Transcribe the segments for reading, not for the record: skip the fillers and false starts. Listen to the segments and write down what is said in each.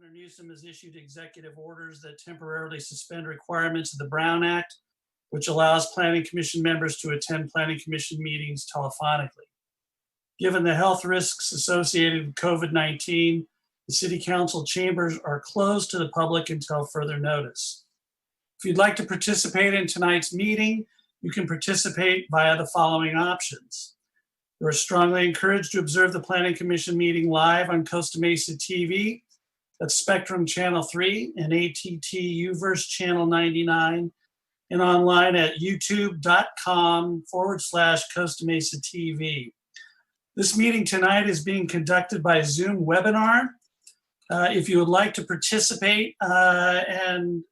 Governor Newsom has issued executive orders that temporarily suspend requirements of the Brown Act, which allows Planning Commission members to attend Planning Commission meetings telephonically. Given the health risks associated with COVID-19, the City Council chambers are closed to the public until further notice. If you'd like to participate in tonight's meeting, you can participate via the following options. You are strongly encouraged to observe the Planning Commission meeting live on Costa Mesa TV, that's Spectrum Channel 3 and ATT Uverse Channel 99, and online at youtube.com/Costa Mesa TV. This meeting tonight is being conducted by Zoom webinar. If you would like to participate and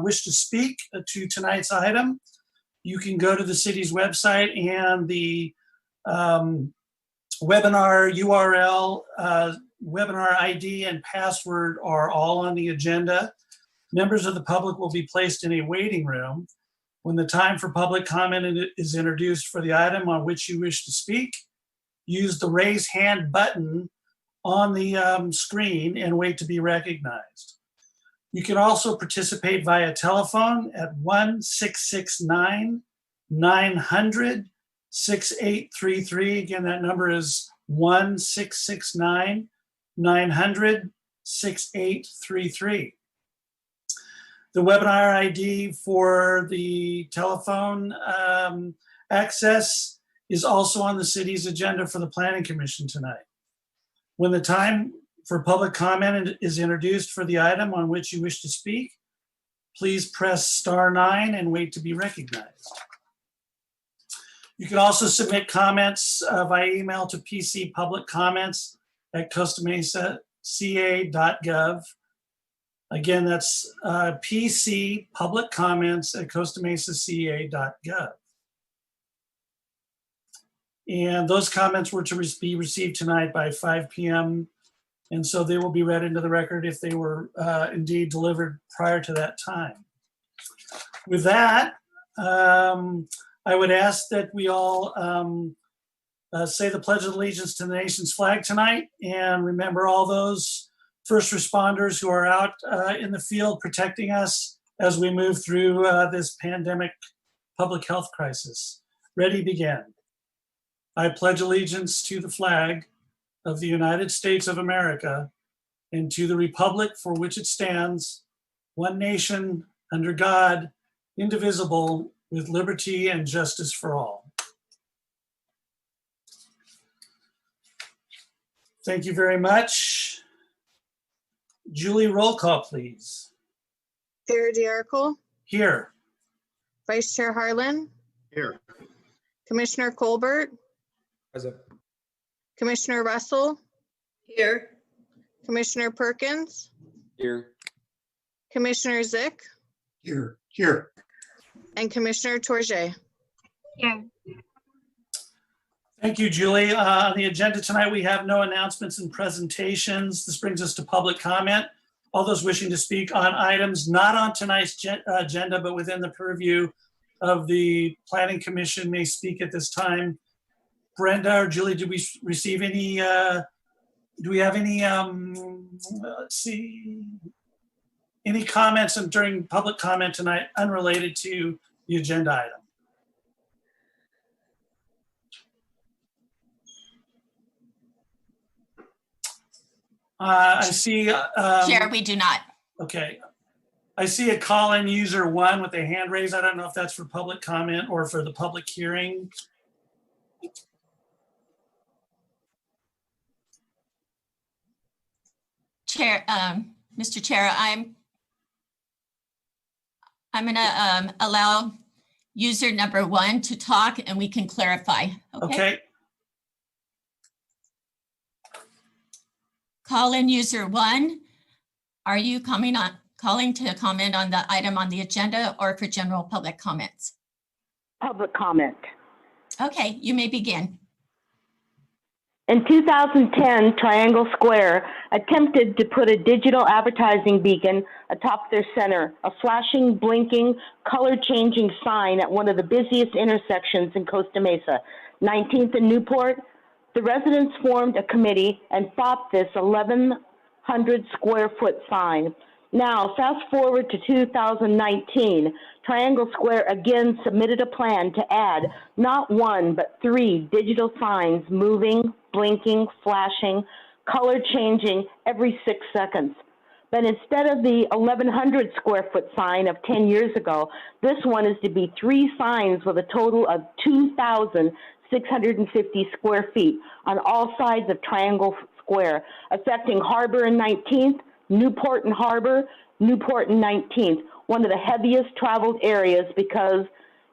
wish to speak to tonight's item, you can go to the city's website, and the webinar URL, webinar ID and password are all on the agenda. Members of the public will be placed in a waiting room. When the time for public comment is introduced for the item on which you wish to speak, use the raise hand button on the screen and wait to be recognized. You can also participate via telephone at 1-669-900-6833. Again, that number is 1-669-900-6833. The webinar ID for the telephone access is also on the city's agenda for the Planning Commission tonight. When the time for public comment is introduced for the item on which you wish to speak, please press *9 and wait to be recognized. You can also submit comments via email to pcpubliccomments@costamesaca.gov. Again, that's pcpubliccomments@costamesaca.gov. And those comments were to be received tonight by 5 p.m. And so they will be read into the record if they were indeed delivered prior to that time. With that, I would ask that we all say the Pledge of Allegiance to the nation's flag tonight, and remember all those first responders who are out in the field protecting us as we move through this pandemic public health crisis. Ready, begin. I pledge allegiance to the flag of the United States of America and to the republic for which it stands, one nation, under God, indivisible, with liberty and justice for all. Thank you very much. Julie, roll call, please. Chair D'Arco. Here. Vice Chair Harlan. Here. Commissioner Colbert. Present. Commissioner Russell. Here. Commissioner Perkins. Here. Commissioner Zick. Here. Here. And Commissioner Tourget. Here. Thank you, Julie. On the agenda tonight, we have no announcements and presentations. This brings us to public comment. All those wishing to speak on items not on tonight's agenda, but within the purview of the Planning Commission may speak at this time. Brenda or Julie, did we receive any, do we have any, let's see, any comments during public comment tonight unrelated to the agenda item? I see. Chair, we do not. Okay. I see a call-in user 1 with a hand raised. I don't know if that's for public comment or for the public hearing. Chair, Mr. Chair, I'm going to allow user number 1 to talk, and we can clarify. Okay. Call-in user 1, are you calling to comment on the item on the agenda or for general public comments? Public comment. Okay, you may begin. In 2010, Triangle Square attempted to put a digital advertising beacon atop their center, a flashing, blinking, color-changing sign at one of the busiest intersections in Costa Mesa, 19th and Newport. The residents formed a committee and fought this 1,100 100 square foot sign. Now, fast forward to 2019, Triangle Square again submitted a plan to add not one, but 3 digital signs moving, blinking, flashing, color changing every 6 seconds. But instead of the 1,100 square foot sign of 10 years ago, this one is to be 3 signs with a total of 2,650 square feet on all sides of Triangle Square, affecting Harbor and 19th, Newport and Harbor, Newport and 19th, one of the heaviest traveled areas because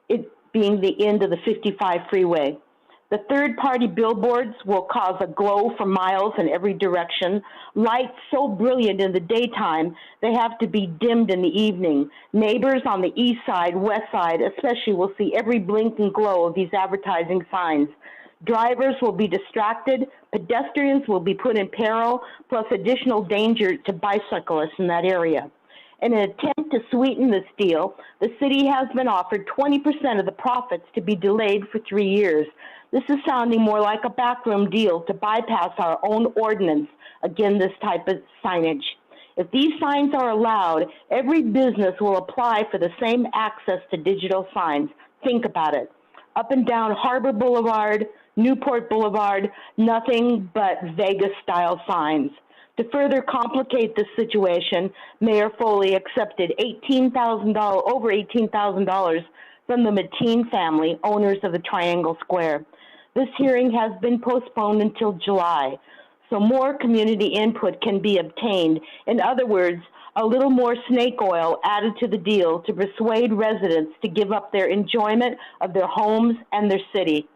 it being the end of the 55 freeway. The third-party billboards will cause a glow for miles in every direction. Lights so brilliant in the daytime, they have to be dimmed in the evening. Neighbors on the east side, west side especially, will see every blink and glow of these advertising signs. Drivers will be distracted, pedestrians will be put in peril, plus additional danger to bicyclists in that area. In an attempt to sweeten this deal, the city has been offered 20% of the profits to be delayed for 3 years. This is sounding more like a backroom deal to bypass our own ordinance against this type of signage. If these signs are allowed, every business will apply for the same access to digital signs. Think about it. Up and down Harbor Boulevard, Newport Boulevard, nothing but Vegas-style signs. To further complicate this situation, Mayor Foley accepted over $18,000 from the Mateen family, owners of the Triangle Square. This hearing has been postponed until July, so more community input can be obtained. In other words, a little more snake oil added to the deal to persuade residents to give up their enjoyment of their homes and their city.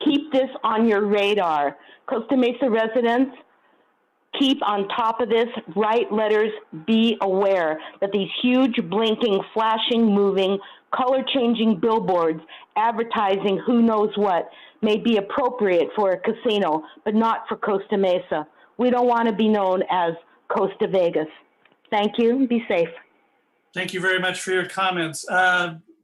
Keep this on your radar. Costa Mesa residents, keep on top of this, write letters, be aware that these huge blinking, flashing, moving, color-changing billboards advertising who knows what may be appropriate for a casino, but not for Costa Mesa. We don't want to be known as Costa Vegas. Thank you. Be safe. Thank you very much for your comments.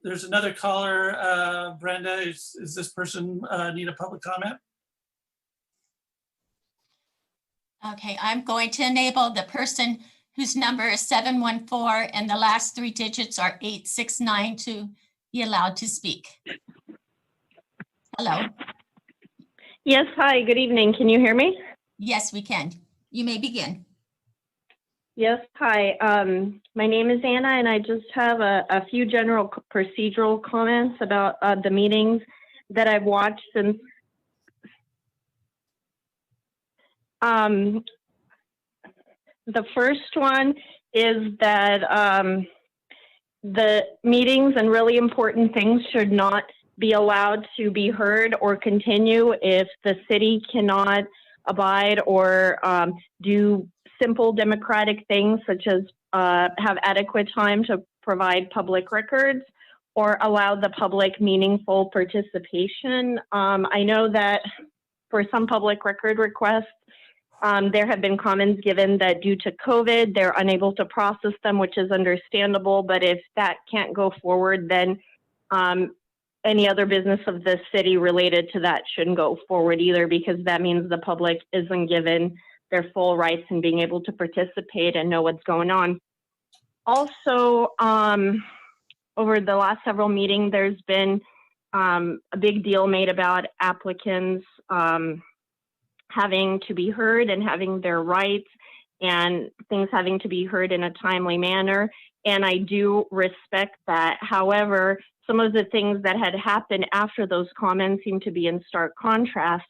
There's another caller, Brenda. Is this person need a public comment? Okay, I'm going to enable the person whose number is 714 and the last 3 digits are 869 to be allowed to speak. Hello. Yes, hi, good evening. Can you hear me? Yes, we can. You may begin. Yes, hi. My name is Anna, and I just have a few general procedural comments about the meetings that I've watched since. The first one is that the meetings and really important things should not be allowed to be heard or continue if the city cannot abide or do simple democratic things such as have adequate time to provide public records or allow the public meaningful participation. I know that for some public record requests, there have been comments given that due to COVID, they're unable to process them, which is understandable. But if that can't go forward, then any other business of the city related to that shouldn't go forward either, because that means the public isn't given their full rights in being able to participate and know what's going on. Also, over the last several meetings, there's been a big deal made about applicants having to be heard and having their rights and things having to be heard in a timely manner. And I do respect that. However, some of the things that had happened after those comments seem to be in stark contrast,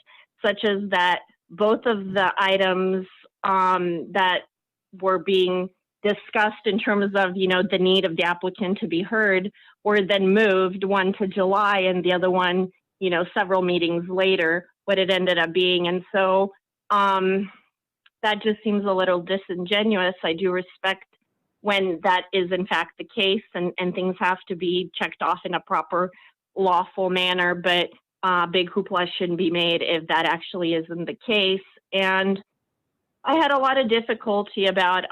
such as that both of the items that were being discussed in terms of, the need of the applicant to be heard were then moved, one to July and the other one, several meetings later, what it ended up being. And so that just seems a little disingenuous. I do respect when that is in fact the case and things have to be checked off in a proper lawful manner, but big hoopla shouldn't be made if that actually isn't the case. And I had a lot of difficulty about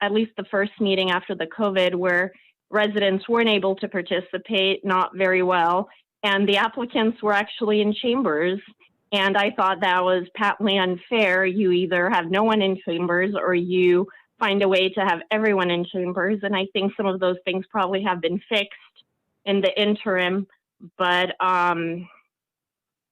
at least the first meeting after the COVID where residents weren't able to participate, not very well, and the applicants were actually in chambers. And I thought that was patently unfair. You either have no one in chambers or you find a way to have everyone in chambers. And I think some of those things probably have been fixed in the interim, but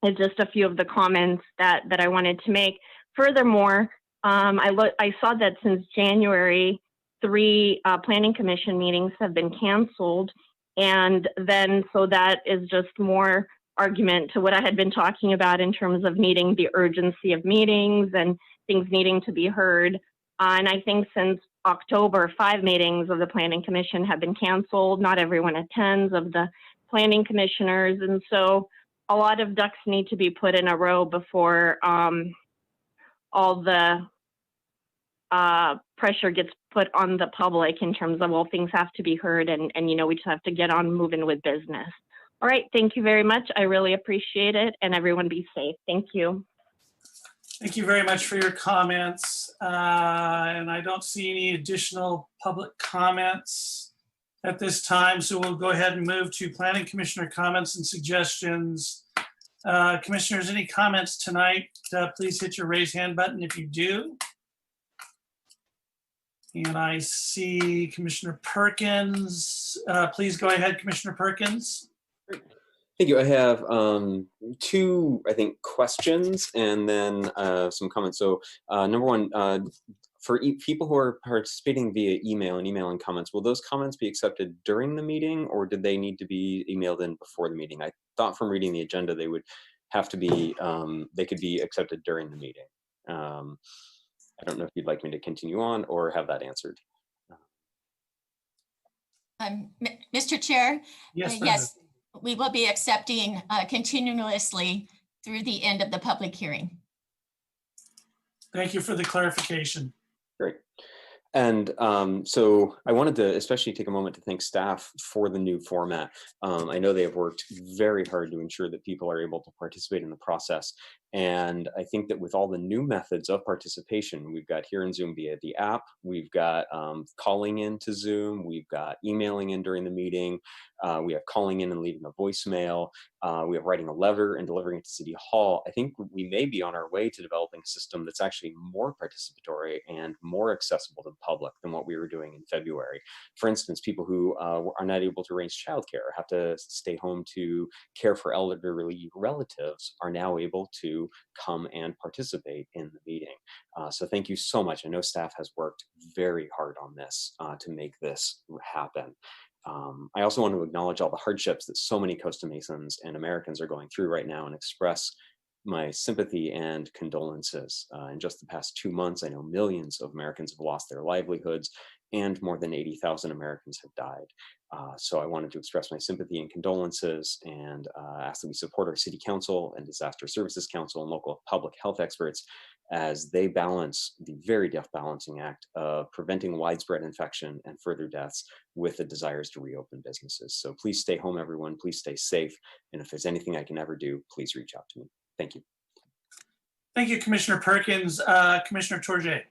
it's just a few of the comments that I wanted to make. Furthermore, I saw that since January, 3 planning commission meetings have been canceled. And then, so that is just more argument to what I had been talking about in terms of needing the urgency of meetings and things needing to be heard. And I think since October, 5 meetings of the planning commission have been canceled. Not everyone attends of the planning commissioners. And so a lot of ducks need to be put in a row before all the pressure gets put on the public in terms of, well, things have to be heard and you know, we just have to get on moving with business. All right, thank you very much. I really appreciate it, and everyone be safe. Thank you. Thank you very much for your comments. And I don't see any additional public comments at this time, so we'll go ahead and move to planning commissioner comments and suggestions. Commissioners, any comments tonight? Please hit your raise hand button if you do. And I see Commissioner Perkins. Please go ahead, Commissioner Perkins. Thank you. I have 2, I think, questions and then some comments. So number 1, for people who are participating via email and emailing comments, will those comments be accepted during the meeting or did they need to be emailed in before the meeting? I thought from reading the agenda, they would have to be, they could be accepted during the meeting. I don't know if you'd like me to continue on or have that answered. Mr. Chair, Yes, yes, we will be accepting continuously through the end of the public hearing. thank you for the clarification. Great. And so I wanted to especially take a moment to thank staff for the new format. I know they have worked very hard to ensure that people are able to participate in the process. And I think that with all the new methods of participation, we've got here in Zoom via the app, we've got calling in to Zoom, we've got emailing in during the meeting, we have calling in and leaving a voicemail, we have writing a letter and delivering it to City Hall. I think we may be on our way to developing a system that's actually more participatory and more accessible to the public than what we were doing in February. For instance, people who are not able to arrange childcare, have to stay home to care for elderly relatives, are now able to come and participate in the meeting. So thank you so much. I know staff has worked very hard on this to make this happen. I also want to acknowledge all the hardships that so many Costa Mesans and Americans are going through right now and express my sympathy and condolences. In just the past 2 months, I know millions of Americans have lost their livelihoods and more than 80,000 Americans have died. So I wanted to express my sympathy and condolences and ask that we support our City Council and Disaster Services Council and local public health experts as they balance the very deaf balancing act of preventing widespread infection and further deaths with the desires to reopen businesses. So please stay home, everyone. Please stay safe. And if there's anything I can ever do, please reach out to me. Thank you. Thank you, Commissioner Perkins. Commissioner Tourget.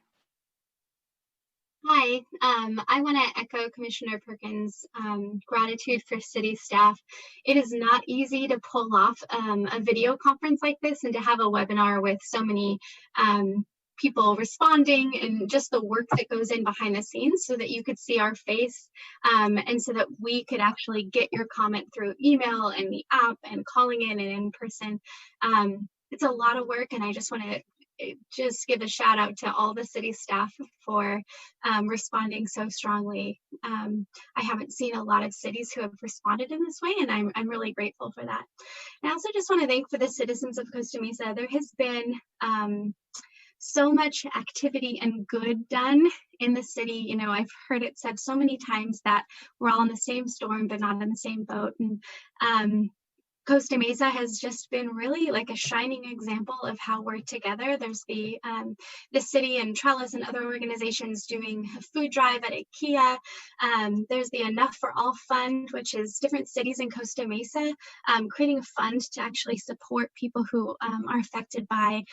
Hi, I want to echo Commissioner Perkins' gratitude for city staff. It is not easy to pull off a video conference like this and to have a webinar with so many people responding and just the work that goes in behind the scenes so that you could see our face and so that we could actually get your comment through email and the app and calling in and in person. It's a lot of work, and I just want to just give a shout out to all the city staff for responding so strongly. I haven't seen a lot of cities who have responded in this way, and I'm really grateful for that. And I also just want to thank for the citizens of Costa Mesa. There has been so much activity and good done in the city. You know, I've heard it said so many times that we're all in the same storm, but not in the same boat. And Costa Mesa has just been really like a shining example of how we're together. There's the city and Trellis and other organizations doing a food drive at IKEA. There's the Enough for All Fund, which is different cities in Costa Mesa creating a fund to actually support people who are affected by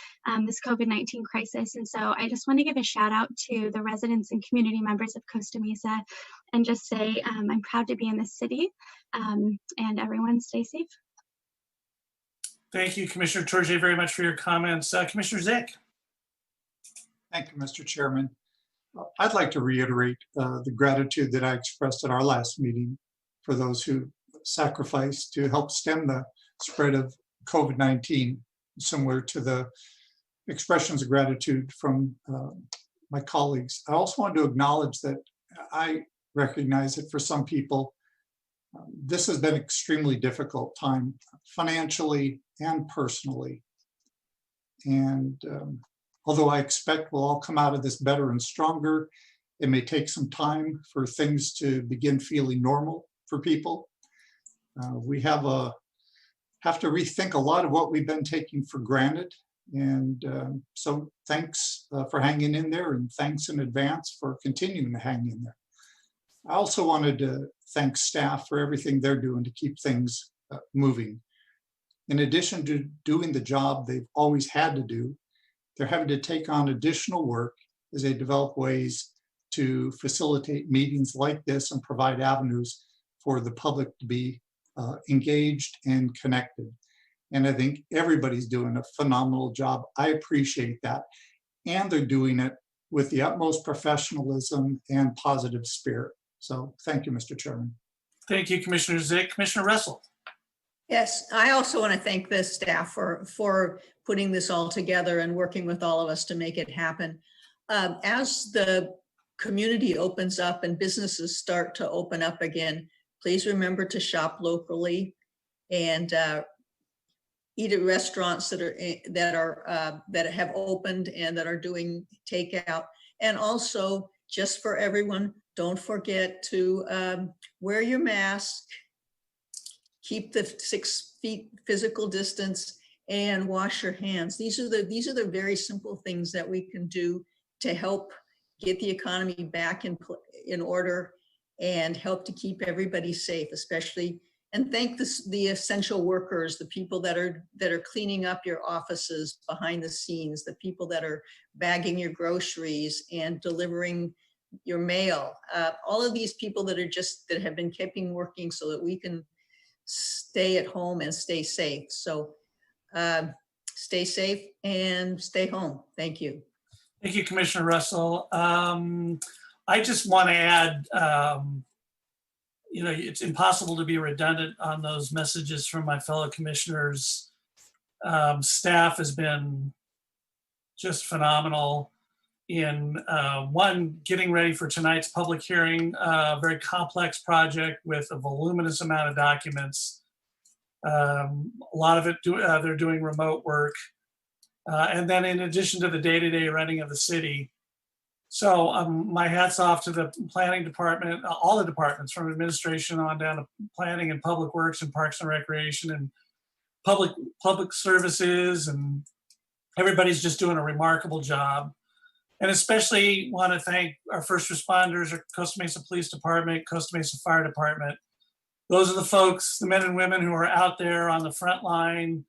this COVID-19 crisis. And so I just want to give a shout out to the residents and community members of Costa Mesa and just say I'm proud to be in this city and everyone stay safe. Thank you, Commissioner Torje, very much for your comments. Commissioner Zick. Thank you, Mr. Chairman. I'd like to reiterate the gratitude that I expressed at our last meeting for those who sacrificed to help stem the spread of COVID-19, similar to the expressions of gratitude from my colleagues. I also want to acknowledge that I recognize that for some people, this has been an extremely difficult time, financially and personally. And although I expect we'll all come out of this better and stronger, it may take some time for things to begin feeling normal for people. We have to rethink a lot of what we've been taking for granted. And so thanks for hanging in there, and thanks in advance for continuing to hang in there. I also wanted to thank staff for everything they're doing to keep things moving. In addition to doing the job they've always had to do, they're having to take on additional work as they develop ways to facilitate meetings like this and provide avenues for the public to be engaged and connected. And I think everybody's doing a phenomenal job. I appreciate that. And they're doing it with the utmost professionalism and positive spirit. So thank you, Mr. Chairman. Thank you, Commissioner Zick. Commissioner Russell. Yes, I also want to thank the staff for putting this all together and working with all of us to make it happen. As the community opens up and businesses start to open up again, please remember to shop locally and eat at restaurants that have opened and that are doing takeout. And also, just for everyone, don't forget to wear your mask, keep the 6 feet physical distance, and wash your hands. These are the very simple things that we can do to help get the economy back in order and help to keep everybody safe, especially. And thank the essential workers, the people that are cleaning up your offices behind the scenes, the people that are bagging your groceries and delivering your mail. All of these people that have been keeping working so that we can stay at home and stay safe. So stay safe and stay home. Thank you. Thank you, Commissioner Russell. I just want to add, it's impossible to be redundant on those messages from my fellow commissioners. Staff has been just phenomenal in getting ready for tonight's public hearing, a very complex project with a voluminous amount of documents. A lot of it, they're doing remote work. And then in addition to the day-to-day running of the city. So my hat's off to the planning department, all the departments from administration on down to planning and public works and parks and recreation and public services, and everybody's just doing a remarkable job. And especially want to thank our first responders, our Costa Mesa Police Department, Costa Mesa Fire Department. Those are the folks, the men and women who are out there on the front line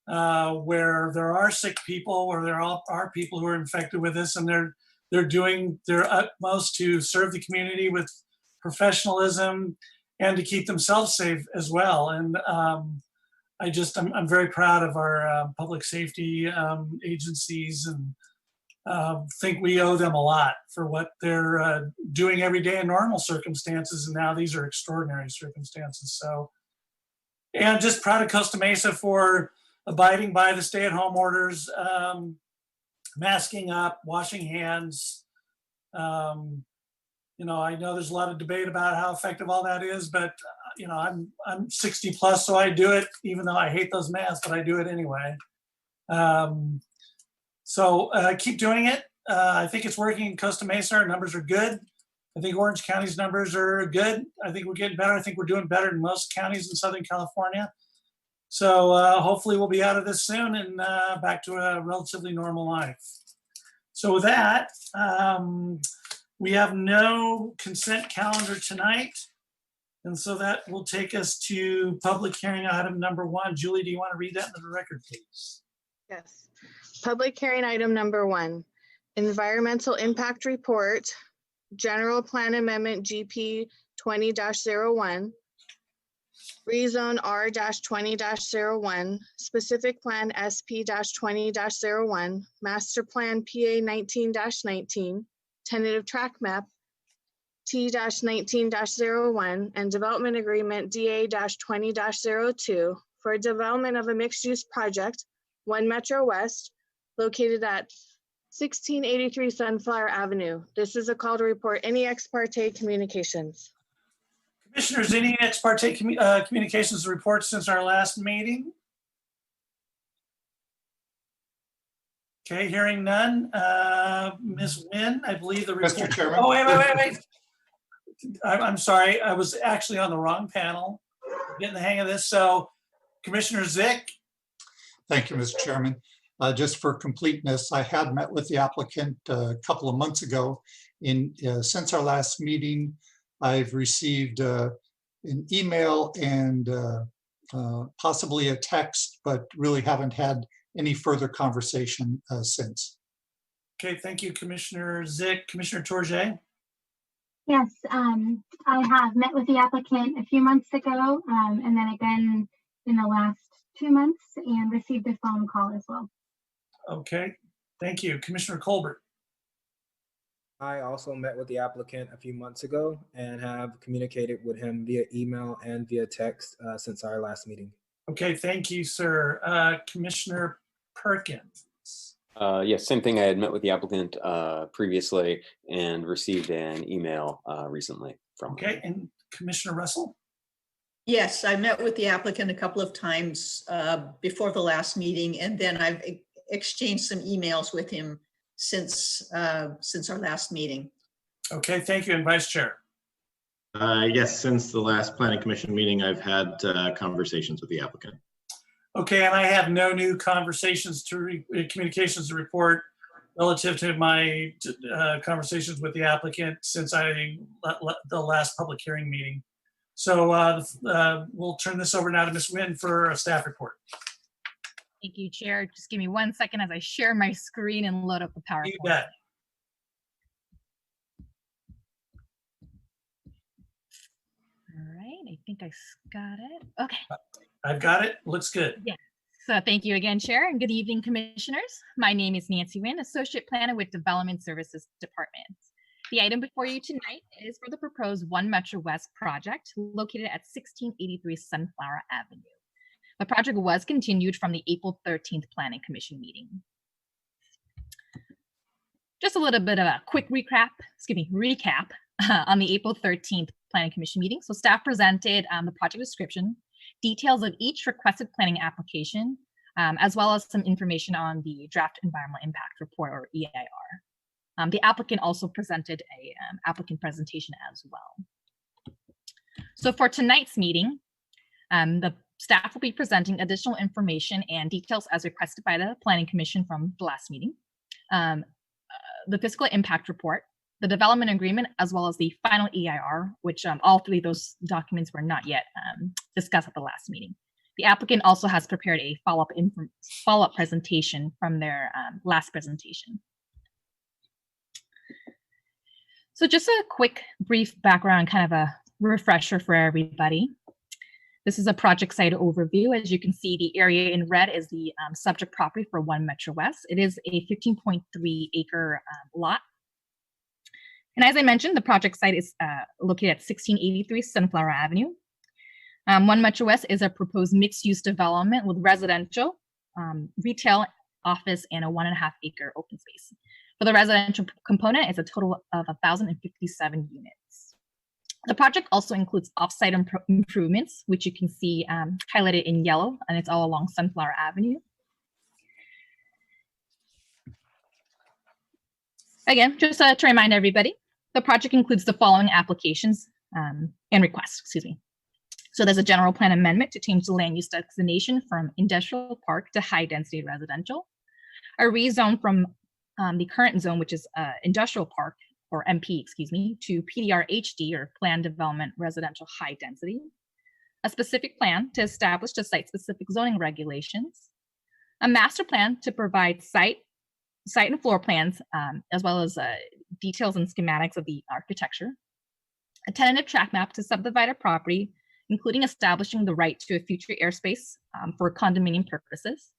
where there are sick people, where there are people who are infected with this, and they're doing their utmost to serve the community with professionalism and to keep themselves safe as well. And I'm very proud of our public safety agencies, and think we owe them a lot for what they're doing every day in normal circumstances. And now these are extraordinary circumstances. So, and just proud of Costa Mesa for abiding by the stay-at-home orders, masking up, washing hands. I know there's a lot of debate about how effective all that is, but I'm 60 plus, so I do it, even though I hate those masks, but I do it anyway. So keep doing it. I think it's working in Costa Mesa. Our numbers are good. I think Orange County's numbers are good. I think we're getting better. I think we're doing better than most counties in Southern California. So hopefully we'll be out of this soon and back to a relatively normal life. So with that, we have no consent calendar tonight. And so that will take us to public hearing item number 1. Julie, do you want to read that into the record, please? Yes. Public hearing item number 1, environmental impact report, general plan amendment GP 20-01. rezone R-20-01, specific plan SP-20-01, master plan PA 19-19, tentative track map T-19-01, and development agreement DA-20-02 for development of a mixed-use project, 1 Metro West, located at 1683 Sunflower Avenue. This is a call to report any ex parte communications. Commissioners, any ex parte communications reports since our last meeting? Okay, hearing none. Ms. Nguyen, I believe the report. Mr. Chairman. Oh, wait. I'm sorry, I was actually on the wrong panel. Getting the hang of this. So Commissioner Zick. Thank you, Mr. Chairman. Just for completeness, I had met with the applicant a couple of months ago. Since our last meeting, I've received an email and possibly a text, but really haven't had any further conversation since. Okay, thank you, Commissioner Zick. Commissioner Tourget. Yes, I have met with the applicant a few months ago, and then again in the last 2 months, and received a phone call as well. Okay, thank you. Commissioner Colbert. I also met with the applicant a few months ago and have communicated with him via email and via text since our last meeting. Okay, thank you, sir. Commissioner Perkins. Yes, same thing. I had met with the applicant previously and received an email recently from him. Okay, and Commissioner Russell. Yes, I met with the applicant a couple of times before the last meeting, and then I've exchanged some emails with him since our last meeting. Okay, thank you. And Vice Chair. Yes, since the last Planning Commission meeting, I've had conversations with the applicant. Okay, and I have no new communications to report relative to my conversations with the applicant since the last public hearing meeting. So we'll turn this over now to Ms. Nguyen for a staff report. Thank you, Chair. Just give me 1 second as I share my screen and load up the PowerPoint. You bet. All right, I think I got it. Okay. I've got it. Looks good. Yeah. So thank you again, Chair, and good evening, Commissioners. My name is Nancy Nguyen, Associate Planner with Development Services Department. The item before you tonight is for the proposed 1 Metro West project located at 1683 Sunflower Avenue. The project was continued from the April 13th Planning Commission meeting. Just a little bit of a quick recap on the April 13th Planning Commission meeting. So staff presented the project description, details of each requested planning application, as well as some information on the draft environmental impact report, or EIR. The applicant also presented a applicant presentation as well. So for tonight's meeting, the staff will be presenting additional information and details as requested by the Planning Commission from the last meeting, the fiscal impact report, the development agreement, as well as the final EIR, which all three of those documents were not yet discussed at the last meeting. The applicant also has prepared a follow-up presentation from their last presentation. So just a quick, brief background, kind of a refresher for everybody. This is a project site overview. As you can see, the area in red is the subject property for 1 Metro West. It is a 15.3 acre lot. And as I mentioned, the project site is located at 1683 Sunflower Avenue. 1 Metro West is a proposed mixed-use development with residential, retail, office, and a 1.5 acre open space. For the residential component, it's a total of 1,057 units. The project also includes off-site improvements, which you can see highlighted in yellow, and it's all along Sunflower Avenue. Again, just to remind everybody, the project includes the following applications and requests, excuse me. So there's a general plan amendment to change the land use designation from industrial park to high density residential, a rezone from the current zone, which is industrial park, or MP, excuse me, to PDR HD, or Plan Development Residential High Density, a specific plan to establish the site-specific zoning regulations, a master plan to provide site and floor plans, as well as details and schematics of the architecture, a tentative track map to subdivide a property including establishing the right to a future airspace for condominium purposes,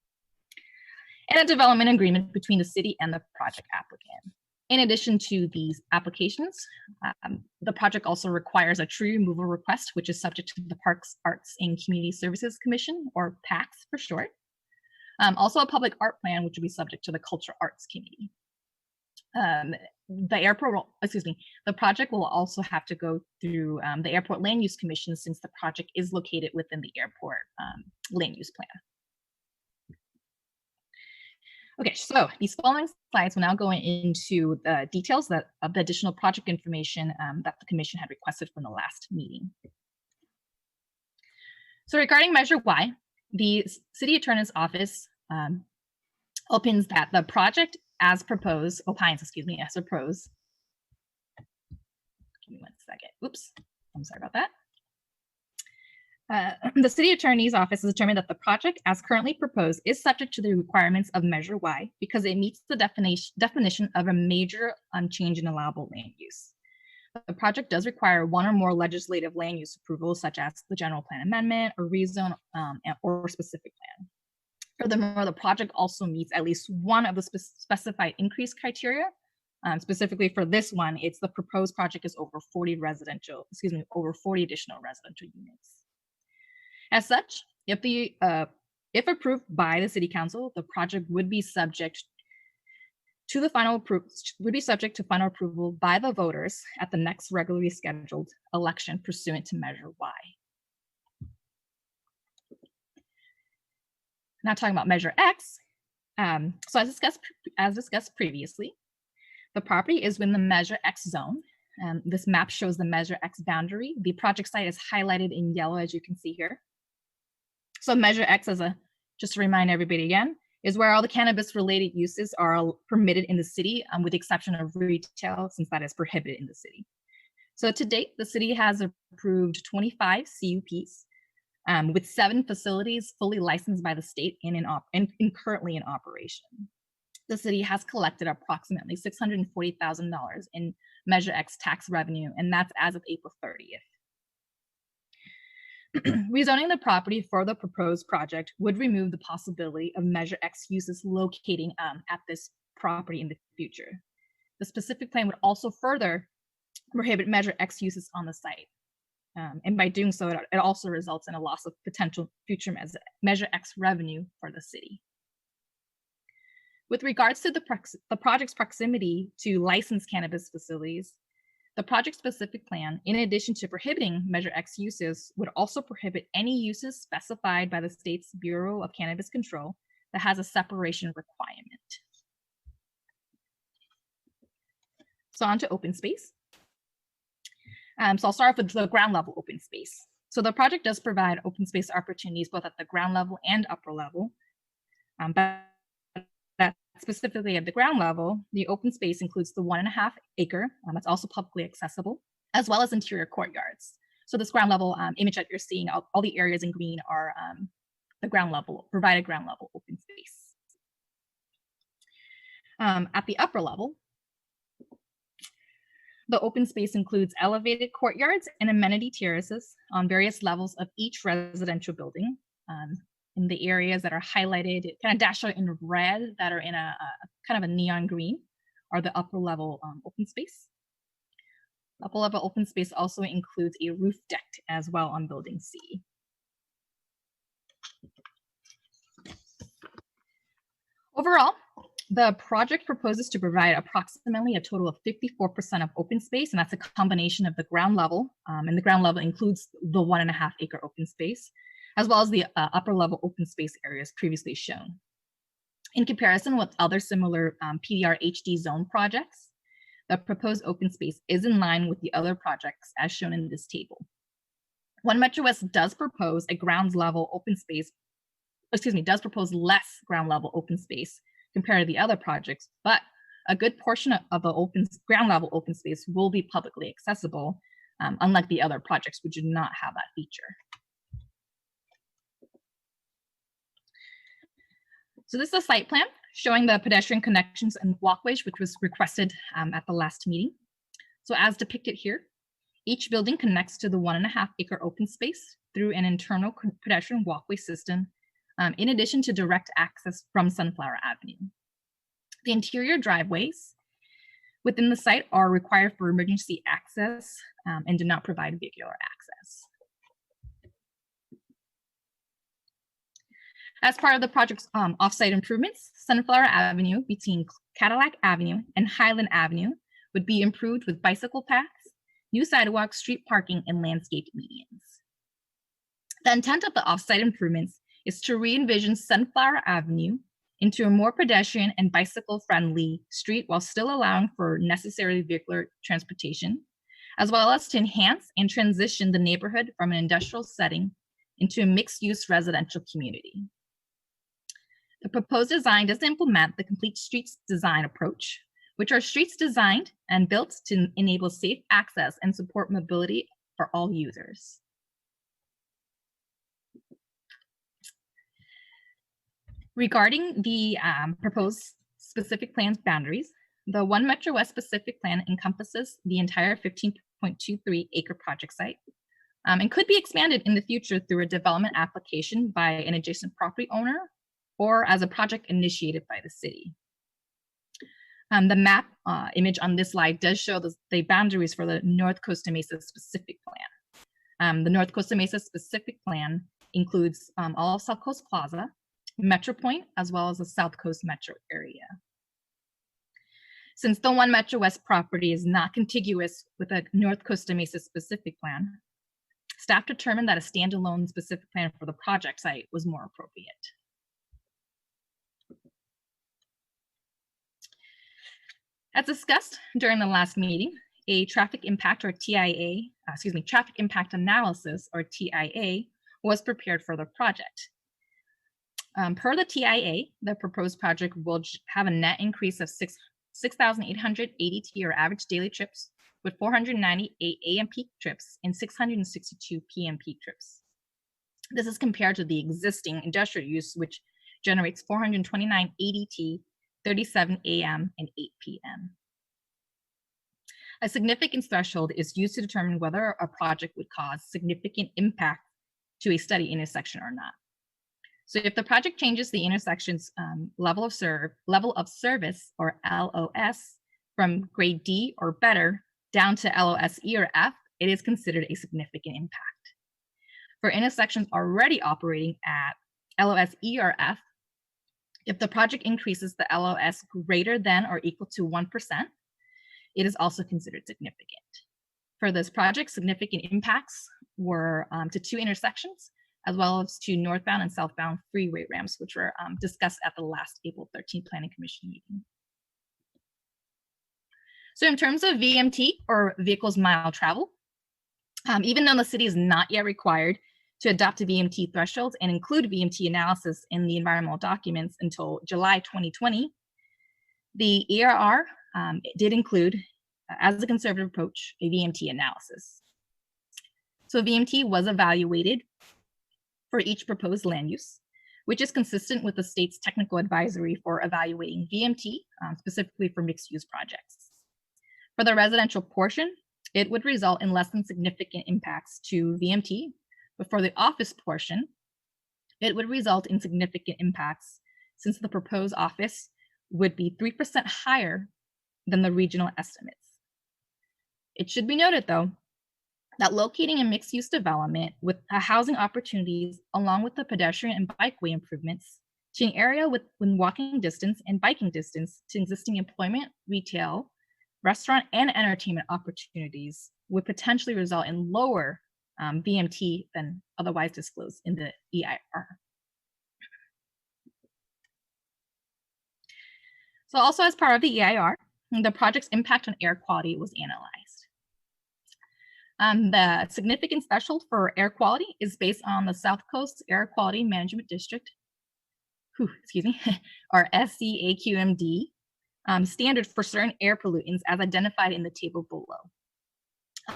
and a development agreement between the city and the project applicant. In addition to these applications, the project also requires a tree removal request, which is subject to the Parks, Arts, and Community Services Commission, or PACS for short. Also a public art plan, which will be subject to the Cultural Arts Committee. The project will also have to go through the Airport Land Use Commission, since the project is located within the airport land use plan. Okay, so these following slides will now go into the details of the additional project information that the commission had requested from the last meeting. So regarding Measure Y, the City Attorney's Office opines that the project as proposed, opines, excuse me, as proposed. Give me 1 second. Oops, I'm sorry about that. The City Attorney's Office has determined that the project as currently proposed is subject to the requirements of Measure Y because it meets the definition of a major change in allowable land use. The project does require one or more legislative land use approvals, such as the general plan amendment or rezone or specific plan. Furthermore, the project also meets at least one of the specified increase criteria. Specifically for this one, it's the proposed project is over 40 additional residential units. As such, if approved by the City Council, the project would be subject to final approval by the voters at the next regularly scheduled election pursuant to Measure Y. Now talking about Measure X, so as discussed previously, the property is within the Measure X zone. This map shows the Measure X boundary. The project site is highlighted in yellow, as you can see here. So Measure X, just to remind everybody again, is where all the cannabis-related uses are permitted in the city, with the exception of retail, since that is prohibited in the city. So to date, the city has approved 25 CUPs, with 7 facilities fully licensed by the state and currently in operation. The city has collected approximately $640,000 in Measure X tax revenue, and that's as of April 30th. Rezoning the property for the proposed project would remove the possibility of Measure X uses locating at this property in the future. The specific plan would also further prohibit Measure X uses on the site. And by doing so, it also results in a loss of potential future Measure X revenue for the city. With regards to the project's proximity to licensed cannabis facilities, the project-specific plan, in addition to prohibiting Measure X uses, would also prohibit any uses specified by the state's Bureau of Cannabis Control that has a separation requirement. So on to open space. So I'll start off with the ground level open space. So the project does provide open space opportunities both at the ground level and upper level. But specifically at the ground level, the open space includes the 1.5 acre, that's also publicly accessible, as well as interior courtyards. So this ground level image that you're seeing, all the areas in green are the provided ground level open space. At the upper level, the open space includes elevated courtyards and amenity terraces on various levels of each residential building. In the areas that are highlighted, kind of dashed out in red, that are in a kind of a neon green, are the upper level open space. Upper level open space also includes a roof deck as well on building C. Overall, the project proposes to provide approximately a total of 54% of open space, and that's a combination of the ground level, and the ground level includes the 1.5 acre open space, as well as the upper level open space areas previously shown. In comparison with other similar PDR HD zone projects, the proposed open space is in line with the other projects as shown in this table. One Metro West does propose a ground level open space, does propose less ground level open space compared to the other projects, but a good portion of the ground level open space will be publicly accessible, unlike the other projects which do not have that feature. So this is a site plan showing the pedestrian connections and walkways, which was requested at the last meeting. So as depicted here, each building connects to the 1.5 acre open space through an internal pedestrian walkway system, in addition to direct access from Sunflower Avenue. The interior driveways within the site are required for emergency access and do not provide vehicular access. As part of the project's off-site improvements, Sunflower Avenue between Cadillac Avenue and Highland Avenue would be improved with bicycle paths, new sidewalks, street parking, and landscaped medians. The intent of the off-site improvements is to re-envision Sunflower Avenue into a more pedestrian and bicycle-friendly street while still allowing for necessary vehicular transportation, as well as to enhance and transition the neighborhood from an industrial setting into a mixed-use residential community. The proposed design does implement the complete streets design approach, which are streets designed and built to enable safe access and support mobility for all users. Regarding the proposed specific plans boundaries, the One Metro West specific plan encompasses the entire 15.23 acre project site and could be expanded in the future through a development application by an adjacent property owner or as a project initiated by the city. The map image on this slide does show the boundaries for the North Costa Mesa specific plan. The North Costa Mesa specific plan includes all of South Coast Plaza, Metro Point, as well as the South Coast Metro area. Since the One Metro West property is not contiguous with a North Costa Mesa specific plan, staff determined that a standalone specific plan for the project site was more appropriate. As discussed during the last meeting, a traffic impact or TIA, traffic impact analysis or TIA was prepared for the project. Per the TIA, the proposed project will have a net increase of 6,880 TIA or average daily trips with 498 AM peak trips and 662 PM peak trips. This is compared to the existing industrial use, which generates 429 ADT, 37 AM and 8 PM. A significance threshold is used to determine whether a project would cause significant impact to a study intersection or not. So if the project changes the intersection's level of service or LOS from grade D or better down to LOS E or F, it is considered a significant impact. For intersections already operating at LOS E or F, if the project increases the LOS greater than or equal to 1%, it is also considered significant. For this project, significant impacts were to 2 intersections, as well as to northbound and southbound freeway ramps, which were discussed at the last April 13th Planning Commission meeting. So in terms of VMT or vehicles mile travel, even though the city is not yet required to adopt a VMT threshold and include VMT analysis in the environmental documents until July 2020, the ERR did include, as a conservative approach, a VMT analysis. So VMT was evaluated for each proposed land use, which is consistent with the state's technical advisory for evaluating VMT, specifically for mixed-use projects. For the residential portion, it would result in less than significant impacts to VMT, but for the office portion, it would result in significant impacts since the proposed office would be 3% higher than the regional estimates. It should be noted, though, that locating a mixed-use development with housing opportunities along with the pedestrian and bikeway improvements to an area within walking distance and biking distance to existing employment, retail, restaurant, and entertainment opportunities would potentially result in lower VMT than otherwise disclosed in the EIR. So also as part of the EIR, the project's impact on air quality was analyzed. The significance threshold for air quality is based on the South Coast Air Quality Management District, or SCAQMD, standard for certain air pollutants as identified in the table below.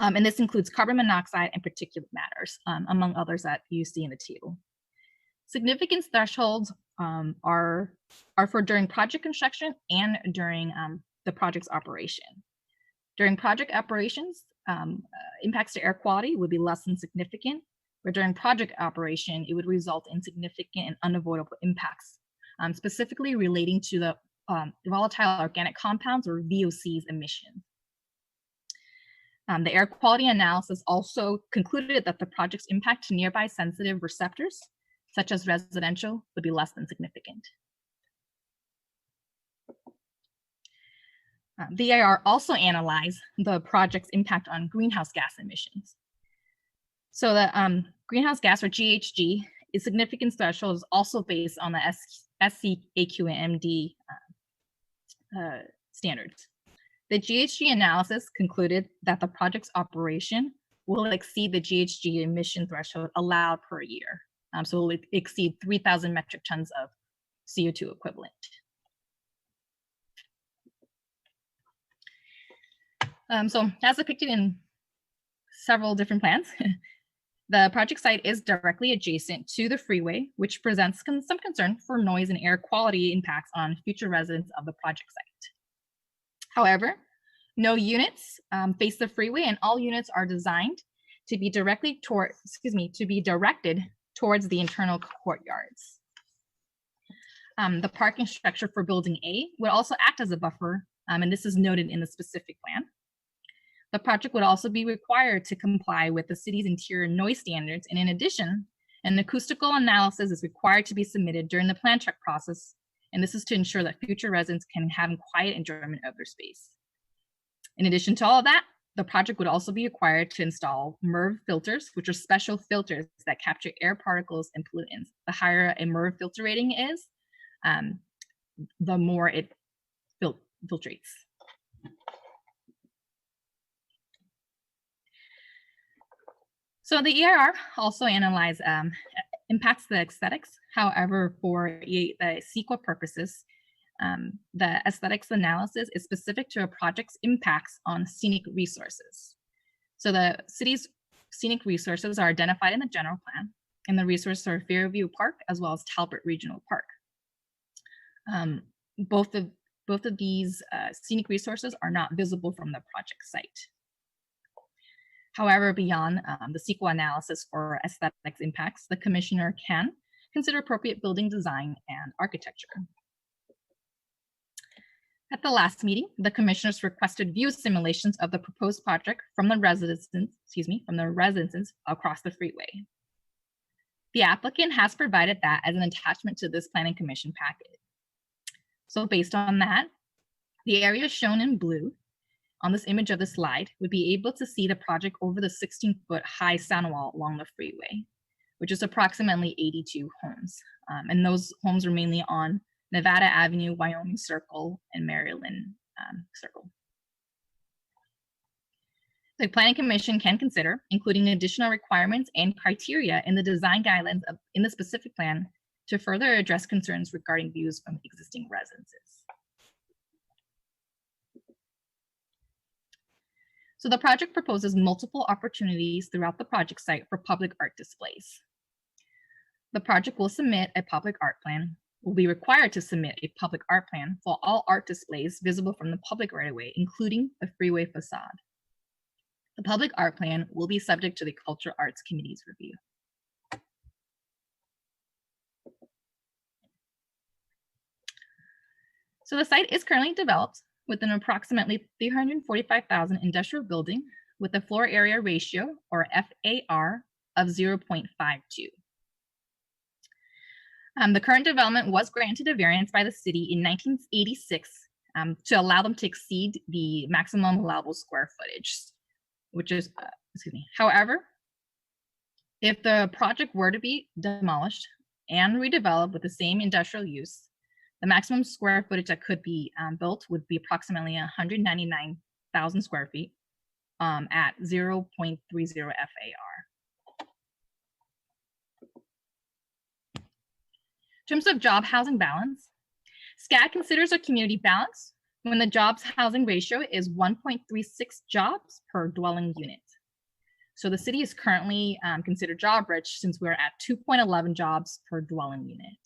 And this includes carbon monoxide and particulate matters, among others that you see in the table. Significance thresholds are for during project construction and during the project's operation. During project operations, impacts to air quality would be less than significant, where during project operation, it would result in significant and unavoidable impacts, specifically relating to the volatile organic compounds or VOCs emissions. The air quality analysis also concluded that the project's impact to nearby sensitive receptors, such as residential, would be less than significant. The EIR also analyzed the project's impact on greenhouse gas emissions. So the greenhouse gas, or GHG, is significance threshold is also based on the SCAQMD standards. The GHG analysis concluded that the project's operation will exceed the GHG emission threshold allowed per year. So it will exceed 3,000 metric tons of CO2 equivalent. So as depicted in several different plans, the project site is directly adjacent to the freeway, which presents some concern for noise and air quality impacts on future residents of the project site. However, no units face the freeway, and all units are designed to be directed towards the internal courtyards. The parking structure for building A would also act as a buffer, and this is noted in the specific plan. The project would also be required to comply with the city's interior noise standards, and in addition, an acoustical analysis is required to be submitted during the plan check process, and this is to ensure that future residents can have quiet enjoyment of their space. In addition to all of that, the project would also be required to install MERV filters, which are special filters that capture air particles and pollutants. The higher a MERV filter rating is, the more it filtrates. So the EIR also analyzed impacts the aesthetics. However, for the CEQA purposes, the aesthetics analysis is specific to a project's impacts on scenic resources. So the city's scenic resources are identified in the general plan, and the resources are Fairview Park as well as Talbot Regional Park. Both of these scenic resources are not visible from the project site. However, beyond the CEQA analysis for aesthetics impacts, the commissioner can consider appropriate building design and architecture. At the last meeting, the commissioners requested view simulations of the proposed project from the residences across the freeway. The applicant has provided that as an attachment to this planning commission packet. So based on that, the area shown in blue on this image of the slide would be able to see the project over the 16-foot high sound wall along the freeway, which is approximately 82 homes. And those homes are mainly on Nevada Avenue, Wyoming Circle, and Maryland Circle. The Planning Commission can consider including additional requirements and criteria in the design guidelines in the specific plan to further address concerns regarding views from existing residences. So the project proposes multiple opportunities throughout the project site for public art displays. The project will submit a public art plan, will be required to submit a public art plan for all art displays visible from the public right-of-way, including the freeway facade. The public art plan will be subject to the Cultural Arts Committee's review. So the site is currently developed with an approximately 345,000 industrial building with a floor area ratio, or FAR, of 0.52. The current development was granted a variance by the city in 1986 to allow them to exceed the maximum allowable square footage, which is, However, if the project were to be demolished and redeveloped with the same industrial use, the maximum square footage that could be built would be approximately 199,000 square feet at 0.30 FAR. In terms of job housing balance, SCAD considers a community balance when the jobs housing ratio is 1.36 jobs per dwelling unit. So the city is currently considered job rich since we're at 2.11 jobs per dwelling unit.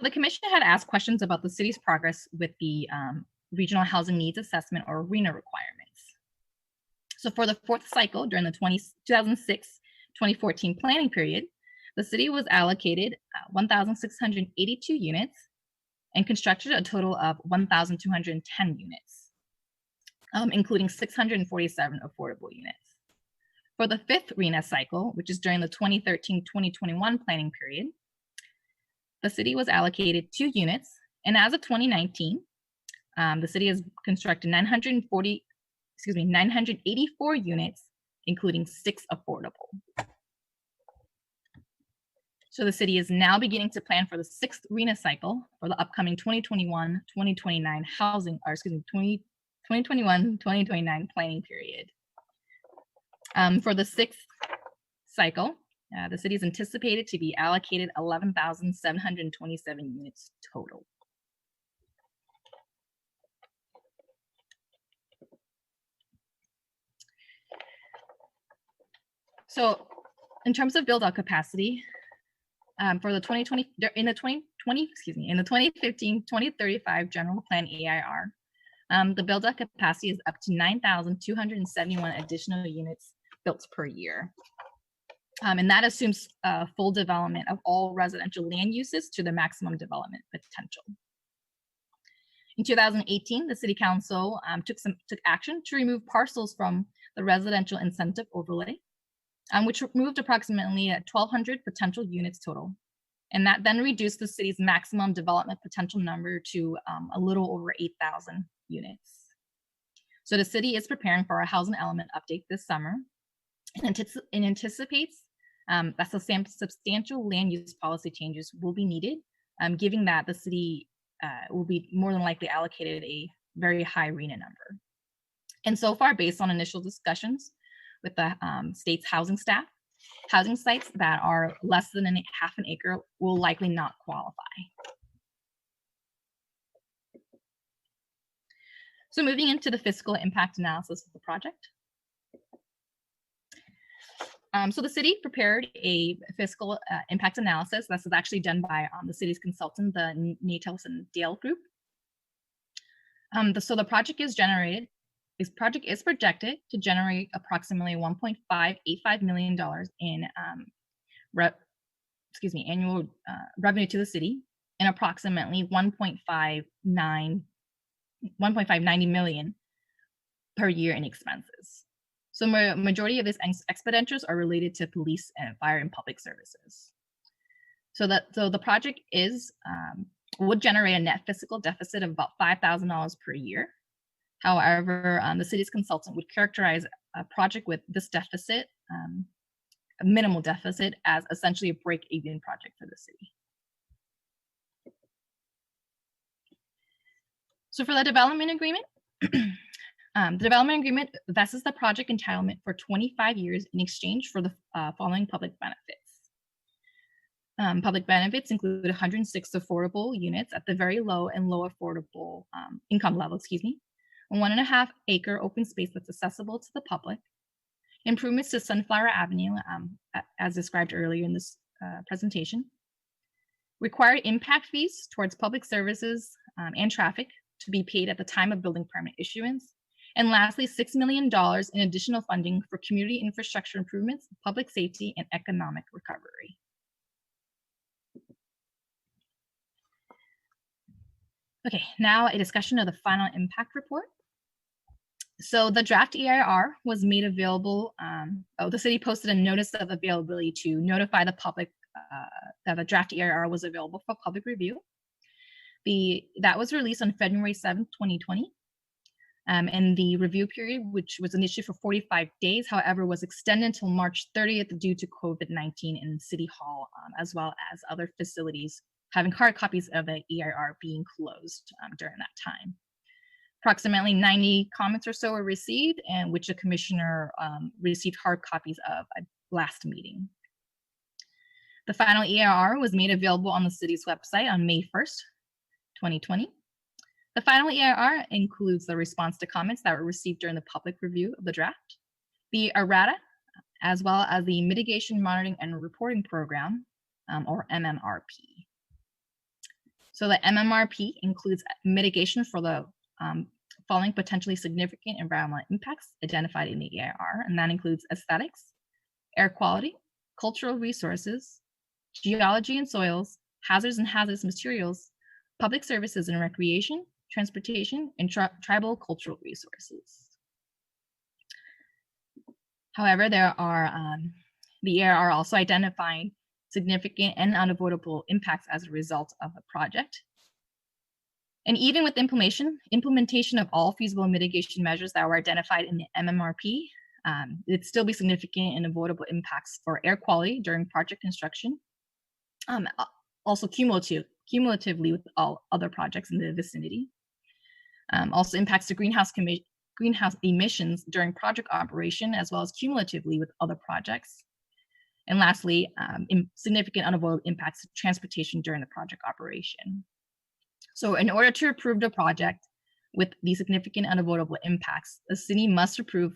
The commission had asked questions about the city's progress with the Regional Housing Needs Assessment, or RHNA, requirements. So for the fourth cycle during the 2006-2014 planning period, the city was allocated 1,682 units and constructed a total of 1,210 units, including 647 affordable units. For the fifth RHNA cycle, which is during the 2013-2021 planning period, the city was allocated 2 units, and as of 2019, the city has constructed 984 units, including 6 affordable. So the city is now beginning to plan for the 6th RHNA cycle for the upcoming 2021-2029 2021-2029 planning period. For the 6th cycle, the city is anticipated to be allocated 11,727 units total. So in terms of build out capacity, for the 2015-2035 general plan AIR, the build out capacity is up to 9,271 additional units built per year. And that assumes full development of all residential land uses to the maximum development potential. In 2018, the City Council took action to remove parcels from the residential incentive overlay, which removed approximately 1,200 potential units total. And that then reduced the city's maximum development potential number to a little over 8,000 units. So the city is preparing for a housing element update this summer and anticipates that substantial land use policy changes will be needed, given that the city will be more than likely allocated a very high RHNA number. And so far, based on initial discussions with the state's housing staff, housing sites that are less than half an acre will likely not qualify. So moving into the fiscal impact analysis of the project. So the city prepared a fiscal impact analysis. This is actually done by the city's consultant, the Natos and Dale Group. So the project is generated. This project is projected to generate approximately $1.585 million in annual revenue to the city, and approximately $1.590 million per year in expenses. So majority of these expenditures are related to police and fire and public services. So the project would generate a net fiscal deficit of about $5,000 per year. However, the city's consultant would characterize a project with this deficit, a minimal deficit, as essentially a break-even project for the city. So for the development agreement, the development agreement vests the project entitlement for 25 years in exchange for the following public benefits. Public benefits include 106 affordable units at the very low and low affordable income level, 1.5 acre open space that's accessible to the public, improvements to Sunflower Avenue, as described earlier in this presentation, required impact fees towards public services and traffic to be paid at the time of building permit issuance, and lastly, $6 million in additional funding for community infrastructure improvements, public safety, and economic recovery. Okay, now a discussion of the final impact report. So the draft EIR was made available. The city posted a notice of availability to notify the public that the draft EIR was available for public review. That was released on February 7th, 2020. And the review period, which was initially for 45 days, however, was extended until March 30th due to COVID-19 in City Hall, as well as other facilities having hard copies of the EIR being closed during that time. Approximately 90 comments or so were received, and which the commissioner received hard copies of at last meeting. The final EIR was made available on the city's website on May 1st, 2020. The final EIR includes the response to comments that were received during the public review of the draft, the errata, as well as the Mitigation Monitoring and Reporting Program, or MMRP. So the MMRP includes mitigation for the following potentially significant environmental impacts identified in the EIR, and that includes aesthetics, air quality, cultural resources, geology and soils, hazards and hazardous materials, public services and recreation, transportation, and tribal cultural resources. However, there are the EIR also identifying significant and unavoidable impacts as a result of a project. And even with implementation of all feasible mitigation measures that were identified in the MMRP, it'd still be significant and avoidable impacts for air quality during project construction. Also cumulatively with all other projects in the vicinity. Also impacts to greenhouse emissions during project operation, as well as cumulatively with other projects. And lastly, significant unavoidable impacts to transportation during the project operation. So in order to approve the project with the significant unavoidable impacts, the city must approve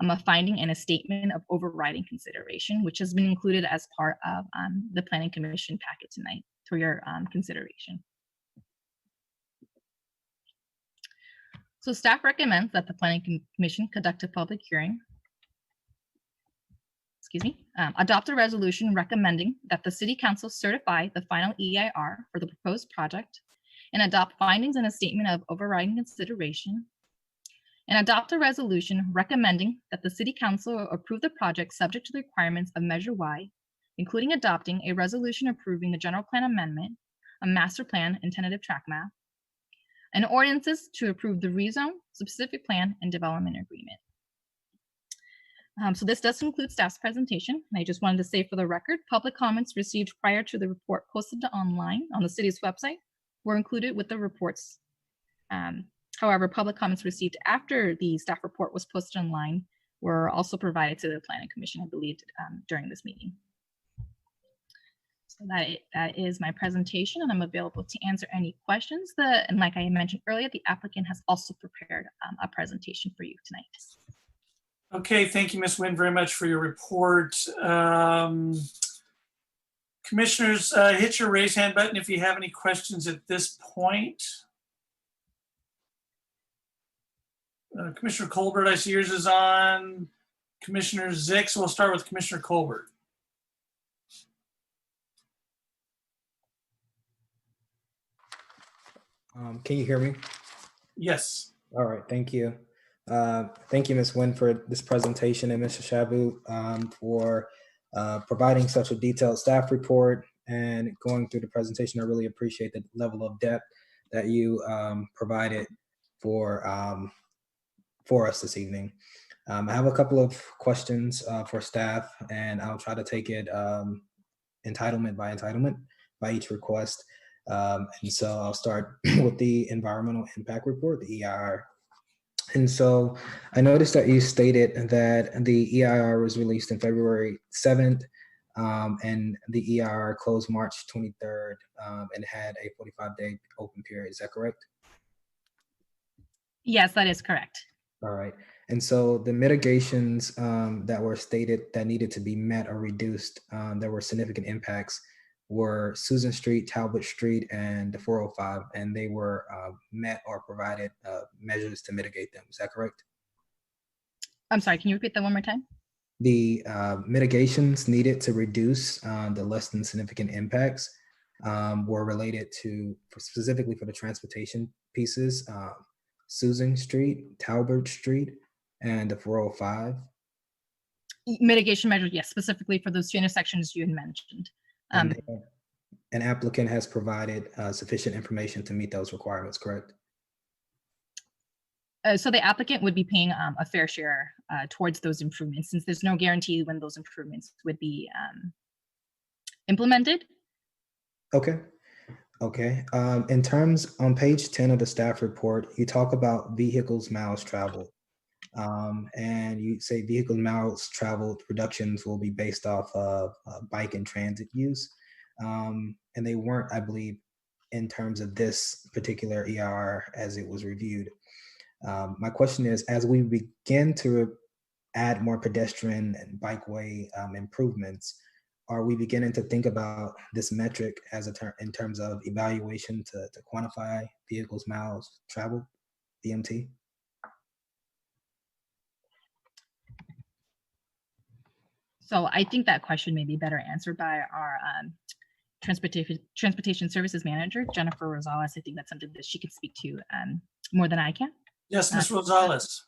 a finding and a statement of overriding consideration, which has been included as part of the Planning Commission packet tonight for your consideration. So staff recommends that the Planning Commission conduct a public hearing, adopt a resolution recommending that the City Council certify the final EIR for the proposed project and adopt findings and a statement of overriding consideration, and adopt a resolution recommending that the City Council approve the project subject to the requirements of Measure Y, including adopting a resolution approving the general plan amendment, a master plan and tentative track map, and ordinances to approve the rezone, specific plan, and development agreement. So this does conclude staff's presentation. And I just wanted to say for the record, public comments received prior to the report posted online on the city's website were included with the reports. However, public comments received after the staff report was posted online were also provided to the Planning Commission, I believe, during this meeting. So that is my presentation, and I'm available to answer any questions. And like I mentioned earlier, the applicant has also prepared a presentation for you tonight. Okay, thank you, Ms. Nguyen, very much for your report. Commissioners, hit your raise hand button if you have any questions at this point. Commissioner Colbert, I see yours is on. Commissioner Zix, we'll start with Commissioner Colbert. Can you hear me? Yes. All right, thank you. Thank you, Ms. Nguyen, for this presentation, and Mr. Shabu for providing such a detailed staff report and going through the presentation. I really appreciate the level of depth that you provided for us this evening. I have a couple of questions for staff, and I'll try to take it entitlement by each request. And so I'll start with the environmental impact report, the EIR. And so I noticed that you stated that the EIR was released on February 7th, and the EIR closed March 23rd and had a 45-day open period. Is that correct? Yes, that is correct. All right. And so the mitigations that were stated that needed to be met or reduced, there were significant impacts, were Susan Street, Talbot Street, and the 405, and they were met or provided measures to mitigate them. Is that correct? I'm sorry, can you repeat that one more time? The mitigations needed to reduce the less than significant impacts were related to, specifically for the transportation pieces, Susan Street, Talbot Street, and the 405. Mitigation measures, yes, specifically for those two intersections you had mentioned. An applicant has provided sufficient information to meet those requirements, correct? So the applicant would be paying a fair share towards those improvements, since there's no guarantee when those improvements would be implemented. Okay. Okay. In terms, on page 10 of the staff report, you talk about vehicles miles traveled. And you say vehicle miles traveled reductions will be based off of bike and transit use. And they weren't, I believe, in terms of this particular EIR as it was reviewed. My question is, as we begin to add more pedestrian and bikeway improvements, are we beginning to think about this metric as a term in terms of evaluation to quantify vehicles miles traveled, VMT? So I think that question may be better answered by our transportation services manager, Jennifer Rosales. I think that's something that she can speak to more than I can. Yes, Ms. Rosales.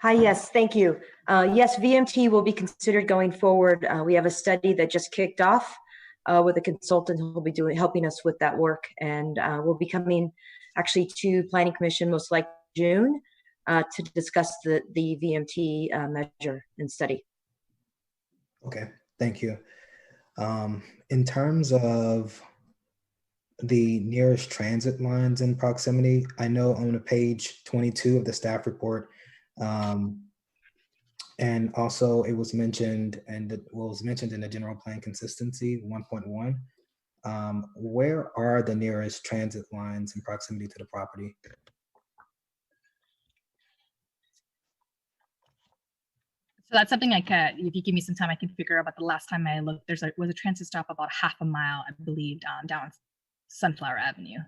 Hi, yes, thank you. Yes, VMT will be considered going forward. We have a study that just kicked off with a consultant who will be helping us with that work, and we'll be coming actually to Planning Commission most likely June to discuss the VMT measure and study. Okay, thank you. In terms of the nearest transit lines in proximity, I know on page 22 of the staff report, and also it was mentioned, and it was mentioned in the general plan consistency 1.1. Where are the nearest transit lines in proximity to the property? So that's something I could, if you give me some time, I can figure out. But the last time I looked, was a transit stop about half a mile, I believe, down Sunflower Avenue.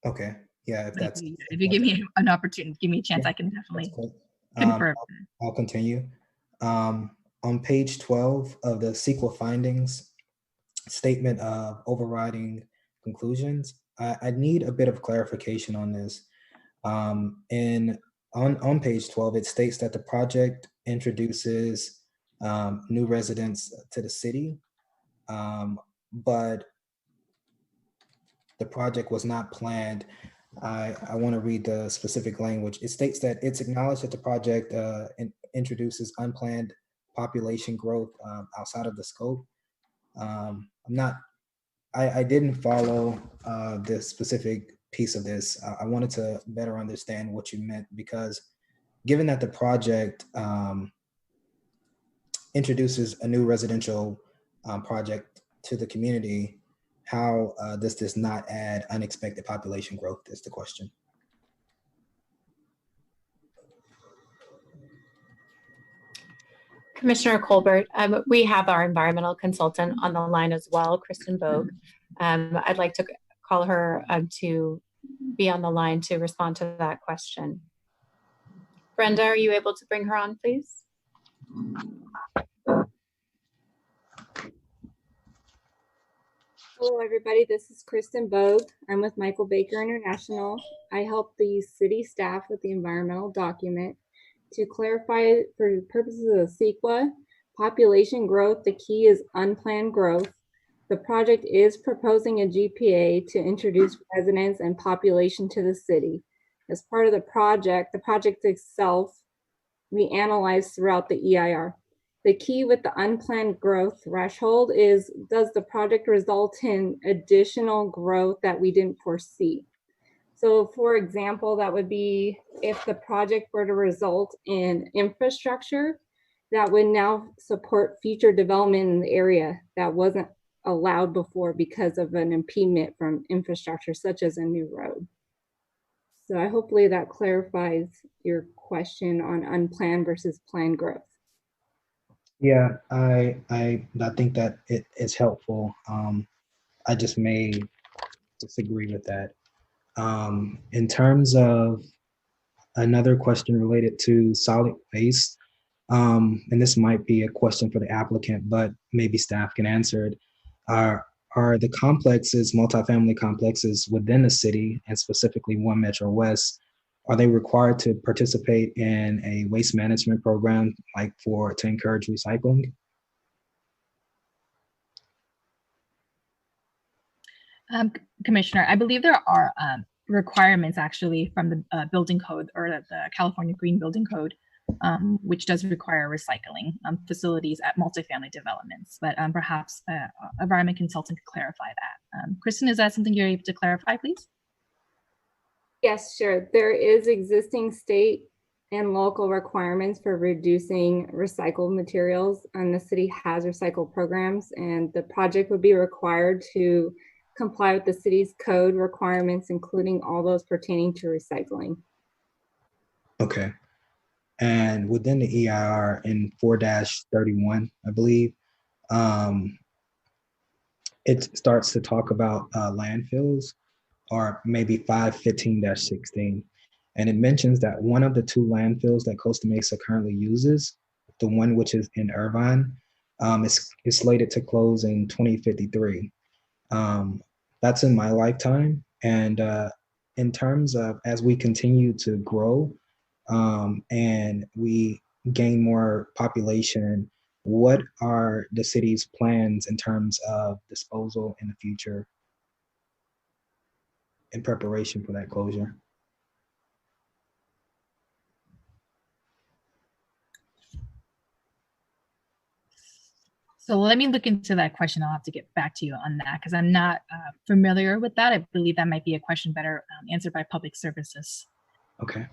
Okay, yeah, if that's if you give me an opportunity, give me a chance, I can definitely confirm. I'll continue. On page 12 of the CEQA findings, statement of overriding conclusions, I need a bit of clarification on this. On page 12, it states that the project introduces new residents to the city, but the project was not planned. I want to read the specific language. It states that it's acknowledged that the project introduces unplanned population growth outside of the scope. I didn't follow the specific piece of this. I wanted to better understand what you meant, because given that the project introduces a new residential project to the community, how this does not add unexpected population growth is the question. Commissioner Colbert, we have our environmental consultant on the line as well, Kristen Bogue. I'd like to call her to be on the line to respond to that question. Brenda, are you able to bring her on, please? Hello, everybody. This is Kristen Bogue. I'm with Michael Baker International. I help the city staff with the environmental document. To clarify, for purposes of CEQA, population growth, the key is unplanned growth. The project is proposing a GPA to introduce residents and population to the city. As part of the project itself, we analyzed throughout the EIR. The key with the unplanned growth threshold is, does the project result in additional growth that we didn't foresee? So for example, that would be if the project were to result in infrastructure that would now support future development in the area that wasn't allowed before because of an impediment from infrastructure, such as a new road. So hopefully that clarifies your question on unplanned versus planned growth. Yeah, I think that it is helpful. I just may disagree with that. In terms of another question related to solid waste, and this might be a question for the applicant, but maybe staff can answer it. Are the complexes, multifamily complexes within the city, and specifically One Metro West, are they required to participate in a waste management program, like to encourage recycling? Commissioner, I believe there are requirements actually from the building code, or the California Green Building Code, which does require recycling facilities at multifamily developments. But perhaps an environment consultant could clarify that. Kristen, is that something you're able to clarify, please? Yes, sure. There is existing state and local requirements for reducing recycled materials, and the city has recycle programs, and the project would be required to comply with the city's code requirements, including all those pertaining to recycling. Okay. And within the EIR in 4-31, I believe, it starts to talk about landfills, or maybe 515-16. And it mentions that one of the two landfills that Costa Mesa currently uses, the one which is in Irvine, is slated to close in 2053. That's in my lifetime. And in terms of as we continue to grow and we gain more population, what are the city's plans in terms of disposal in the future in preparation for that closure? So let me look into that question. I'll have to get back to you on that because I'm not familiar with that. I believe that might be a question better answered by public services. Okay.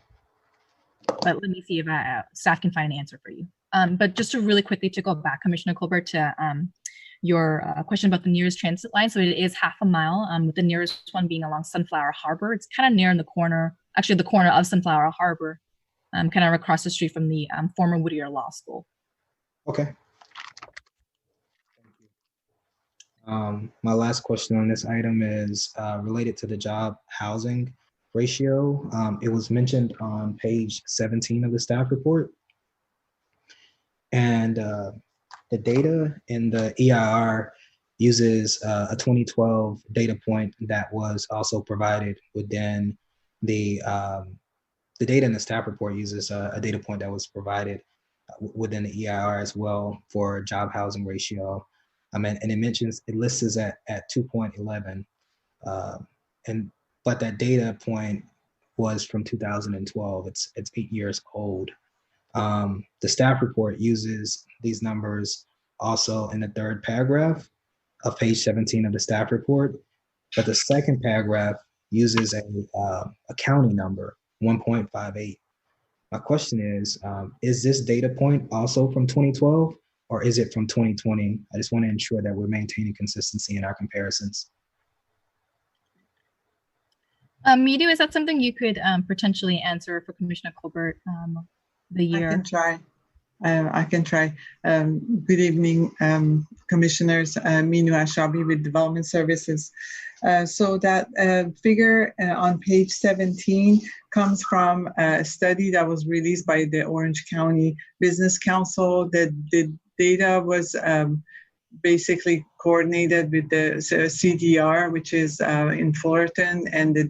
But let me see if staff can find an answer for you. But just to really quickly to go back, Commissioner Colbert, to your question about the nearest transit line. So it is half a mile, with the nearest one being along Sunflower Harbor. It's kind of near in the corner, actually the corner of Sunflower Harbor, kind of across the street from the former Whittier Law School. Okay. My last question on this item is related to the job housing ratio. It was mentioned on page 17 of the staff report. And the data in the EIR uses a 2012 data point that was also provided within the data in the staff report uses a data point that was provided within the EIR as well for job housing ratio. And it mentions, it lists at 2.11. But that data point was from 2012. It's 8 years old. The staff report uses these numbers also in the third paragraph of page 17 of the staff report, but the second paragraph uses a county number, 1.58. My question is this data point also from 2012 or is it from 2020? I just want to ensure that we're maintaining consistency in our comparisons. Midu, is that something you could potentially answer for Commissioner Colbert? The year. I can try. I can try. Good evening, commissioners. Minu Ashabi with Development Services. So that figure on page 17 comes from a study that was released by the Orange County Business Council. The data was basically coordinated with the CDR, which is in Fullerton, and the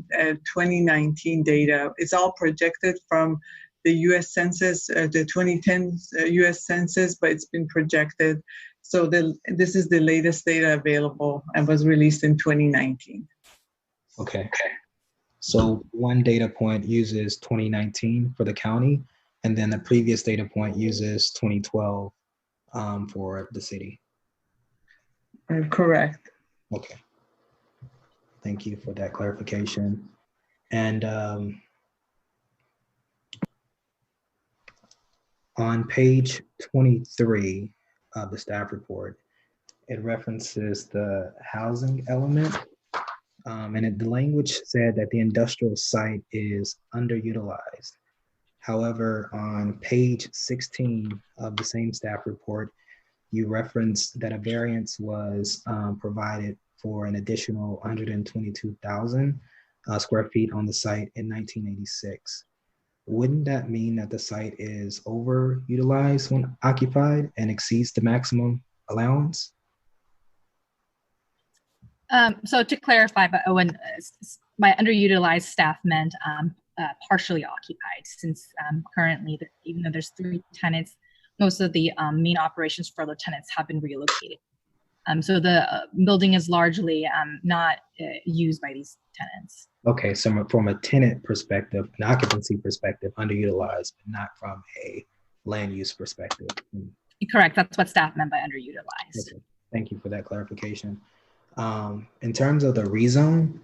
2019 data. It's all projected from the U.S. Census, the 2010 U.S. Census, but it's been projected. So this is the latest data available and was released in 2019. Okay. So one data point uses 2019 for the county, and then the previous data point uses 2012 for the city. Correct. Okay. Thank you for that clarification. And on page 23 of the staff report, it references the housing element. And the language said that the industrial site is underutilized. However, on page 16 of the same staff report, you referenced that a variance was provided for an additional 122,000 square feet on the site in 1986. Wouldn't that mean that the site is overutilized when occupied and exceeds the maximum allowance? So to clarify, but when by underutilized, staff meant partially occupied, since currently, even though there's 3 tenants, most of the main operations for other tenants have been relocated. So the building is largely not used by these tenants. Okay, so from a tenant perspective, an occupancy perspective, underutilized, but not from a land use perspective. Correct, that's what staff meant by underutilized. Okay. Thank you for that clarification. In terms of the rezone,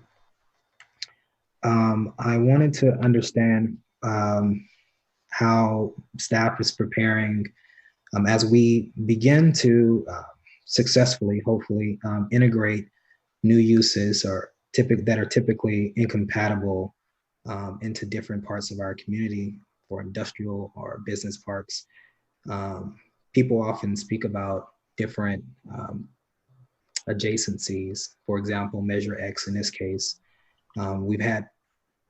I wanted to understand how staff is preparing as we begin to successfully, hopefully, integrate new uses that are typically incompatible into different parts of our community. for industrial or business parks. People often speak about different adjacencies. For example, Measure X in this case. We've had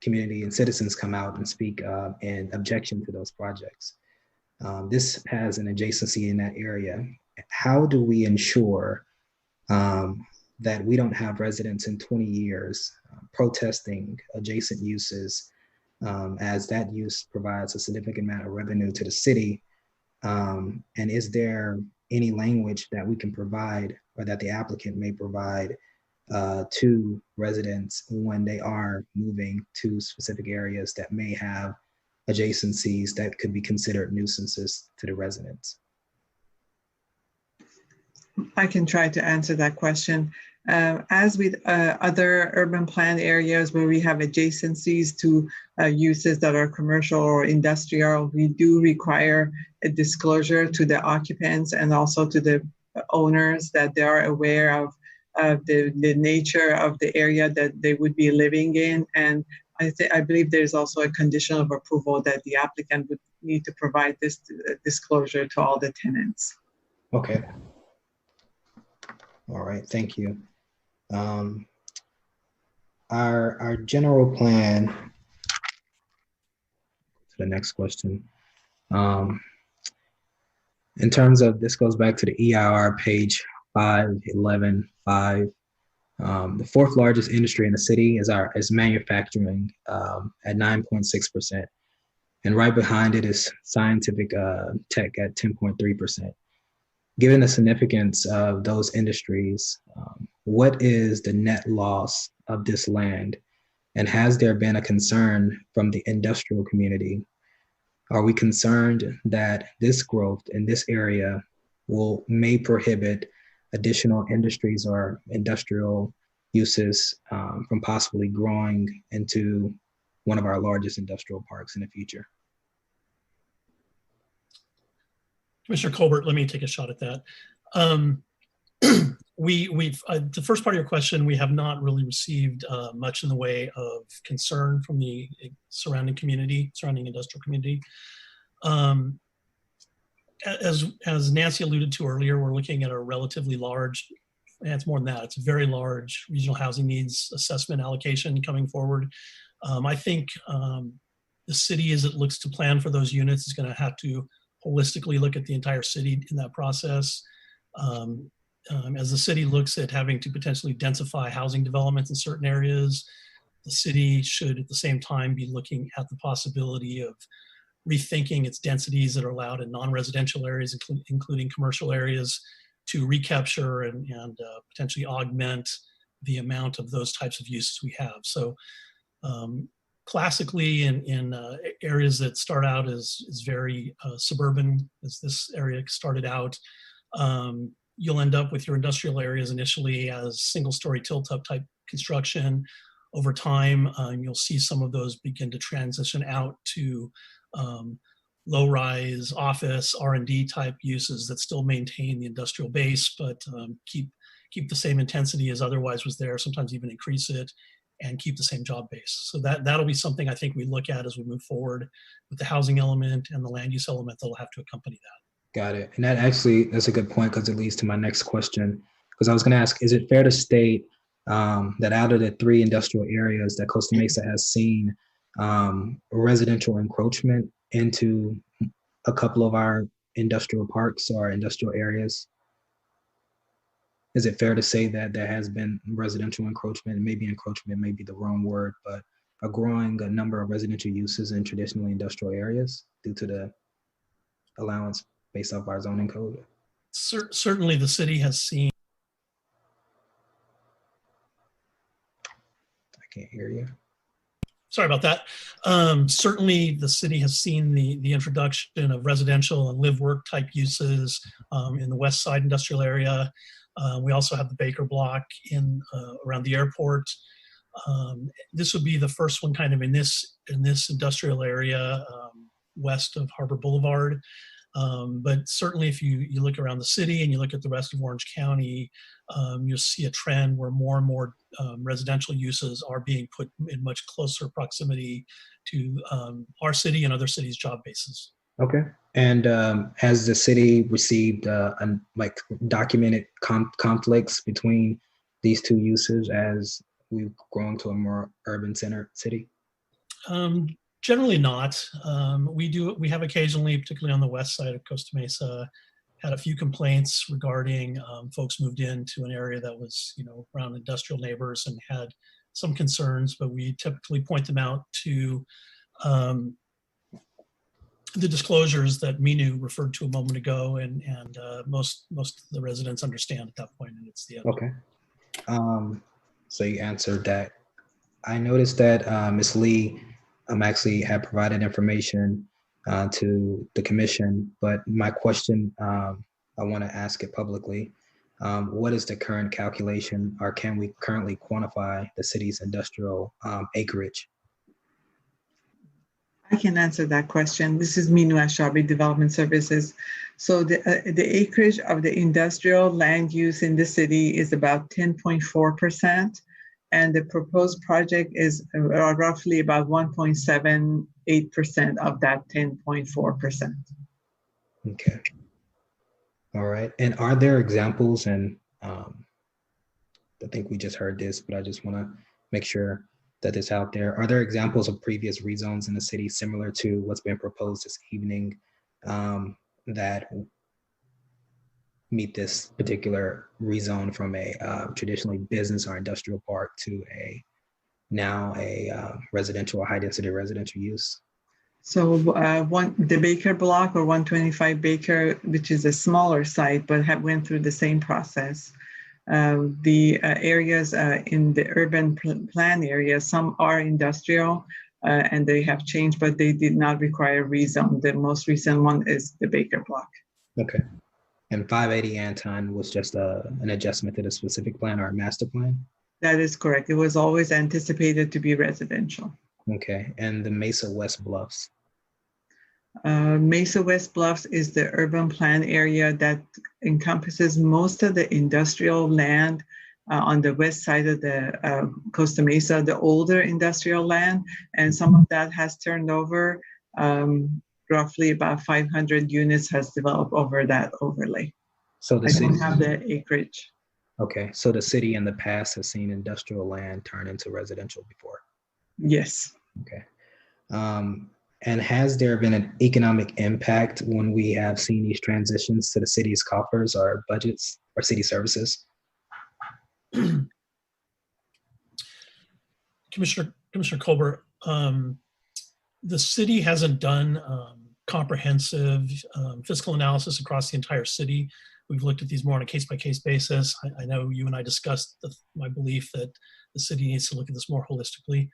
community and citizens come out and speak in objection to those projects. This has an adjacency in that area. How do we ensure that we don't have residents in 20 years protesting adjacent uses, as that use provides a significant amount of revenue to the city? And is there any language that we can provide or that the applicant may provide to residents when they are moving to specific areas that may have adjacencies that could be considered nuisances to the residents? I can try to answer that question. As with other urban planned areas where we have adjacencies to uses that are commercial or industrial, we do require a disclosure to the occupants and also to the owners that they are aware of the nature of the area that they would be living in. And I believe there's also a condition of approval that the applicant would need to provide this disclosure to all the tenants. Okay. All right, thank you. Our general plan, to the next question. In terms of, this goes back to the EIR page 511.5. The fourth largest industry in the city is manufacturing at 9.6%. And right behind it is scientific tech at 10.3%. Given the significance of those industries, what is the net loss of this land? And has there been a concern from the industrial community? Are we concerned that this growth in this area may prohibit additional industries or industrial uses from possibly growing into one of our largest industrial parks in the future? Commissioner Colbert, let me take a shot at that. The first part of your question, we have not really received much in the way of concern from the surrounding industrial community. As Nancy alluded to earlier, we're looking at a relatively large, and it's more than that, it's a very large regional housing needs assessment allocation coming forward. I think the city, as it looks to plan for those units, is going to have to holistically look at the entire city in that process. As the city looks at having to potentially densify housing developments in certain areas, the city should at the same time be looking at the possibility of rethinking its densities that are allowed in non-residential areas, including commercial areas, to recapture and potentially augment the amount of those types of uses we have. So classically in areas that start out as very suburban, as this area started out, you'll end up with your industrial areas initially as single-story tilt-up type construction. Over time, you'll see some of those begin to transition out to low-rise office R&D type uses that still maintain the industrial base, but keep the same intensity as otherwise was there, sometimes even increase it, and keep the same job base. So that'll be something I think we look at as we move forward with the housing element and the land use element that'll have to accompany that. Got it. And that's a good point, because it leads to my next question. Because I was going to ask, is it fair to state that out of the 3 industrial areas that Costa Mesa has seen residential encroachment into a couple of our industrial parks or industrial areas? Is it fair to say that there has been residential encroachment? Maybe encroachment may be the wrong word, but a growing number of residential uses in traditionally industrial areas due to the allowance based off our zoning code? Certainly the city has seen. I can't hear you. Sorry about that. Certainly the city has seen the introduction of residential and live work type uses in the West Side industrial area. We also have the Baker Block in around the airport. This would be the first one kind of in this industrial area west of Harbor Boulevard. But certainly if you look around the city and you look at the rest of Orange County, you'll see a trend where more and more residential uses are being put in much closer proximity to our city and other cities' job bases. Okay. And has the city received like documented conflicts between these two uses as we've grown to a more urban center city? Generally not. We have occasionally, particularly on the west side of Costa Mesa, had a few complaints regarding folks moved into an area that was, around industrial neighbors and had some concerns, but we typically point them out to the disclosures that Minu referred to a moment ago, and most of the residents understand at that point, and it's the end. Okay. So you answered that. I noticed that Ms. Lee actually had provided information to the commission, but my question, I want to ask it publicly. What is the current calculation, or can we currently quantify the city's industrial acreage? I can answer that question. This is Minu Ashabi, Development Services. So the acreage of the industrial land use in the city is about 10.4%, and the proposed project is roughly about 1.78% of that 10.4%. Okay. All right. And are there examples, and I think we just heard this, but I just want to make sure that it's out there. Are there examples of previous rezones in the city similar to what's been proposed this evening that meet this particular rezone from a traditionally business or industrial park to now a residential or high density residential use? So the Baker block, or 125 Baker, which is a smaller site, but went through the same process. The areas in the urban plan area, some are industrial and they have changed, but they did not require rezone. The most recent one is the Baker block. Okay. And 580 Anton was just an adjustment to the specific plan or a master plan? That is correct. It was always anticipated to be residential. Okay. And the Mesa West Bluffs? Mesa West Bluffs is the urban plan area that encompasses most of the industrial land on the west side of the Costa Mesa, the older industrial land, and some of that has turned over. Roughly about 500 units has developed over that overlay. So the I city don't have the acreage. Okay, so the city in the past has seen industrial land turn into residential before? Yes. Okay. And has there been an economic impact when we have seen these transitions to the city's coffers or budgets or city services? Commissioner Colbert, the city hasn't done comprehensive fiscal analysis across the entire city. We've looked at these more on a case-by-case basis. I know you and I discussed my belief that the city needs to look at this more holistically.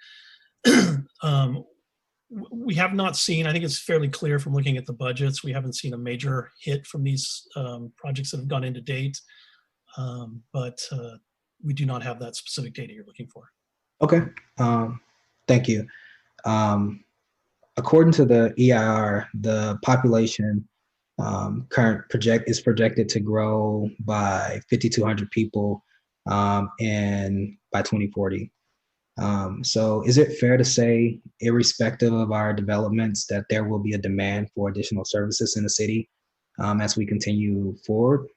We have not seen, I think it's fairly clear from looking at the budgets, we haven't seen a major hit from these projects that have gone into date, but we do not have that specific data you're looking for. Okay, thank you. According to the EIR, the population is projected to grow by 5,200 people and by 2040. So is it fair to say, irrespective of our developments, that there will be a demand for additional services in the city as we continue forward?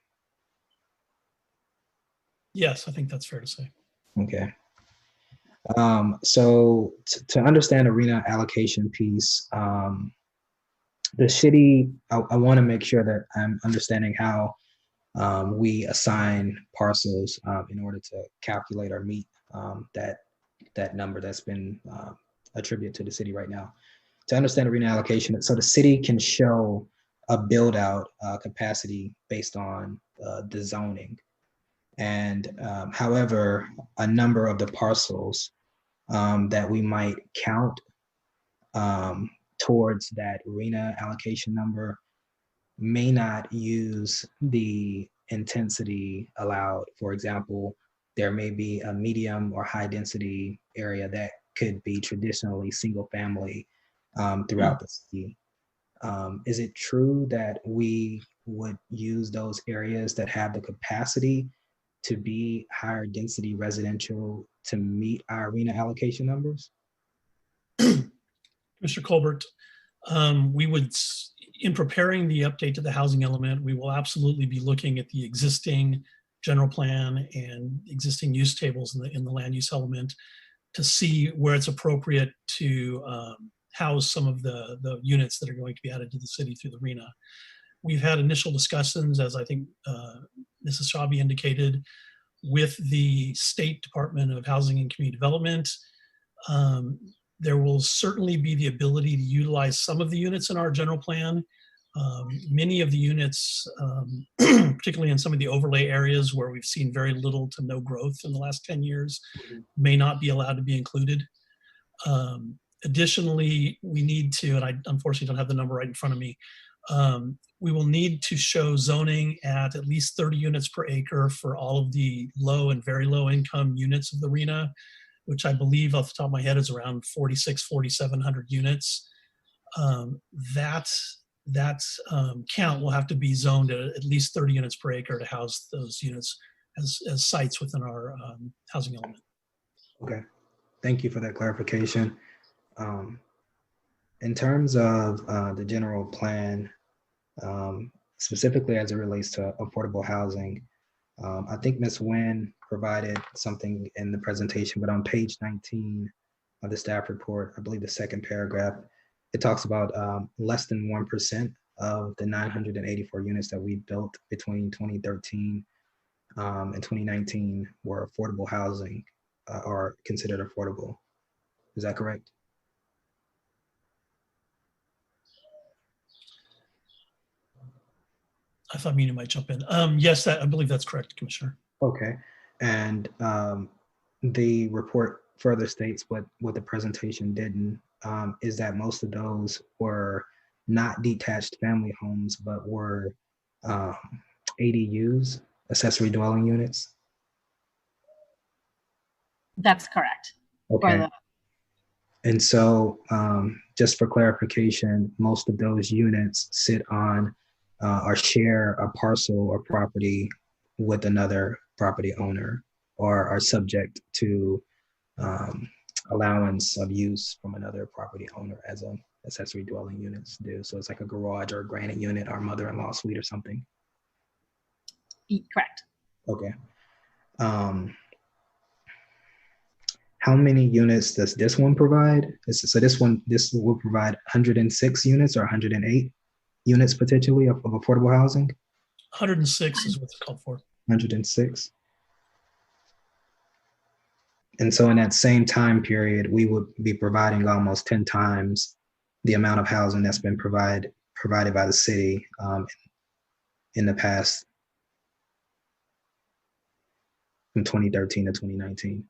Yes, I think that's fair to say. Okay. So to understand the arena allocation piece, the city, I want to make sure that I'm understanding how we assign parcels in order to calculate or meet that number that's been attributed to the city right now. To understand arena allocation, so the city can show a build out capacity based on the zoning. And however, a number of the parcels that we might count towards that arena allocation number may not use the intensity allowed. For example, there may be a medium or high density area that could be traditionally single family throughout the city. Is it true that we would use those areas that have the capacity to be higher density residential to meet our arena allocation numbers? Mr. Colbert, we would, in preparing the update to the housing element, we will absolutely be looking at the existing general plan and existing use tables in the land use element to see where it's appropriate to house some of the units that are going to be added to the city through the RENA. We've had initial discussions, as I think Mrs. Shabi indicated, with the State Department of Housing and Community Development. There will certainly be the ability to utilize some of the units in our general plan. Many of the units, particularly in some of the overlay areas where we've seen very little to no growth in the last 10 years, may not be allowed to be included. Additionally, we need to, and I unfortunately don't have the number right in front of me, we will need to show zoning at least 30 units per acre for all of the low and very low income units of the RENA, which I believe off the top of my head is around 4,700 units. That count will have to be zoned at least 30 units per acre to house those units as sites within our housing element. Okay, thank you for that clarification. In terms of the general plan, specifically as it relates to affordable housing, I think Ms. Nguyen provided something in the presentation, but on page 19 of the staff report, I believe the second paragraph, it talks about less than 1% of the 984 units that we built between 2013 and 2019 were affordable housing or considered affordable. Is that correct? I thought Mina might jump in. Yes, I believe that's correct, Commissioner. Okay, and the report further states what the presentation didn't, is that most of those were not detached family homes, but were ADUs, accessory dwelling units. That's correct. Okay. And so just for clarification, most of those units sit on or share a parcel or property with another property owner, or are subject to allowance of use from another property owner as an accessory dwelling units do. So it's like a garage or a granite unit or mother-in-law suite or something. Correct. Okay. How many units does this one provide? So this will provide 106 units or 108 units potentially of affordable housing? 106 is what's called for. 106. And so in that same time period, we would be providing almost 10 times the amount of housing that's been provided by the city in the past, from 2013 to 2019.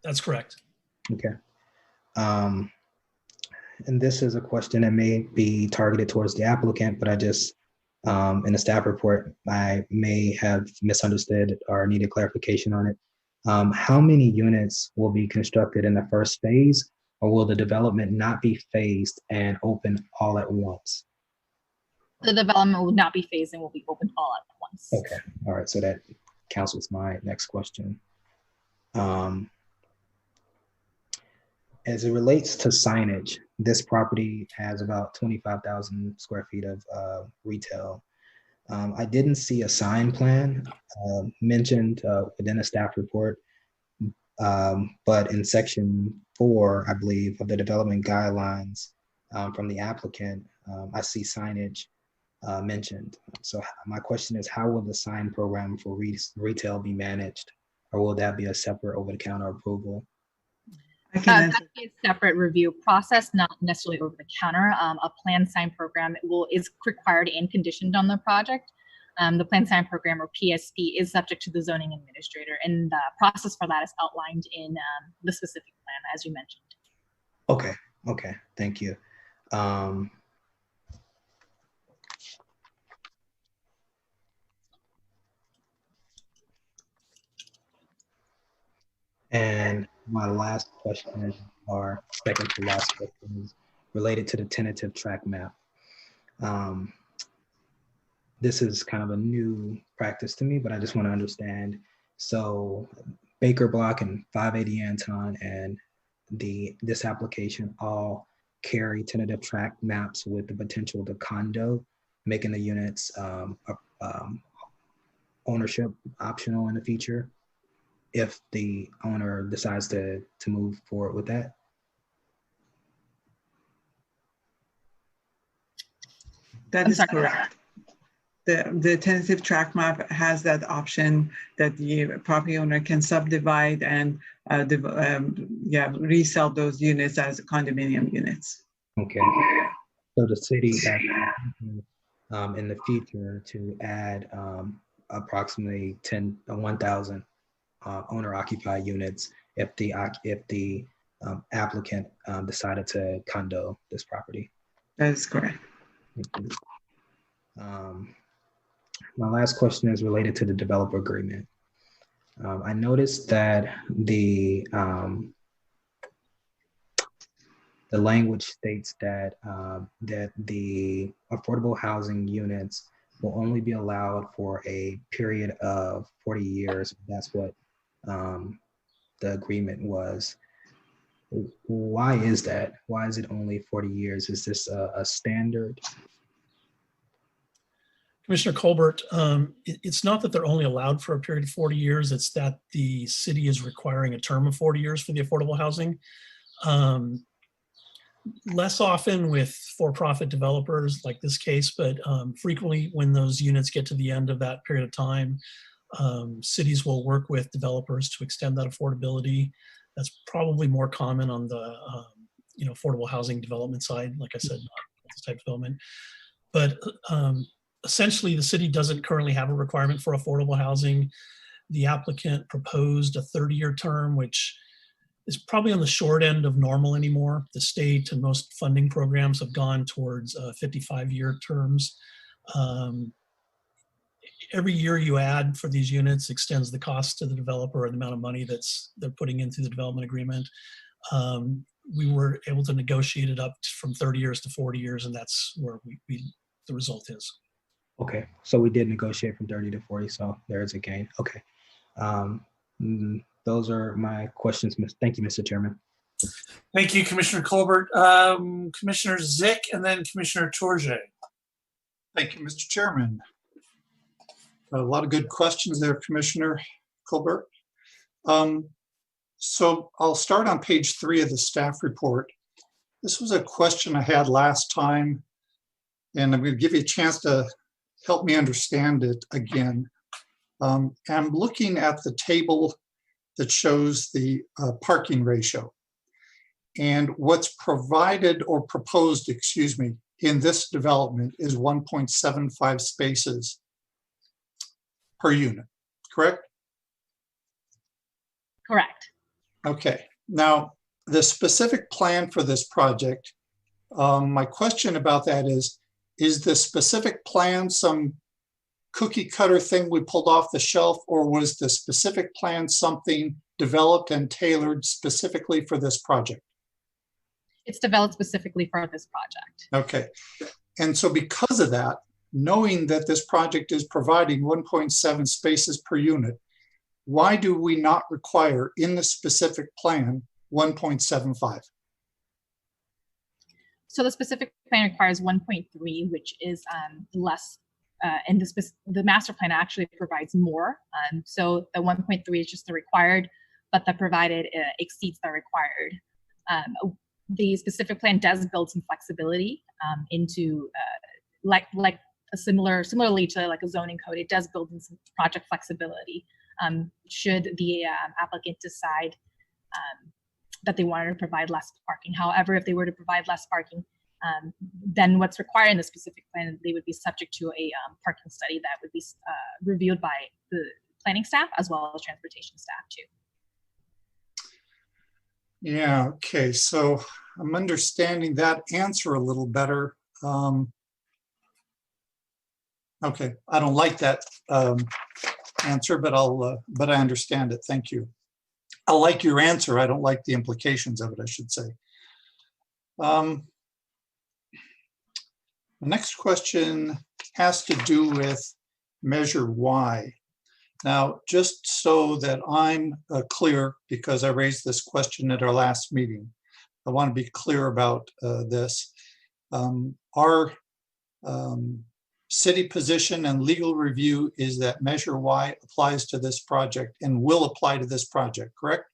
That's correct. Okay. And this is a question that may be targeted towards the applicant, but I just, in the staff report, I may have misunderstood or needed clarification on it. How many units will be constructed in the first phase, or will the development not be phased and open all at once? The development will not be phased and will be open all at once. Okay, all right, so that cancels my next question. As it relates to signage, this property has about 25,000 square feet of retail. I didn't see a sign plan mentioned within a staff report, but in section 4, I believe, of the development guidelines from the applicant, I see signage mentioned. So my question is, how will the sign program for retail be managed, or will that be a separate over-the-counter approval? That's a separate review process, not necessarily over the counter. A plan sign program is required and conditioned on the project. The plan sign program, or PSP, is subject to the zoning administrator, and the process for that is outlined in the specific plan, as you mentioned. Okay, thank you. And my last question, or second to last question, is related to the tentative track map. This is kind of a new practice to me, but I just want to understand. So Baker Block and 580 Anton and this application all carry tentative tract maps with the potential to condo, making the units ownership optional in the future if the owner decides to move forward with that. That is correct. The tentative tract map has that option that the property owner can subdivide and resell those units as condominium units. Okay. So the city has in the future to add approximately 1,000 owner occupied units if the applicant decided to condo this property. That is correct. My last question is related to the developer agreement. I noticed that the language states that that the affordable housing units will only be allowed for a period of 40 years. That's what the agreement was. Why is that? Why is it only 40 years? Is this a standard? Commissioner Colbert, it's not that they're only allowed for a period of 40 years, it's that the city is requiring a term of 40 years for the affordable housing. Less often with for-profit developers like this case, but frequently when those units get to the end of that period of time, cities will work with developers to extend that affordability. That's probably more common on the affordable housing development side, like I said, this type of development. But essentially, the city doesn't currently have a requirement for affordable housing. The applicant proposed a 30-year term, which is probably on the short end of normal anymore. The state and most funding programs have gone towards 55-year terms. Every year you add for these units extends the cost to the developer or the amount of money they're putting into the development agreement. We were able to negotiate it up from 30 years to 40 years, and that's where the result is. Okay, so we did negotiate from 30 to 40, so there's a gain. Okay, those are my questions. Thank you, Mr. Chairman. Thank you, Commissioner Colbert. Commissioner Zick and then Commissioner Tourget. Thank you, Mr. Chairman. A lot of good questions there, Commissioner Colbert. So I'll start on page 3 of the staff report. This was a question I had last time, and I'm going to give you a chance to help me understand it again. I'm looking at the table that shows the parking ratio. And what's provided or proposed, excuse me, in this development is 1.75 spaces per unit, correct? Correct. Okay. Now, the specific plan for this project, my question about that is the specific plan some cookie cutter thing we pulled off the shelf, or was the specific plan something developed and tailored specifically for this project? It's developed specifically for this project. Okay. And so because of that, knowing that this project is providing 1.7 spaces per unit, why do we not require in the specific plan 1.75? So the specific plan requires 1.3, which is less, and the master plan actually provides more. So the 1.3 is just the required, but the provided exceeds the required. The specific plan does build some flexibility into similarly to like a zoning code. It does build in some project flexibility should the applicant decide that they wanted to provide less parking. However, if they were to provide less parking, then what's required in the specific plan, they would be subject to a parking study that would be reviewed by the planning staff as well as transportation staff too. Yeah, okay, so I'm understanding that answer a little better. Okay, I don't like that answer, but I understand it. Thank you. I like your answer. I don't like the implications of it, I should say. The next question has to do with Measure Y. Now, just so that I'm clear, because I raised this question at our last meeting, I want to be clear about this. Our city position and legal review is that Measure Y applies to this project and will apply to this project, correct?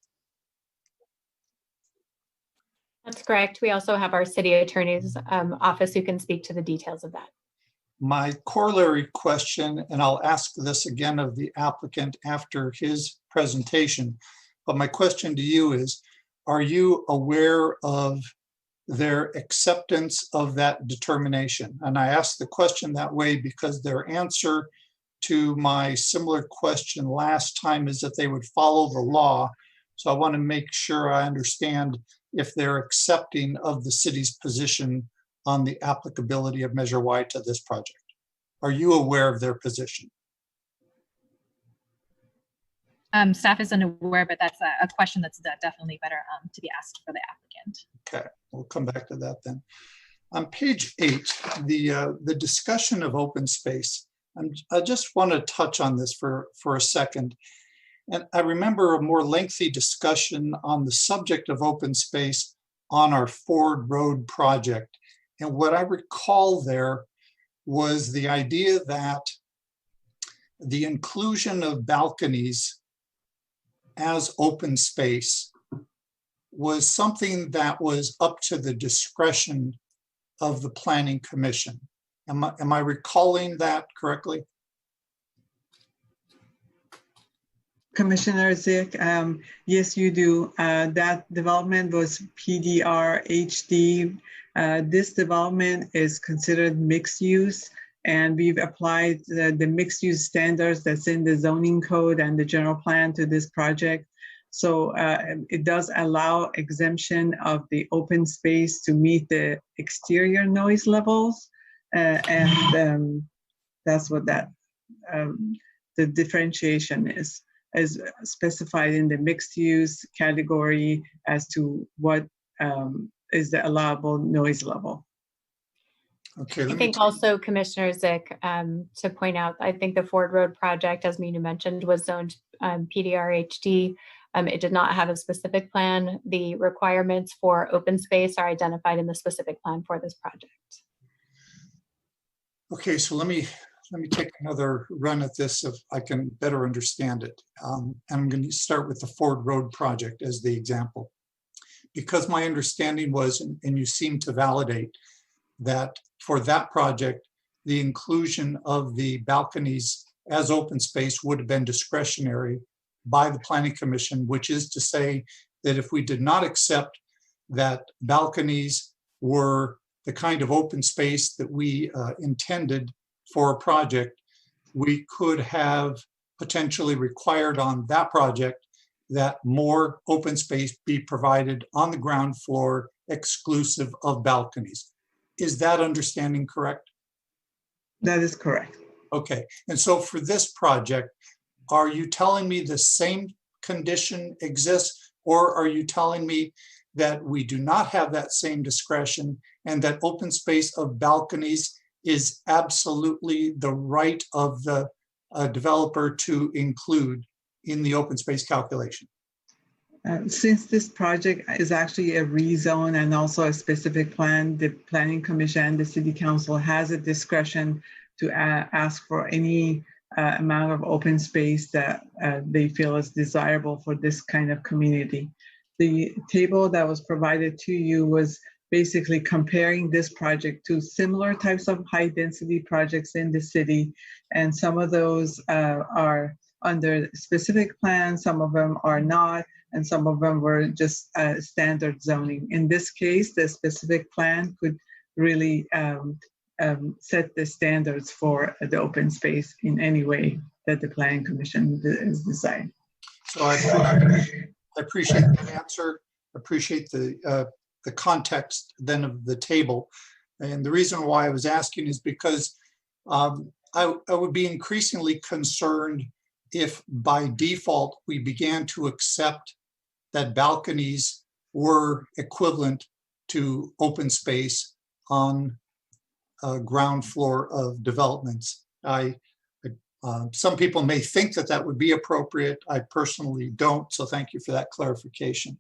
That's correct. We also have our city attorney's office who can speak to the details of that. My corollary question, and I'll ask this again of the applicant after his presentation, but my question to you is, are you aware of their acceptance of that determination? And I ask the question that way because their answer to my similar question last time is that they would follow the law. So I want to make sure I understand if they're accepting of the city's position on the applicability of Measure Y to this project. Are you aware of their position? Staff isn't aware, but that's a question that's definitely better to be asked for the applicant. Okay, we'll come back to that then. On page 8, the discussion of open space. I just want to touch on this for a second. And I remember a more lengthy discussion on the subject of open space on our Ford Road project. And what I recall there was the idea that the inclusion of balconies as open space was something that was up to the discretion of the Planning Commission. Am I recalling that correctly? Commissioner Zick, yes, you do. That development was PDR HD. This development is considered mixed use, and we've applied the mixed use standards that's in the zoning code and the general plan to this project. So it does allow exemption of the open space to meet the exterior noise levels. And that's what that, the differentiation is specified in the mixed use category as to what is the allowable noise level. Okay. I think also, Commissioner Zick, to point out, I think the Ford Road project, as Mina mentioned, was zoned PDR HD. It did not have a specific plan. The requirements for open space are identified in the specific plan for this project. Okay, so let me take another run at this if I can better understand it. And I'm going to start with the Ford Road project as the example. Because my understanding was, and you seem to validate, that for that project, the inclusion of the balconies as open space would have been discretionary by the Planning Commission, which is to say that if we did not accept that balconies were the kind of open space that we intended for a project, we could have potentially required on that project that more open space be provided on the ground floor exclusive of balconies. Is that understanding correct? That is correct. Okay, and so for this project, are you telling me the same condition exists, or are you telling me that we do not have that same discretion and that open space of balconies is absolutely the right of the developer to include in the open space calculation? Since this project is actually a rezone and also a specific plan, the Planning Commission and the City Council has a discretion to ask for any amount of open space that they feel is desirable for this kind of community. The table that was provided to you was basically comparing this project to similar types of high density projects in the city. And some of those are under specific plans, some of them are not, and some of them were just standard zoning. In this case, the specific plan could really set the standards for the open space in any way that the Planning Commission is deciding. So I appreciate the answer, appreciate the context then of the table. And the reason why I was asking is because I would be increasingly concerned if by default we began to accept that balconies were equivalent to open space on ground floor of developments. Some people may think that that would be appropriate. I personally don't, so thank you for that clarification.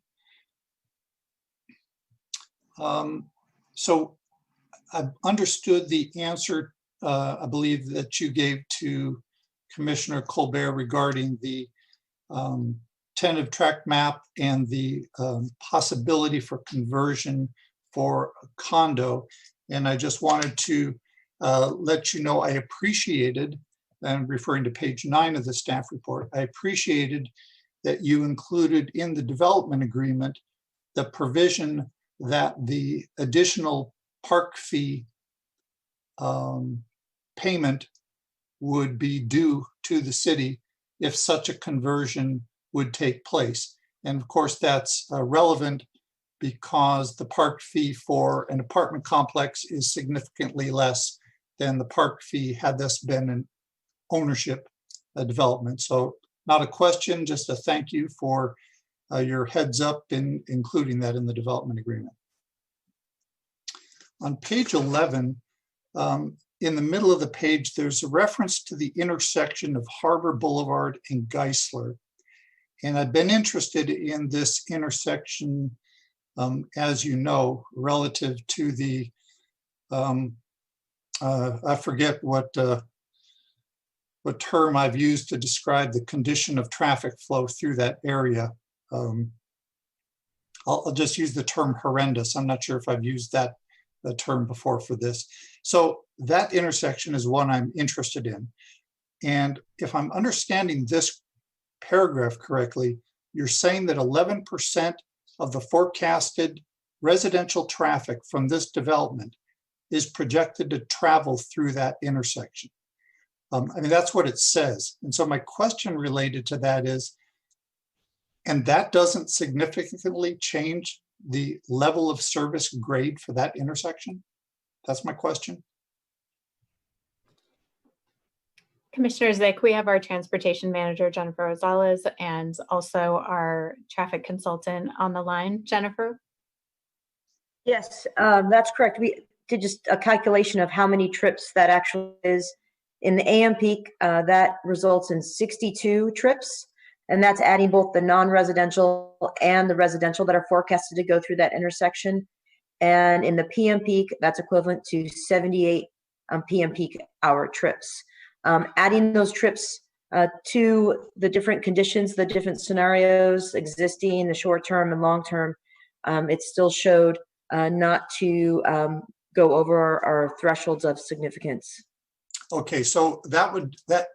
So I've understood the answer, I believe, that you gave to Commissioner Colbert regarding the tentative tract map and the possibility for conversion for a condo. And I just wanted to let you know I appreciated, and referring to page 9 of the staff report, I appreciated that you included in the development agreement the provision that the additional park fee payment would be due to the city if such a conversion would take place. And of course, that's relevant because the park fee for an apartment complex is significantly less than the park fee had this been an ownership development. So not a question, just a thank you for your heads up in including that in the development agreement. On page 11, in the middle of the page, there's a reference to the intersection of Harbor Boulevard and Geisler. And I've been interested in this intersection, as you know, relative to the, I forget what term I've used to describe the condition of traffic flow through that area. I'll just use the term horrendous. I'm not sure if I've used that term before for this. So that intersection is one I'm interested in. And if I'm understanding this paragraph correctly, you're saying that 11% of the forecasted residential traffic from this development is projected to travel through that intersection. I mean, that's what it says. And so my question related to that is, and that doesn't significantly change the level of service grade for that intersection? That's my question. Commissioner Zick, we have our transportation manager, Jennifer Rosales, and also our traffic consultant on the line. Jennifer? Yes, that's correct. We did just a calculation of how many trips that actually is. In the AM peak, that results in 62 trips, and that's adding both the non-residential and the residential that are forecasted to go through that intersection. And in the PM peak, that's equivalent to 78 PM peak hour trips. Adding those trips to the different conditions, the different scenarios existing, the short-term and long-term, it still showed not to go over our thresholds of significance. Okay, so that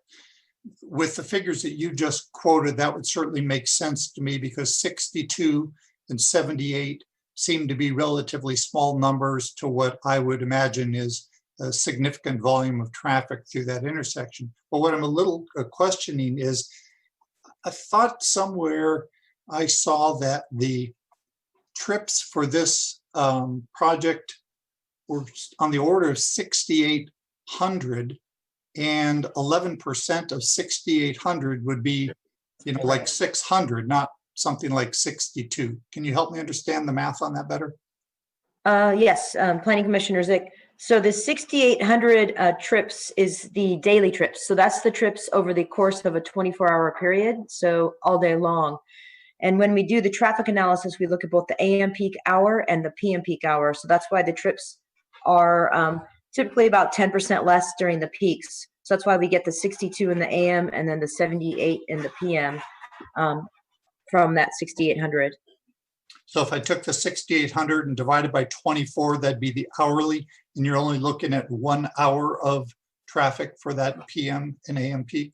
with the figures that you just quoted, that would certainly make sense to me because 62 and 78 seem to be relatively small numbers to what I would imagine is a significant volume of traffic through that intersection. But what I'm a little questioning is, I thought somewhere I saw that the trips for this project were on the order of 6,800, and 11% of 6,800 would be, you know, like 600, not something like 62. Can you help me understand the math on that better? Yes, Planning Commissioner Zick. So the 6,800 trips is the daily trips. So that's the trips over the course of a 24-hour period, so all day long. And when we do the traffic analysis, we look at both the AM peak hour and the PM peak hour. So that's why the trips are typically about 10% less during the peaks. So that's why we get the 62 in the AM and then the 78 in the PM from that 6,800. So if I took the 6,800 and divided by 24, that'd be the hourly, and you're only looking at 1 hour of traffic for that PM and AM peak?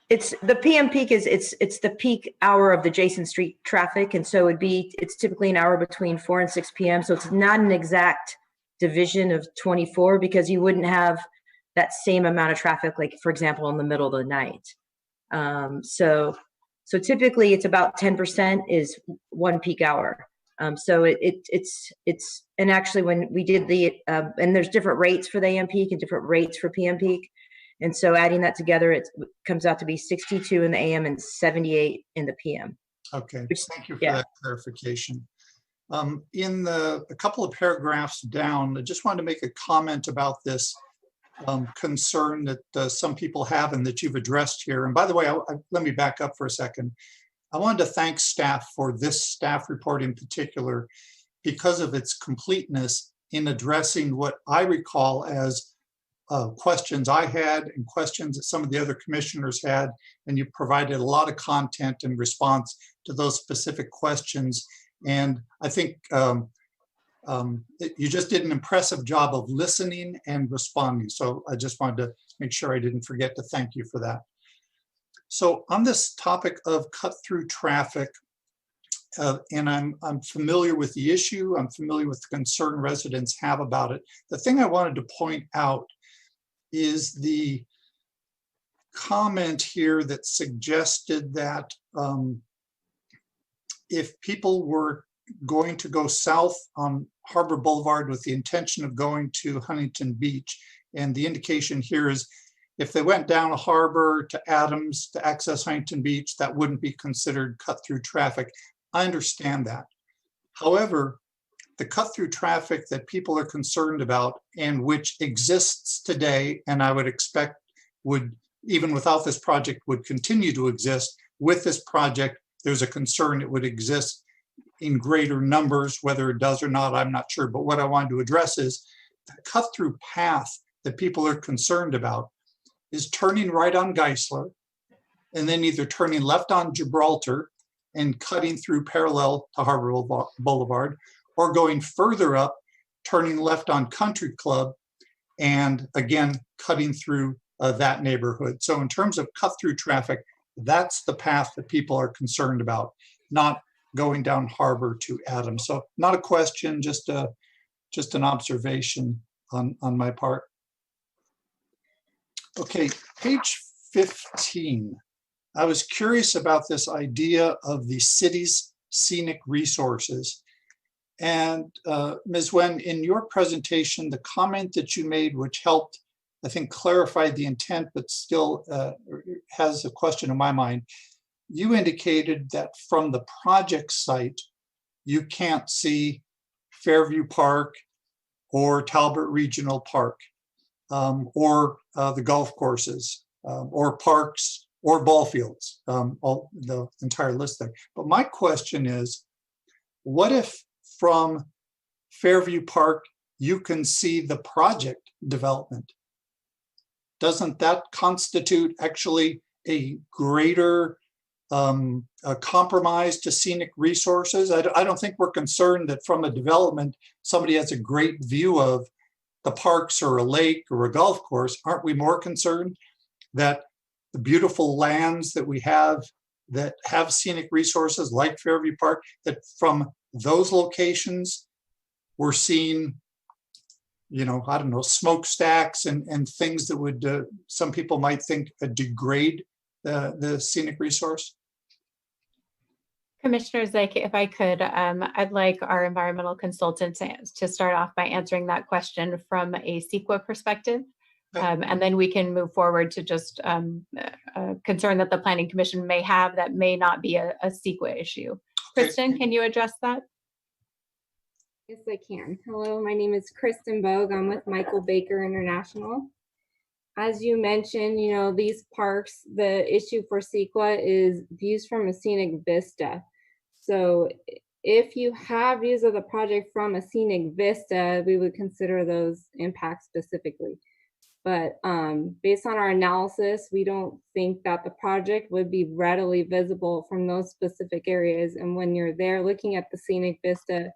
It's the PM peak it's the peak hour of the Jason Street traffic, and so it's typically an hour between 4 and 6 p.m. So it's not an exact division of 24 because you wouldn't have that same amount of traffic, like for example, in the middle of the night. So typically it's about 10% is 1 peak hour. So it's and actually when we did the and there's different rates for the AM peak and different rates for PM peak. And so adding that together, it comes out to be 62 in the AM and 78 in the PM. Okay, thank you for that clarification. In a couple of paragraphs down, I just wanted to make a comment about this concern that some people have and that you've addressed here. And by the way, let me back up for a second. I wanted to thank staff for this staff report in particular because of its completeness in addressing what I recall as questions I had and questions that some of the other commissioners had, and you provided a lot of content in response to those specific questions. And I think you just did an impressive job of listening and responding. So I just wanted to make sure I didn't forget to thank you for that. So on this topic of cut-through traffic, and I'm familiar with the issue, I'm familiar with the concern residents have about it. The thing I wanted to point out is the comment here that suggested that if people were going to go south on Harbor Boulevard with the intention of going to Huntington Beach, and the indication here is if they went down a harbor to Adams to access Huntington Beach, that wouldn't be considered cut-through traffic. I understand that. However, the cut-through traffic that people are concerned about and which exists today, and I would expect would, even without this project, would continue to exist. With this project, there's a concern it would exist in greater numbers. Whether it does or not, I'm not sure. But what I wanted to address is the cut-through path that people are concerned about is turning right on Geisler and then either turning left on Gibraltar and cutting through parallel to Harbor Boulevard, or going further up, turning left on Country Club, and again, cutting through that neighborhood. So in terms of cut-through traffic, that's the path that people are concerned about, not going down Harbor to Adams. So not a question, just an observation on my part. Okay, page 15. I was curious about this idea of the city's scenic resources. And Ms. Wen, in your presentation, the comment that you made, which helped, I think, clarify the intent, but still has a question in my mind, you indicated that from the project site, you can't see Fairview Park or Talbot Regional Park, or the golf courses, or parks, or ball fields, all the entire list there. But my question is, what if from Fairview Park, you can see the project development? Doesn't that constitute actually a greater a compromise to scenic resources? I don't think we're concerned that from a development, somebody has a great view of the parks or a lake or a golf course. Aren't we more concerned that the beautiful lands that we have that have scenic resources like Fairview Park, that from those locations, we're seeing, you know, I don't know, smokestacks and things that would, some people might think, degrade the scenic resource? Commissioners, like if I could, I'd like our environmental consultant to start off by answering that question from a CEQA perspective. And then we can move forward to just a concern that the Planning Commission may have that may not be a CEQA issue. Kristen, can you address that? Yes, I can. Hello, my name is Kristen Bogue. I'm with Michael Baker International. As you mentioned, you know, these parks, the issue for CEQA is views from a scenic vista. So if you have views of the project from a scenic vista, we would consider those impacts specifically. But based on our analysis, we don't think that the project would be readily visible from those specific areas. And when you're there looking at the scenic vista,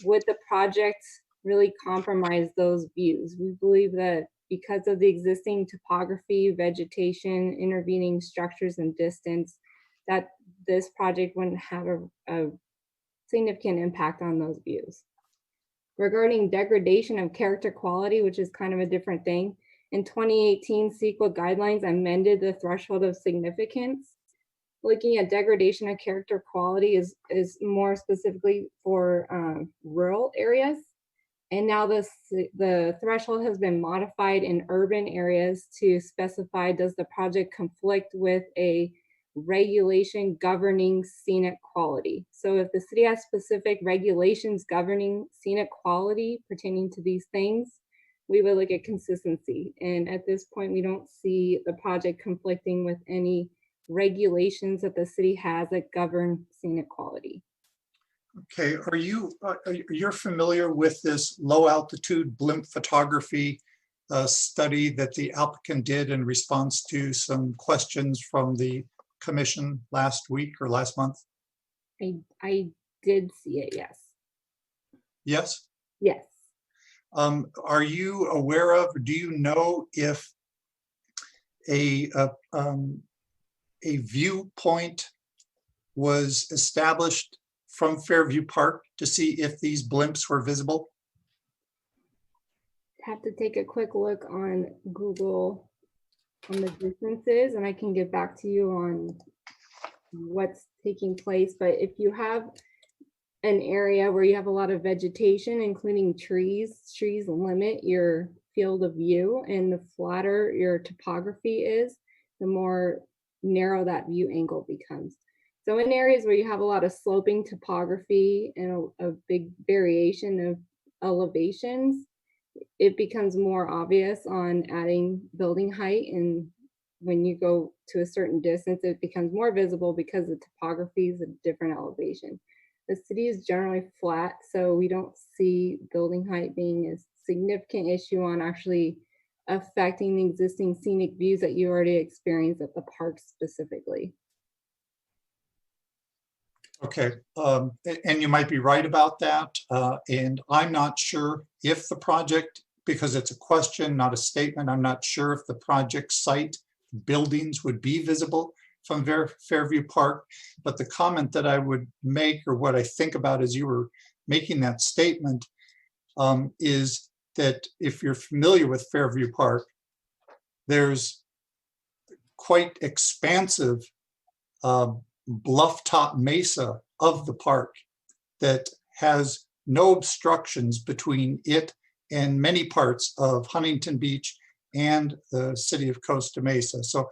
would the project really compromise those views? We believe that because of the existing topography, vegetation, intervening structures, and distance, that this project wouldn't have a significant impact on those views. Regarding degradation of character quality, which is kind of a different thing, in 2018, CEQA guidelines amended the threshold of significance. Looking at degradation of character quality is more specifically for rural areas. And now the threshold has been modified in urban areas to specify, does the project conflict with a regulation governing scenic quality. So if the city has specific regulations governing scenic quality pertaining to these things, we would look at consistency. And at this point, we don't see the project conflicting with any regulations that the city has that govern scenic quality. Okay, you're familiar with this low altitude blimp photography study that the applicant did in response to some questions from the commission last week or last month? I did see it, yes. Yes? Yes. Are you aware of, or do you know if a viewpoint was established from Fairview Park to see if these blimps were visible? Have to take a quick look on Google on the distances, and I can get back to you on what's taking place. But if you have an area where you have a lot of vegetation, including trees limit your field of view, and the flatter your topography is, the more narrow that view angle becomes. So in areas where you have a lot of sloping topography and a big variation of elevations, it becomes more obvious on adding building height. And when you go to a certain distance, it becomes more visible because the topography is a different elevation. The city is generally flat, so we don't see building height being a significant issue on actually affecting the existing scenic views that you already experienced at the park specifically. Okay, and you might be right about that. And I'm not sure if the project, because it's a question, not a statement, I'm not sure if the project site buildings would be visible from Fairview Park. But the comment that I would make, or what I think about as you were making that statement, is that if you're familiar with Fairview Park, there's quite expansive bluff top mesa of the park that has no obstructions between it and many parts of Huntington Beach and the city of Costa Mesa. So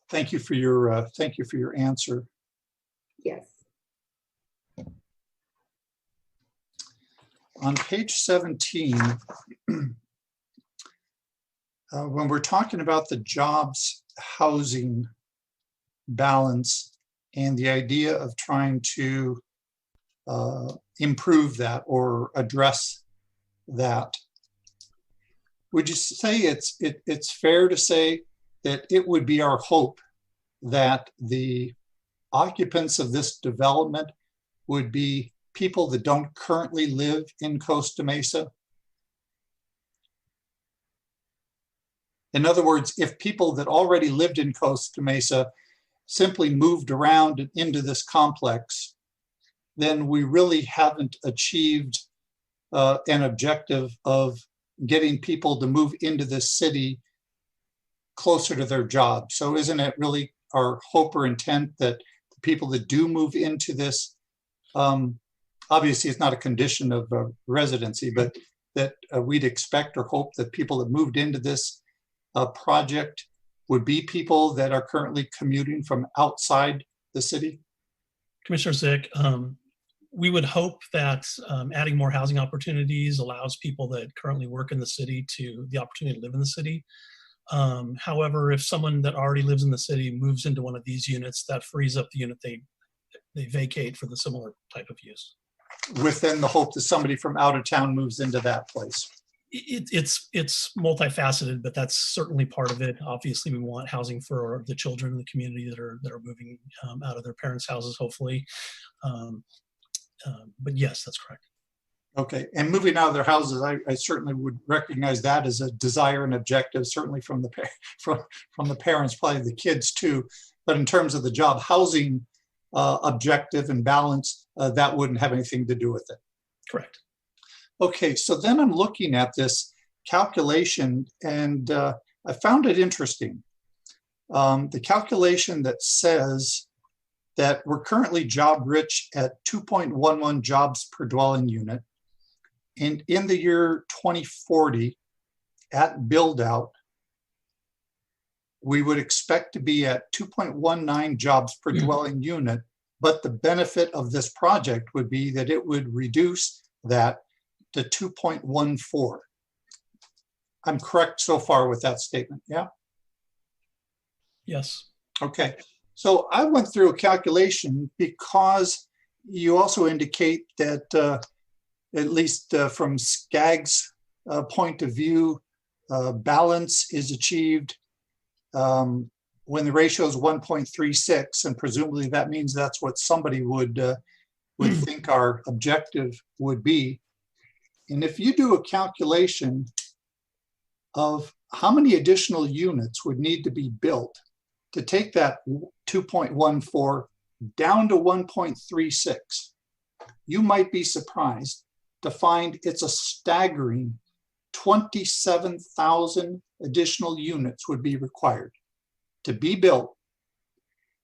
thank you for your answer. Yes. On page 17, when we're talking about the jobs housing balance and the idea of trying to improve that or address that, would you say it's fair to say that it would be our hope that the occupants of this development would be people that don't currently live in Costa Mesa? In other words, if people that already lived in Costa Mesa simply moved around into this complex, then we really haven't achieved an objective of getting people to move into this city closer to their job. So isn't it really our hope or intent that the people that do move into this, obviously it's not a condition of residency, but that we'd expect or hope that people that moved into this project would be people that are currently commuting from outside the city? Commissioner Zick, we would hope that adding more housing opportunities allows people that currently work in the city to the opportunity to live in the city. However, if someone that already lives in the city moves into one of these units, that frees up the unit they vacate for the similar type of use. Within the hope that somebody from out of town moves into that place. It's multifaceted, but that's certainly part of it. Obviously, we want housing for the children in the community that are moving out of their parents' houses, hopefully. But yes, that's correct. Okay, and moving out of their houses, I certainly would recognize that as a desire and objective, certainly from the parents, probably the kids too. But in terms of the job housing objective and balance, that wouldn't have anything to do with it. Correct. Okay, so then I'm looking at this calculation and I found it interesting. The calculation that says that we're currently job rich at 2.11 jobs per dwelling unit. And in the year 2040, at build out, we would expect to be at 2.19 jobs per dwelling unit, but the benefit of this project would be that it would reduce that to 2.14. I'm correct so far with that statement, yeah? Yes. Okay, so I went through a calculation because you also indicate that at least from SCAG's point of view, balance is achieved when the ratio is 1.36, and presumably that means that's what somebody would think our objective would be. And if you do a calculation of how many additional units would need to be built to take that 2.14 down to 1.36, you might be surprised to find it's a staggering 27,000 additional units would be required to be built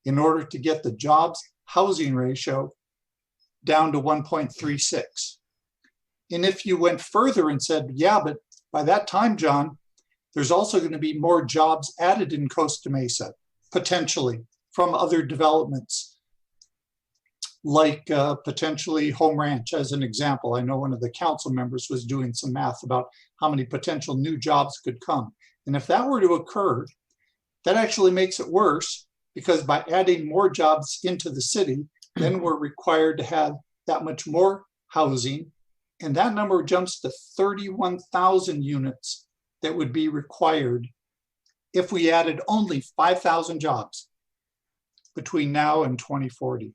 in order to get the jobs housing ratio down to 1.36. And if you went further and said, yeah, but by that time, John, there's also going to be more jobs added in Costa Mesa, potentially from other developments, like potentially Home Ranch as an example. I know one of the council members was doing some math about how many potential new jobs could come. And if that were to occur, that actually makes it worse, because by adding more jobs into the city, then we're required to have that much more housing. And that number jumps to 31,000 units that would be required if we added only 5,000 jobs between now and 2040.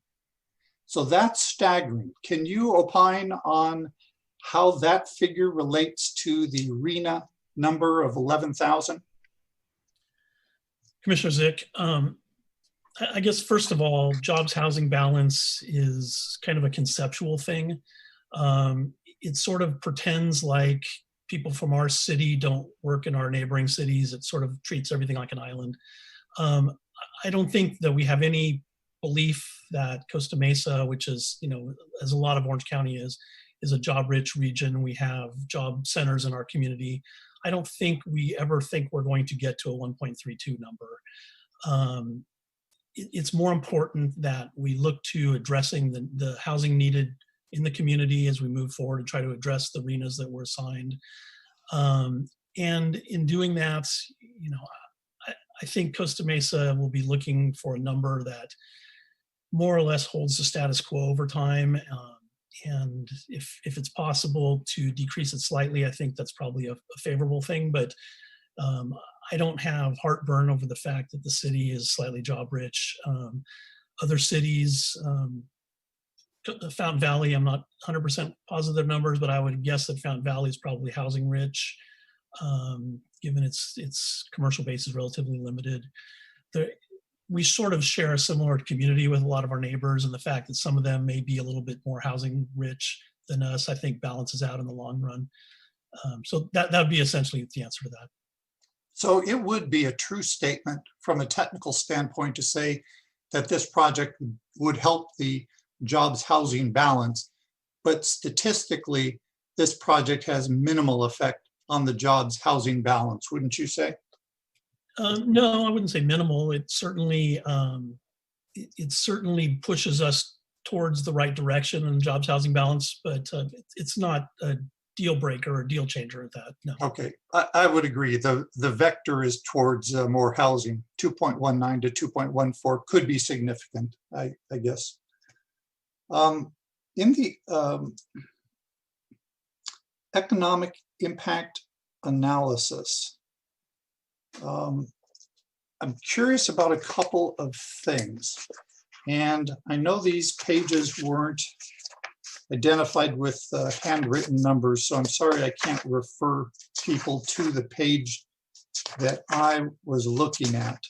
So that's staggering. Can you opine on how that figure relates to the RENA number of 11,000? Commissioner Zick, I guess first of all, jobs housing balance is kind of a conceptual thing. It sort of pretends like people from our city don't work in our neighboring cities. It sort of treats everything like an island. I don't think that we have any belief that Costa Mesa, which is, as a lot of Orange County is a job-rich region. We have job centers in our community. I don't think we ever think we're going to get to a 1.32 number. It's more important that we look to addressing the housing needed in the community as we move forward and try to address the arenas that were assigned. And in doing that, I think Costa Mesa will be looking for a number that more or less holds the status quo over time. And if it's possible to decrease it slightly, I think that's probably a favorable thing. But I don't have heartburn over the fact that the city is slightly job rich. Other cities, Fountain Valley, I'm not 100% positive numbers, but I would guess that Fountain Valley is probably housing rich, given its commercial base is relatively limited. We sort of share a similar community with a lot of our neighbors, and the fact that some of them may be a little bit more housing rich than us, I think balances out in the long run. So that would be essentially the answer to that. So it would be a true statement from a technical standpoint to say that this project would help the jobs housing balance, but statistically, this project has minimal effect on the jobs housing balance, wouldn't you say? No, I wouldn't say minimal. It certainly pushes us towards the right direction in jobs housing balance, but it's not a deal breaker or deal changer at that. No. Okay, I would agree. The vector is towards more housing. 2.19 to 2.14 could be significant, I guess. In the economic impact analysis, I'm curious about a couple of things. And I know these pages weren't identified with handwritten numbers, so I'm sorry I can't refer people to the page that I was looking at.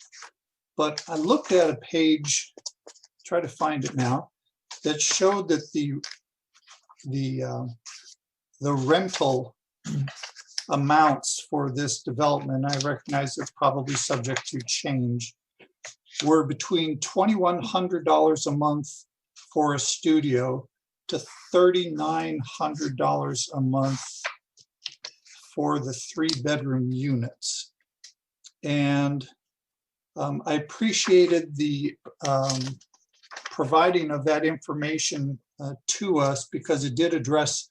But I looked at a page, try to find it now, that showed that the rental amounts for this development, I recognize it's probably subject to change, were between $2,100 a month for a studio to $3,900 a month for the 3-bedroom units. And I appreciated the providing of that information to us because it did address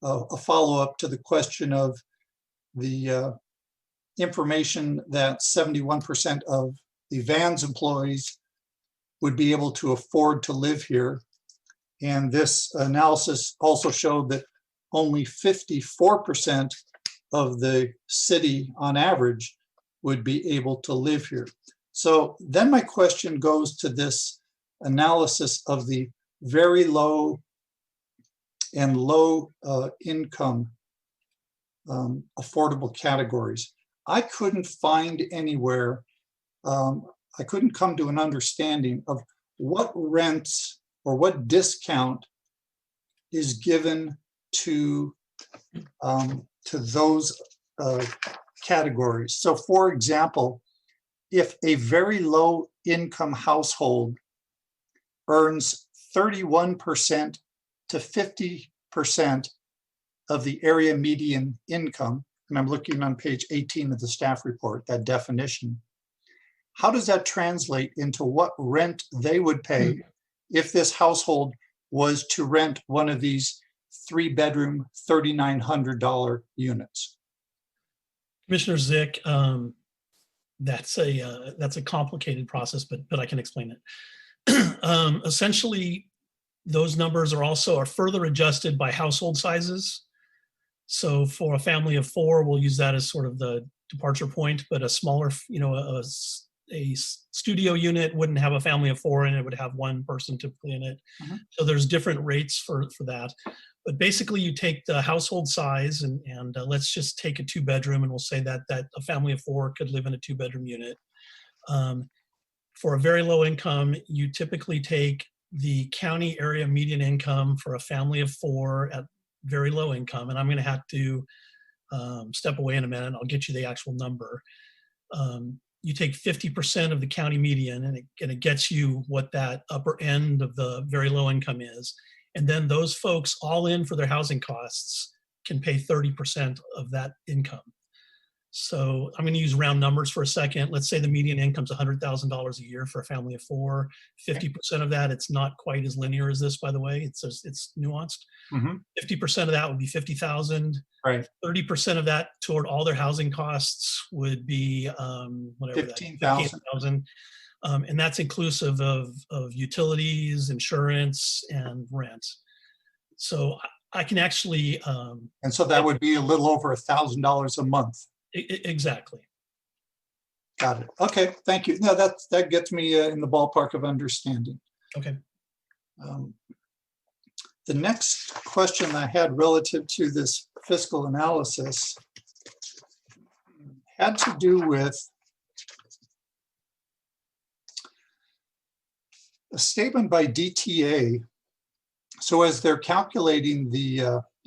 a follow-up to the question of the information that 71% of the Vans employees would be able to afford to live here. And this analysis also showed that only 54% of the city on average would be able to live here. So then my question goes to this analysis of the very low and low income affordable categories. I couldn't find anywhere, I couldn't come to an understanding of what rents or what discount is given to those categories. So for example, if a very low income household earns 31% to 50% of the area median income, and I'm looking on page 18 of the staff report, that definition, how does that translate into what rent they would pay if this household was to rent one of these 3-bedroom, $3,900 units? Commissioner Zick, that's a complicated process, but I can explain it. Essentially, those numbers are further adjusted by household sizes. So for a family of 4, we'll use that as sort of the departure point, but a smaller, a studio unit wouldn't have a family of 4 in it, would have 1 person typically in it. So there's different rates for that. But basically you take the household size and let's just take a 2-bedroom and we'll say that a family of 4 could live in a 2-bedroom unit. For a very low income, you typically take the county area median income for a family of 4 at very low income. And I'm going to have to step away in a minute. I'll get you the actual number. You take 50% of the county median and it gets you what that upper end of the very low income is. And then those folks all in for their housing costs can pay 30% of that income. So I'm going to use round numbers for a second. Let's say the median income is $100,000 a year for a family of 4. 50% of that, it's not quite as linear as this, by the way. It's nuanced. 50% of that would be $50,000. Right. 30% of that toward all their housing costs would be whatever $15,000. And that's inclusive of utilities, insurance, and rent. So I can actually. And so that would be a little over $1,000 a month. Exactly. Got it. Okay, thank you. No, that gets me in the ballpark of understanding. Okay. The next question I had relative to this fiscal analysis had to do with a statement by DTA. So as they're calculating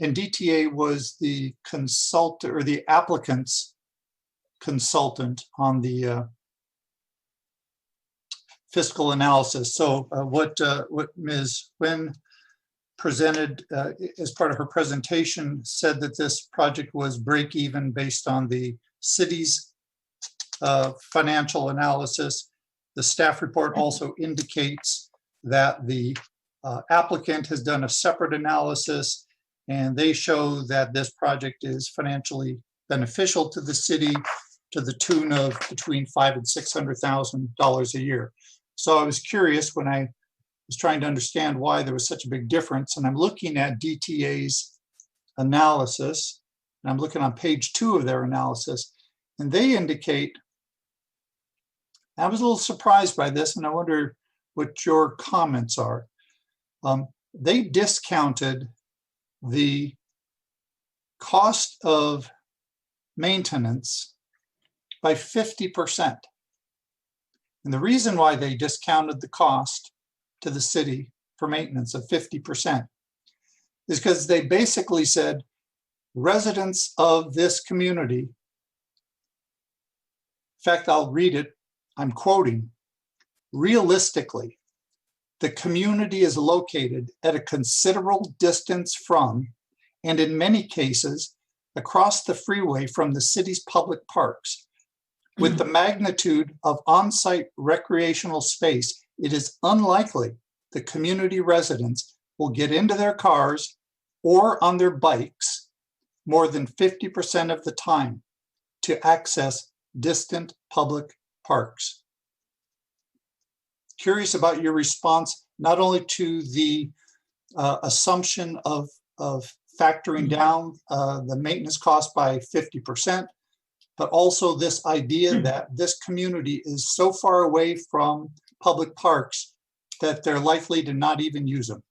and DTA was the consultant or the applicant's consultant on the fiscal analysis. So what Ms. Nguyen presented as part of her presentation said that this project was break even based on the city's financial analysis. The staff report also indicates that the applicant has done a separate analysis and they show that this project is financially beneficial to the city to the tune of between $500,000 and $600,000 a year. So I was curious when I was trying to understand why there was such a big difference. And I'm looking at DTA's analysis, and I'm looking on page 2 of their analysis, and they indicate, I was a little surprised by this, and I wonder what your comments are. They discounted the cost of maintenance by 50%. And the reason why they discounted the cost to the city for maintenance of 50% is because they basically said residents of this community, in fact, I'll read it, I'm quoting, realistically, the community is located at a considerable distance from, and in many cases, across the freeway from the city's public parks. With the magnitude of on-site recreational space, it is unlikely the community residents will get into their cars or on their bikes more than 50% of the time to access distant public parks. Curious about your response, not only to the assumption of factoring down the maintenance cost by 50%, but also this idea that this community is so far away from public parks that they're likely to not even use them.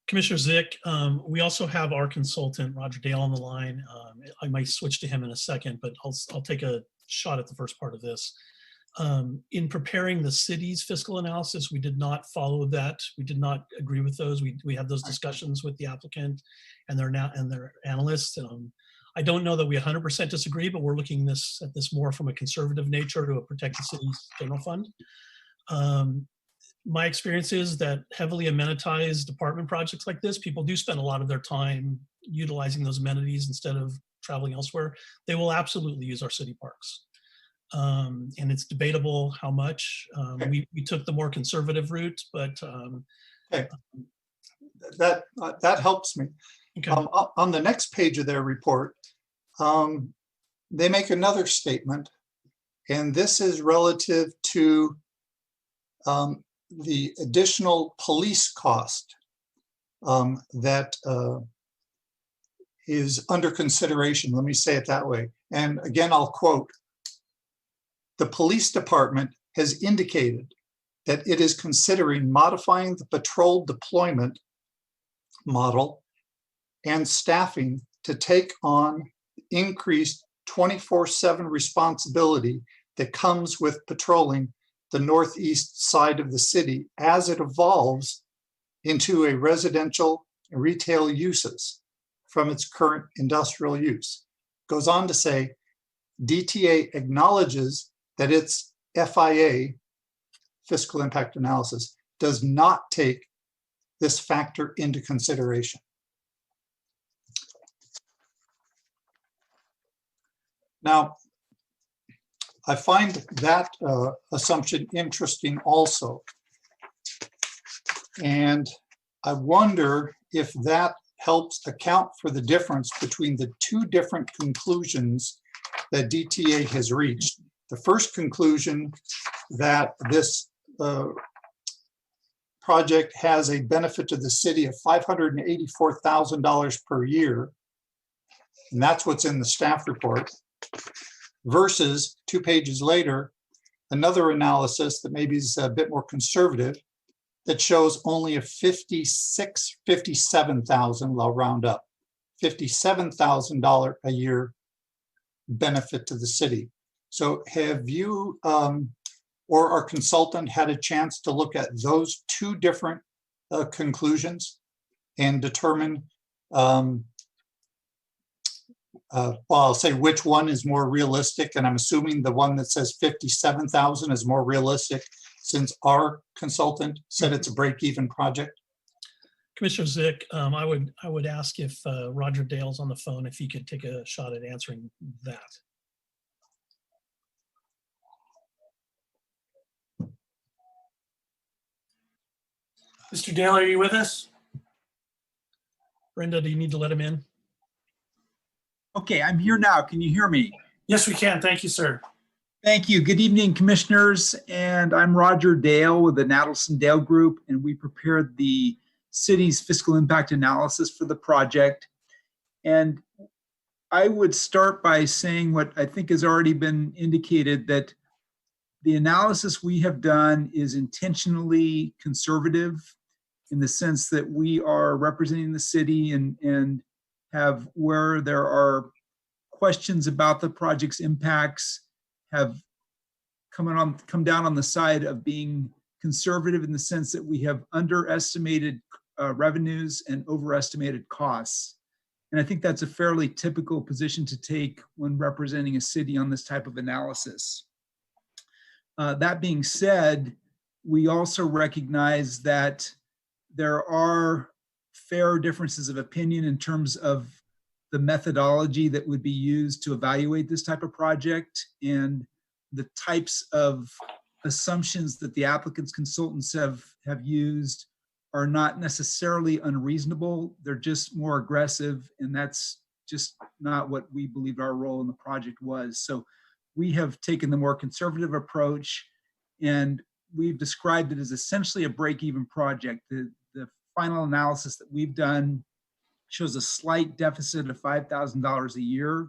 Commissioner Zick, we also have our consultant, Roger Dale, on the line. I might switch to him in a second, but I'll take a shot at the first part of this. In preparing the city's fiscal analysis, we did not follow that. We did not agree with those. We had those discussions with the applicant and their analysts. I don't know that we 100% disagree, but we're looking at this more from a conservative nature to protect the city's general fund. My experience is that heavily amenitized apartment projects like this, people do spend a lot of their time utilizing those amenities instead of traveling elsewhere. They will absolutely use our city parks. And it's debatable how much. We took the more conservative route, but okay. That helps me. Okay. On the next page of their report, they make another statement, and this is relative to the additional police cost that is under consideration. Let me say it that way. And again, I'll quote, "The police department has indicated that it is considering modifying the patrol deployment model and staffing to take on increased 24/7 responsibility that comes with patrolling the northeast side of the city as it evolves into a residential and retail uses from its current industrial use." Goes on to say, DTA acknowledges that its FIA, fiscal impact analysis, does not take this factor into consideration. Now, I find that assumption interesting also. And I wonder if that helps account for the difference between the two different conclusions that DTA has reached. The first conclusion, that this project has a benefit to the city of $584,000 per year, and that's what's in the staff report, versus 2 pages later, another analysis that maybe is a bit more conservative that shows only a $57,000, I'll round up, $57,000 a year benefit to the city. So have you or our consultant had a chance to look at those two different conclusions and determine, well, I'll say which one is more realistic, and I'm assuming the one that says 57,000 is more realistic since our consultant said it's a break-even project? Commissioner Zick, I would ask if Roger Dale's on the phone, if he could take a shot at answering that. Mr. Dale, are you with us? Brenda, do you need to let him in? Okay, I'm here now. Can you hear me? Yes, we can. Thank you, sir. Thank you. Good evening, commissioners. And I'm Roger Dale with the Nadelson Dale Group, and we prepared the city's fiscal impact analysis for the project. And I would start by saying what I think has already been indicated, that the analysis we have done is intentionally conservative in the sense that we are representing the city and have, where there are questions about the project's impacts, have come down on the side of being conservative in the sense that we have underestimated revenues and overestimated costs. And I think that's a fairly typical position to take when representing a city on this type of analysis. That being said, we also recognize that there are fair differences of opinion in terms of the methodology that would be used to evaluate this type of project and the types of assumptions that the applicant's consultants have used are not necessarily unreasonable. They're just more aggressive, and that's just not what we believed our role in the project was. So we have taken the more conservative approach, and we've described it as essentially a break-even project. The final analysis that we've done shows a slight deficit of $5,000 a year,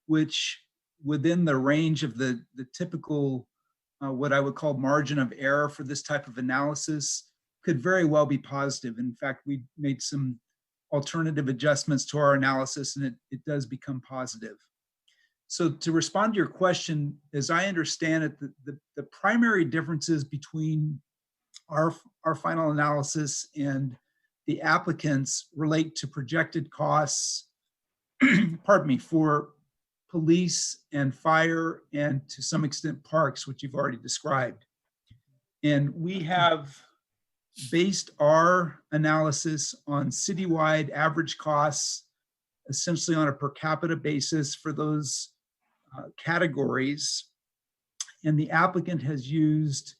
which within the range of the typical, what I would call margin of error for this type of analysis, could very well be positive. In fact, we made some alternative adjustments to our analysis, and it does become positive. So to respond to your question, as I understand it, the primary differences between our final analysis and the applicants relate to projected costs, pardon me, for police and fire and to some extent parks, which you've already described. And we have based our analysis on citywide average costs, essentially on a per capita basis for those categories. And the applicant has used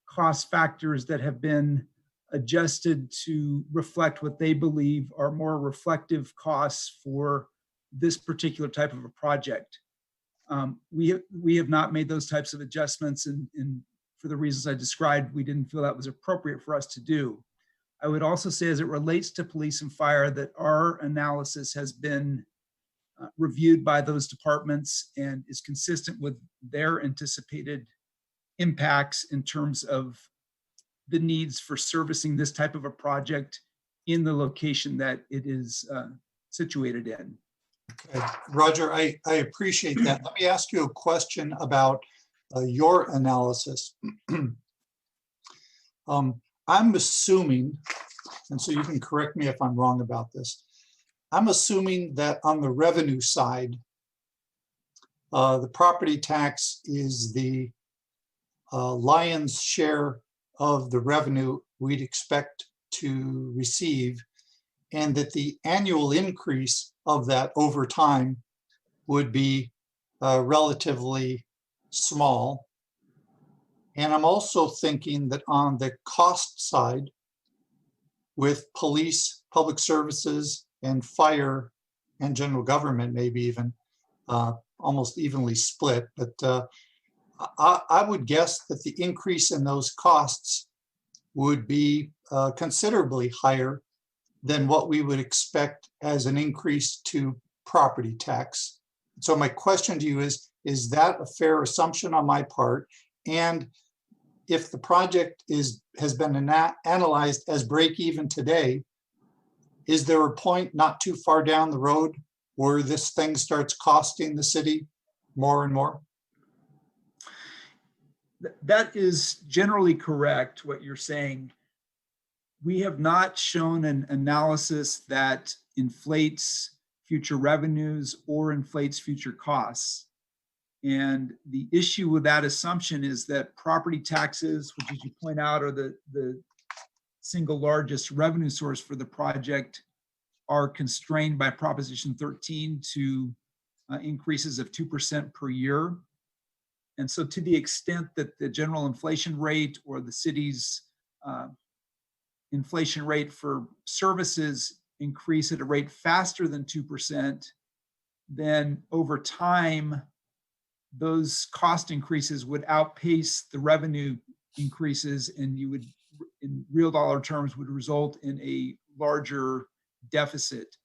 cost factors that have been adjusted to reflect what they believe are more reflective costs for this particular type of a project. We have not made those types of adjustments, and for the reasons I described, we didn't feel that was appropriate for us to do. I would also say, as it relates to police and fire, that our analysis has been reviewed by those departments and is consistent with their anticipated impacts in terms of the needs for servicing this type of a project in the location that it is situated in. Okay. Roger, I appreciate that. Let me ask you a question about your analysis. I'm assuming, and so you can correct me if I'm wrong about this, I'm assuming that on the revenue side, the property tax is the lion's share of the revenue we'd expect to receive, and that the annual increase of that over time would be relatively small. And I'm also thinking that on the cost side, with police, public services, and fire, and general government, maybe even almost evenly split, but I would guess that the increase in those costs would be considerably higher than what we would expect as an increase to property tax. So my question to you is that a fair assumption on my part? And if the project has been analyzed as break even today, is there a point not too far down the road where this thing starts costing the city more and more? That is generally correct, what you're saying. We have not shown an analysis that inflates future revenues or inflates future costs. And the issue with that assumption is that property taxes, which as you point out are the single largest revenue source for the project, are constrained by Proposition 13 to increases of 2% per year. And so to the extent that the general inflation rate or the city's inflation rate for services increase at a rate faster than 2%, then over time, those cost increases would outpace the revenue increases, and you would, in real dollar terms, would result in a larger deficit.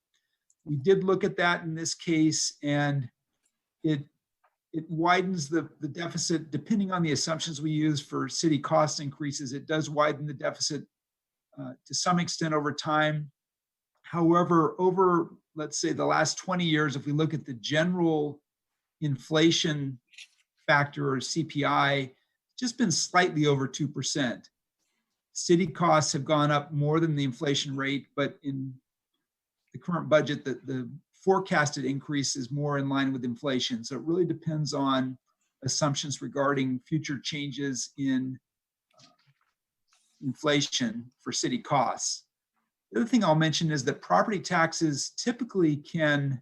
We did look at that in this case, and it widens the deficit depending on the assumptions we use for city cost increases. It does widen the deficit to some extent over time. However, over, let's say, the last 20 years, if we look at the general inflation factor or CPI, just been slightly over 2%. City costs have gone up more than the inflation rate, but in the current budget, the forecasted increase is more in line with inflation. So it really depends on assumptions regarding future changes in inflation for city costs. The other thing I'll mention is that property taxes typically can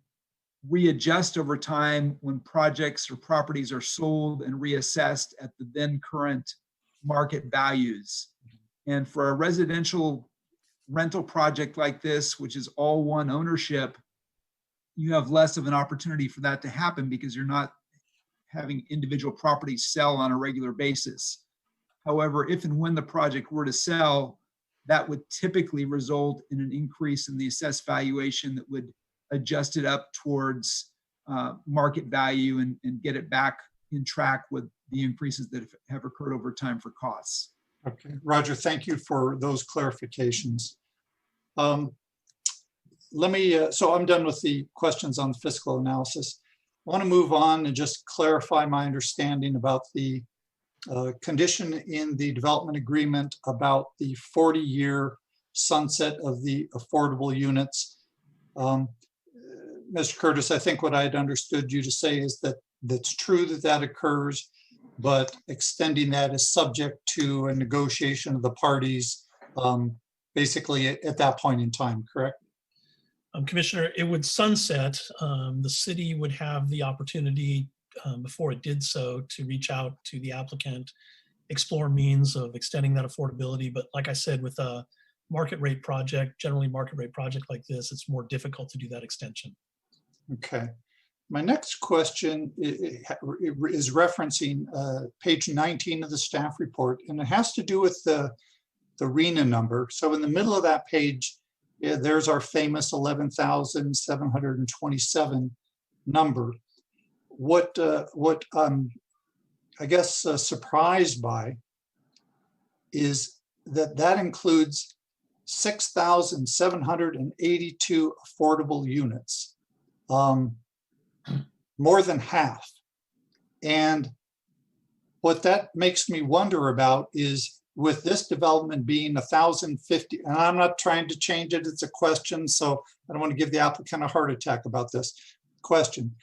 readjust over time when projects or properties are sold and reassessed at the then current market values. And for a residential rental project like this, which is all one ownership, you have less of an opportunity for that to happen because you're not having individual properties sell on a regular basis. However, if and when the project were to sell, that would typically result in an increase in the assessed valuation that would adjust it up towards market value and get it back in track with the increases that have occurred over time for costs. Okay, Roger, thank you for those clarifications. So I'm done with the questions on the fiscal analysis. I want to move on and just clarify my understanding about the condition in the development agreement about the 40-year sunset of the affordable units. Mr. Curtis, I think what I had understood you to say is that that's true that that occurs, but extending that is subject to a negotiation of the parties, basically at that point in time, correct? Commissioner, it would sunset. The city would have the opportunity before it did so to reach out to the applicant, explore means of extending that affordability. But like I said, with a market rate project, generally market rate project like this, it's more difficult to do that extension. Okay. My next question is referencing page 19 of the staff report, and it has to do with the RENA number. So in the middle of that page, there's our famous 11,727 number. What I'm, I guess, surprised by is that includes 6,782 affordable units, more than half. And what that makes me wonder about is, with this development being 1,050, and I'm not trying to change it, it's a question, so I don't want to give the applicant a heart attack about this question.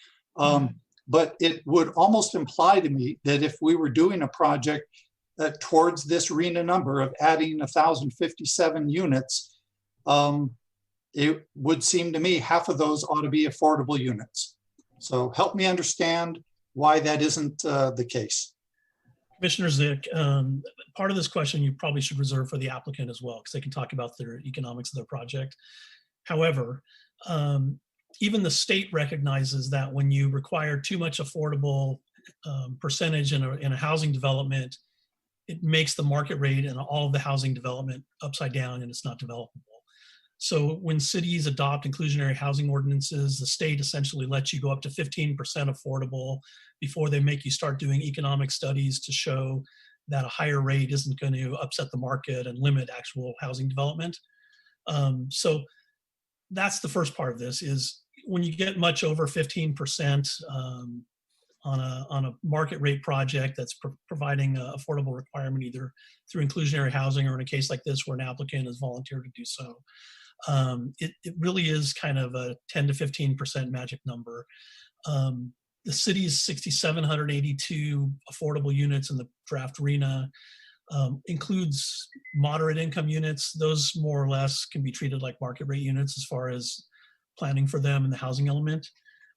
But it would almost imply to me that if we were doing a project towards this RENA number of adding 1,057 units, it would seem to me half of those ought to be affordable units. So help me understand why that isn't the case. Commissioner Zick, part of this question you probably should reserve for the applicant as well, because they can talk about their economics of their project. However, even the state recognizes that when you require too much affordable percentage in a housing development, it makes the market rate and all of the housing development upside down, and it's not developable. So when cities adopt inclusionary housing ordinances, the state essentially lets you go up to 15% affordable before they make you start doing economic studies to show that a higher rate isn't going to upset the market and limit actual housing development. So that's the first part of this, is when you get much over 15% on a market rate project that's providing an affordable requirement, either through inclusionary housing or in a case like this where an applicant has volunteered to do so. It really is kind of a 10 to 15% magic number. The city's 6,782 affordable units in the draft RENA includes moderate income units. Those more or less can be treated like market rate units as far as planning for them in the housing element,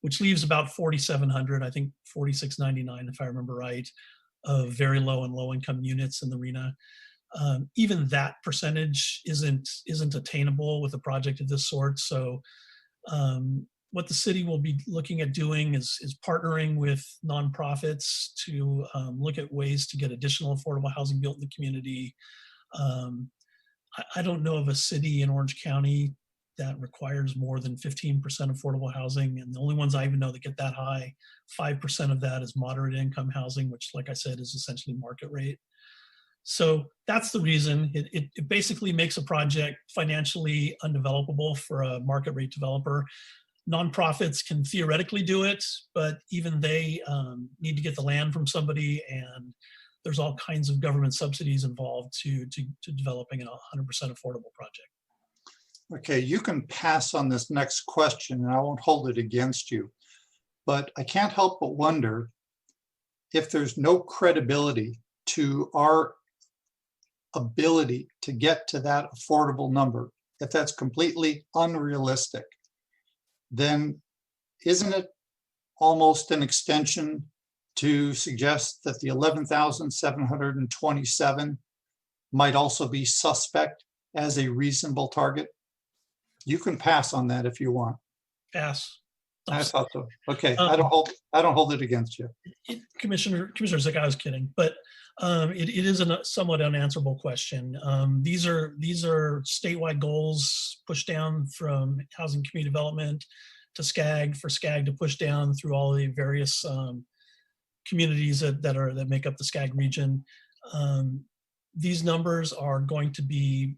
which leaves about 4,700, I think 4,699 if I remember right, of very low and low income units in the RENA. Even that percentage isn't attainable with a project of this sort. So what the city will be looking at doing is partnering with nonprofits to look at ways to get additional affordable housing built in the community. I don't know of a city in Orange County that requires more than 15% affordable housing. And the only ones I even know that get that high, 5% of that is moderate income housing, which, like I said, is essentially market rate. So that's the reason. It basically makes a project financially undevelopable for a market rate developer. Nonprofits can theoretically do it, but even they need to get the land from somebody, and there's all kinds of government subsidies involved to developing a 100% affordable project. Okay, you can pass on this next question and I won't hold it against you, but I can't help but wonder if there's no credibility to our ability to get to that affordable number. If that's completely unrealistic, then isn't it almost an extension to suggest that the 11,727 might also be suspect as a reasonable target? You can pass on that if you want. Pass. I thought so. Okay, I don't hold it against you. Commissioner Zick, I was kidding, but it is a somewhat unanswerable question. These are statewide goals pushed down from Housing Community Development to SCAG, for SCAG to push down through all the various communities that make up the SCAG region. These numbers are going to be,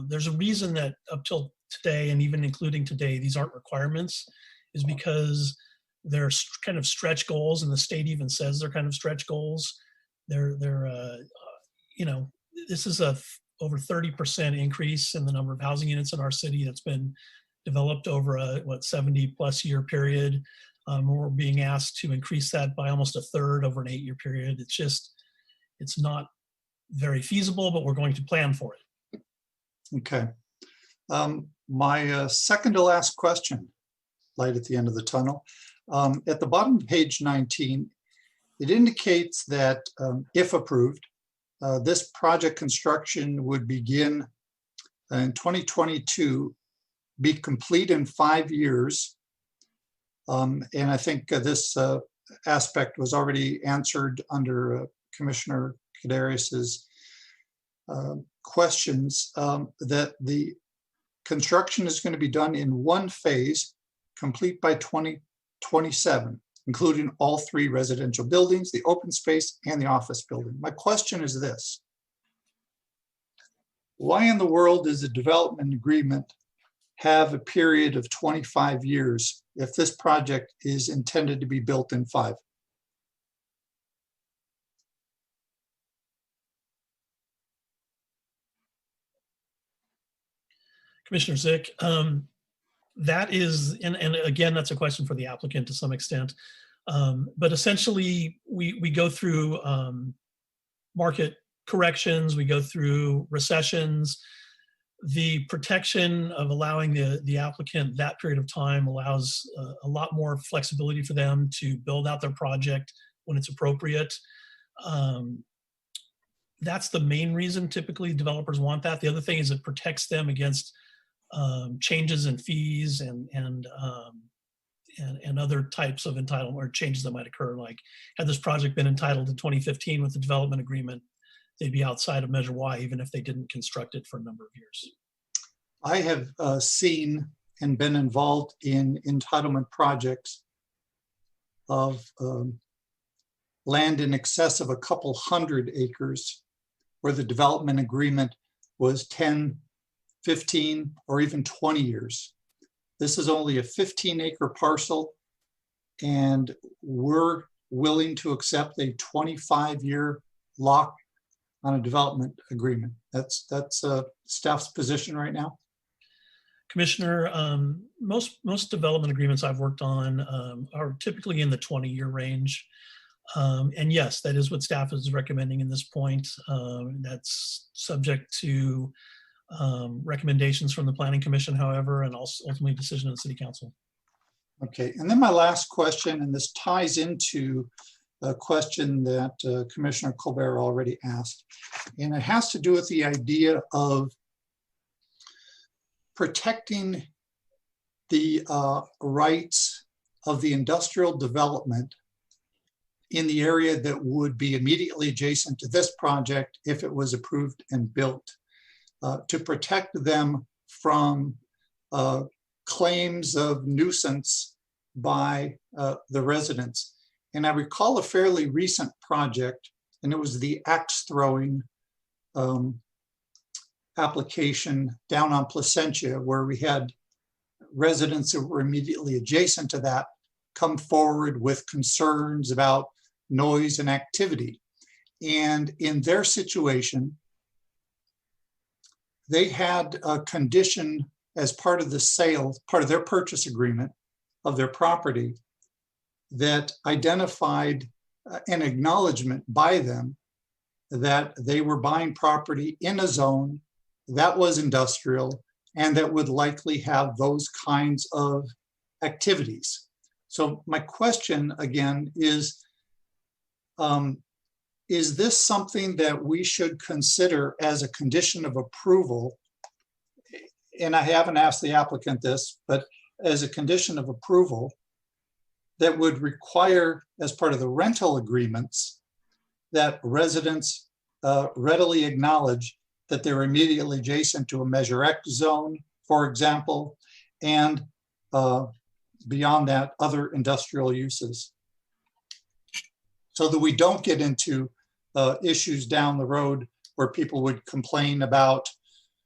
there's a reason that up till today, and even including today, these aren't requirements, is because they're kind of stretch goals, and the state even says they're kind of stretch goals. This is over 30% increase in the number of housing units in our city that's been developed over a 70+ year period. We're being asked to increase that by almost a third over an 8-year period. It's not very feasible, but we're going to plan for it. Okay. My second to last question, light at the end of the tunnel. At the bottom of page 19, it indicates that if approved, this project construction would begin in 2022, be complete in 5 years. And I think this aspect was already answered under Commissioner Kadarius's questions, that the construction is going to be done in one phase, complete by 2027, including all 3 residential buildings, the open space, and the office building. My question is this: why in the world does the development agreement have a period of 25 years if this project is intended to be built in 5? Commissioner Zick, that is, and again, that's a question for the applicant to some extent. But essentially, we go through market corrections, we go through recessions. The protection of allowing the applicant that period of time allows a lot more flexibility for them to build out their project when it's appropriate. That's the main reason typically developers want that. The other thing is it protects them against changes in fees and other types of entitlement or changes that might occur. Like, had this project been entitled in 2015 with the development agreement, they'd be outside of Measure Y, even if they didn't construct it for a number of years. I have seen and been involved in entitlement projects of land in excess of a couple hundred acres, where the development agreement was 10, 15, or even 20 years. This is only a 15-acre parcel, and we're willing to accept a 25-year lock on a development agreement. That's staff's position right now. Commissioner, most development agreements I've worked on are typically in the 20-year range. And yes, that is what staff is recommending in this point. That's subject to recommendations from the Planning Commission, however, and also ultimately decision of the City Council. Okay, and then my last question, and this ties into a question that Commissioner Colbert already asked, and it has to do with the idea of protecting the rights of the industrial development in the area that would be immediately adjacent to this project if it was approved and built, to protect them from claims of nuisance by the residents. And I recall a fairly recent project, and it was the axe throwing application down on Placentia, where we had residents that were immediately adjacent to that come forward with concerns about noise and activity. And in their situation, they had a condition as part of the sale, part of their purchase agreement of their property, that identified an acknowledgement by them that they were buying property in a zone that was industrial and that would likely have those kinds of activities. So my question again is this something that we should consider as a condition of approval? And I haven't asked the applicant this, but as a condition of approval that would require, as part of the rental agreements, that residents readily acknowledge that they're immediately adjacent to a Measure X zone, for example, and beyond that, other industrial uses, so that we don't get into issues down the road where people would complain about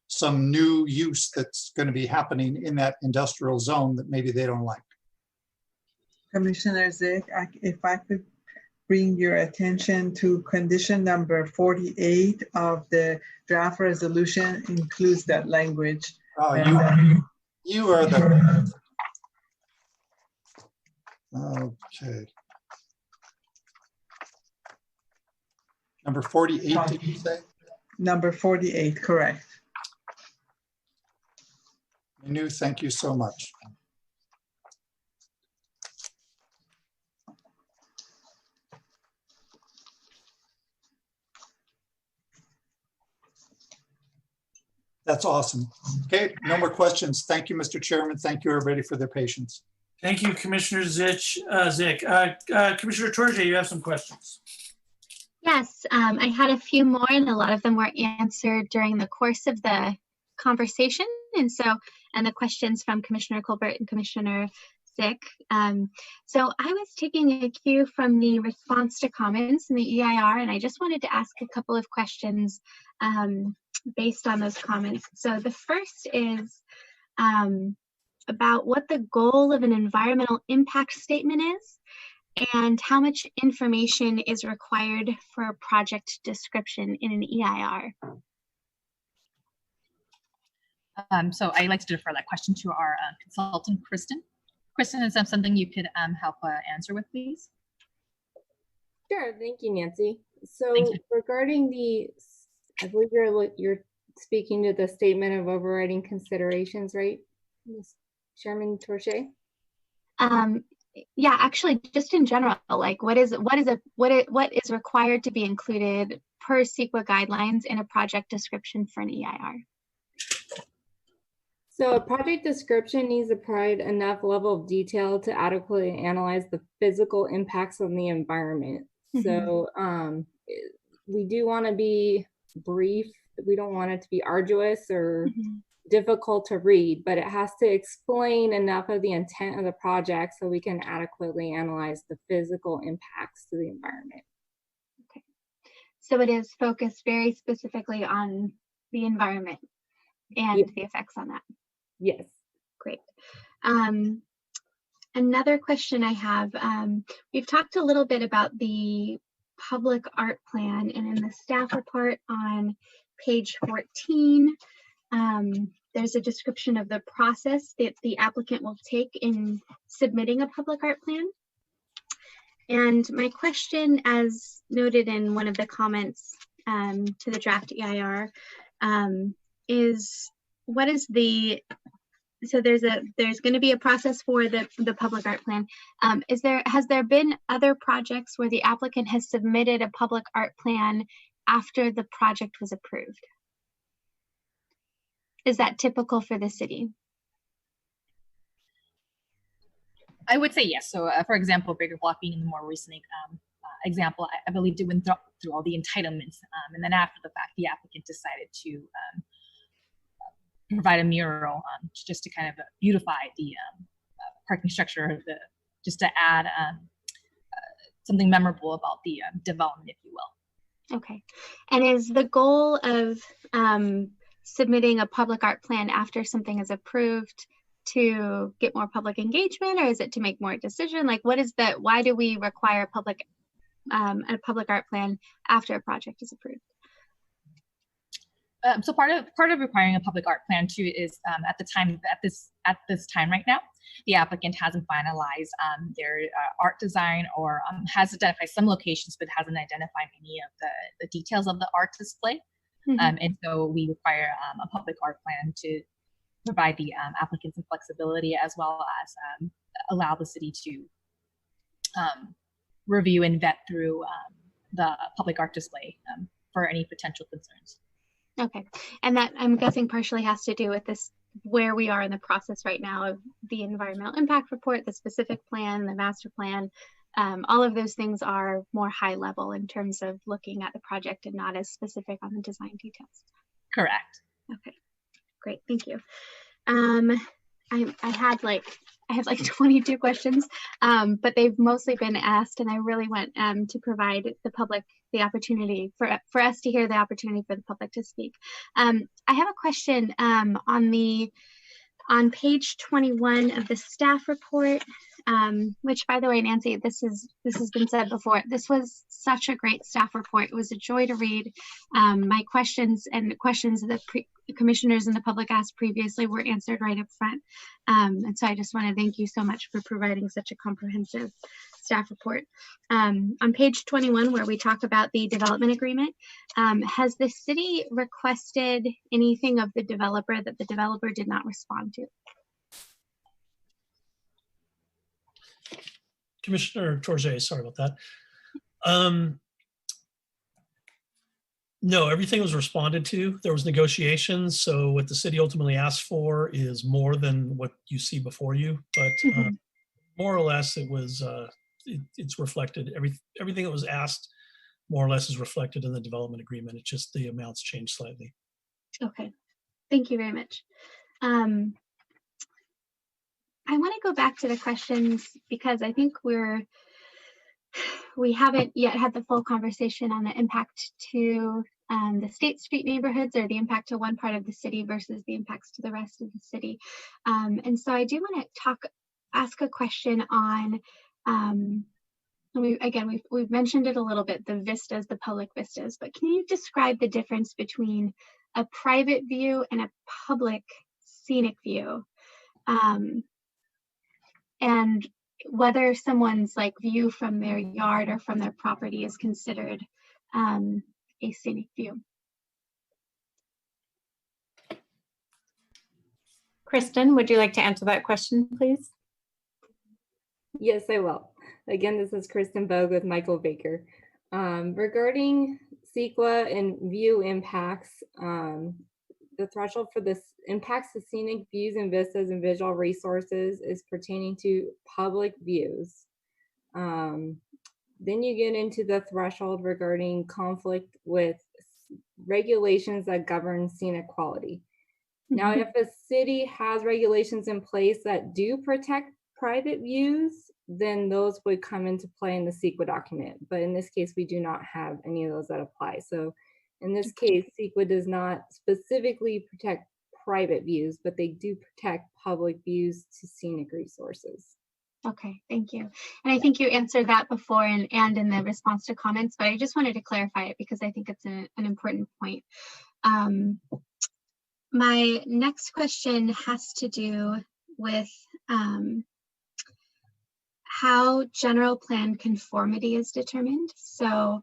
some new use that's going to be happening in that industrial zone that maybe they don't like. Commissioner Zick, if I could bring your attention to condition number 48 of the draft resolution includes that language. Oh, you are the... Okay. Number 48, did you say? Number 48, correct. Manu, thank you so much. That's awesome. Okay, no more questions. Thank you, Mr. Chairman. Thank you, everybody, for their patience. Thank you, Commissioner Zick. Commissioner Torje, you have some questions. Yes, I had a few more, and a lot of them were answered during the course of the conversation. And the questions from Commissioner Colbert and Commissioner Zick. So I was taking a cue from the response to comments in the EIR, and I just wanted to ask a couple of questions based on those comments. So the first is about what the goal of an environmental impact statement is, and how much information is required for a project description in an EIR. So I'd like to defer that question to our consultant, Kristen. Kristen, is that something you could help answer with, please? Sure, thank you, Nancy. So regarding the, I believe you're speaking to the statement of overriding considerations, right, Ms. Chairman Torche? Yeah, actually, just in general, like what is required to be included per CEQA guidelines in a project description for an EIR? So a project description needs to provide enough level of detail to adequately analyze the physical impacts on the environment. So we do want to be brief. We don't want it to be arduous or difficult to read, but it has to explain enough of the intent of the project so we can adequately analyze the physical impacts to the environment. Okay. So it is focused very specifically on the environment and the effects on that. Yes. Great. Another question I have, we've talked a little bit about the public art plan, and in the staff report on page 14, there's a description of the process that the applicant will take in submitting a public art plan. And my question, as noted in one of the comments to the draft EIR, is what is the, so there's going to be a process for the public art plan. Has there been other projects where the applicant has submitted a public art plan after the project was approved? Is that typical for the city? I would say yes. So for example, Bigger Block being the more recent example, I believe it went through all the entitlements. And then after the fact, the applicant decided to provide a mural just to kind of beautify the parking structure, just to add something memorable about the development, if you will. Okay. And is the goal of submitting a public art plan after something is approved to get more public engagement, or is it to make more decision? Like, what is that? Why do we require a public art plan after a project is approved? So part of requiring a public art plan too is at this time right now, the applicant hasn't finalized their art design, or has identified some locations but hasn't identified any of the details of the art display. And so we require a public art plan to provide the applicant some flexibility, as well as allow the city to review and vet through the public art display for any potential concerns. Okay, and that I'm guessing partially has to do with this, where we are in the process right now of the environmental impact report, the specific plan, the master plan. All of those things are more high level in terms of looking at the project and not as specific on the design details. Correct. Okay, great, thank you. I have like 22 questions, but they've mostly been asked, and I really want to provide the public the opportunity for us to hear the opportunity for the public to speak. I have a question on page 21 of the staff report, which, by the way, Nancy, this has been said before. This was such a great staff report. It was a joy to read. My questions and the questions that the commissioners and the public asked previously were answered right up front. And so I just want to thank you so much for providing such a comprehensive staff report. On page 21, where we talk about the development agreement, has the city requested anything of the developer that the developer did not respond to? Commissioner Torje, sorry about that. No, everything was responded to. There was negotiations. So what the city ultimately asked for is more than what you see before you, but more or less it was, it's reflected. Everything that was asked more or less is reflected in the development agreement. It's just the amounts changed slightly. Okay, thank you very much. I want to go back to the questions because I think we haven't yet had the full conversation on the impact to the State Street neighborhoods, or the impact to one part of the city versus the impacts to the rest of the city. And so I do want to ask a question on, we've mentioned it a little bit, the vistas, the public vistas, but can you describe the difference between a private view and a public scenic view? And whether someone's view from their yard or from their property is considered a scenic view. Kristen, would you like to answer that question, please? Yes, I will. Again, this is Kristen Bogue with Michael Baker. Regarding CEQA and view impacts, the threshold for this impacts to scenic views and vistas and visual resources is pertaining to public views. Then you get into the threshold regarding conflict with regulations that govern scenic quality. Now, if a city has regulations in place that do protect private views, then those would come into play in the CEQA document. But in this case, we do not have any of those that apply. So in this case, CEQA does not specifically protect private views, but they do protect public views to scenic resources. Okay, thank you. And I think you answered that before and in the response to comments, but I just wanted to clarify it because I think it's an important point. My next question has to do with how general plan conformity is determined. So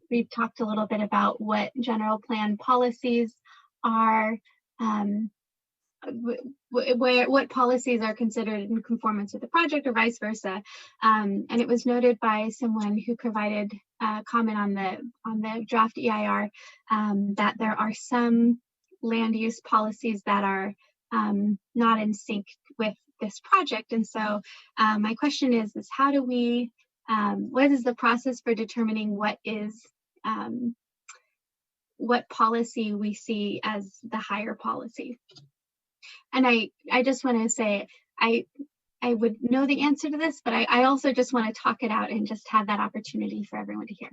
we've talked a little bit about what general plan policies are, what policies are considered in conformance with the project or vice versa. And it was noted by someone who provided a comment on the draft EIR that there are some land use policies that are not in sync with this project. And so my question is how do we, what is the process for determining what policy we see as the higher policy? And I just want to say, I would know the answer to this, but I also just want to talk it out and just have that opportunity for everyone to hear.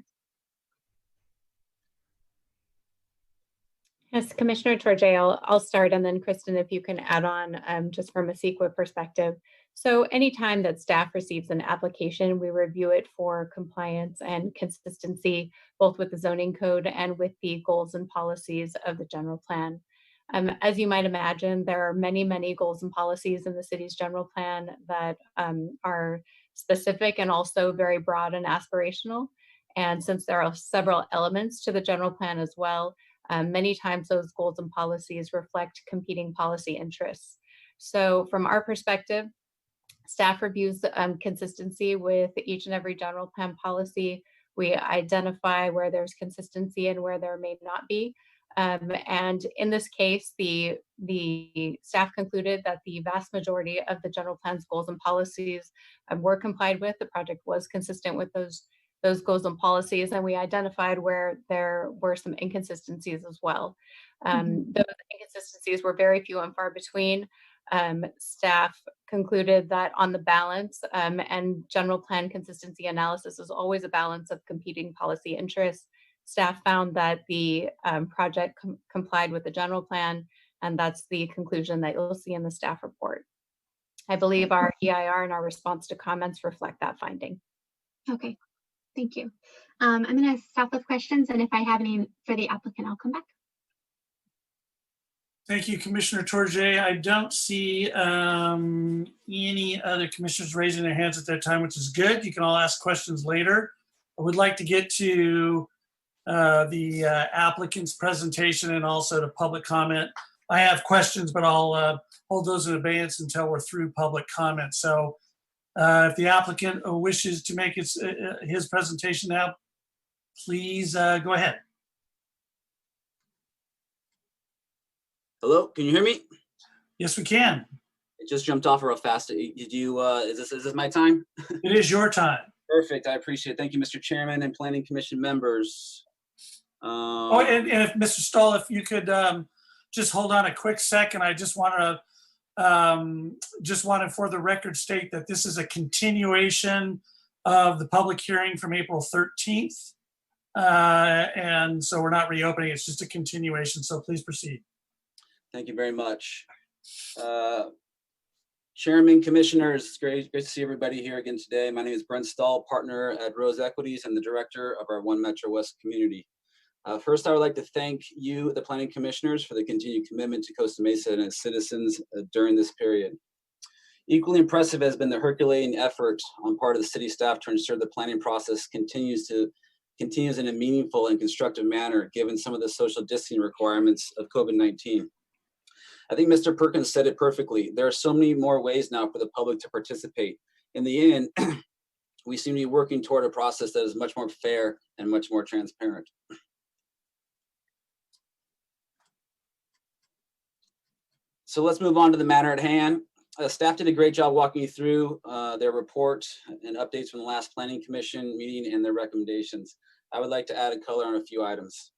Yes, Commissioner Torje, I'll start, and then Kristen, if you can add on just from a CEQA perspective. So anytime that staff receives an application, we review it for compliance and consistency, both with the zoning code and with the goals and policies of the general plan. As you might imagine, there are many, many goals and policies in the city's general plan that are specific and also very broad and aspirational. And since there are several elements to the general plan as well, many times those goals and policies reflect competing policy interests. So from our perspective, Staff reviews consistency with each and every general plan policy. We identify where there's consistency and where there may not be. And in this case, the staff concluded that the vast majority of the general plan's goals and policies were complied with. The project was consistent with those goals and policies, and we identified where there were some inconsistencies as well. Those inconsistencies were very few and far between. Staff concluded that on the balance, and general plan consistency analysis is always a balance of competing policy interests. Staff found that the project complied with the general plan, and that's the conclusion that you'll see in the staff report. I believe our EIR and our response to comments reflect that finding. Okay, thank you. I'm going to stop with questions, and if I have any for the applicant, I'll come back. Thank you, Commissioner Torje. I don't see any other commissioners raising their hands at that time, which is good. You can all ask questions later. I would like to get to the applicant's presentation and also to public comment. I have questions, but I'll hold those in abeyance until we're through public comment. So if the applicant wishes to make his presentation now, please go ahead. Hello, can you hear me? Yes, we can. It just jumped off real fast. Did you, is this my time? It is your time. Perfect, I appreciate it. Thank you, Mr. Chairman and Planning Commission members. Oh, and if Mr. Stahl, if you could just hold on a quick second, I just want to for the record state that this is a continuation of the public hearing from April 13th. And so we're not reopening, it's just a continuation. So please proceed. Thank you very much. Chairman, Commissioners, great to see everybody here again today. My name is Brent Stahl, partner at Rose Equities and the director of our One Metro West community. First, I would like to thank you, the Planning Commissioners, for the continued commitment to Costa Mesa and its citizens during this period. Equally impressive has been the Herculean effort on part of the city staff to ensure the planning process continues in a meaningful and constructive manner, given some of the social distancing requirements of COVID-19. I think Mr. Perkins said it perfectly. There are so many more ways now for the public to participate. In the end, we seem to be working toward a process that is much more fair and much more transparent. So let's move on to the matter at hand. Staff did a great job walking you through their report and updates from the last Planning Commission meeting and their recommendations. I would like to add a color on a few items.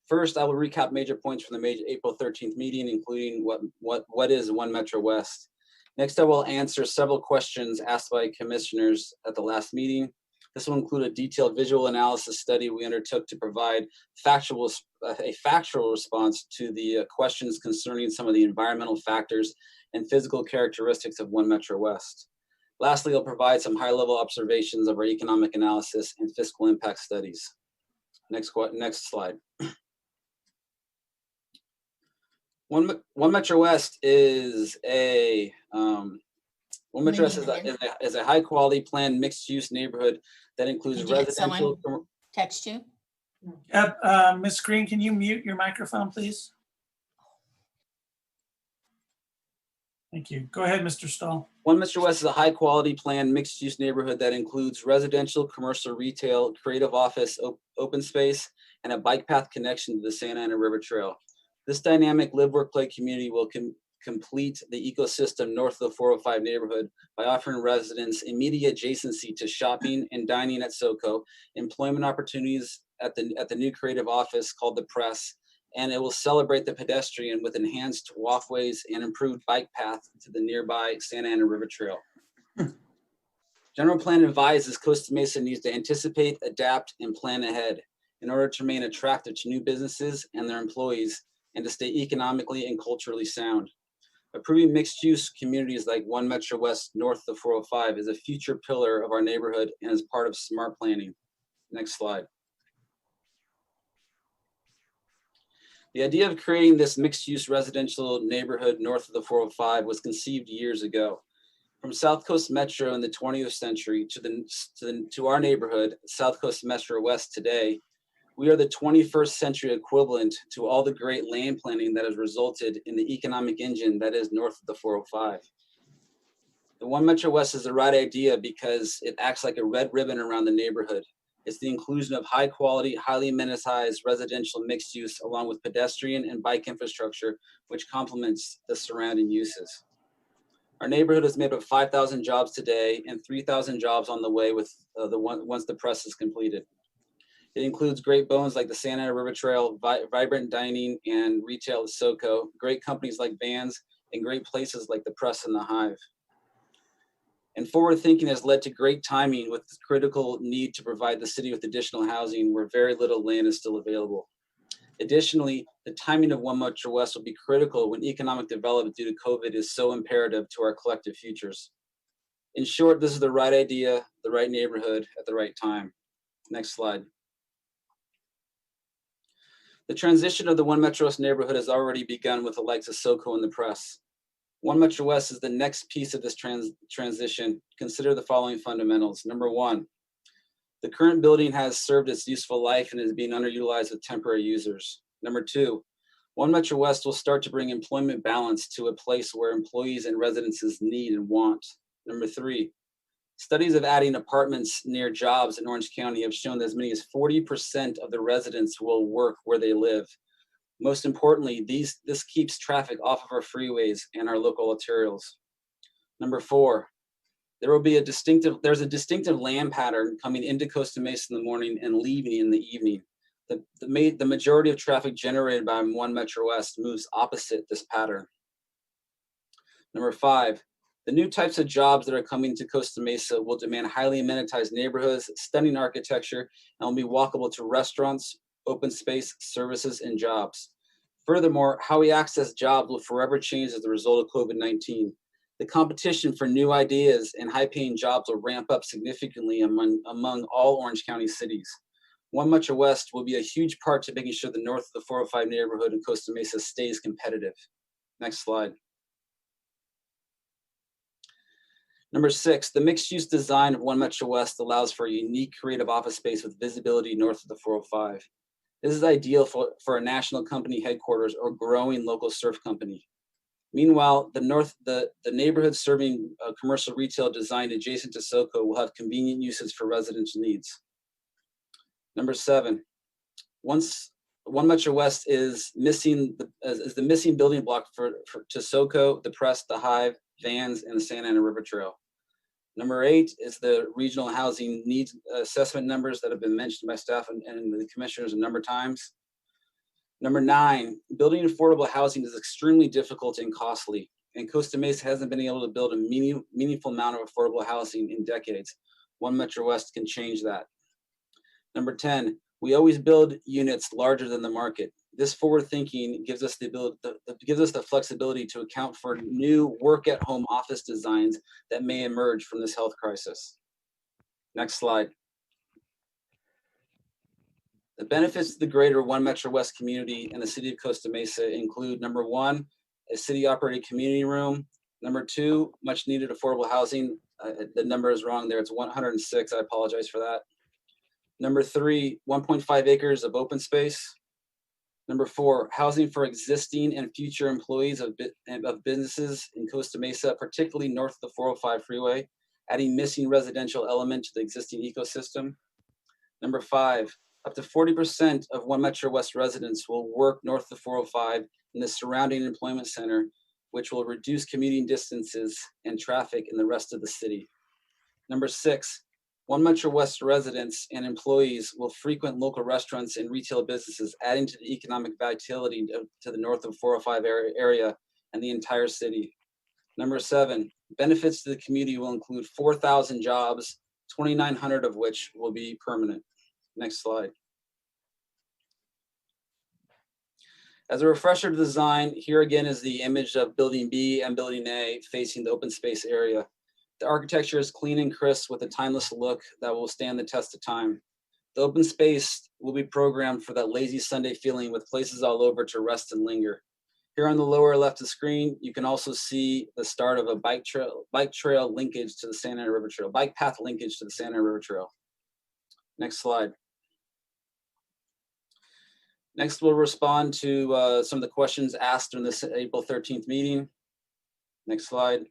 First, I will recap major points from the April 13th meeting, including what is One Metro West. Next, I will answer several questions asked by commissioners at the last meeting. This will include a detailed visual analysis study we undertook to provide a factual response to the questions concerning some of the environmental factors and physical characteristics of One Metro West. Lastly, I'll provide some high-level observations of our economic analysis and fiscal impact studies. Next slide. One Metro West is a high-quality planned mixed-use neighborhood that includes residential. Text you. Ms. Green, can you mute your microphone, please? Thank you. Go ahead, Mr. Stahl. One Metro West is a high-quality planned mixed-use neighborhood that includes residential, commercial, retail, creative office, open space, and a bike path connection to the Santa Ana River Trail. This dynamic live-work-play community will complete the ecosystem north of the 405 neighborhood by offering residents immediate adjacency to shopping and dining at SoCo, employment opportunities at the new creative office called The Press, and it will celebrate the pedestrian with enhanced walkways and improved bike path to the nearby Santa Ana River Trail. General plan advises Costa Mesa needs to anticipate, adapt, and plan ahead in order to remain attractive to new businesses and their employees and to stay economically and culturally sound. Approving mixed-use communities like One Metro West north of the 405 is a future pillar of our neighborhood and is part of smart planning. Next slide. The idea of creating this mixed-use residential neighborhood north of the 405 was conceived years ago. From South Coast Metro in the 20th century to our neighborhood, South Coast Metro West today, we are the 21st century equivalent to all the great land planning that has resulted in the economic engine that is north of the 405. The One Metro West is the right idea because it acts like a red ribbon around the neighborhood. It's the inclusion of high quality, highly amenitized residential mixed use along with pedestrian and bike infrastructure, which complements the surrounding uses. Our neighborhood is made up of 5,000 jobs today and 3,000 jobs on the way with once the press is completed. It includes great bones like the Santa Ana River Trail, vibrant dining and retail at SoCo, great companies like Vans, and great places like the Press and the Hive. And forward thinking has led to great timing with the critical need to provide the city with additional housing where very little land is still available. Additionally, the timing of One Metro West will be critical when economic development due to COVID is so imperative to our collective futures. In short, this is the right idea, the right neighborhood at the right time. Next slide. The transition of the One Metro West neighborhood has already begun with the likes of SoCo and the Press. One Metro West is the next piece of this transition. Consider the following fundamentals. Number one, the current building has served its useful life and is being underutilized with temporary users. Number two, One Metro West will start to bring employment balance to a place where employees and residences need and want. Number three, studies of adding apartments near jobs in Orange County have shown that as many as 40% of the residents will work where they live. Most importantly, this keeps traffic off of our freeways and our local arterials. Number four, there's a distinctive land pattern coming into Costa Mesa in the morning and leaving in the evening. The majority of traffic generated by One Metro West moves opposite this pattern. Number five, the new types of jobs that are coming to Costa Mesa will demand highly amenitized neighborhoods, stunning architecture, and will be walkable to restaurants, open space, services, and jobs. Furthermore, how we access jobs will forever change as a result of COVID-19. The competition for new ideas and high-paying jobs will ramp up significantly among all Orange County cities. One Metro West will be a huge part to making sure the north of the 405 neighborhood in Costa Mesa stays competitive. Next slide. Number six, the mixed-use design of One Metro West allows for a unique creative office space with visibility north of the 405. This is ideal for a national company headquarters or growing local surf company. Meanwhile, the neighborhood serving commercial retail designed adjacent to SoCo will have convenient uses for residential needs. Number seven, One Metro West is the missing building block to SoCo, the Press, the Hive, Vans, and the Santa Ana River Trail. Number eight is the regional housing needs assessment numbers that have been mentioned by staff and the commissioners a number of times. Number nine, building affordable housing is extremely difficult and costly, and Costa Mesa hasn't been able to build a meaningful amount of affordable housing in decades. One Metro West can change that. Number 10, we always build units larger than the market. This forward thinking gives us the flexibility to account for new work-at-home office designs that may emerge from this health crisis. Next slide. The benefits to the greater One Metro West community and the city of Costa Mesa include number one, a city-operated community room. Number two, much needed affordable housing. The number is wrong there. It's 106. I apologize for that. Number three, 1.5 acres of open space. Number four, housing for existing and future employees of businesses in Costa Mesa, particularly north of the 405 freeway, adding missing residential element to the existing ecosystem. Number five, up to 40% of One Metro West residents will work north of the 405 in the surrounding employment center, which will reduce commuting distances and traffic in the rest of the city. Number six, One Metro West residents and employees will frequent local restaurants and retail businesses, adding to the economic vitality to the north of 405 area and the entire city. Number seven, benefits to the community will include 4,000 jobs, 2,900 of which will be permanent. Next slide. As a refresher to design, here again is the image of Building B and Building A facing the open space area. The architecture is clean and crisp with a timeless look that will stand the test of time. The open space will be programmed for that lazy Sunday feeling with places all over to rest and linger. Here on the lower left of the screen, you can also see the start of a bike trail linkage to the Santa Ana River Trail, bike path linkage to the Santa Ana River Trail. Next slide. Next, we'll respond to some of the questions asked during this April 13th meeting. Next slide.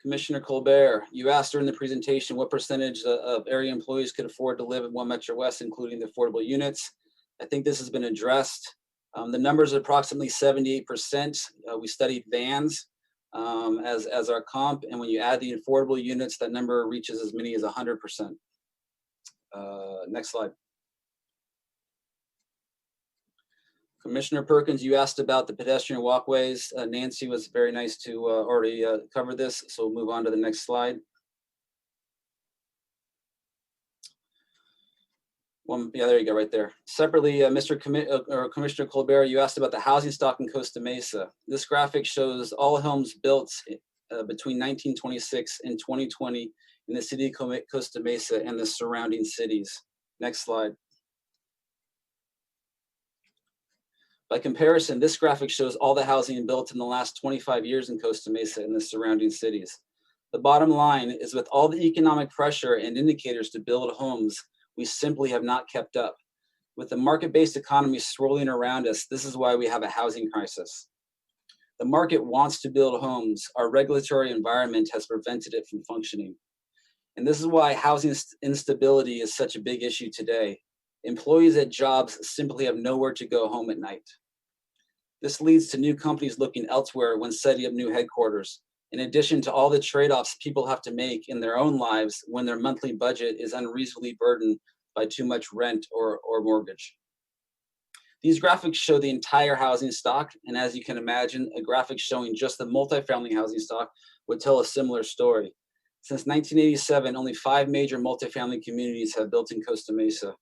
Commissioner Colbert, you asked during the presentation what percentage of area employees could afford to live in One Metro West, including the affordable units. I think this has been addressed. The numbers are approximately 78%. We studied vans as our comp, and when you add the affordable units, that number reaches as many as 100%. Next slide. Commissioner Perkins, you asked about the pedestrian walkways. Nancy was very nice to already cover this, so we'll move on to the next slide. Yeah, there you go, right there. Separately, Commissioner Colbert, you asked about the housing stock in Costa Mesa. This graphic shows all homes built between 1926 and 2020 in the city of Costa Mesa and the surrounding cities. Next slide. By comparison, this graphic shows all the housing built in the last 25 years in Costa Mesa and the surrounding cities. The bottom line is, with all the economic pressure and indicators to build homes, we simply have not kept up. With the market-based economy swirling around us, this is why we have a housing crisis. The market wants to build homes. Our regulatory environment has prevented it from functioning. And this is why housing instability is such a big issue today. Employees at jobs simply have nowhere to go home at night. This leads to new companies looking elsewhere when setting up new headquarters, in addition to all the trade-offs people have to make in their own lives when their monthly budget is unreasonably burdened by too much rent or mortgage. These graphics show the entire housing stock, and as you can imagine, a graphic showing just the multifamily housing stock would tell a similar story. Since 1987, only 5 major multifamily communities have built in Costa Mesa.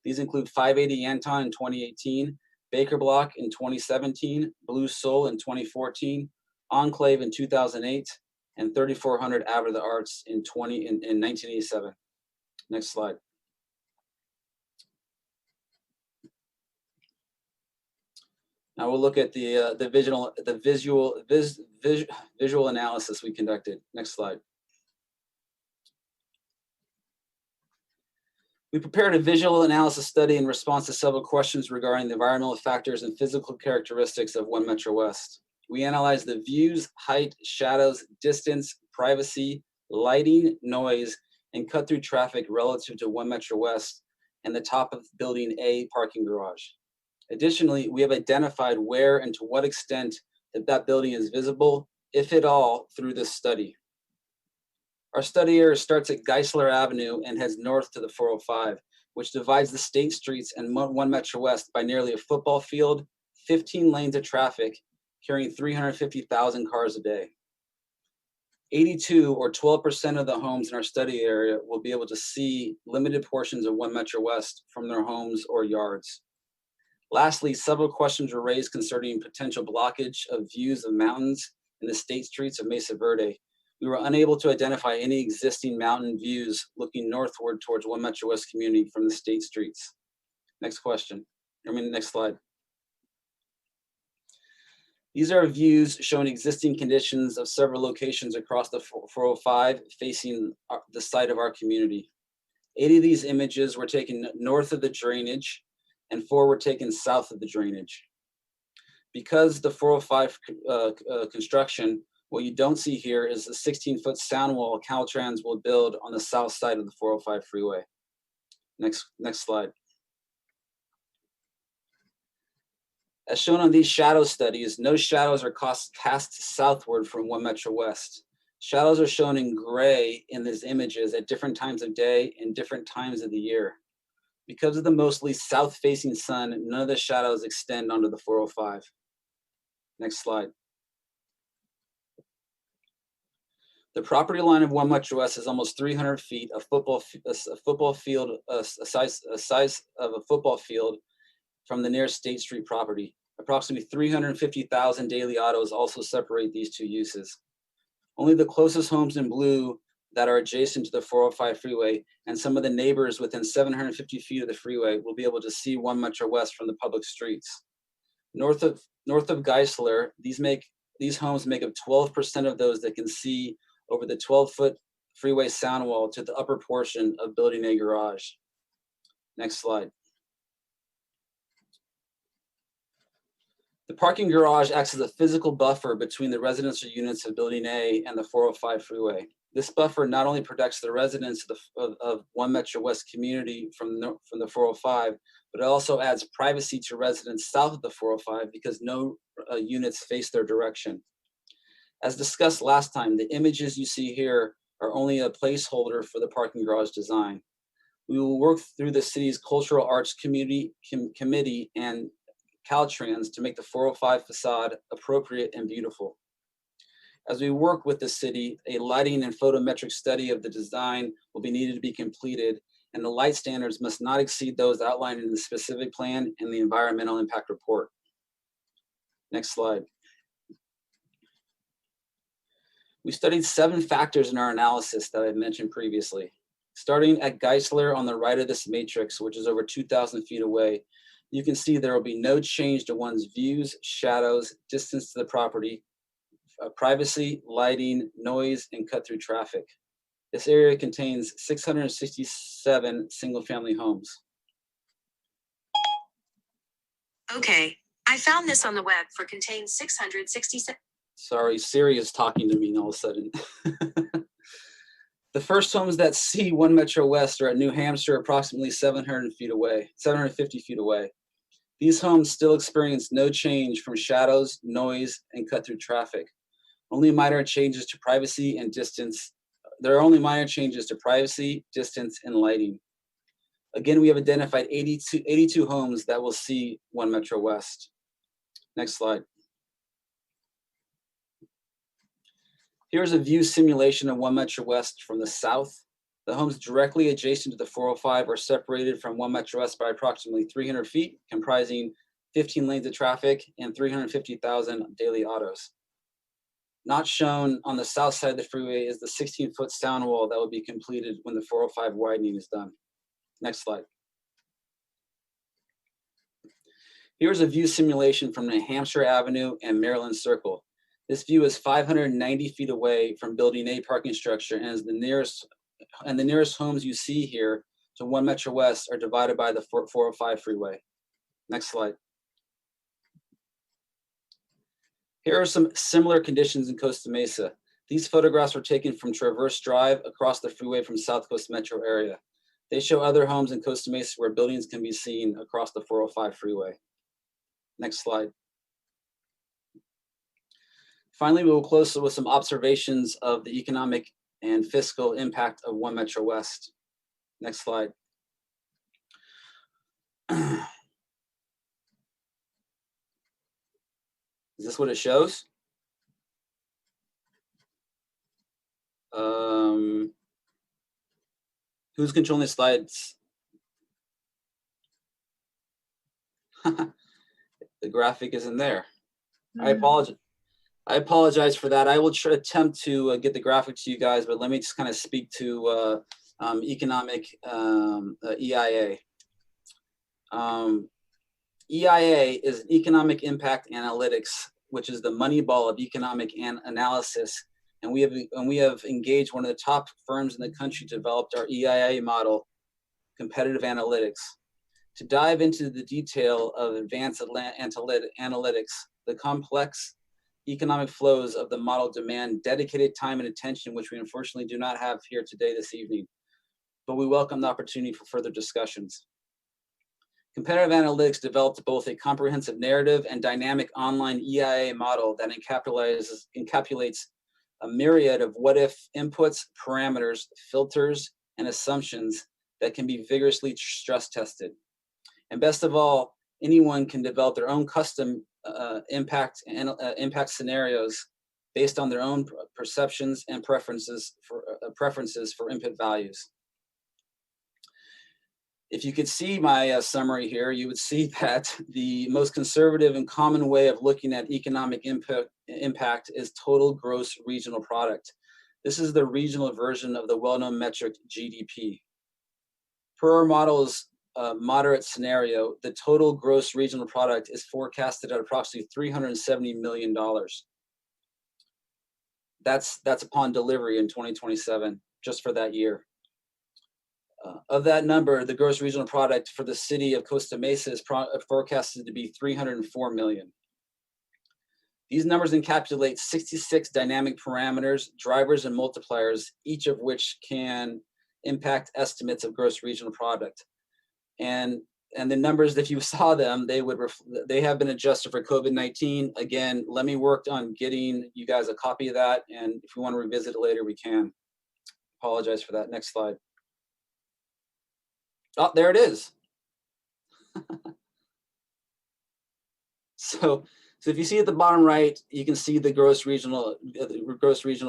These include 580 Anton in 2018, Baker Block in 2017, Blue Soul in 2014, Enclave in 2008, and 3400 Avenue of the Arts in 1987. Next slide. Now we'll look at the visual analysis we conducted. Next slide. We prepared a visual analysis study in response to several questions regarding the environmental factors and physical characteristics of One Metro West. We analyzed the views, height, shadows, distance, privacy, lighting, noise, and cut-through traffic relative to One Metro West and the top of Building A parking garage. Additionally, we have identified where and to what extent that building is visible, if at all, through this study. Our study area starts at Geisler Avenue and heads north to the 405, which divides the state streets and One Metro West by nearly a football field, 15 lanes of traffic, carrying 350,000 cars a day. 82 or 12% of the homes in our study area will be able to see limited portions of One Metro West from their homes or yards. Lastly, several questions were raised concerning potential blockage of views of mountains in the state streets of Mesa Verde. We were unable to identify any existing mountain views looking northward towards One Metro West community from the state streets. Next slide. These are views showing existing conditions of several locations across the 405 facing the site of our community. 8 of these images were taken north of the drainage and 4 were taken south of the drainage. Because the 405 construction, what you don't see here is the 16-foot sound wall Caltrans will build on the south side of the 405 freeway. Next slide. As shown on these shadow studies, no shadows are cast southward from One Metro West. Shadows are shown in gray in these images at different times of day and different times of the year. Because of the mostly south-facing sun, none of the shadows extend onto the 405. Next slide. The property line of One Metro West is almost 300 feet, a size of a football field from the nearest State Street property. Approximately 350,000 daily autos also separate these two uses. Only the closest homes in blue that are adjacent to the 405 freeway and some of the neighbors within 750 feet of the freeway will be able to see One Metro West from the public streets. North of Geisler, these homes make up 12% of those that can see over the 12-foot freeway sound wall to the upper portion of Building A garage. Next slide. The parking garage acts as a physical buffer between the residential units of Building A and the 405 freeway. This buffer not only protects the residents of One Metro West community from the 405, but it also adds privacy to residents south of the 405 because no units face their direction. As discussed last time, the images you see here are only a placeholder for the parking garage design. We will work through the city's cultural arts committee and Caltrans to make the 405 facade appropriate and beautiful. As we work with the city, a lighting and photometric study of the design will be needed to be completed, and the light standards must not exceed those outlined in the specific plan and the environmental impact report. Next slide. We studied 7 factors in our analysis that I mentioned previously. Starting at Geisler on the right of this matrix, which is over 2,000 feet away, you can see there will be no change to one's views, shadows, distance to the property, privacy, lighting, noise, and cut-through traffic. This area contains 667 single-family homes. Okay, I found this on the web for contains 667. Sorry, Siri is talking to me and all of a sudden. The first homes that see One Metro West are at New Hampshire, approximately 750 feet away. These homes still experience no change from shadows, noise, and cut-through traffic. Only minor changes to privacy and distance. There are only minor changes to privacy, distance, and lighting. Again, we have identified 82 homes that will see One Metro West. Next slide. Here's a view simulation of One Metro West from the south. The homes directly adjacent to the 405 are separated from One Metro West by approximately 300 feet, comprising 15 lanes of traffic and 350,000 daily autos. Not shown on the south side of the freeway is the 16-foot sound wall that will be completed when the 405 widening is done. Next slide. Here's a view simulation from New Hampshire Avenue and Maryland Circle. This view is 590 feet away from Building A parking structure and is the nearest homes you see here to One Metro West are divided by the 405 freeway. Next slide. Here are some similar conditions in Costa Mesa. These photographs were taken from Traverse Drive across the freeway from South Coast Metro area. They show other homes in Costa Mesa where buildings can be seen across the 405 freeway. Next slide. Finally, we will close with some observations of the economic and fiscal impact of One Metro West. Next slide. Is this what it shows? Who's controlling the slides? The graphic isn't there. I apologize for that. I will attempt to get the graphic to you guys, but let me just kind of speak to economic EIA. EIA is economic impact analytics, which is the money ball of economic analysis. And we have engaged one of the top firms in the country to develop our EIA model, competitive analytics. To dive into the detail of advanced analytics, the complex economic flows of the model demand dedicated time and attention, which we unfortunately do not have here today this evening, but we welcome the opportunity for further discussions. Competitive analytics developed both a comprehensive narrative and dynamic online EIA model that encapsulates a myriad of what-if inputs, parameters, filters, and assumptions that can be vigorously stress tested. And best of all, anyone can develop their own custom impact scenarios based on their own perceptions and preferences for input values. If you could see my summary here, you would see that the most conservative and common way of looking at economic impact is total gross regional product. This is the regional version of the well-known metric GDP. Per our model's moderate scenario, the total gross regional product is forecasted at approximately $370 million. That's upon delivery in 2027, just for that year. Of that number, the gross regional product for the city of Costa Mesa is forecasted to be $304 million. These numbers encapsulate 66 dynamic parameters, drivers, and multipliers, each of which can impact estimates of gross regional product. And the numbers, if you saw them, they have been adjusted for COVID-19. Again, let me work on getting you guys a copy of that, and if we want to revisit it later, we can. Apologize for that. Next slide. Oh, there it is. So if you see at the bottom right, you can see the gross regional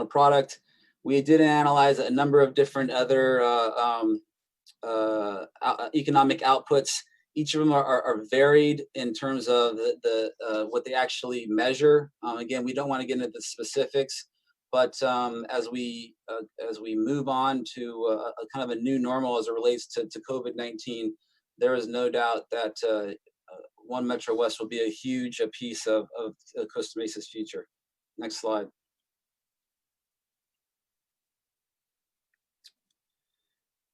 product. We did analyze a number of different other economic outputs. Each of them are varied in terms of what they actually measure. Again, we don't want to get into the specifics, but as we move on to a kind of a new normal as it relates to COVID-19, there is no doubt that One Metro West will be a huge piece of Costa Mesa's future. Next slide.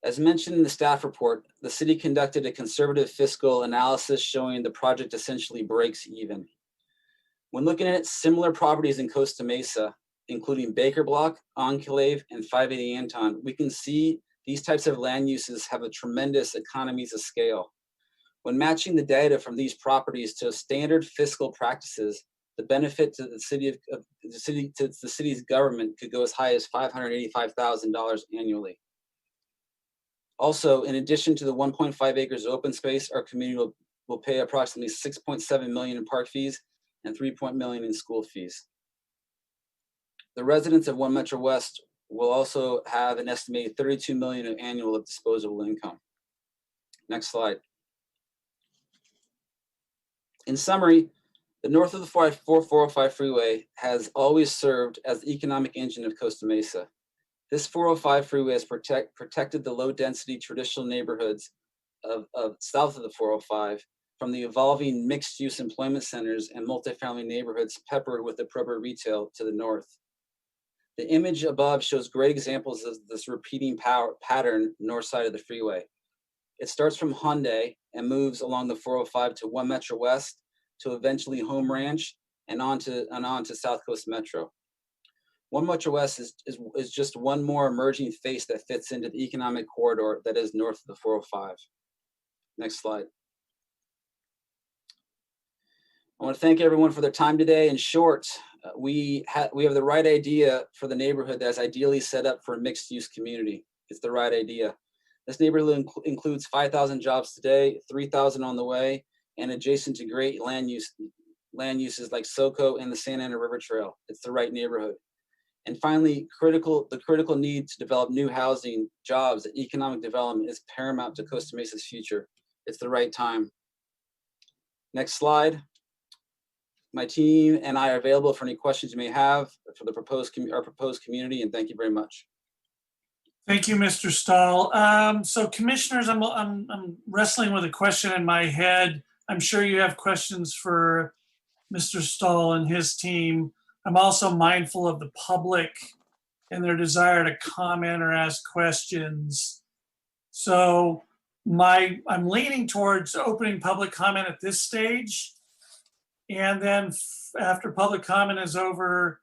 As mentioned in the staff report, the city conducted a conservative fiscal analysis showing the project essentially breaks even. When looking at similar properties in Costa Mesa, including Baker Block, Enclave, and 580 Anton, we can see these types of land uses have a tremendous economies of scale. When matching the data from these properties to standard fiscal practices, the benefit to the city's government could go as high as $585,000 annually. Also, in addition to the 1.5 acres of open space, our community will pay approximately $6.7 million in park fees and $3 million in school fees. The residents of One Metro West will also have an estimated $32 million of annual disposable income. Next slide. In summary, the north of the 405 freeway has always served as the economic engine of Costa Mesa. This 405 freeway has protected the low-density traditional neighborhoods of south of the 405 from the evolving mixed-use employment centers and multifamily neighborhoods peppered with appropriate retail to the north. The image above shows great examples of this repeating pattern north side of the freeway. It starts from Hyundai and moves along the 405 to One Metro West to eventually Home Ranch and on to South Coast Metro. One Metro West is just one more emerging face that fits into the economic corridor that is north of the 405. Next slide. I want to thank everyone for their time today. In short, we have the right idea for the neighborhood that's ideally set up for a mixed-use community. It's the right idea. This neighborhood includes 5,000 jobs today, 3,000 on the way, and adjacent to great land uses like SoCo and the Santa Ana River Trail. It's the right neighborhood. And finally, the critical need to develop new housing, jobs, and economic development is paramount to Costa Mesa's future. It's the right time. Next slide. My team and I are available for any questions you may have for the our proposed community, and thank you very much. Thank you, Mr. Stahl. So commissioners, I'm wrestling with a question in my head. I'm sure you have questions for Mr. Stahl and his team. I'm also mindful of the public and their desire to comment or ask questions. So I'm leaning towards opening public comment at this stage. And then after public comment is over,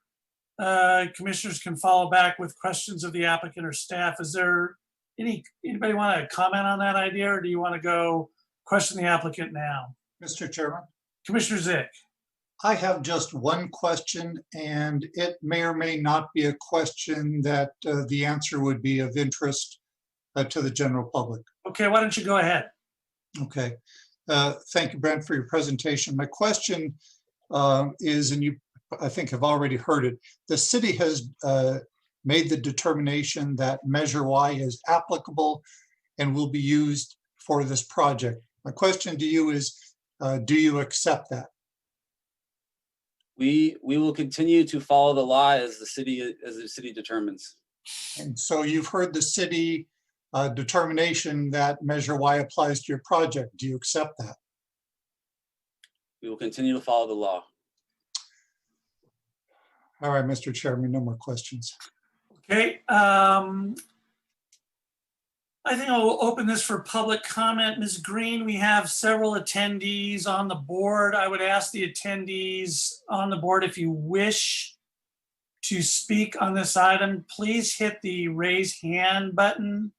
commissioners can follow back with questions of the applicant or staff. Is there anybody want to comment on that idea, or do you want to go question the applicant now? Mr. Chairman. Commissioner Zick. I have just one question, and it may or may not be a question that the answer would be of interest to the general public. Okay, why don't you go ahead? Okay. Thank you, Brent, for your presentation. My question is, and you, I think, have already heard it. The city has made the determination that Measure Y is applicable and will be used for this project. My question to you is, do you accept that? We will continue to follow the law as the city determines. And so you've heard the city determination that Measure Y applies to your project. Do you accept that? We will continue to follow the law. All right, Mr. Chairman, no more questions. Okay. I I think I'll open this for public comment. Ms. Green, we have several attendees on the board. I would ask the attendees on the board, if you wish to speak on this item, please hit the raise hand button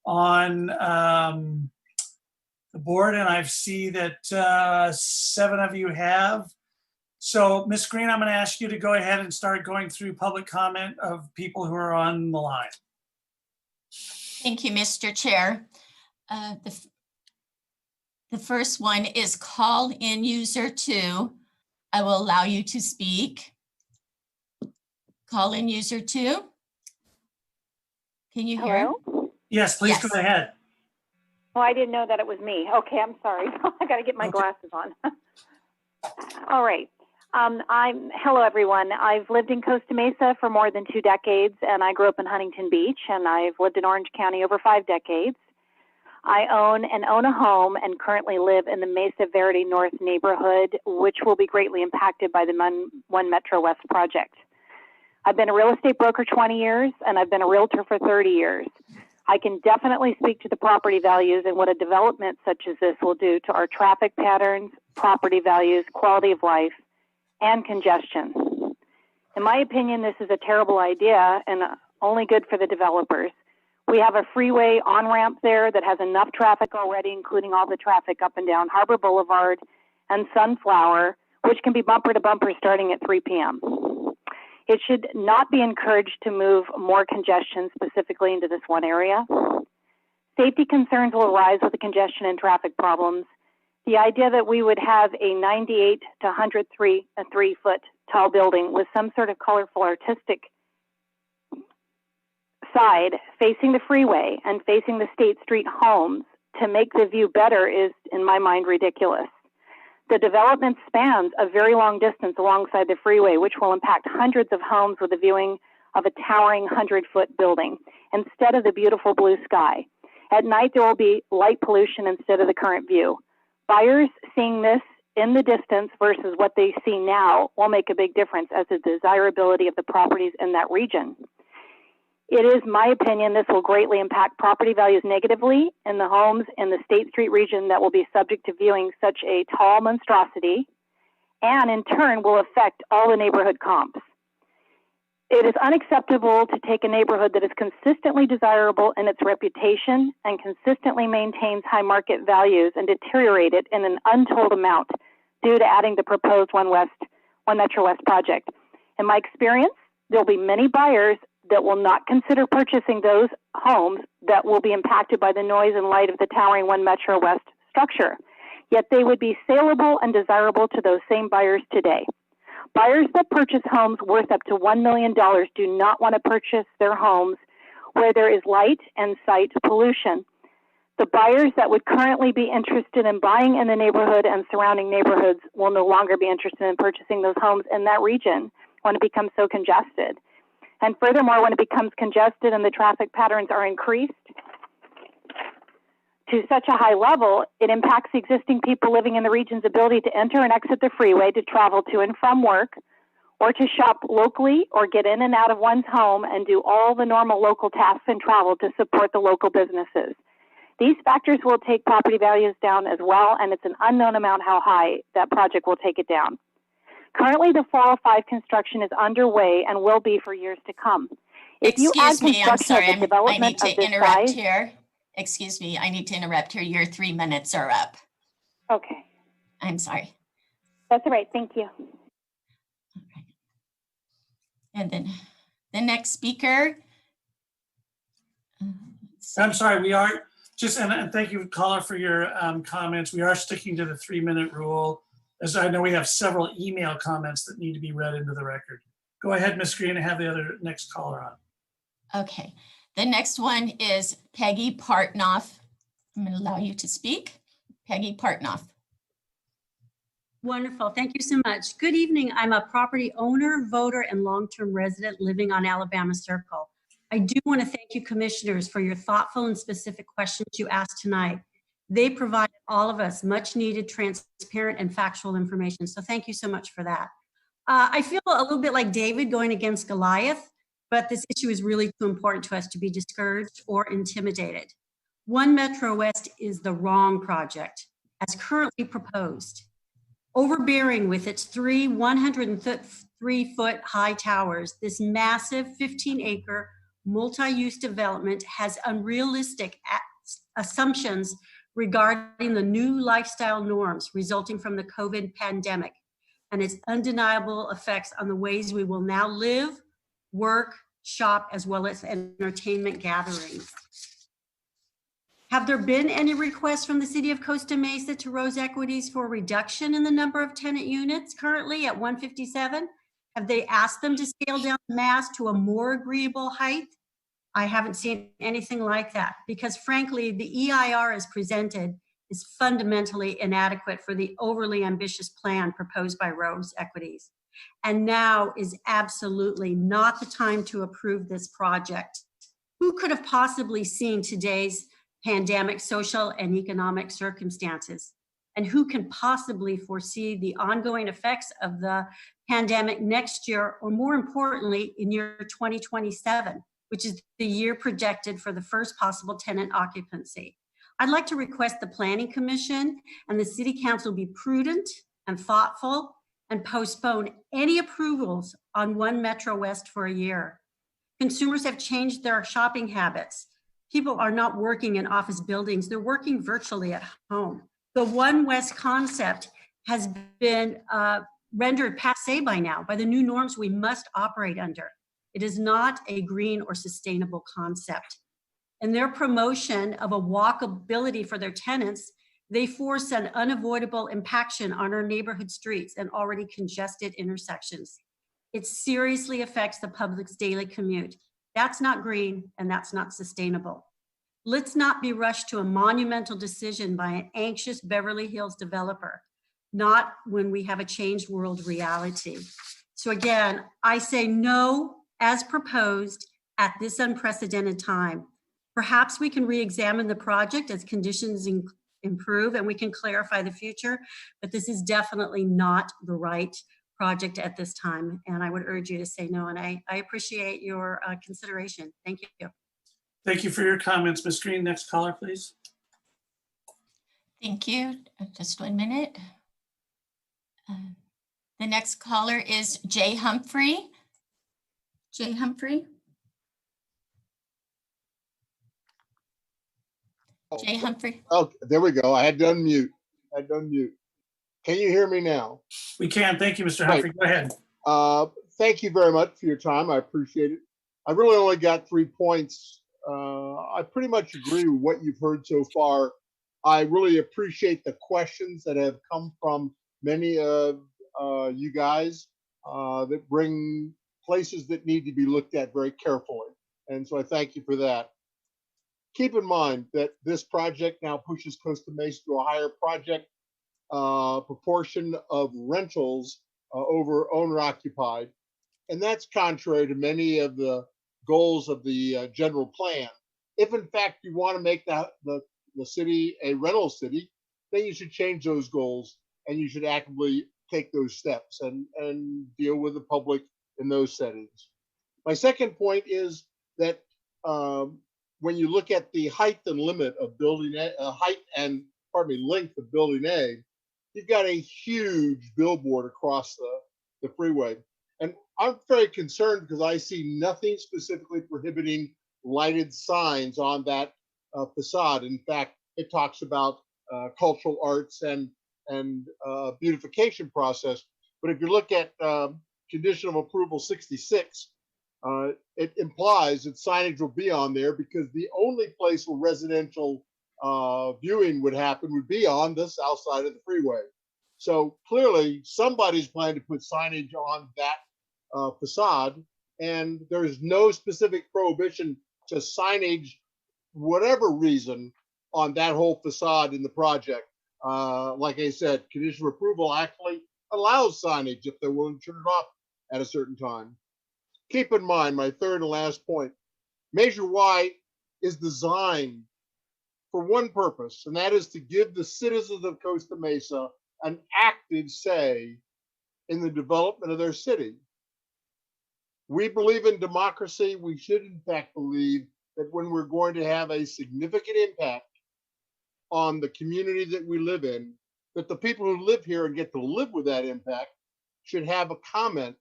on the board, and I see that 7 of you have. So, Ms. Green, I'm going to ask you to go ahead and start going through public comment of people who are on the line. Thank you, Mr. Chair. The first one is call in user 2. I will allow you to speak. Call in user 2. Can you hear? Hello? Yes, please go ahead. Oh, I didn't know that it was me. Okay, I'm sorry. I got to get my glasses on. All right. Hello, everyone. I've lived in Costa Mesa for more than 2 decades, and I grew up in Huntington Beach, and I've lived in Orange County over 5 decades. I own a home and currently live in the Mesa Verde North neighborhood, which will be greatly impacted by the One Metro West project. I've been a real estate broker 20 years, and I've been a realtor for 30 years. I can definitely speak to the property values and what a development such as this will do to our traffic patterns, property values, quality of life, and congestion. In my opinion, this is a terrible idea and only good for the developers. We have a freeway on-ramp there that has enough traffic already, including all the traffic up and down Harbor Boulevard and Sunflower, which can be bumper to bumper starting at 3 p.m. It should not be encouraged to move more congestion specifically into this one area. Safety concerns will arise with the congestion and traffic problems. The idea that we would have a 98 to 103 foot tall building with some sort of colorful artistic side facing the freeway and facing the State Street homes to make the view better is, in my mind, ridiculous. The development spans a very long distance alongside the freeway, which will impact hundreds of homes with a viewing of a towering 100-foot building instead of the beautiful blue sky. At night, there will be light pollution instead of the current view. Buyers seeing this in the distance versus what they see now will make a big difference as the desirability of the properties in that region. It is my opinion this will greatly impact property values negatively in the homes in the State Street region that will be subject to viewing such a tall monstrosity, and in turn will affect all the neighborhood comps. It is unacceptable to take a neighborhood that is consistently desirable in its reputation and consistently maintains high market values and deteriorate it in an untold amount due to adding the proposed One Metro West project. In my experience, there will be many buyers that will not consider purchasing those homes that will be impacted by the noise and light of the towering One Metro West structure. Yet they would be saleable and desirable to those same buyers today. Buyers that purchase homes worth up to $1 million do not want to purchase their homes where there is light and sight pollution. The buyers that would currently be interested in buying in the neighborhood and surrounding neighborhoods will no longer be interested in purchasing those homes in that region when it becomes so congested. And furthermore, when it becomes congested and the traffic patterns are increased to such a high level, it impacts the existing people living in the region's ability to enter and exit the freeway to travel to and from work, or to shop locally or get in and out of one's home and do all the normal local tasks and travel to support the local businesses. These factors will take property values down as well, and it's an unknown amount how high that project will take it down. Currently, the 405 construction is underway and will be for years to come. If you add Excuse me, I'm construction sorry, of the I need development to of this interrupt size, here. Excuse me, I need to interrupt here. Your 3 minutes are up. okay, I'm sorry. that's all right. Thank you. And then the next speaker. I'm sorry, we are just, and thank you, caller, for your comments. We are sticking to the 3-minute rule, as I know we have several email comments that need to be read into the record. Go ahead, Ms. Green, and have the other next caller on. Okay, the next one is Peggy Partnoff. I'm going to allow you to speak. Peggy Partnoff. Wonderful. Thank you so much. Good evening. I'm a property owner, voter, and long-term resident living on Alabama Circle. I do want to thank you, commissioners, for your thoughtful and specific questions you asked tonight. They provide all of us much needed, transparent, and factual information. So thank you so much for that. I feel a little bit like David going against Goliath, but this issue is really too important to us to be discouraged or intimidated. One Metro West is the wrong project as currently proposed. Overbearing with its three 103-foot high towers, this massive 15-acre multi-use development has unrealistic assumptions regarding the new lifestyle norms resulting from the COVID pandemic and its undeniable effects on the ways we will now live, work, shop, as well as entertainment gatherings. Have there been any requests from the city of Costa Mesa to Rose Equities for a reduction in the number of tenant units currently at 157? Have they asked them to scale down the mass to a more agreeable height? I haven't seen anything like that because frankly, the EIR as presented is fundamentally inadequate for the overly ambitious plan proposed by Rose Equities. And now is absolutely not the time to approve this project. Who could have possibly seen today's pandemic social and economic circumstances? And who can possibly foresee the ongoing effects of the pandemic next year, or more importantly, in year 2027, which is the year projected for the first possible tenant occupancy? I'd like to request the Planning Commission and the City Council be prudent and thoughtful and postpone any approvals on One Metro West for a year. Consumers have changed their shopping habits. People are not working in office buildings, they're working virtually at home. The One West concept has been rendered passé by now, by the new norms we must operate under. It is not a green or sustainable concept. In their promotion of a walkability for their tenants, they force an unavoidable impaction on our neighborhood streets and already congested intersections. It seriously affects the public's daily commute. That's not green and that's not sustainable. Let's not be rushed to a monumental decision by an anxious Beverly Hills developer, not when we have a changed world reality. So again, I say no as proposed at this unprecedented time. Perhaps we can re-examine the project as conditions improve and we can clarify the future, but this is definitely not the right project at this time. And I would urge you to say no. And I appreciate your consideration. Thank you. Thank you for your comments, Ms. Green. Next caller, please. Thank you. Just 1 minute. The next caller is Jay Humphrey. Jay Humphrey. Jay Humphrey. Oh, there we go. I had to unmute. Can you hear me now? We can. Thank you, Mr. Humphrey. Go ahead. Thank you very much for your time. I appreciate it. I really only got 3 points. I pretty much agree with what you've heard so far. I really appreciate the questions that have come from many of you guys that bring places that need to be looked at very carefully. And so I thank you for that. Keep in mind that this project now pushes Costa Mesa to a higher project proportion of rentals over owner occupied. And that's contrary to many of the goals of the general plan. If in fact you want to make the city a rental city, then you should change those goals and you should actively take those steps and deal with the public in those settings. My second point is that when you look at the height and limit of building length of building A, you've got a huge billboard across the freeway. And I'm very concerned because I see nothing specifically prohibiting lighted signs on that facade. In fact, it talks about cultural arts and beautification process. But if you look at condition of approval 66, it implies that signage will be on there because the only place where residential viewing would happen would be on the south side of the freeway. So clearly somebody's planning to put signage on that facade, and there's no specific prohibition to signage, whatever reason, on that whole facade in the project. Like I said, condition of approval actually allows signage if they're willing to turn it off at a certain time. Keep in mind, my third and last point, Measure Y is designed for one purpose, and that is to give the citizens of Costa Mesa an active say in the development of their city. We believe in democracy. We should, in fact, believe that when we're going to have a significant impact on the community that we live in, that the people who live here and get to live with that impact should have a comment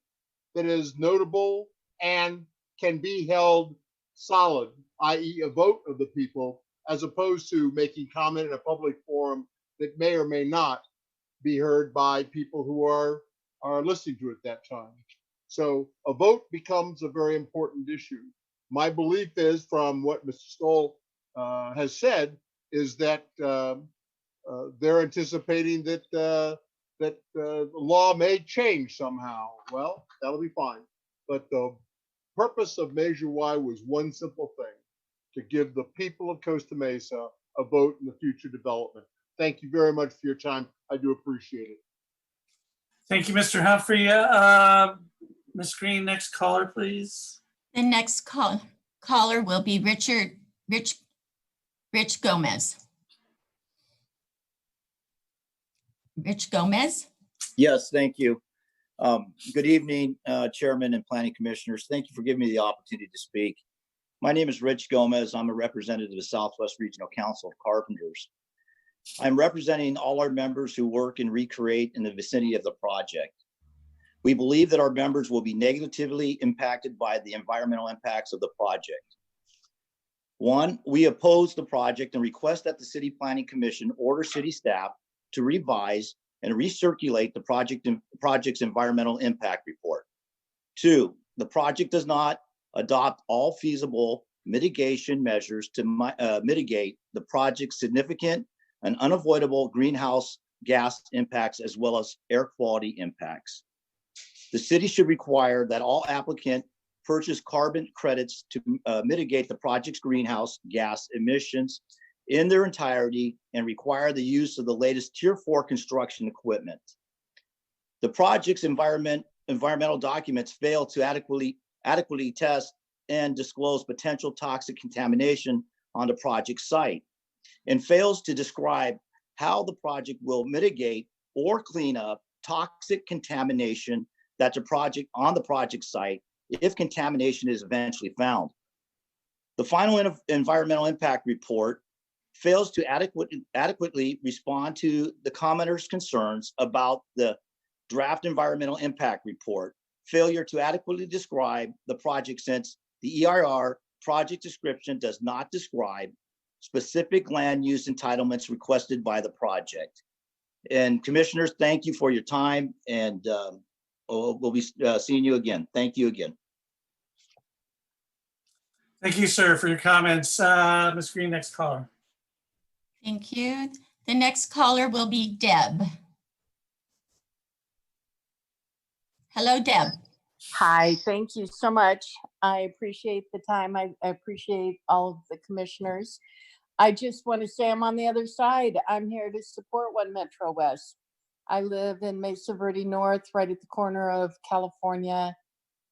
that is notable and can be held solid, i.e. a vote of the people, as opposed to making comment in a public forum that may or may not be heard by people who are listening to it at that time. So a vote becomes a very important issue. My belief is, from what Mr. Stoll has said, is that they're anticipating that the law may change somehow. Well, that'll be fine. But the purpose of Measure Y was one simple thing: to give the people of Costa Mesa a vote in the future development. Thank you very much for your time. I do appreciate it. Thank you, Mr. Humphrey. Ms. Green, next caller, please. The next caller will be Rich Gomez. Rich Gomez? Yes, thank you. Good evening, Chairman and Planning Commissioners. Thank you for giving me the opportunity to speak. My name is Rich Gomez. I'm a representative of the Southwest Regional Council of Carpenters. I'm representing all our members who work and recreate in the vicinity of the project. We believe that our members will be negatively impacted by the environmental impacts of the project. One, we oppose the project and request that the City Planning Commission order city staff to revise and recirculate the project's environmental impact report. Two, the project does not adopt all feasible mitigation measures to mitigate the project's significant and unavoidable greenhouse gas impacts, as well as air quality impacts. The city should require that all applicants purchase carbon credits to mitigate the project's greenhouse gas emissions in their entirety and require the use of the latest Tier 4 construction equipment. The project's environmental documents fail to adequately test and disclose potential toxic contamination on the project site, and fails to describe how the project will mitigate or clean up toxic contamination that's on the project site if contamination is eventually found. The final environmental impact report fails to adequately respond to the commenters' concerns about the draft environmental impact report, failure to adequately describe the project, since the EIR project description does not describe specific land use entitlements requested by the project. And commissioners, thank you for your time, and we'll be seeing you again. Thank you again. Thank you, sir, for your comments. Ms. Green, next caller. Thank you. The next caller will be Deb. Hello, Deb. Hi, thank you so much. I appreciate the time. I appreciate all of the commissioners. I just want to say I'm on the other side. I'm here to support One Metro West. I live in Mesa Verde North, right at the corner of California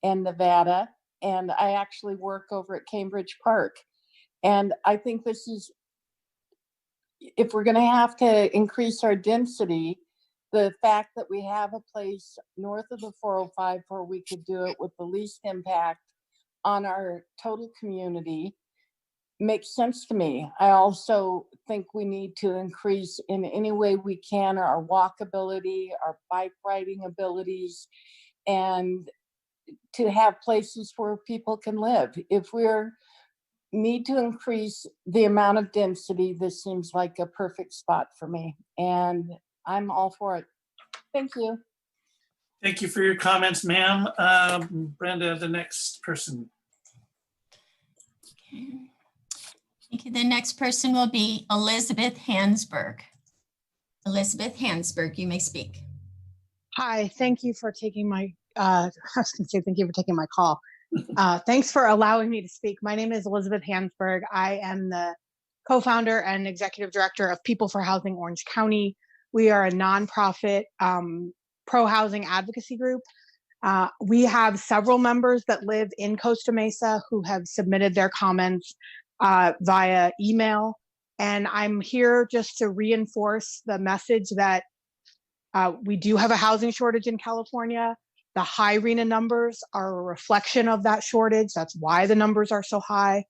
and Nevada. And I actually work over at Cambridge Park. And I think this is, if we're going to have to increase our density, the fact that we have a place north of the 405 where we could do it with the least impact on our total community makes sense to me. I also think we need to increase in any way we can our walkability, our bike riding abilities, and to have places where people can live. If we're need to increase the amount of density, this seems like a perfect spot for me, and I'm all for it. Thank you. Thank you for your comments, ma'am. Brenda, the next person. Okay. Thank you. The next person will be Elizabeth Hansberg. Elizabeth Hansberg, you may speak. Hi, thank you for taking my, I was gonna say thank you for taking my call. Thanks for allowing me to speak. My name is Elizabeth Hansberg. I am the co-founder and executive director of People for Housing Orange County. We are a nonprofit pro-housing advocacy group. We have several members that live in Costa Mesa who have submitted their comments via email. And I'm here just to reinforce the message that we do have a housing shortage in California. The high RHNA numbers are a reflection of that shortage. That's why the numbers are so high.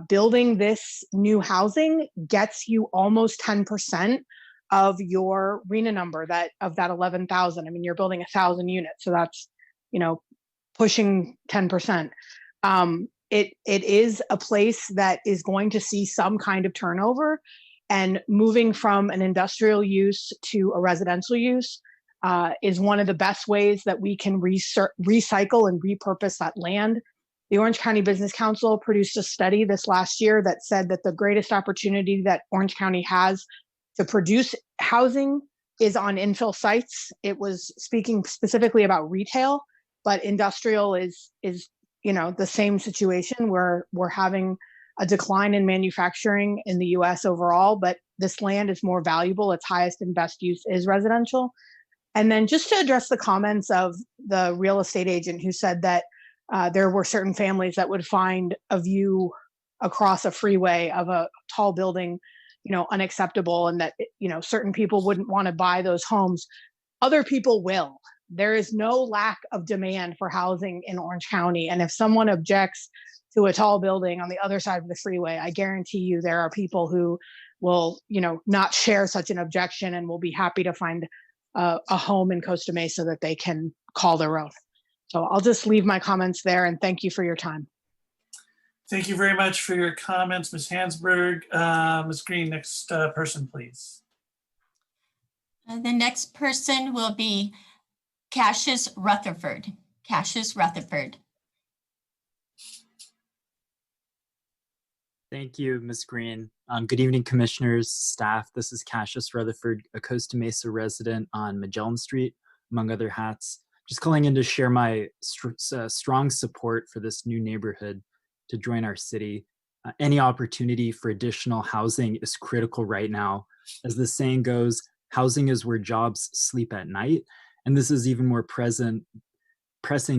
Building this new housing gets you almost 10% of your RENA number, of that 11,000. I mean, you're building 1,000 units, so that's, pushing 10%. It is a place that is going to see some kind of turnover, and moving from an industrial use to a residential use is one of the best ways that we can recycle and repurpose that land. The Orange County Business Council produced a study this last year that said that the greatest opportunity that Orange County has to produce housing is on infill sites. It was speaking specifically about retail, but industrial is the same situation where we're having a decline in manufacturing in the US overall, but this land is more valuable. Its highest and best use is residential. And then just to address the comments of the real estate agent who said that there were certain families that would find a view across a freeway of a tall building, unacceptable, and that, certain people wouldn't want to buy those homes. Other people will. There is no lack of demand for housing in Orange County. And if someone objects to a tall building on the other side of the freeway, I guarantee you there are people who will, not share such an objection and will be happy to find a home in Costa Mesa that they can call their own. So I'll just leave my comments there, and thank you for your time. Thank you very much for your comments, Ms. Hansberg. Ms. Green, next person, please. The next person will be Cassius Rutherford. Cassius Rutherford. Thank you, Ms. Green. Good evening, commissioners, staff. This is Cassius Rutherford, a Costa Mesa resident on Magellan Street, among other hats. Just calling in to share my strong support for this new neighborhood to join our city. Any opportunity for additional housing is critical right now. As the saying goes, housing is where jobs sleep at night. And this is even more pressing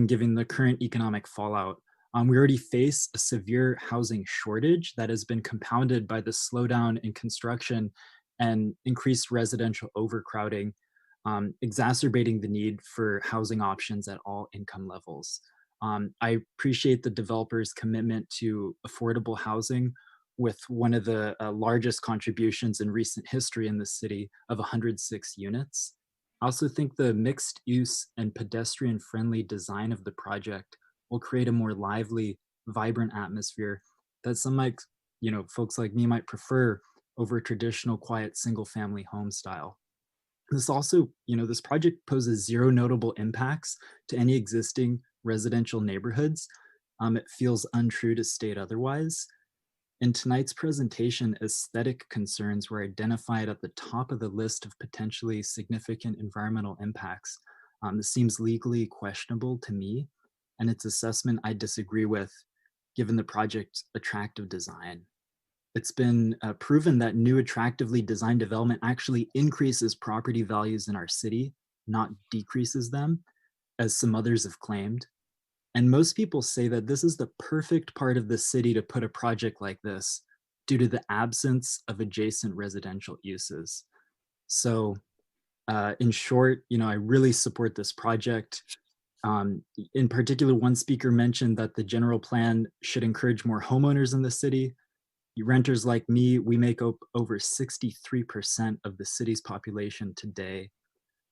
given the current economic fallout. We already face a severe housing shortage that has been compounded by the slowdown in construction and increased residential overcrowding, exacerbating the need for housing options at all income levels. I appreciate the developers' commitment to affordable housing with one of the largest contributions in recent history in the city of 106 units. I also think the mixed use and pedestrian friendly design of the project will create a more lively, vibrant atmosphere that some folks like me might prefer over traditional quiet single family home style. This also, this project poses zero notable impacts to any existing residential neighborhoods. It feels untrue to state otherwise. In tonight's presentation, aesthetic concerns were identified at the top of the list of potentially significant environmental impacts. This seems legally questionable to me, and its assessment I disagree with, given the project's attractive design. It's been proven that new attractively designed development actually increases property values in our city, not decreases them, as some others have claimed. And most people say that this is the perfect part of the city to put a project like this due to the absence of adjacent residential uses. So in short, I really support this project. In particular, one speaker mentioned that the general plan should encourage more homeowners in the city. Renters like me, we make up over 63% of the city's population today.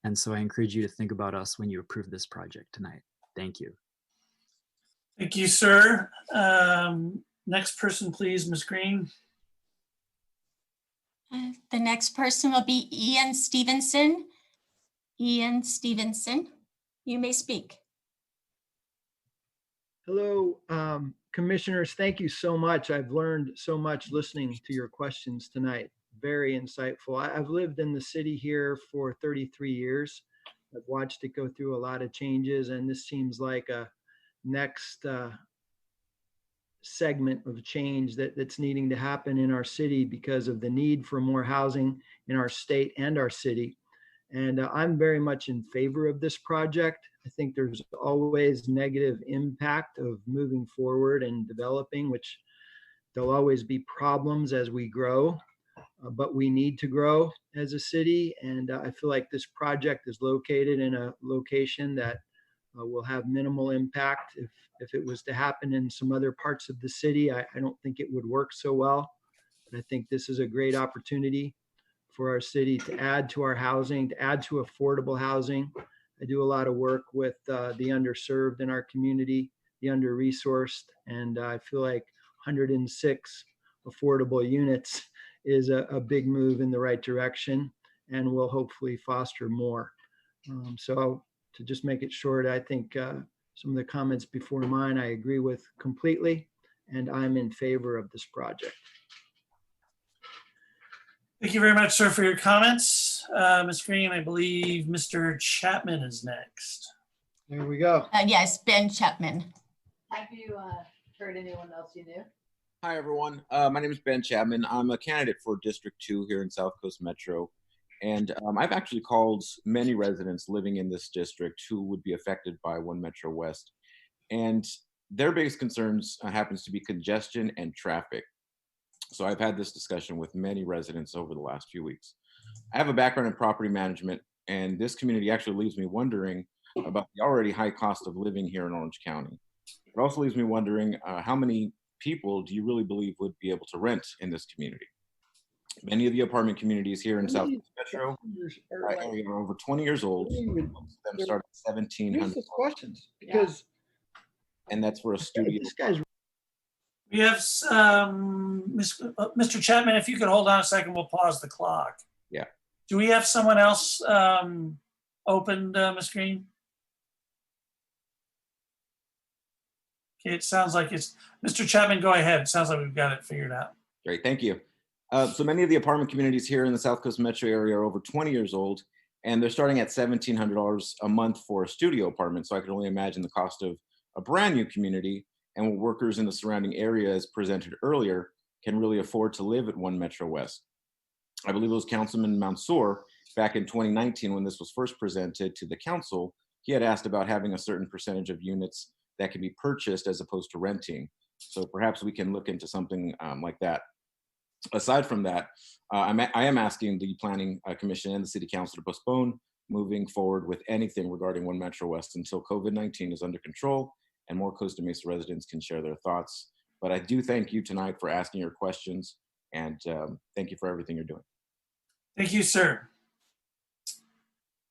And so I encourage you to think about us when you approve this project tonight. Thank you. Thank you, sir. Next person, please, Ms. Green. The next person will be Ian Stevenson. Ian Stevenson, you may speak. Hello, commissioners. Thank you so much. I've learned so much listening to your questions tonight. Very insightful. I've lived in the city here for 33 years. I've watched it go through a lot of changes, and this seems like a next segment of change that's needing to happen in our city because of the need for more housing in our state and our city. And I'm very much in favor of this project. I think there's always negative impact of moving forward and developing, which there'll always be problems as we grow, but we need to grow as a city. And I feel like this project is located in a location that will have minimal impact. If it was to happen in some other parts of the city, I don't think it would work so well. But I think this is a great opportunity for our city to add to our housing, to add to affordable housing. I do a lot of work with the underserved in our community, the under-resourced, and I feel like 106 affordable units is a big move in the right direction and will hopefully foster more. So to just make it short, I think some of the comments before mine I agree with completely, and I'm in favor of this project. Thank you very much, sir, for your comments. Ms. Green, I believe Mr. Chapman is next. There we go. Yes, Ben Chapman. Have you heard anyone else you knew? Hi, everyone. My name is Ben Chapman. I'm a candidate for District 2 here in South Coast Metro. And I've actually called many residents living in this district who would be affected by One Metro West. And their biggest concerns happens to be congestion and traffic. So I've had this discussion with many residents over the last few weeks. I have a background in property management, and this community actually leaves me wondering about the already high cost of living here in Orange County. It also leaves me wondering how many people do you really believe would be able to rent in this community? Many of the apartment communities here in South Metro are over 20 years old. Most of them start at $1,700. Questions, because and that's for a studio. This guy's We have Mr. Chapman, if you could hold on a second, we'll pause the clock. Yeah. Do we have someone else opened, Ms. Green? Okay, it sounds like it's Mr. Chapman. Go ahead. It sounds like we've got it figured out. Great, thank you. So many of the apartment communities here in the South Coast Metro area are over 20 years old, and they're starting at $1,700 a month for a studio apartment. So I can only imagine the cost of a brand new community, and what workers in the surrounding area, as presented earlier, can really afford to live at One Metro West. I believe it was Councilman Mansour back in 2019 when this was first presented to the council. He had asked about having a certain percentage of units that can be purchased as opposed to renting. So perhaps we can look into something like that. Aside from that, I am asking the Planning Commission and the City Council to postpone moving forward with anything regarding One Metro West until COVID-19 is under control and more Costa Mesa residents can share their thoughts. But I do thank you tonight for asking your questions, and thank you for everything you're doing. Thank you, sir.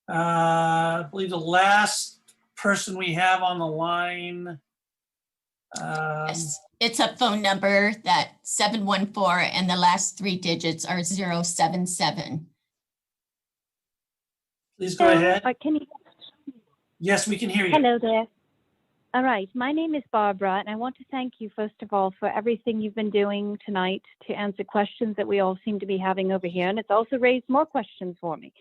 I believe the last person we have on the line. Yes, it's a phone number that 714 and the last three digits are 077. Please go ahead. Can you? Yes, we can hear you. Hello there. All right, my name is Barbara, and I want to thank you, first of all, for everything you've been doing tonight to answer questions that we all seem to be having over here, and it's also raised more questions for me.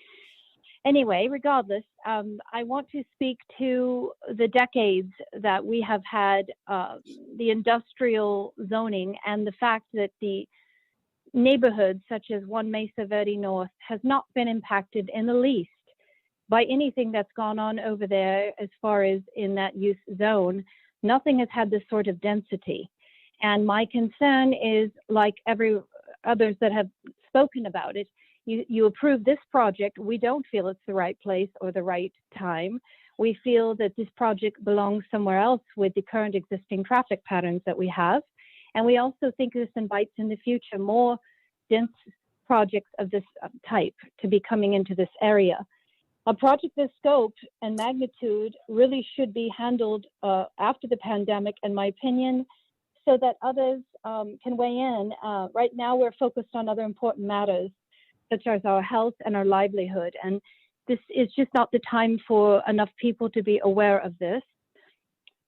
Anyway, regardless, I want to speak to the decades that we have had the industrial zoning and the fact that the neighborhoods such as One Mesa Verde North has not been impacted in the least by anything that's gone on over there as far as in that use zone. Nothing has had this sort of density. And my concern is, like every others that have spoken about it, you approve this project. We don't feel it's the right place or the right time. We feel that this project belongs somewhere else with the current existing traffic patterns that we have. And we also think this invites in the future more dense projects of this type to be coming into this area. A project this scope and magnitude really should be handled after the pandemic, in my opinion, so that others can weigh in. Right now, we're focused on other important matters, such as our health and our livelihood. And this is just not the time for enough people to be aware of this.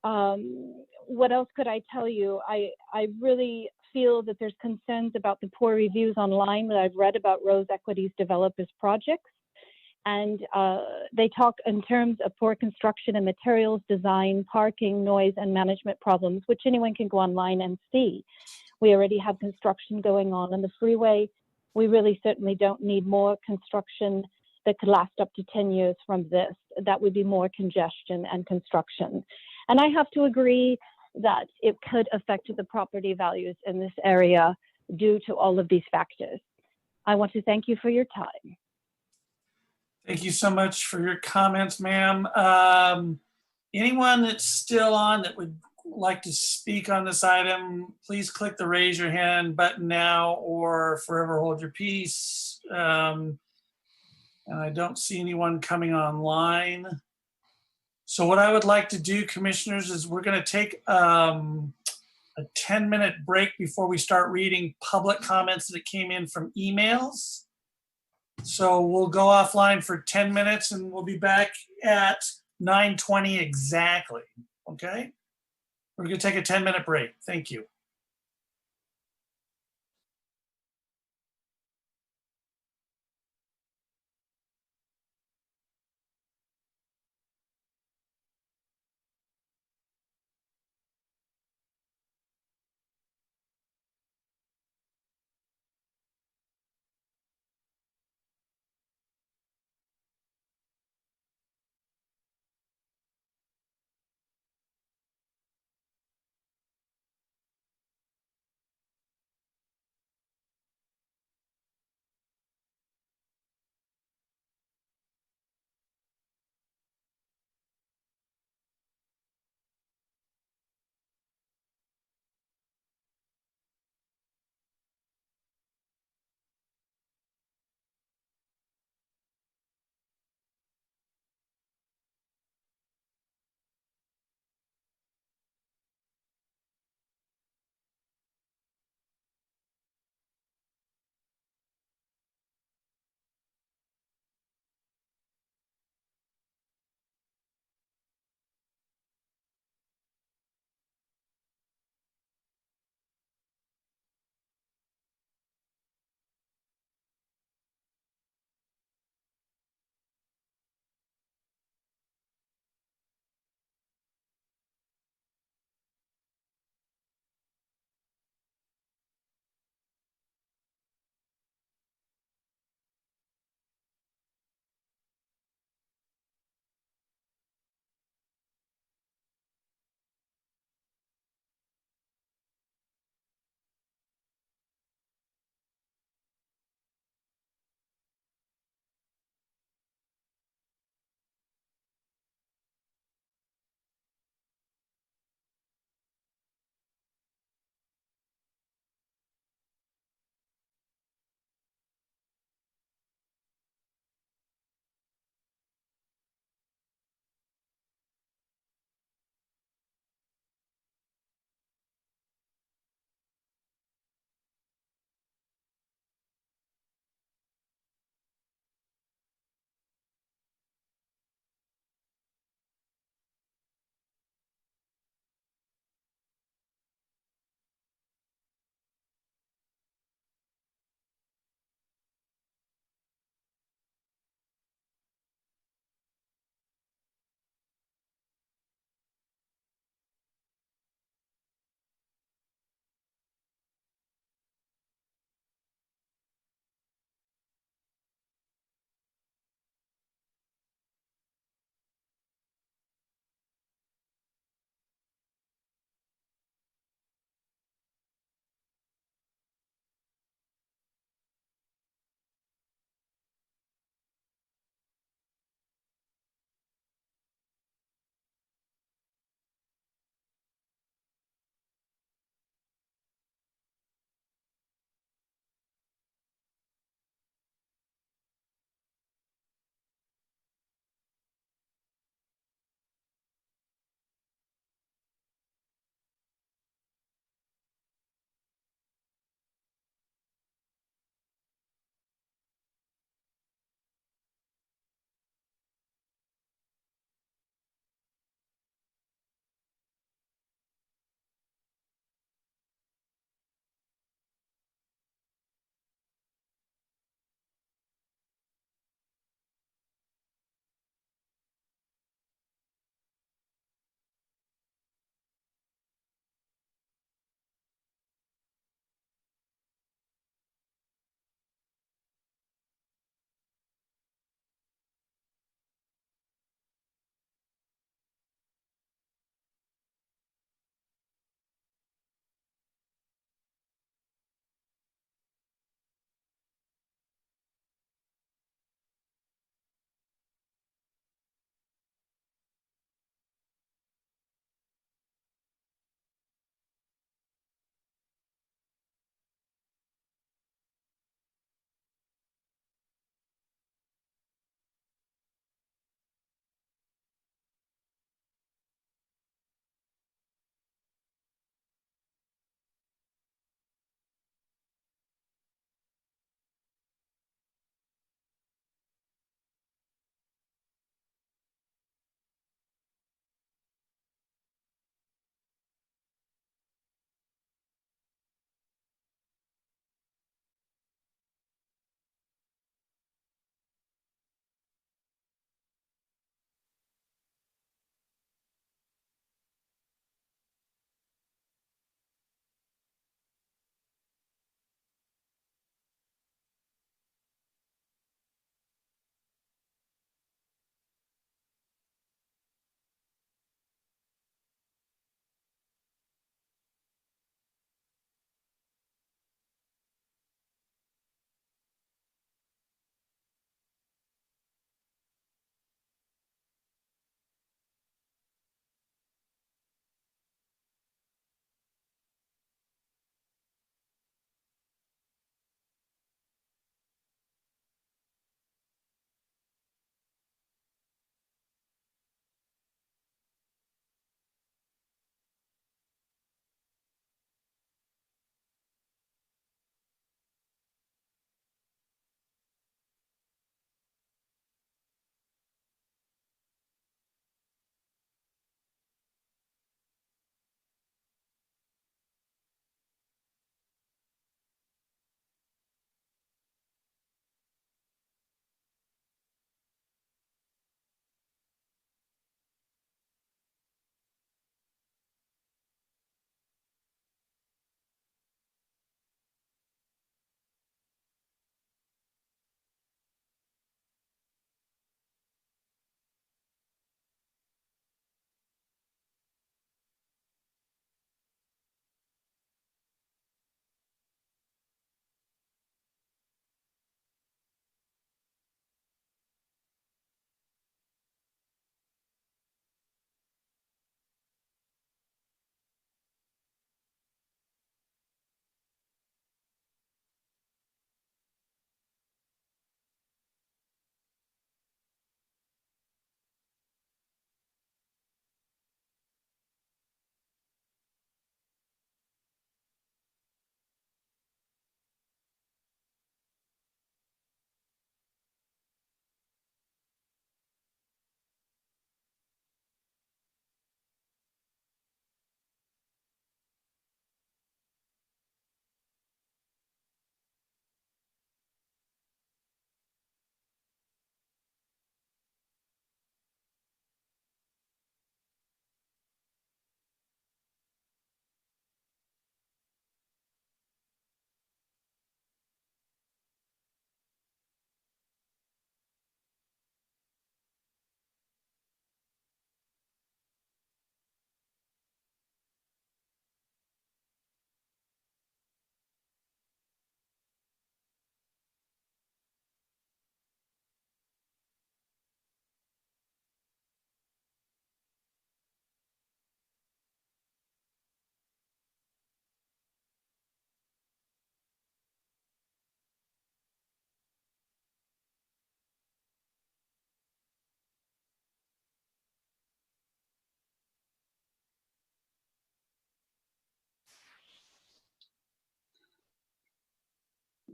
What else could I tell you? I really feel that there's concerns about the poor reviews online that I've read about Rose Equity's developers projects. And they talk in terms of poor construction and materials design, parking, noise, and management problems, which anyone can go online and see. We already have construction going on the freeway. We really certainly don't need more construction that could last up to 10 years from this. That would be more congestion and construction. And I have to agree that it could affect the property values in this area due to all of these factors. I want to thank you for your time. Thank you so much for your comments, ma'am. Anyone that's still on that would like to speak on this item, please click the raise your hand button now or forever hold your peace. And I don't see anyone coming online. So what I would like to do, commissioners, is we're going to take a 10-minute break before we start reading public comments that came in from emails. So we'll go offline for 10 minutes and we'll be back at 9:20 exactly. Okay? We're going to take a 10-minute break. Thank you.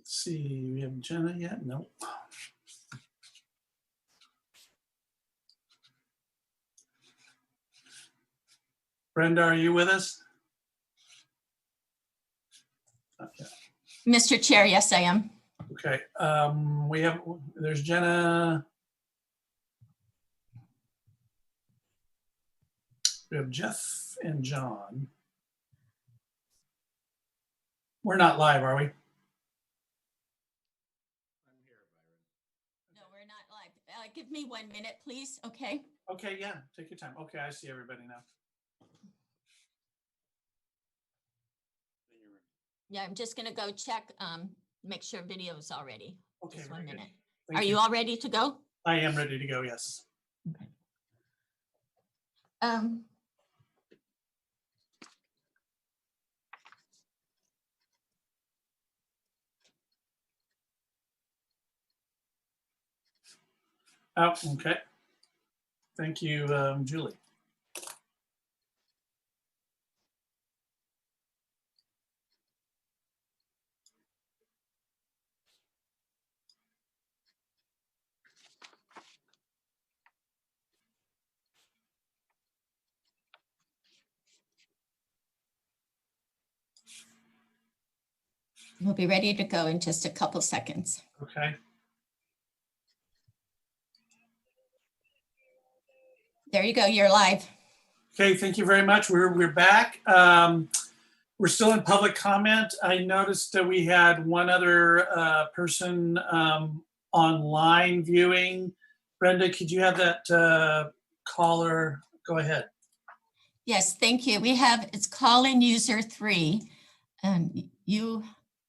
Let's see, we have Jenna yet? No. Brenda, are you with us? Okay. Mr. Chair, yes, I am. Okay, there's Jenna. We have Jeff and John. We're not live, are we? No, we're not live. Give me 1 minute, please, okay? Okay, yeah, take your time. Okay, I see everybody now. Yeah, I'm just gonna go check, make sure video's all ready. Okay, Just very 1 good. minute. Thank Are you all ready to go? I am ready to go, yes. Oh, okay. Thank you, Julie. We'll be ready to go in just a couple seconds. Okay. There you go, you're live. Okay, thank you very much. We're back. We're still in public comment. I noticed that we had one other person online viewing. Brenda, could you have that caller go ahead? Yes, thank you. It's call-in user 3, and you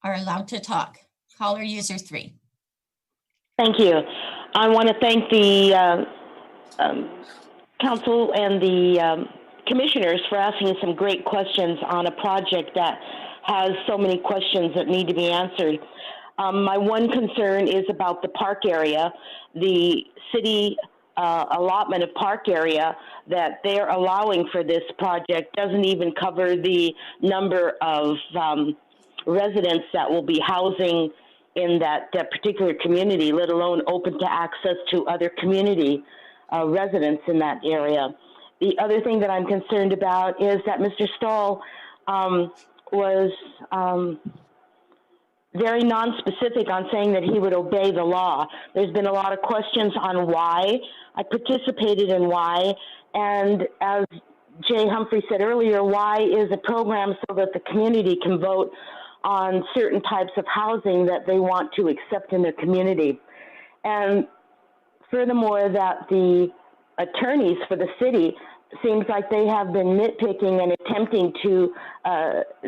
are allowed to talk. Caller user 3. Thank you. I want to thank the council and the commissioners for asking some great questions on a project that has so many questions that need to be answered. My one concern is about the park area. The city allotment of park area that they're allowing for this project doesn't even cover the number of residents that will be housing in that particular community, let alone open to access to other community residents in that area. The other thing that I'm concerned about is that Mr. Stahl was very non-specific on saying that he would obey the law. There's been a lot of questions on why. I participated in why, and as Jay Humphrey said earlier, why is a program so that the community can vote on certain types of housing that they want to accept in their community. And furthermore, that the attorneys for the city seems like they have been nitpicking and attempting to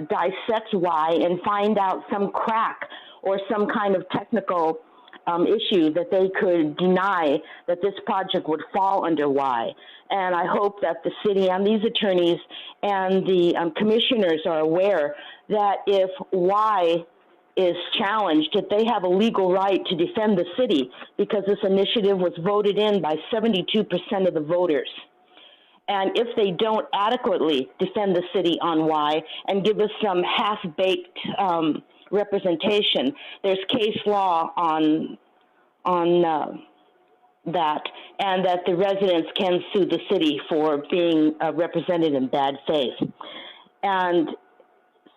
dissect why and find out some crack or some kind of technical issue that they could deny that this project would fall under why. And I hope that the city and these attorneys and the commissioners are aware that if why is challenged, that they have a legal right to defend the city because this initiative was voted in by 72% of the voters. And if they don't adequately defend the city on why and give us some half-baked representation, there's case law on that, and that the residents can sue the city for being represented in bad faith. And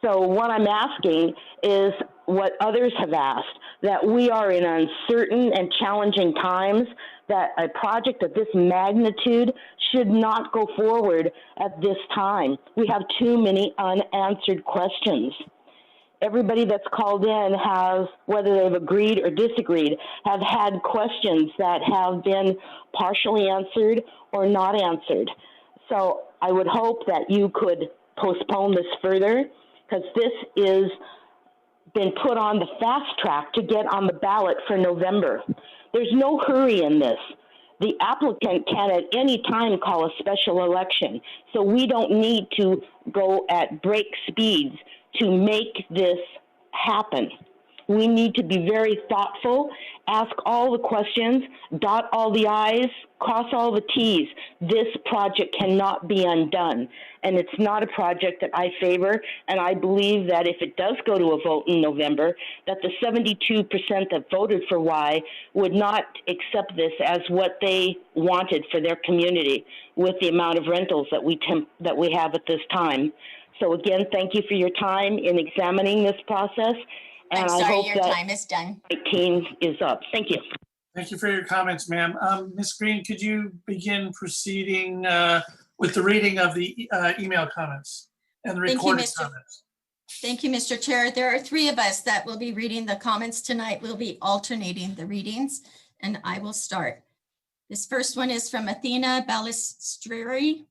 so what I'm asking is what others have asked, that we are in uncertain and challenging times, that a project of this magnitude should not go forward at this time. We have too many unanswered questions. Everybody that's called in has, whether they've agreed or disagreed, have had questions that have been partially answered or not answered. So I would hope that you could postpone this further, because this is been put on the fast track to get on the ballot for November. There's no hurry in this. The applicant can at any time call a special election, so we don't need to go at break speeds to make this happen. We need to be very thoughtful, ask all the questions, dot all the I's, cross all the T's. This project cannot be undone. And it's not a project that I favor. And I believe that if it does go to a vote in November, that the 72% that voted for Y would not accept this as what they wanted for their community with the amount of rentals that we have at this time. So again, thank you for your time in examining this process. And I'm I sorry, hope your that time is done. 18 is up. Thank you. Thank you for your comments, ma'am. Ms. Green, could you begin proceeding with the reading of the email comments and the Thank you, recorded Mr. comments? Thank you, Mr. Chair. There are three of us that will be reading the comments tonight. We'll be alternating the readings, and I will start. This first one is from Athena Balistreri.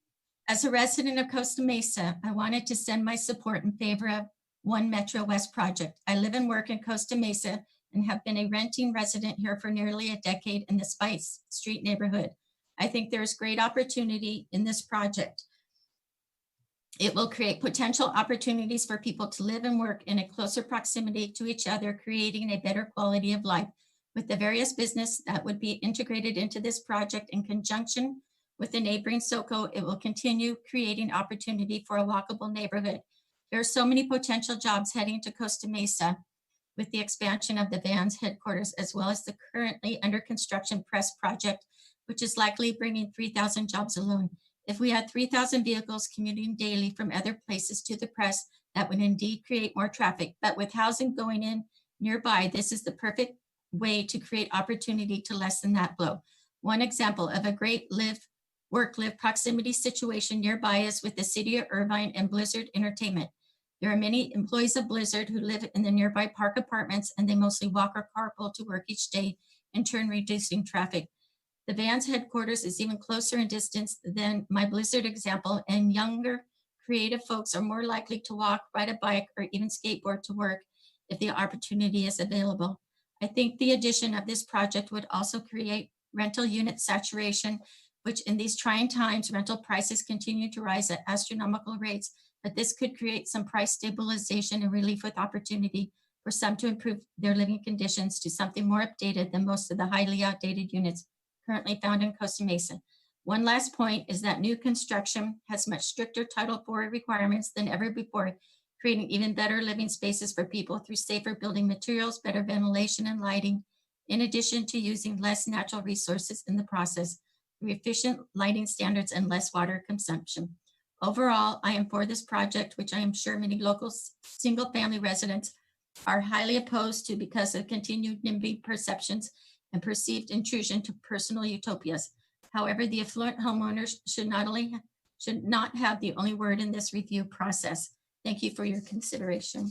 As a resident of Costa Mesa, I wanted to send my support in favor of One Metro West project. I live and work in Costa Mesa and have been a renting resident here for nearly a decade in the Spice Street neighborhood. I think there is great opportunity in this project. It will create potential opportunities for people to live and work in a closer proximity to each other, creating a better quality of life. With the various business that would be integrated into this project in conjunction with the neighboring SoCo, it will continue creating opportunity for a walkable neighborhood. There are so many potential jobs heading to Costa Mesa with the expansion of the Vans headquarters, as well as the currently under construction press project, which is likely bringing 3,000 jobs alone. If we had 3,000 vehicles commuting daily from other places to the press, that would indeed create more traffic. But with housing going in nearby, this is the perfect way to create opportunity to lessen that blow. One example of a great work-live proximity situation nearby is with the City of Irvine and Blizzard Entertainment. There are many employees of Blizzard who live in the nearby park apartments, and they mostly walk or carpool to work each day, in turn reducing traffic. The Vans headquarters is even closer in distance than my Blizzard example, and younger creative folks are more likely to walk, ride a bike, or even skateboard to work if the opportunity is available. I think the addition of this project would also create rental unit saturation, which in these trying times, rental prices continue to rise at astronomical rates, but this could create some price stabilization and relief with opportunity for some to improve their living conditions to something more updated than most of the highly outdated units currently found in Costa Mesa. One last point is that new construction has much stricter Title IV requirements than ever before, creating even better living spaces for people through safer building materials, better ventilation and lighting, in addition to using less natural resources in the process, through efficient lighting standards and less water consumption. Overall, I am for this project, which I am sure many local single-family residents are highly opposed to because of continued NIMBY perceptions and perceived intrusion to personal utopias. However, the affluent homeowners should not have the only word in this review process. Thank you for your consideration.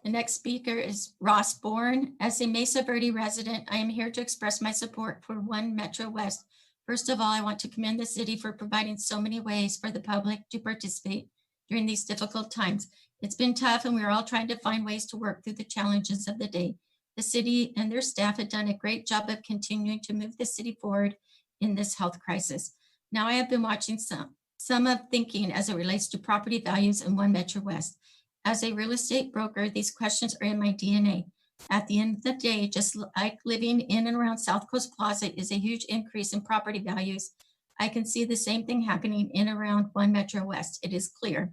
The next speaker is Ross Bourne. As a Mesa Verde resident, I am here to express my support for One Metro West. First of all, I want to commend the city for providing so many ways for the public to participate during these difficult times. It's been tough, and we're all trying to find ways to work through the challenges of the day. The city and their staff have done a great job of continuing to move the city forward in this health crisis. Now I have been watching some of thinking as it relates to property values in One Metro West. As a real estate broker, these questions are in my DNA. At the end of the day, just like living in and around South Coast Plaza is a huge increase in property values, I can see the same thing happening in and around One Metro West. It is clear.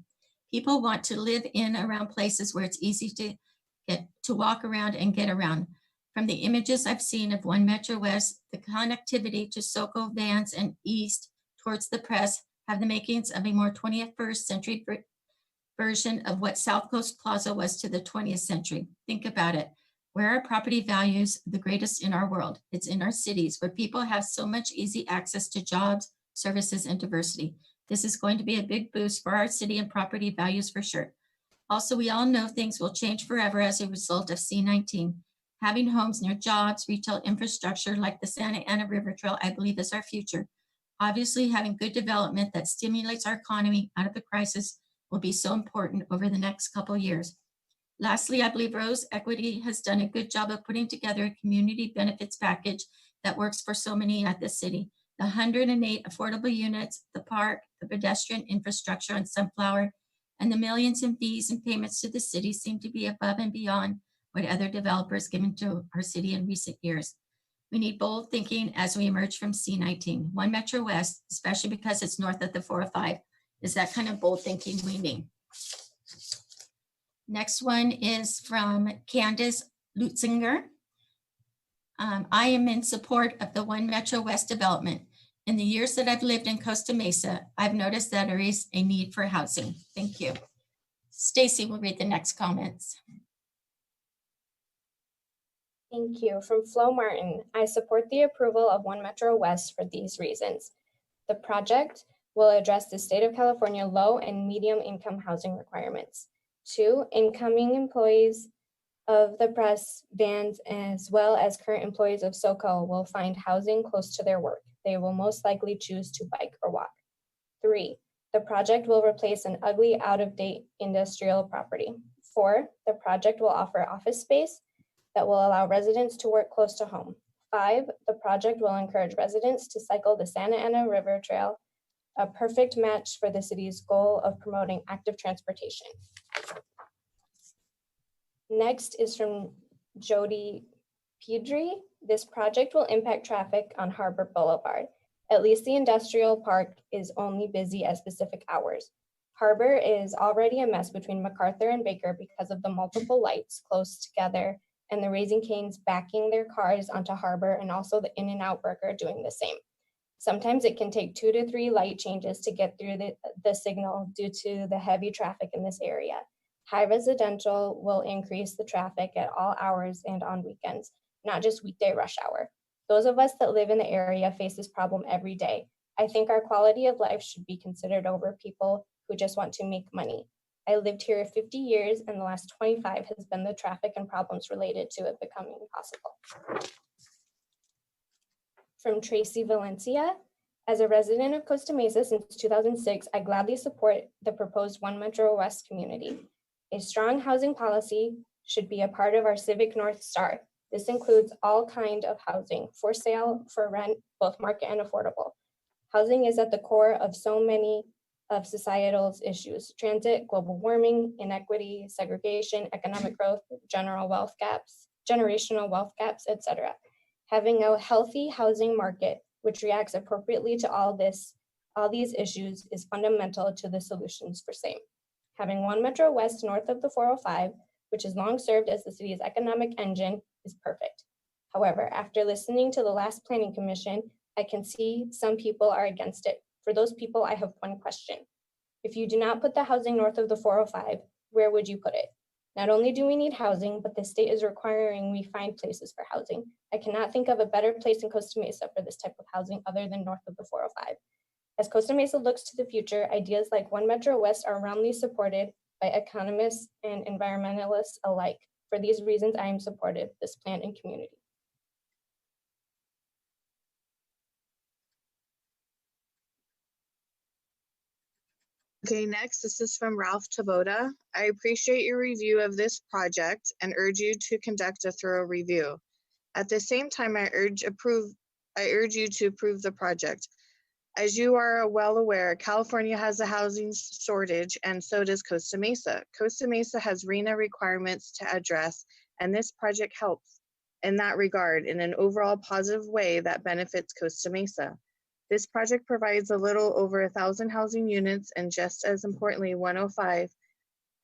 People want to live in and around places where it's easy to walk around and get around. From the images I've seen of One Metro West, the connectivity to SoCo, Vans, and east towards the press have the makings of a more 21st century version of what South Coast Plaza was to the 20th century. Think about it. Where are property values the greatest in our world? It's in our cities, where people have so much easy access to jobs, services, and diversity. This is going to be a big boost for our city and property values for sure. Also, we all know things will change forever as a result of C-19. Having homes near jobs, retail infrastructure like the Santa Ana River Trail, I believe is our future. Obviously, having good development that stimulates our economy out of the crisis will be so important over the next couple of years. Lastly, I believe Rose Equity has done a good job of putting together a community benefits package that works for so many at the city. The 108 affordable units, the park, the pedestrian infrastructure on Sunflower, and the millions in fees and payments to the city seem to be above and beyond what other developers given to our city in recent years. We need bold thinking as we emerge from C19. One Metro West, especially because it's north of the 405, is that kind of bold thinking we need. Next one is from Candace Lutzinger. I am in support of the One Metro West development. In the years that I've lived in Costa Mesa, I've noticed that there is a need for housing. Thank you. Stacy will read the next comments. Thank you. From Flo Martin, I support the approval of One Metro West for these reasons. The project will address the state of California low and medium income housing requirements. 2, incoming employees of the press bands as well as current employees of SoCo will find housing close to their work. They will most likely choose to bike or walk. 3, the project will replace an ugly, out-of-date industrial property. 4, the project will offer office space that will allow residents to work close to home. 5, the project will encourage residents to cycle the Santa Ana River Trail, a perfect match for the city's goal of promoting active transportation. Next is from Jody Pedri. This project will impact traffic on Harbor Boulevard. At least the industrial park is only busy at specific hours. Harbor is already a mess between MacArthur and Baker because of the multiple lights close together and the Raising Cane's backing their cars onto Harbor, and also the In-N-Out Burger doing the same. Sometimes it can take 2 to 3 light changes to get through the signal due to the heavy traffic in this area. High residential will increase the traffic at all hours and on weekends, not just weekday rush hour. Those of us that live in the area face this problem every day. I think our quality of life should be considered over people who just want to make money. I lived here 50 years, and the last 25 has been the traffic and problems related to it becoming impossible. From Tracy Valencia, as a resident of Costa Mesa since 2006, I gladly support the proposed One Metro West community. A strong housing policy should be a part of our civic North Star. This includes all kinds of housing, for sale, for rent, both market and affordable. Housing is at the core of so many of societal issues: transit, global warming, inequity, segregation, economic growth, generational wealth gaps, etc. Having a healthy housing market which reacts appropriately to all these issues is fundamental to the solutions for same. Having One Metro West north of the 405, which has long served as the city's economic engine, is perfect. However, after listening to the last planning commission, I can see some people are against it. For those people, I have one question. If you do not put the housing north of the 405, where would you put it? Not only do we need housing, but the state is requiring we find places for housing. I cannot think of a better place in Costa Mesa for this type of housing other than north of the 405. As Costa Mesa looks to the future, ideas like One Metro West are roundly supported by economists and environmentalists alike. For these reasons, I am supportive of this plan and community. Okay, next, this is from Ralph Taboda. I appreciate your review of this project and urge you to conduct a thorough review. At the same time, I urge you to approve the project. As you are well aware, California has a housing shortage, and so does Costa Mesa. Costa Mesa has RHNA requirements to address, and this project helps in that regard in an overall positive way that benefits Costa Mesa. This project provides a little over 1,000 housing units, and just as importantly, 105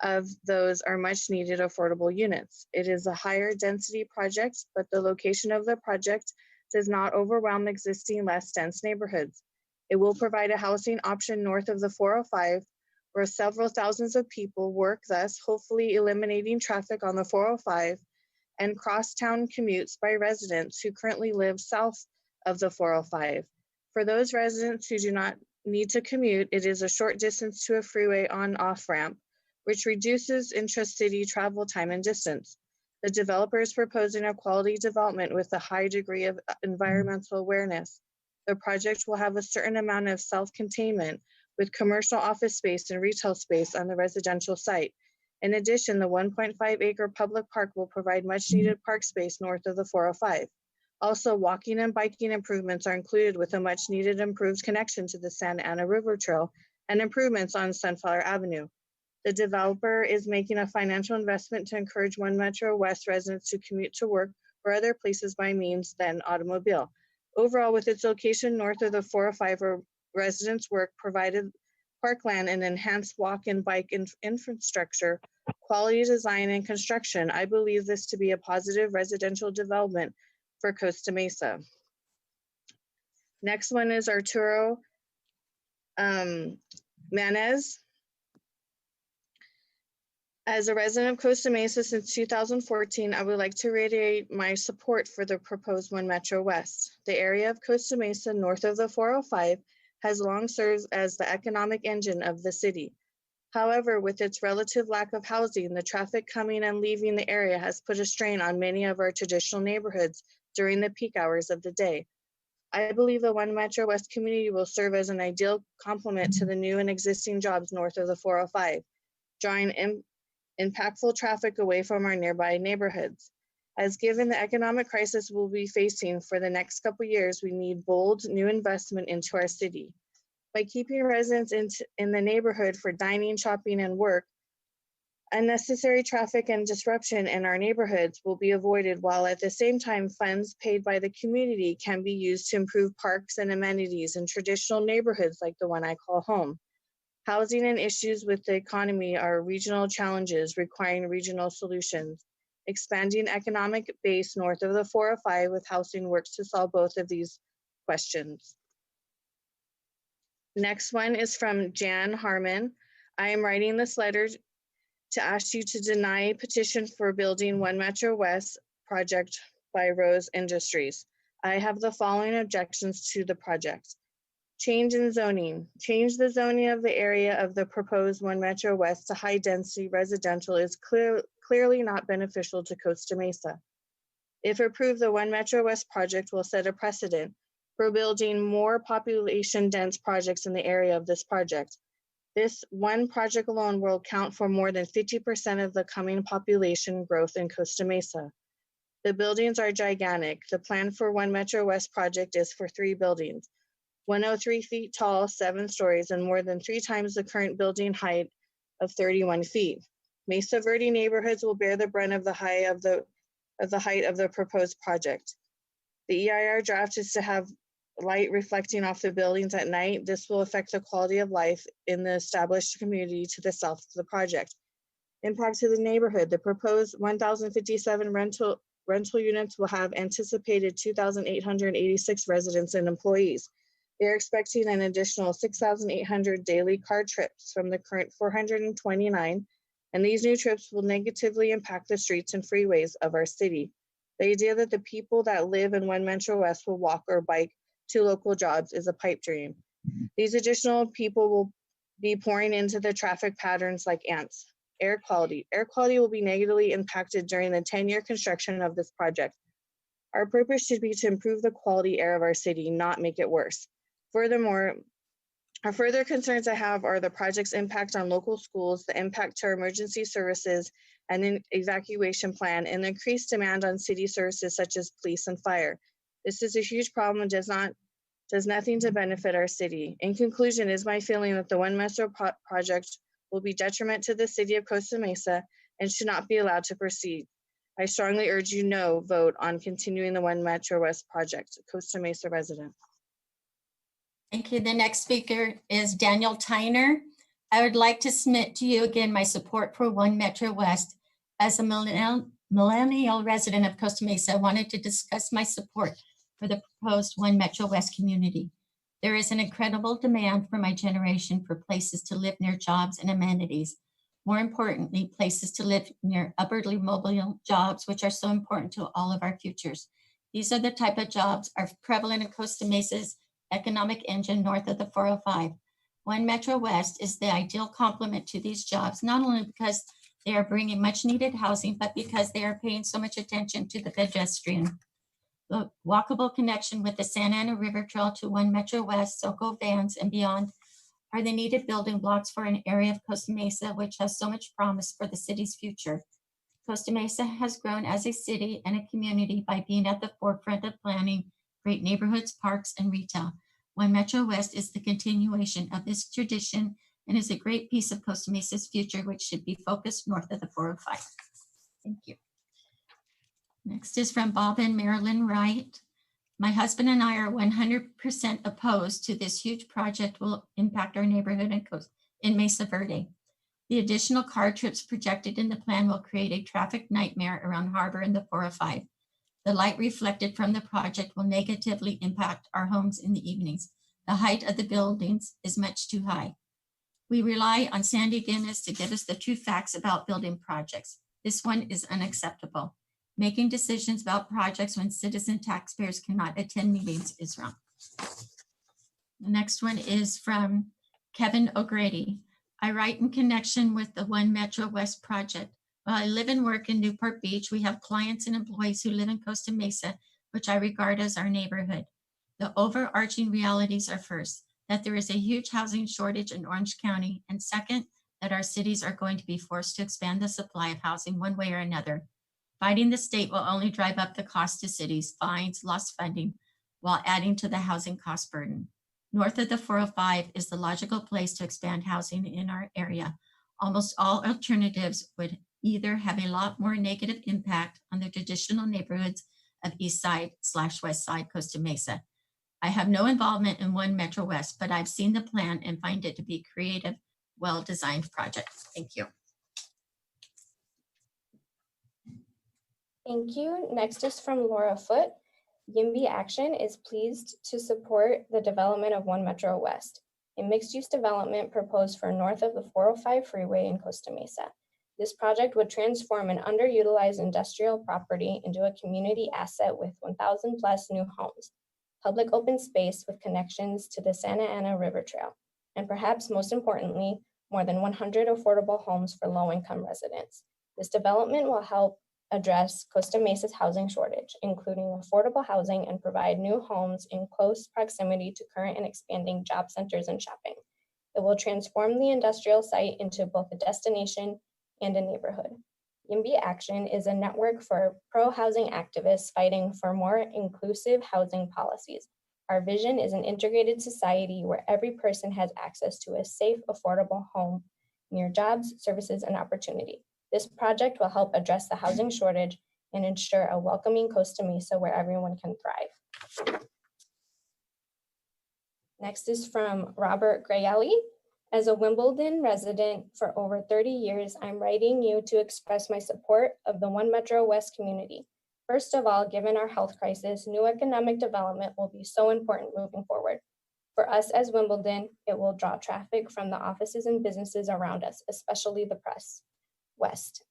of those are much needed affordable units. It is a higher density project, but the location of the project does not overwhelm existing less dense neighborhoods. It will provide a housing option north of the 405, where several thousands of people work, thus hopefully eliminating traffic on the 405 and crosstown commutes by residents who currently live south of the 405. For those residents who do not need to commute, it is a short distance to a freeway on-off ramp, which reduces intra-city travel time and distance. The developer is proposing a quality development with a high degree of environmental awareness. The project will have a certain amount of self-containment with commercial office space and retail space on the residential site. In addition, the 1.5-acre public park will provide much needed park space north of the 405. Also, walking and biking improvements are included with a much needed improved connection to the Santa Ana River Trail and improvements on Sunflower Avenue. The developer is making a financial investment to encourage One Metro West residents to commute to work or other places by means than automobile. Overall, with its location north of the 405 where residents work, provided parkland and enhanced walk and bike infrastructure, quality design and construction, I believe this to be a positive residential development for Costa Mesa. Next one is Arturo Manez. As a resident of Costa Mesa since 2014, I would like to reiterate my support for the proposed One Metro West. The area of Costa Mesa north of the 405 has long served as the economic engine of the city. However, with its relative lack of housing, the traffic coming and leaving the area has put a strain on many of our traditional neighborhoods during the peak hours of the day. I believe the One Metro West community will serve as an ideal complement to the new and existing jobs north of the 405, drawing impactful traffic away from our nearby neighborhoods. As given the economic crisis we'll be facing for the next couple years, we need bold new investment into our city. By keeping residents in the neighborhood for dining, shopping, and work, unnecessary traffic and disruption in our neighborhoods will be avoided, while at the same time funds paid by the community can be used to improve parks and amenities in traditional neighborhoods like the one I call home. Housing and issues with the economy are regional challenges requiring regional solutions. Expanding economic base north of the 405 with housing works to solve both of these questions. Next one is from Jan Harmon. I am writing this letter to ask you to deny petition for building One Metro West project by Rose Industries. I have the following objections to the project. Change in zoning. Change the zoning of the area of the proposed One Metro West to high density residential is clearly not beneficial to Costa Mesa. If approved, the One Metro West project will set a precedent for building more population dense projects in the area of this project. This one project alone will account for more than 50% of the coming population growth in Costa Mesa. The buildings are gigantic. The plan for One Metro West project is for 3 buildings. 103 feet tall, 7 stories, and more than 3 times the current building height of 31 feet. Mesa Verde neighborhoods will bear the brunt of the height of the proposed project. The EIR draft is to have light reflecting off the buildings at night. This will affect the quality of life in the established community to the south of the project. Impact to the neighborhood. The proposed 1,057 rental units will have anticipated 2,886 residents and employees. They're expecting an additional 6,800 daily car trips from the current 429, and these new trips will negatively impact the streets and freeways of our city. The idea that the people that live in One Metro West will walk or bike to local jobs is a pipe dream. These additional people will be pouring into the traffic patterns like ants. Air quality. Air quality will be negatively impacted during the 10-year construction of this project. Our purpose should be to improve the quality air of our city, not make it worse. Furthermore, further concerns I have are the project's impact on local schools, the impact to our emergency services and an evacuation plan, and the increased demand on city services such as police and fire. This is a huge problem and does nothing to benefit our city. In conclusion, it is my feeling that the One Metro project will be detriment to the city of Costa Mesa and should not be allowed to proceed. I strongly urge you no vote on continuing the One Metro West project. Costa Mesa resident. Thank you. The next speaker is Daniel Tyner. I would like to submit to you again my support for One Metro West. As a millennial resident of Costa Mesa, I wanted to discuss my support for the proposed One Metro West community. There is an incredible demand for my generation for places to live near jobs and amenities. More importantly, places to live near upwardly mobile jobs, which are so important to all of our futures. These are the type of jobs are prevalent in Costa Mesa's economic engine north of the 405. One Metro West is the ideal complement to these jobs, not only because they are bringing much needed housing, but because they are paying so much attention to the pedestrian. The walkable connection with the Santa Ana River Trail to One Metro West, SoCo Vans, and beyond are the needed building blocks for an area of Costa Mesa which has so much promise for the city's future. Costa Mesa has grown as a city and a community by being at the forefront of planning great neighborhoods, parks, and retail. One Metro West is the continuation of this tradition and is a great piece of Costa Mesa's future, which should be focused north of the 405. Thank you. Next is from Bob and Marilyn Wright. My husband and I are 100% opposed to this huge project will impact our neighborhood in Mesa Verde. The additional car trips projected in the plan will create a traffic nightmare around Harbor and the 405. The light reflected from the project will negatively impact our homes in the evenings. The height of the buildings is much too high. We rely on Sandy Guinness to give us the true facts about building projects. This one is unacceptable. Making decisions about projects when citizen taxpayers cannot attend meetings is wrong. The next one is from Kevin O'Grady. I write in connection with the One Metro West project. While I live and work in Newport Beach, we have clients and employees who live in Costa Mesa, which I regard as our neighborhood. The overarching realities are first, that there is a huge housing shortage in Orange County, and second, that our cities are going to be forced to expand the supply of housing one way or another. Fighting the state will only drive up the cost to cities, fines, lost funding, while adding to the housing cost burden. North of the 405 is the logical place to expand housing in our area. Almost all alternatives would either have a lot more negative impact on the traditional neighborhoods of East Side/West Side Costa Mesa. I have no involvement in One Metro West, but I've seen the plan and find it to be a creative, well-designed project. Thank you. Thank you. Next is from Laura Foote. YIMBY Action is pleased to support the development of One Metro West, a mixed-use development proposed for north of the 405 freeway in Costa Mesa. This project would transform an underutilized industrial property into a community asset with 1,000 plus new homes, public open space with connections to the Santa Ana River Trail, and perhaps most importantly, more than 100 affordable homes for low-income residents. This development will help address Costa Mesa's housing shortage, including affordable housing, and provide new homes in close proximity to current and expanding job centers and shopping. It will transform the industrial site into both a destination and a neighborhood. YIMBY Action is a network for pro-housing activists fighting for more inclusive housing policies. Our vision is an integrated society where every person has access to a safe, affordable home near jobs, services, and opportunity. This project will help address the housing shortage and ensure a welcoming Costa Mesa where everyone can thrive. Next is from Robert Grayelli. As a Wimbledon resident for over 30 years, I'm writing you to express my support of the One Metro West community. First of all, given our health crisis, new economic development will be so important moving forward. For us as Wimbledon, it will draw traffic from the offices and businesses around us, especially the Press West,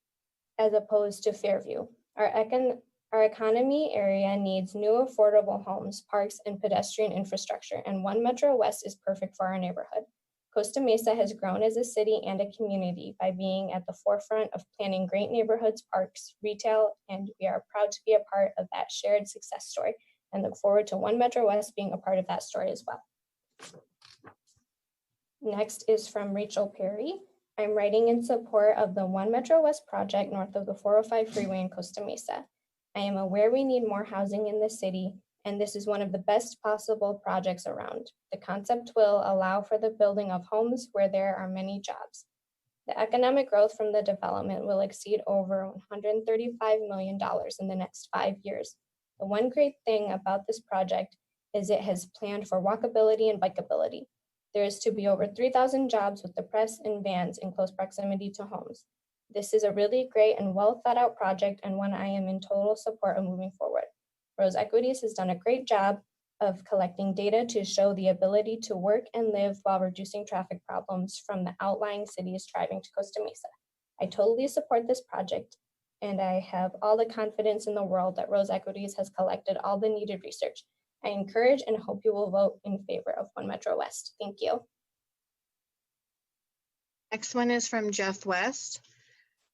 as opposed to Fairview. Our economy area needs new affordable homes, parks, and pedestrian infrastructure, and One Metro West is perfect for our neighborhood. Costa Mesa has grown as a city and a community by being at the forefront of planning great neighborhoods, parks, retail, and we are proud to be a part of that shared success story and look forward to One Metro West being a part of that story as well. Next is from Rachel Perry. I'm writing in support of the One Metro West project north of the 405 freeway in Costa Mesa. I am aware we need more housing in the city, and this is one of the best possible projects around. The concept will allow for the building of homes where there are many jobs. The economic growth from the development will exceed over $135 million in the next 5 years. The one great thing about this project is it has planned for walkability and bikeability. There is to be over 3,000 jobs with the press and vans in close proximity to homes. This is a really great and well thought out project and one I am in total support of moving forward. Rose Equities has done a great job of collecting data to show the ability to work and live while reducing traffic problems from the outlying cities driving to Costa Mesa. I totally support this project, and I have all the confidence in the world that Rose Equities has collected all the needed research. I encourage and hope you will vote in favor of One Metro West. Thank you. Next one is from Jeff West.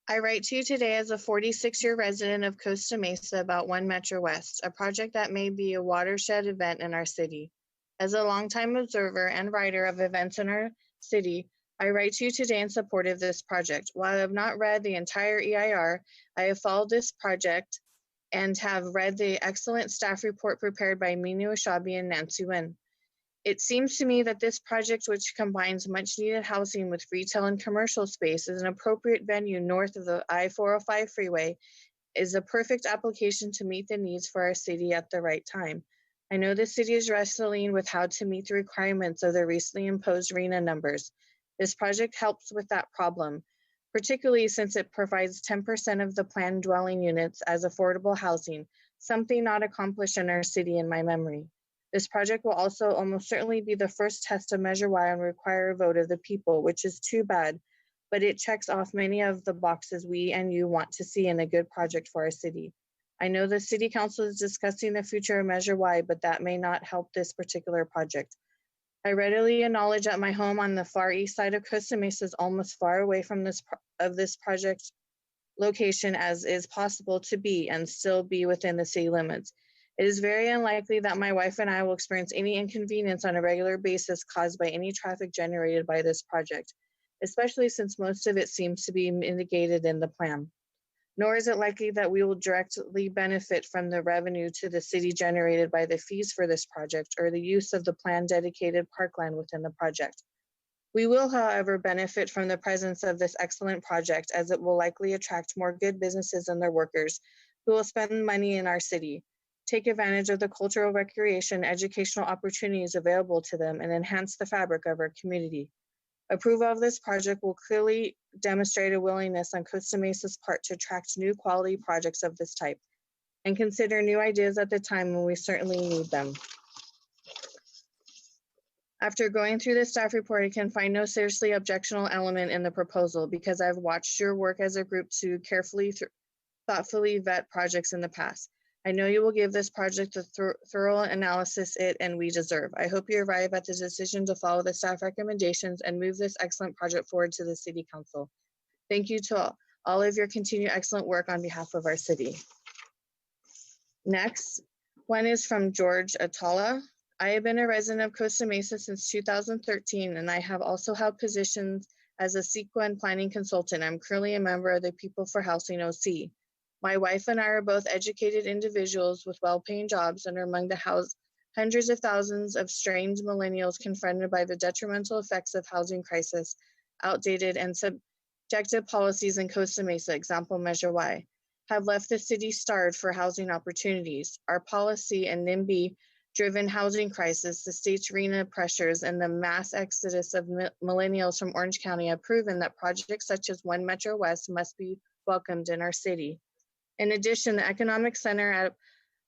I write to you today as a 46-year resident of Costa Mesa about One Metro West, a project that may be a watershed event in our city. As a longtime observer and writer of events in our city, I write to you today in support of this project. While I have not read the entire EIR, I have followed this project and have read the excellent staff report prepared by Minu Ashabi and Nancy Wynn. It seems to me that this project, which combines much needed housing with retail and commercial space, is an appropriate venue north of the I-405 freeway, is a perfect application to meet the needs for our city at the right time. I know the city is wrestling with how to meet the requirements of the recently imposed RHNA numbers. This project helps with that problem, particularly since it provides 10% of the planned dwelling units as affordable housing, something not accomplished in our city in my memory. This project will also almost certainly be the first test of Measure Y and require a vote of the people, which is too bad, but it checks off many of the boxes we and you want to see in a good project for our city. I know the City Council is discussing the future of Measure Y, but that may not help this particular project. I readily acknowledge that my home on the far east side of Costa Mesa is almost far away from this project location as is possible to be and still be within the city limits. It is very unlikely that my wife and I will experience any inconvenience on a regular basis caused by any traffic generated by this project, especially since most of it seems to be mitigated in the plan. Nor is it likely that we will directly benefit from the revenue to the city generated by the fees for this project or the use of the planned dedicated parkland within the project. We will, however, benefit from the presence of this excellent project as it will likely attract more good businesses and their workers who will spend money in our city, take advantage of the cultural, recreation, educational opportunities available to them, and enhance the fabric of our community. Approval of this project will clearly demonstrate a willingness on Costa Mesa's part to attract new quality projects of this type and consider new ideas at the time when we certainly need them. After going through the staff report, I can find no seriously objectionable element in the proposal because I've watched your work as a group to carefully, thoughtfully vet projects in the past. I know you will give this project the thorough analysis it and we deserve. I hope you arrive at the decision to follow the staff recommendations and move this excellent project forward to the City Council. Thank you to all of your continued excellent work on behalf of our city. Next, one is from George Atala. I have been a resident of Costa Mesa since 2013, and I have also held positions as a CEQA and planning consultant. I'm currently a member of the People for Housing OC. My wife and I are both educated individuals with well-paying jobs and are among the hundreds of thousands of strained millennials confronted by the detrimental effects of housing crisis, outdated and subjective policies in Costa Mesa, example Measure Y, have left the city starved for housing opportunities. Our policy and NIMBY-driven housing crisis, the state's RHNA pressures, and the mass exodus of millennials from Orange County have proven that projects such as One Metro West must be welcomed in our city. In addition, the economic center at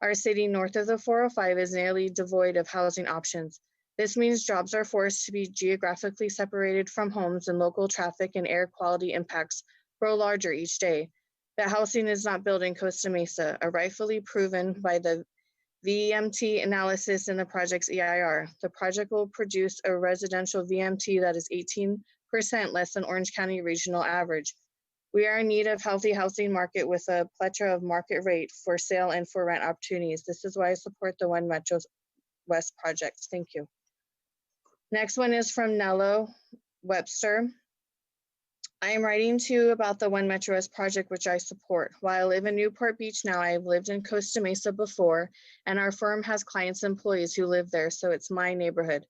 our city north of the 405 is nearly devoid of housing options. This means jobs are forced to be geographically separated from homes and local traffic and air quality impacts grow larger each day. That housing is not built in Costa Mesa, rightfully proven by the VMT analysis in the project's EIR. The project will produce a residential VMT that is 18% less than Orange County regional average. We are in need of healthy housing market with a plethora of market rate for sale and for rent opportunities. This is why I support the One Metro West project. Thank you. Next one is from Nello Webster. I am writing to you about the One Metro West project, which I support. While I live in Newport Beach now, I have lived in Costa Mesa before, and our firm has clients and employees who live there, so it's my neighborhood.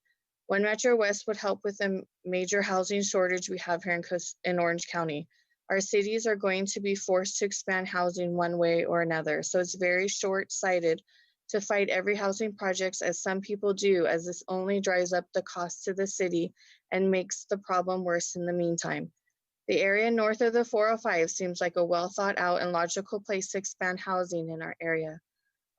One Metro West would help with the major housing shortage we have here in Orange County. Our cities are going to be forced to expand housing one way or another, so it's very short-sighted to fight every housing project as some people do, as this only drives up the cost to the city and makes the problem worse in the meantime. The area north of the 405 seems like a well thought out and logical place to expand housing in our area.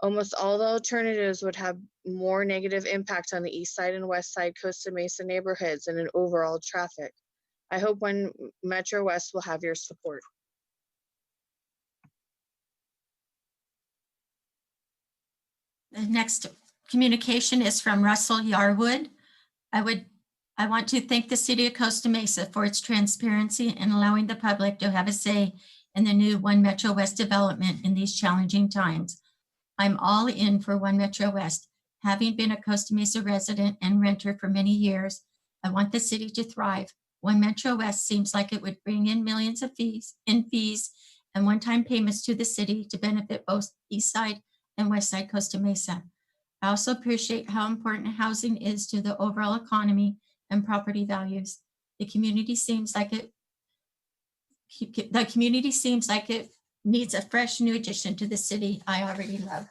Almost all the alternatives would have more negative impact on the east side and west side Costa Mesa neighborhoods and in overall traffic. I hope One Metro West will have your support. The next communication is from Russell Yarwood. I want to thank the City of Costa Mesa for its transparency and allowing the public to have a say in the new One Metro West development in these challenging times. I'm all in for One Metro West. Having been a Costa Mesa resident and renter for many years, I want the city to thrive. One Metro West seems like it would bring in millions of fees and one-time payments to the city to benefit both East Side and West Side Costa Mesa. I also appreciate how important housing is to the overall economy and property values. The community seems like it needs a fresh new addition to the city I already love.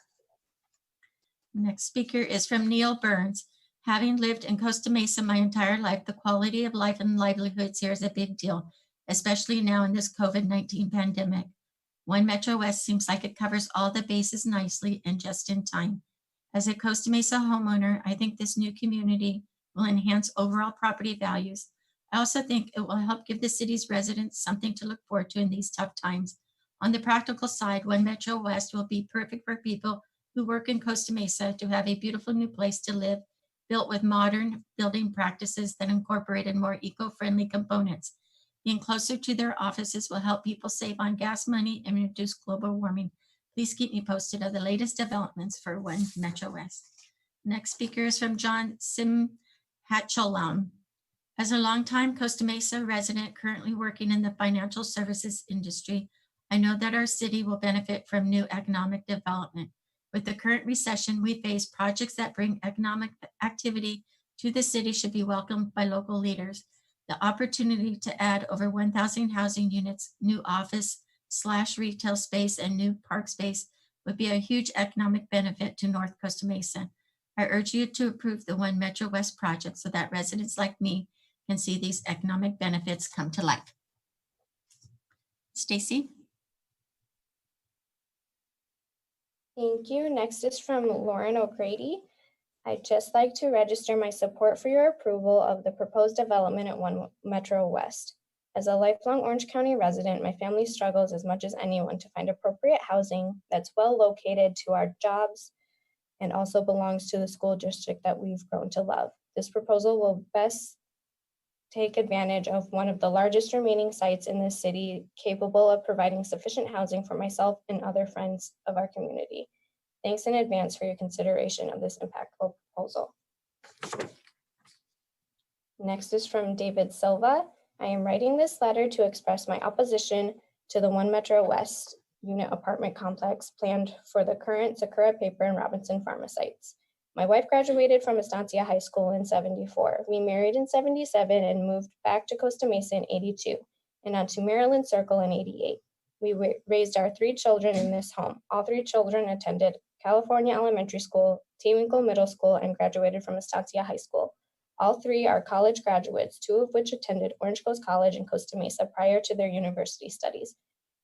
Next speaker is from Neil Burns. Having lived in Costa Mesa my entire life, the quality of life and livelihoods here is a big deal, especially now in this COVID-19 pandemic. One Metro West seems like it covers all the bases nicely and just in time. As a Costa Mesa homeowner, I think this new community will enhance overall property values. I also think it will help give the city's residents something to look forward to in these tough times. On the practical side, One Metro West will be perfect for people who work in Costa Mesa to have a beautiful new place to live, built with modern building practices that incorporated more eco-friendly components. Being closer to their offices will help people save on gas money and reduce global warming. Please keep me posted of the latest developments for One Metro West. Next speaker is from John Simhatchalam. As a longtime Costa Mesa resident currently working in the financial services industry, I know that our city will benefit from new economic development. With the current recession we face, projects that bring economic activity to the city should be welcomed by local leaders. The opportunity to add over 1,000 housing units, new office/retail space, and new park space would be a huge economic benefit to North Costa Mesa. I urge you to approve the One Metro West project so that residents like me can see these economic benefits come to life. Stacy? Thank you. Next is from Lauren O'Grady. I'd just like to register my support for your approval of the proposed development at One Metro West. As a lifelong Orange County resident, my family struggles as much as anyone to find appropriate housing that's well located to our jobs and also belongs to the school district that we've grown to love. This proposal will best take advantage of one of the largest remaining sites in the city capable of providing sufficient housing for myself and other friends of our community. Thanks in advance for your consideration of this impactful proposal. Next is from David Silva. I am writing this letter to express my opposition to the One Metro West unit apartment complex planned for the current Sakura Paper and Robinson Pharma sites. My wife graduated from Estancia High School in '74. We married in '77 and moved back to Costa Mesa in '82 and on to Maryland Circle in '88. We raised our 3 children in this home. All 3 children attended California Elementary School, Tewinkle Middle School, and graduated from Estancia High School. All 3 are college graduates, 2 of which attended Orange Coast College in Costa Mesa prior to their university studies.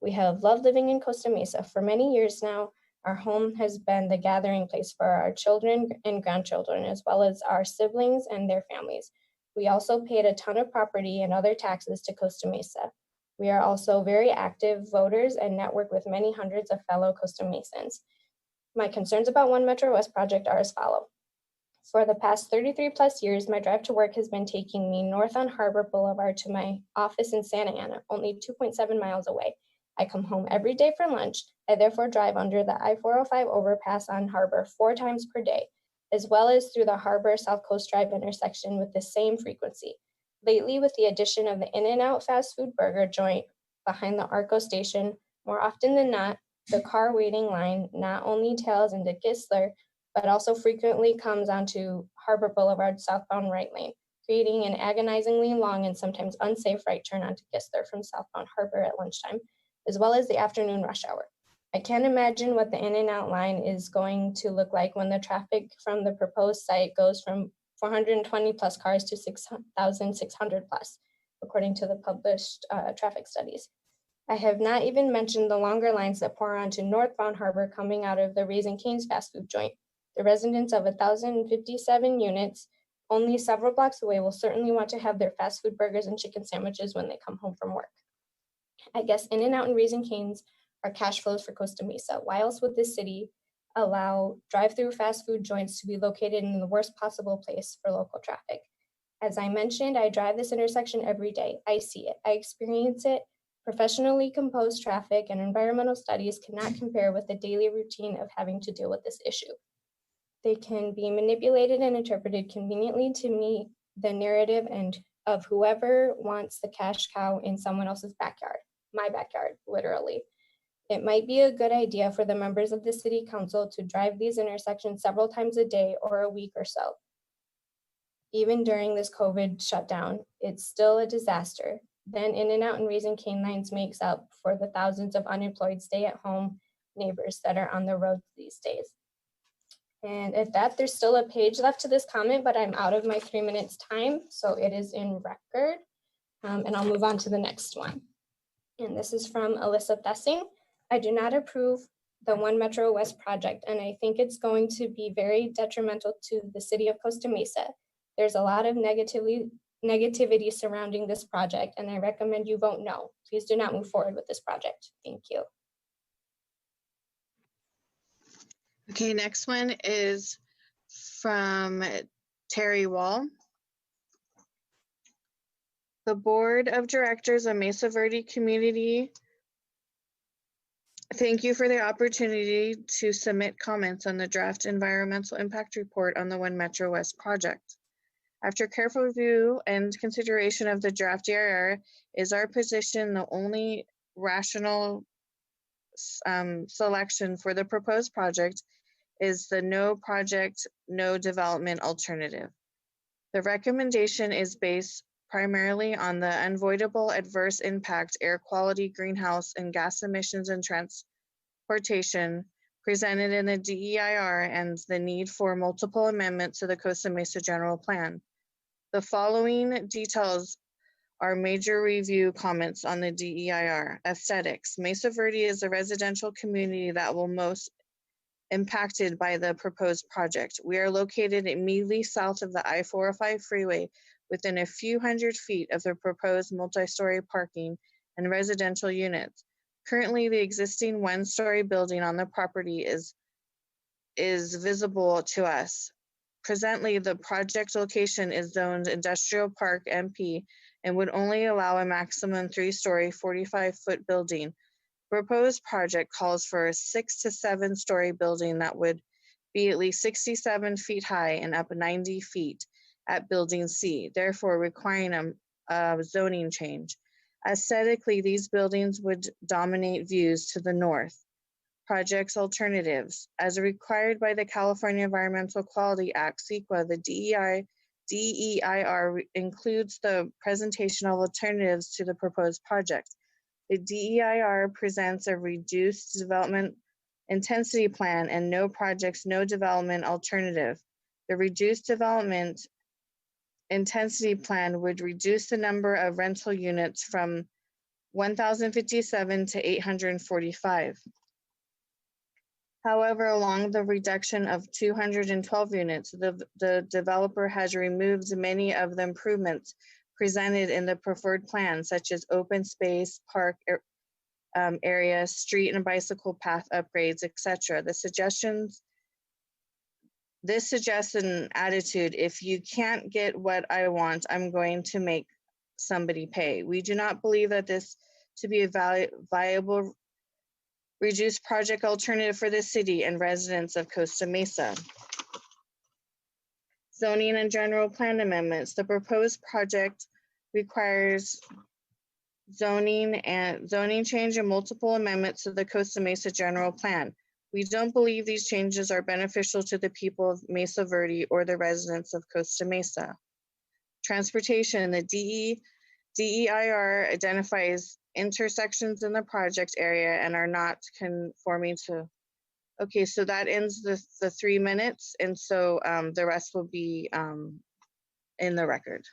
We have loved living in Costa Mesa for many years now. Our home has been the gathering place for our children and grandchildren, as well as our siblings and their families. We also paid a ton of property and other taxes to Costa Mesa. We are also very active voters and network with many hundreds of fellow Costa Mesans. My concerns about One Metro West project are as follow. For the past 33 plus years, my drive to work has been taking me north on Harbor Boulevard to my office in Santa Ana, only 2.7 miles away. I come home every day for lunch. I therefore drive under the I-405 overpass on Harbor 4 times per day, as well as through the Harbor South Coast Drive intersection with the same frequency. Lately, with the addition of the In-N-Out fast food burger joint behind the Arco station, more often than not, the car waiting line not only tails into Kistler, but also frequently comes onto Harbor Boulevard southbound right lane, creating an agonizingly long and sometimes unsafe right turn onto Kistler from southbound Harbor at lunchtime, as well as the afternoon rush hour. I can't imagine what the In-N-Out line is going to look like when the traffic from the proposed site goes from 420 plus cars to 6,600 plus, according to the published traffic studies. I have not even mentioned the longer lines that pour onto northbound Harbor coming out of the Raising Cane's fast food joint. The residents of 1,057 units only several blocks away will certainly want to have their fast food burgers and chicken sandwiches when they come home from work. I guess In-N-Out and Raising Cane's are cash flows for Costa Mesa. Why else would this city allow drive-through fast food joints to be located in the worst possible place for local traffic? As I mentioned, I drive this intersection every day. I see it, I experience it. Professionally composed traffic and environmental studies cannot compare with the daily routine of having to deal with this issue. They can be manipulated and interpreted conveniently to meet the narrative and of whoever wants the cash cow in someone else's backyard, my backyard, literally. It might be a good idea for the members of the city council to drive these intersections several times a day or a week or so. Even during this COVID shutdown, it's still a disaster. Then in and out and raising canines makes up for the thousands of unemployed stay-at-home neighbors that are on the roads these days. And at that, there's still a page left to this comment, but I'm out of my 3 minutes time, so it is in record. And I'll move on to the next one. And this is from Alyssa Thessing. I do not approve the One Metro West project, and I think it's going to be very detrimental to the city of Costa Mesa. There's a lot of negativity surrounding this project, and I recommend you vote no. Please do not move forward with this project. Thank you. Okay, next one is from Terry Wall. The Board of Directors of Mesa Verde Community, thank you for the opportunity to submit comments on the draft environmental impact report on the One Metro West project. After careful review and consideration of the draft EIR, is our position the only rational selection for the proposed project is the no project, no development alternative. The recommendation is based primarily on the unavoidable adverse impact, air quality, greenhouse, and gas emissions and transportation presented in the DEIR and the need for multiple amendments to the Costa Mesa General Plan. The following details are major review comments on the DEIR. Aesthetics. Mesa Verde is a residential community that will most impacted by the proposed project. We are located immediately south of the I-405 freeway within a few hundred feet of the proposed multi-story parking and residential units. Currently, the existing one-story building on the property is visible to us. Presently, the project location is zoned Industrial Park MP and would only allow a maximum 3-story, 45-foot building. Proposed project calls for a 6 to 7 story building that would be at least 67 feet high and up 90 feet at building C, therefore requiring a zoning change. Aesthetically, these buildings would dominate views to the north. Projects alternatives. As required by the California Environmental Quality Act, CEQA, the DEIR includes the presentation of alternatives to the proposed project. The DEIR presents a reduced development intensity plan and no projects, no development alternative. The reduced development intensity plan would reduce the number of rental units from 1,057 to 845. However, along the reduction of 212 units, the developer has removed many of the improvements presented in the preferred plan, such as open space, park area, street and bicycle path upgrades, etc. This suggests an attitude: if you can't get what I want, I'm going to make somebody pay. We do not believe that this to be a viable reduced project alternative for the city and residents of Costa Mesa. Zoning and general plan amendments. The proposed project requires zoning change and multiple amendments to the Costa Mesa general plan. We don't believe these changes are beneficial to the people of Mesa Verde or the residents of Costa Mesa. Transportation. The DEIR identifies intersections in the project area and are not conforming to. Okay, so that ends the 3 minutes, and so the rest will be in the record.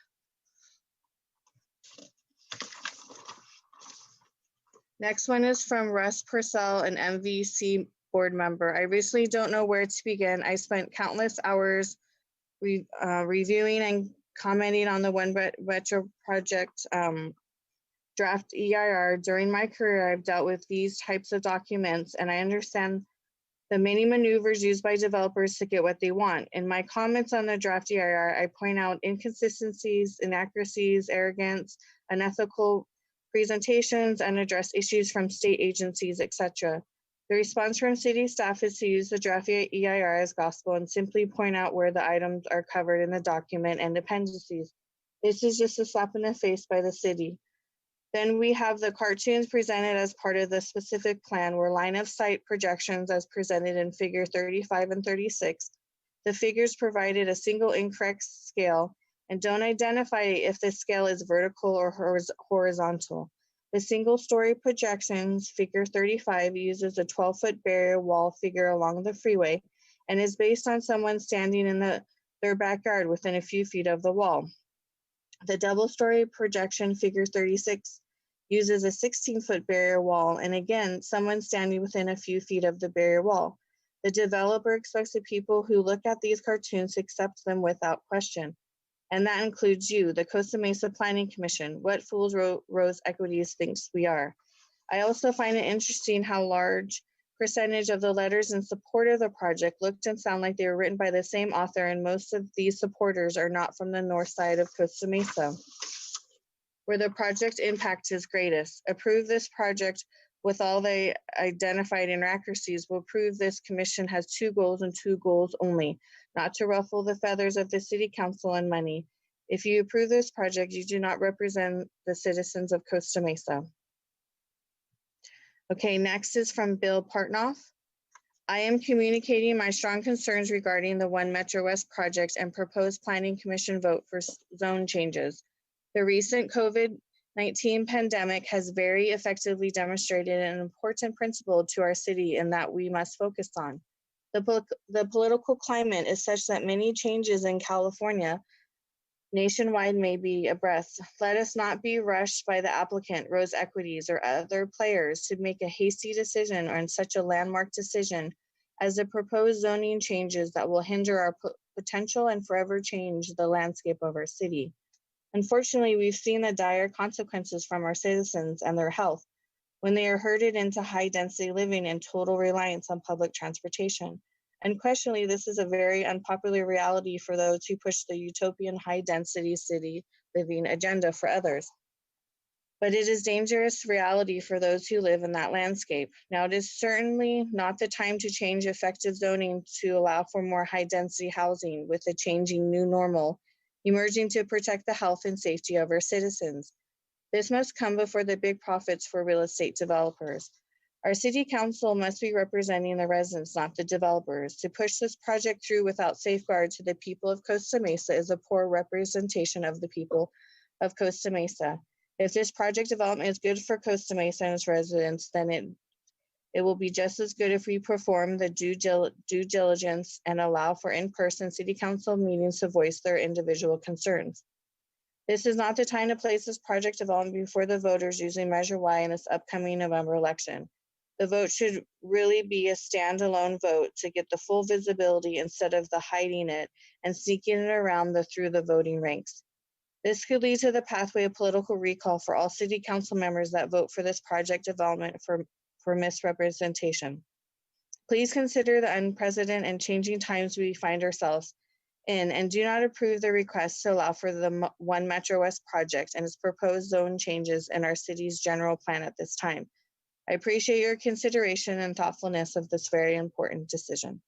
Next one is from Russ Purcell, an MVC board member. I recently don't know where to begin. I spent countless hours reviewing and commenting on the One Metro project draft EIR. During my career, I've dealt with these types of documents, and I understand the many maneuvers used by developers to get what they want. In my comments on the draft EIR, I point out inconsistencies, inaccuracies, arrogance, unethical presentations, and address issues from state agencies, etc. The response from city staff is to use the draft EIR as gospel and simply point out where the items are covered in the document and appendices. This is just a slap in the face by the city. Then we have the cartoons presented as part of the specific plan where line of sight projections as presented in figure 35 and 36. The figures provided a single incorrect scale and don't identify if the scale is vertical or horizontal. The single story projections, figure 35, uses a 12-foot barrier wall figure along the freeway and is based on someone standing in their backyard within a few feet of the wall. The double story projection, figure 36, uses a 16-foot barrier wall and again, someone standing within a few feet of the barrier wall. The developer expects the people who look at these cartoons to accept them without question. And that includes you, the Costa Mesa Planning Commission. What fools Rose Equities thinks we are. I also find it interesting how large percentage of the letters in support of the project looked and sound like they were written by the same author, and most of these supporters are not from the north side of Costa Mesa, where the project impact is greatest. Approve this project with all the identified inaccuracies will prove this commission has two goals and two goals only, not to ruffle the feathers of the city council and money. If you approve this project, you do not represent the citizens of Costa Mesa. Okay, next is from Bill Partnoff. I am communicating my strong concerns regarding the One Metro West project and proposed planning commission vote for zone changes. The recent COVID-19 pandemic has very effectively demonstrated an important principle to our city and that we must focus on. The political climate is such that many changes in California nationwide may be abreast. Let us not be rushed by the applicant, Rose Equities, or other players to make a hasty decision or in such a landmark decision as the proposed zoning changes that will hinder our potential and forever change the landscape of our city. Unfortunately, we've seen the dire consequences from our citizens and their health when they are herded into high-density living and total reliance on public transportation. Unquestionably, this is a very unpopular reality for those who push the utopian high-density city living agenda for others. But it is dangerous reality for those who live in that landscape. Now, it is certainly not the time to change effective zoning to allow for more high-density housing with a changing new normal emerging to protect the health and safety of our citizens. This must come before the big profits for real estate developers. Our city council must be representing the residents, not the developers. To push this project through without safeguards to the people of Costa Mesa is a poor representation of the people of Costa Mesa. If this project development is good for Costa Mesa and its residents, then it will be just as good if we perform the due diligence and allow for in-person city council meetings to voice their individual concerns. This is not the time to place this project development before the voters using Measure Y in this upcoming November election. The vote should really be a standalone vote to get the full visibility instead of the hiding it and sneaking it around through the voting ranks. This could lead to the pathway of political recall for all city council members that vote for this project development for misrepresentation. Please consider the unprecedented and changing times we find ourselves in and do not approve the request to allow for the One Metro West project and its proposed zone changes in our city's general plan at this time. I appreciate your consideration and thoughtfulness of this very important decision.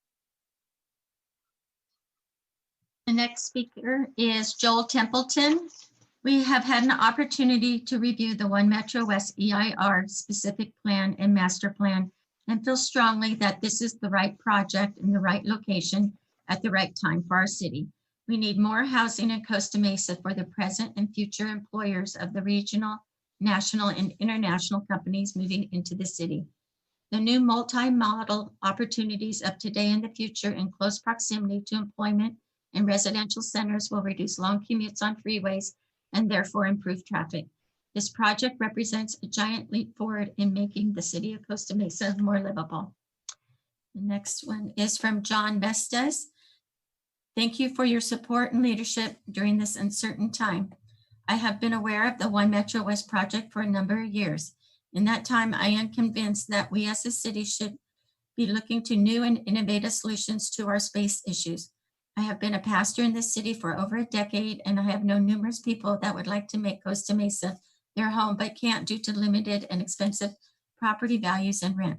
The next speaker is Joel Templeton. We have had an opportunity to review the One Metro West EIR specific plan and master plan and feel strongly that this is the right project in the right location at the right time for our city. We need more housing in Costa Mesa for the present and future employers of the regional, national, and international companies moving into the city. The new multi-model opportunities of today and the future in close proximity to employment and residential centers will reduce long commutes on freeways and therefore improve traffic. This project represents a giant leap forward in making the city of Costa Mesa more livable. The next one is from John Vestas. Thank you for your support and leadership during this uncertain time. I have been aware of the One Metro West project for a number of years. In that time, I am convinced that we as a city should be looking to new and innovative solutions to our space issues. I have been a pastor in this city for over a decade, and I have known numerous people that would like to make Costa Mesa their home, but can't due to limited and expensive property values and rent.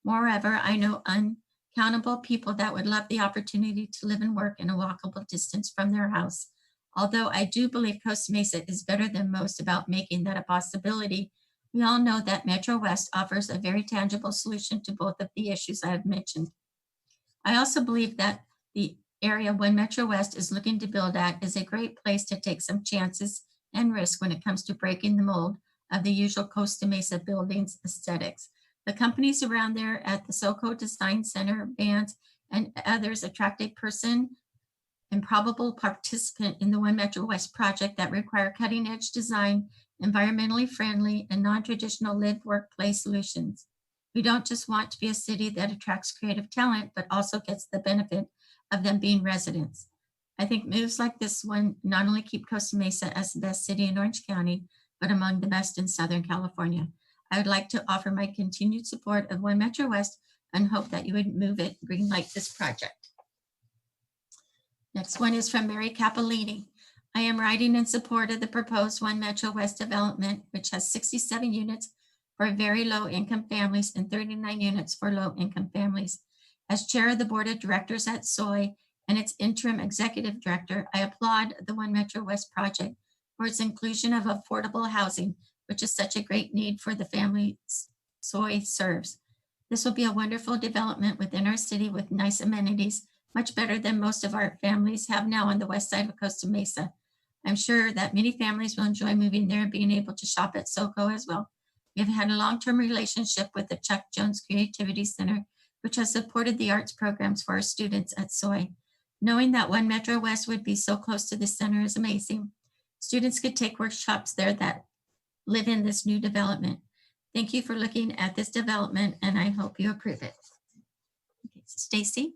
Moreover, I know uncountable people that would love the opportunity to live and work in a walkable distance from their house, Although I do believe Costa Mesa is better than most about making that a possibility, we all know that Metro West offers a very tangible solution to both of the issues I have mentioned. I also believe that the area One Metro West is looking to build at is a great place to take some chances and risk when it comes to breaking the mold of the usual Costa Mesa buildings aesthetics. The companies around there at the SoCo Design Center, bands, and others attract a person and probable participant in the One Metro West project that require cutting edge design, environmentally friendly, and non-traditional live workplace solutions. We don't just want to be a city that attracts creative talent, but also gets the benefit of them being residents. I think moves like this one not only keep Costa Mesa as the best city in Orange County, but among the best in Southern California. I would like to offer my continued support of One Metro West and hope that you would move it, greenlight this project. Next one is from Mary Capolini. I am writing in support of the proposed One Metro West development, which has 67 units for very low income families and 39 units for low income families. As chair of the board of directors at SOI and its interim executive director, I applaud the One Metro West project for its inclusion of affordable housing, which is such a great need for the families SOI serves. This will be a wonderful development within our city with nice amenities, much better than most of our families have now on the west side of Costa Mesa. I'm sure that many families will enjoy moving there and being able to shop at SoCo as well. We have had a long-term relationship with the Chuck Jones Creativity Center, which has supported the arts programs for our students at SOI. Knowing that One Metro West would be so close to the center is amazing. Students could take workshops there that live in this new development. Thank you for looking at this development, and I hope you approve it. Okay, Stacy?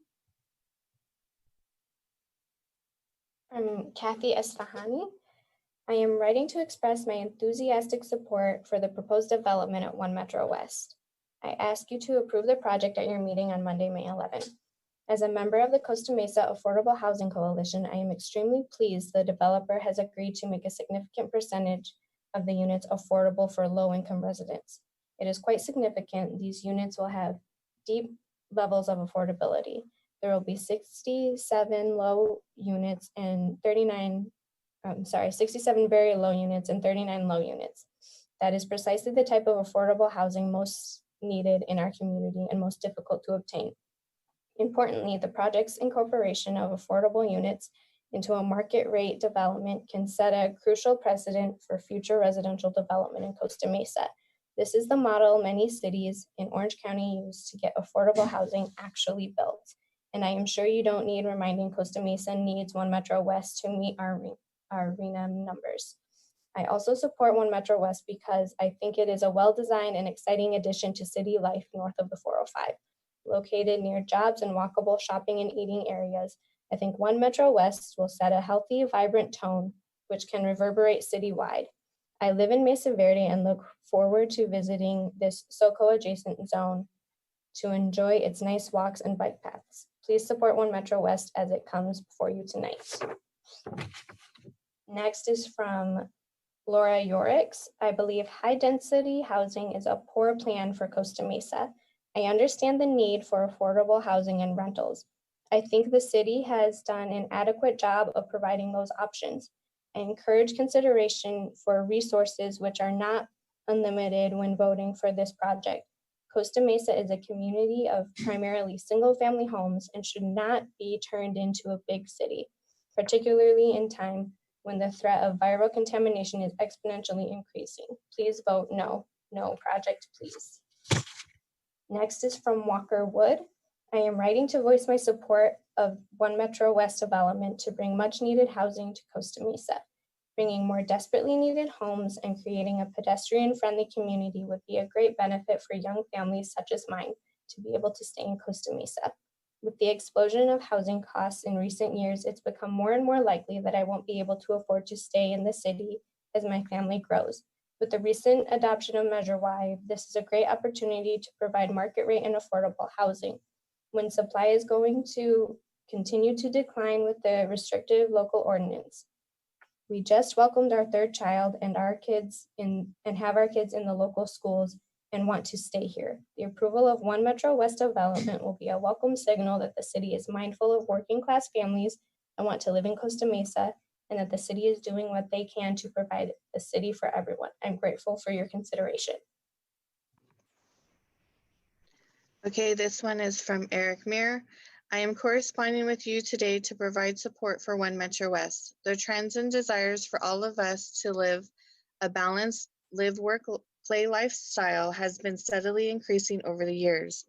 I'm Kathy Esfahani. I am writing to express my enthusiastic support for the proposed development at One Metro West. I ask you to approve the project at your meeting on Monday, May 11. As a member of the Costa Mesa Affordable Housing Coalition, I am extremely pleased the developer has agreed to make a significant percentage of the units affordable for low-income residents. It is quite significant. These units will have deep levels of affordability. There will be 67 low units and 67 very low units and 39 low units. That is precisely the type of affordable housing most needed in our community and most difficult to obtain. Importantly, the project's incorporation of affordable units into a market rate development can set a crucial precedent for future residential development in Costa Mesa. This is the model many cities in Orange County use to get affordable housing actually built. And I am sure you don't need reminding Costa Mesa needs One Metro West to meet our RENA numbers. I also support One Metro West because I think it is a well-designed and exciting addition to city life north of the 405. Located near jobs and walkable shopping and eating areas, I think One Metro West will set a healthy, vibrant tone, which can reverberate citywide. I live in Mesa Verde and look forward to visiting this SoCo adjacent zone to enjoy its nice walks and bike paths. Please support One Metro West as it comes before you tonight. Next is from Laura Yorix. I believe high density housing is a poor plan for Costa Mesa. I understand the need for affordable housing and rentals. I think the city has done an adequate job of providing those options. I encourage consideration for resources which are not unlimited when voting for this project. Costa Mesa is a community of primarily single-family homes and should not be turned into a big city, particularly in time when the threat of viral contamination is exponentially increasing. Please vote no. No project, please. Next is from Walker Wood. I am writing to voice my support of One Metro West development to bring much needed housing to Costa Mesa. Bringing more desperately needed homes and creating a pedestrian-friendly community would be a great benefit for young families such as mine to be able to stay in Costa Mesa. With the explosion of housing costs in recent years, it's become more and more likely that I won't be able to afford to stay in the city as my family grows. With the recent adoption of Measure Y, this is a great opportunity to provide market rate and affordable housing. When supply is going to continue to decline with the restrictive local ordinance. We just welcomed our third child and have our kids in the local schools and want to stay here. The approval of One Metro West development will be a welcome signal that the city is mindful of working class families and want to live in Costa Mesa and that the city is doing what they can to provide a city for everyone. I'm grateful for your consideration. Okay, this one is from Eric Muir. I am corresponding with you today to provide support for One Metro West. The trends and desires for all of us to live a balanced live, work, play lifestyle has been steadily increasing over the years.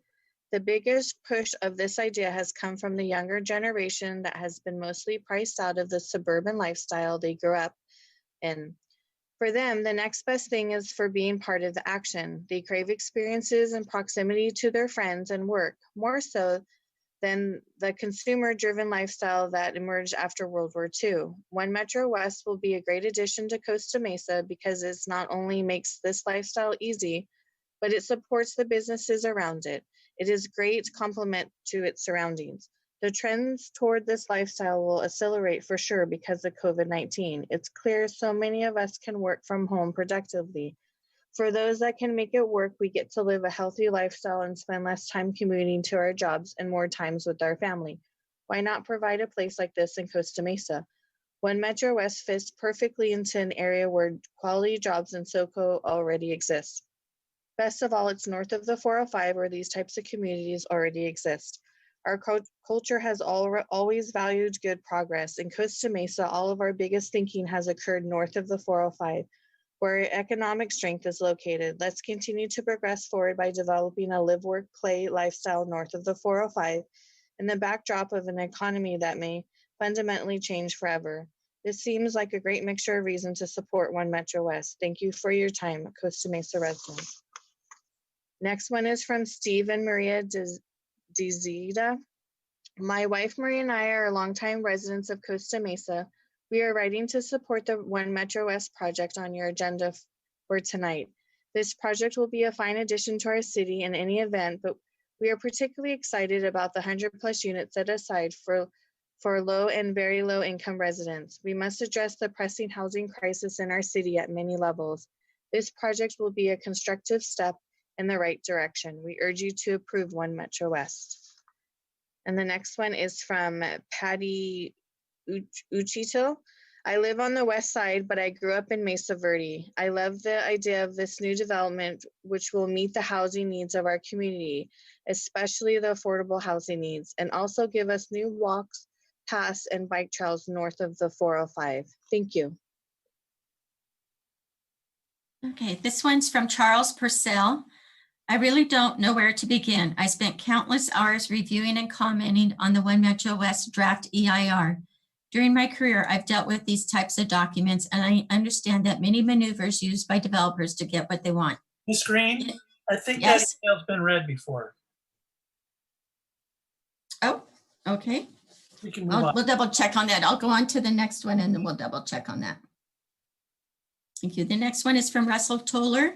The biggest push of this idea has come from the younger generation that has been mostly priced out of the suburban lifestyle they grew up in. For them, the next best thing is for being part of the action. They crave experiences and proximity to their friends and work, more so than the consumer-driven lifestyle that emerged after World War II. One Metro West will be a great addition to Costa Mesa because it not only makes this lifestyle easy, but it supports the businesses around it. It is a great complement to its surroundings. The trends toward this lifestyle will accelerate for sure because of COVID-19. It's clear so many of us can work from home productively. For those that can make it work, we get to live a healthy lifestyle and spend less time commuting to our jobs and more times with our family. Why not provide a place like this in Costa Mesa? One Metro West fits perfectly into an area where quality jobs in SoCo already exist. Best of all, it's north of the 405 where these types of communities already exist. Our culture has always valued good progress. In Costa Mesa, all of our biggest thinking has occurred north of the 405, where economic strength is located. Let's continue to progress forward by developing a live, work, play lifestyle north of the 405 in the backdrop of an economy that may fundamentally change forever. This seems like a great mixture of reason to support One Metro West. Thank you for your time, Costa Mesa residents. Next one is from Steve and Maria DeZita. My wife, Maria, and I are longtime residents of Costa Mesa. We are writing to support the One Metro West project on your agenda for tonight. This project will be a fine addition to our city in any event, but we are particularly excited about the 100+ units set aside for low and very low income residents. We must address the pressing housing crisis in our city at many levels. This project will be a constructive step in the right direction. We urge you to approve One Metro West. And the next one is from Patty Uchito. I live on the west side, but I grew up in Mesa Verde. I love the idea of this new development, which will meet the housing needs of our community, especially the affordable housing needs, and also give us new walks, paths, and bike trails north of the 405. Thank you. Okay, this one's from Charles Purcell. I really don't know where to begin. I spent countless hours reviewing and commenting on the One Metro West draft EIR. During my career, I've dealt with these types of documents, and I understand that many maneuvers used by developers to get what they want. Ms. Green, I think Yes? that email's been read before. Oh, okay. We can move on. We'll double check on that. I'll go on to the next one and then we'll double check on that. Thank you. The next one is from Russell Toller.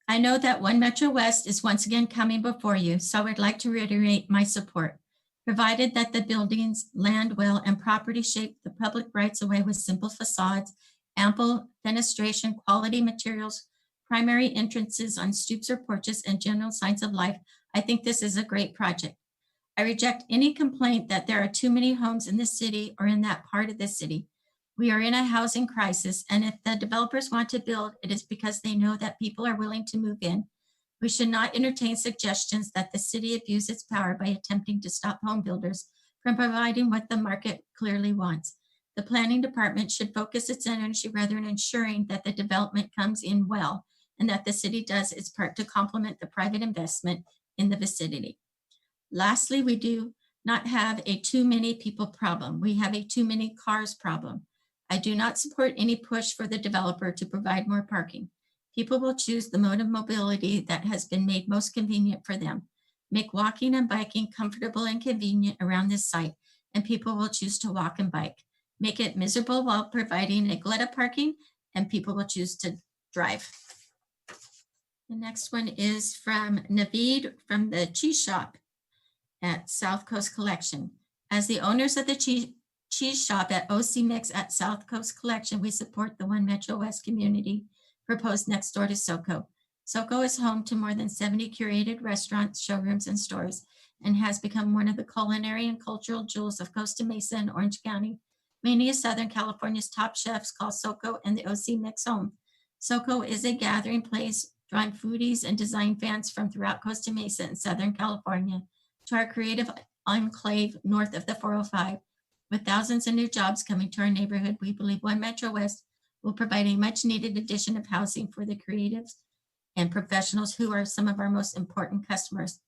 I know that One Metro West is once again coming before you, so I would like to reiterate my support. Provided that the buildings, land, well, and property shape the public rights of way with simple facades, ample fenestration, quality materials, primary entrances on stoops or porches, and general signs of life, I think this is a great project. I reject any complaint that there are too many homes in the city or in that part of the city. We are in a housing crisis, and if the developers want to build, it is because they know that people are willing to move in. We should not entertain suggestions that the city abuse its power by attempting to stop home builders from providing what the market clearly wants. The planning department should focus its energy rather on ensuring that the development comes in well and that the city does its part to complement the private investment in the vicinity. Lastly, we do not have a too many people problem. We have a too many cars problem. I do not support any push for the developer to provide more parking. People will choose the mode of mobility that has been made most convenient for them. Make walking and biking comfortable and convenient around this site, and people will choose to walk and bike. Make it miserable while providing a glut of parking, and people will choose to drive. The next one is from Naveed from the Cheese Shop at South Coast Collection. As the owners of the cheese shop at OC Mix at South Coast Collection, we support the One Metro West community proposed next door to SoCo. SoCo is home to more than 70 curated restaurants, showrooms, and stores, and has become one of the culinary and cultural jewels of Costa Mesa and Orange County, Many of Southern California's top chefs call SoCo and the OC Mix home. SoCo is a gathering place drawing foodies and design fans from throughout Costa Mesa and Southern California to our creative enclave north of the 405. With thousands of new jobs coming to our neighborhood, we believe One Metro West will provide a much needed addition of housing for the creatives and professionals who are some of our most important customers.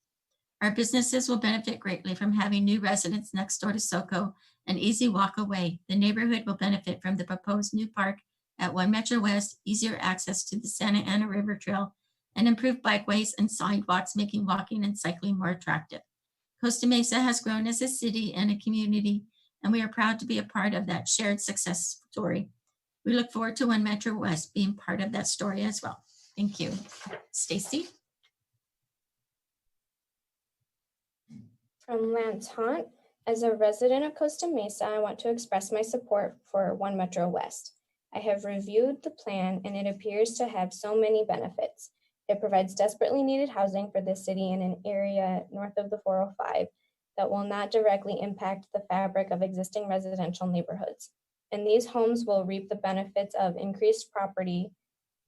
Our businesses will benefit greatly from having new residents next door to SoCo, an easy walk away. The neighborhood will benefit from the proposed new park at One Metro West, easier access to the Santa Ana River Trail, and improved bikeways and sidewalks, making walking and cycling more attractive. Costa Mesa has grown as a city and a community, and we are proud to be a part of that shared success story. We look forward to One Metro West being part of that story as well. Thank you. Stacy? From Lance Hunt, as a resident of Costa Mesa, I want to express my support for One Metro West. I have reviewed the plan and it appears to have so many benefits. It provides desperately needed housing for the city in an area north of the 405 that will not directly impact the fabric of existing residential neighborhoods. And these homes will reap the benefits of increased property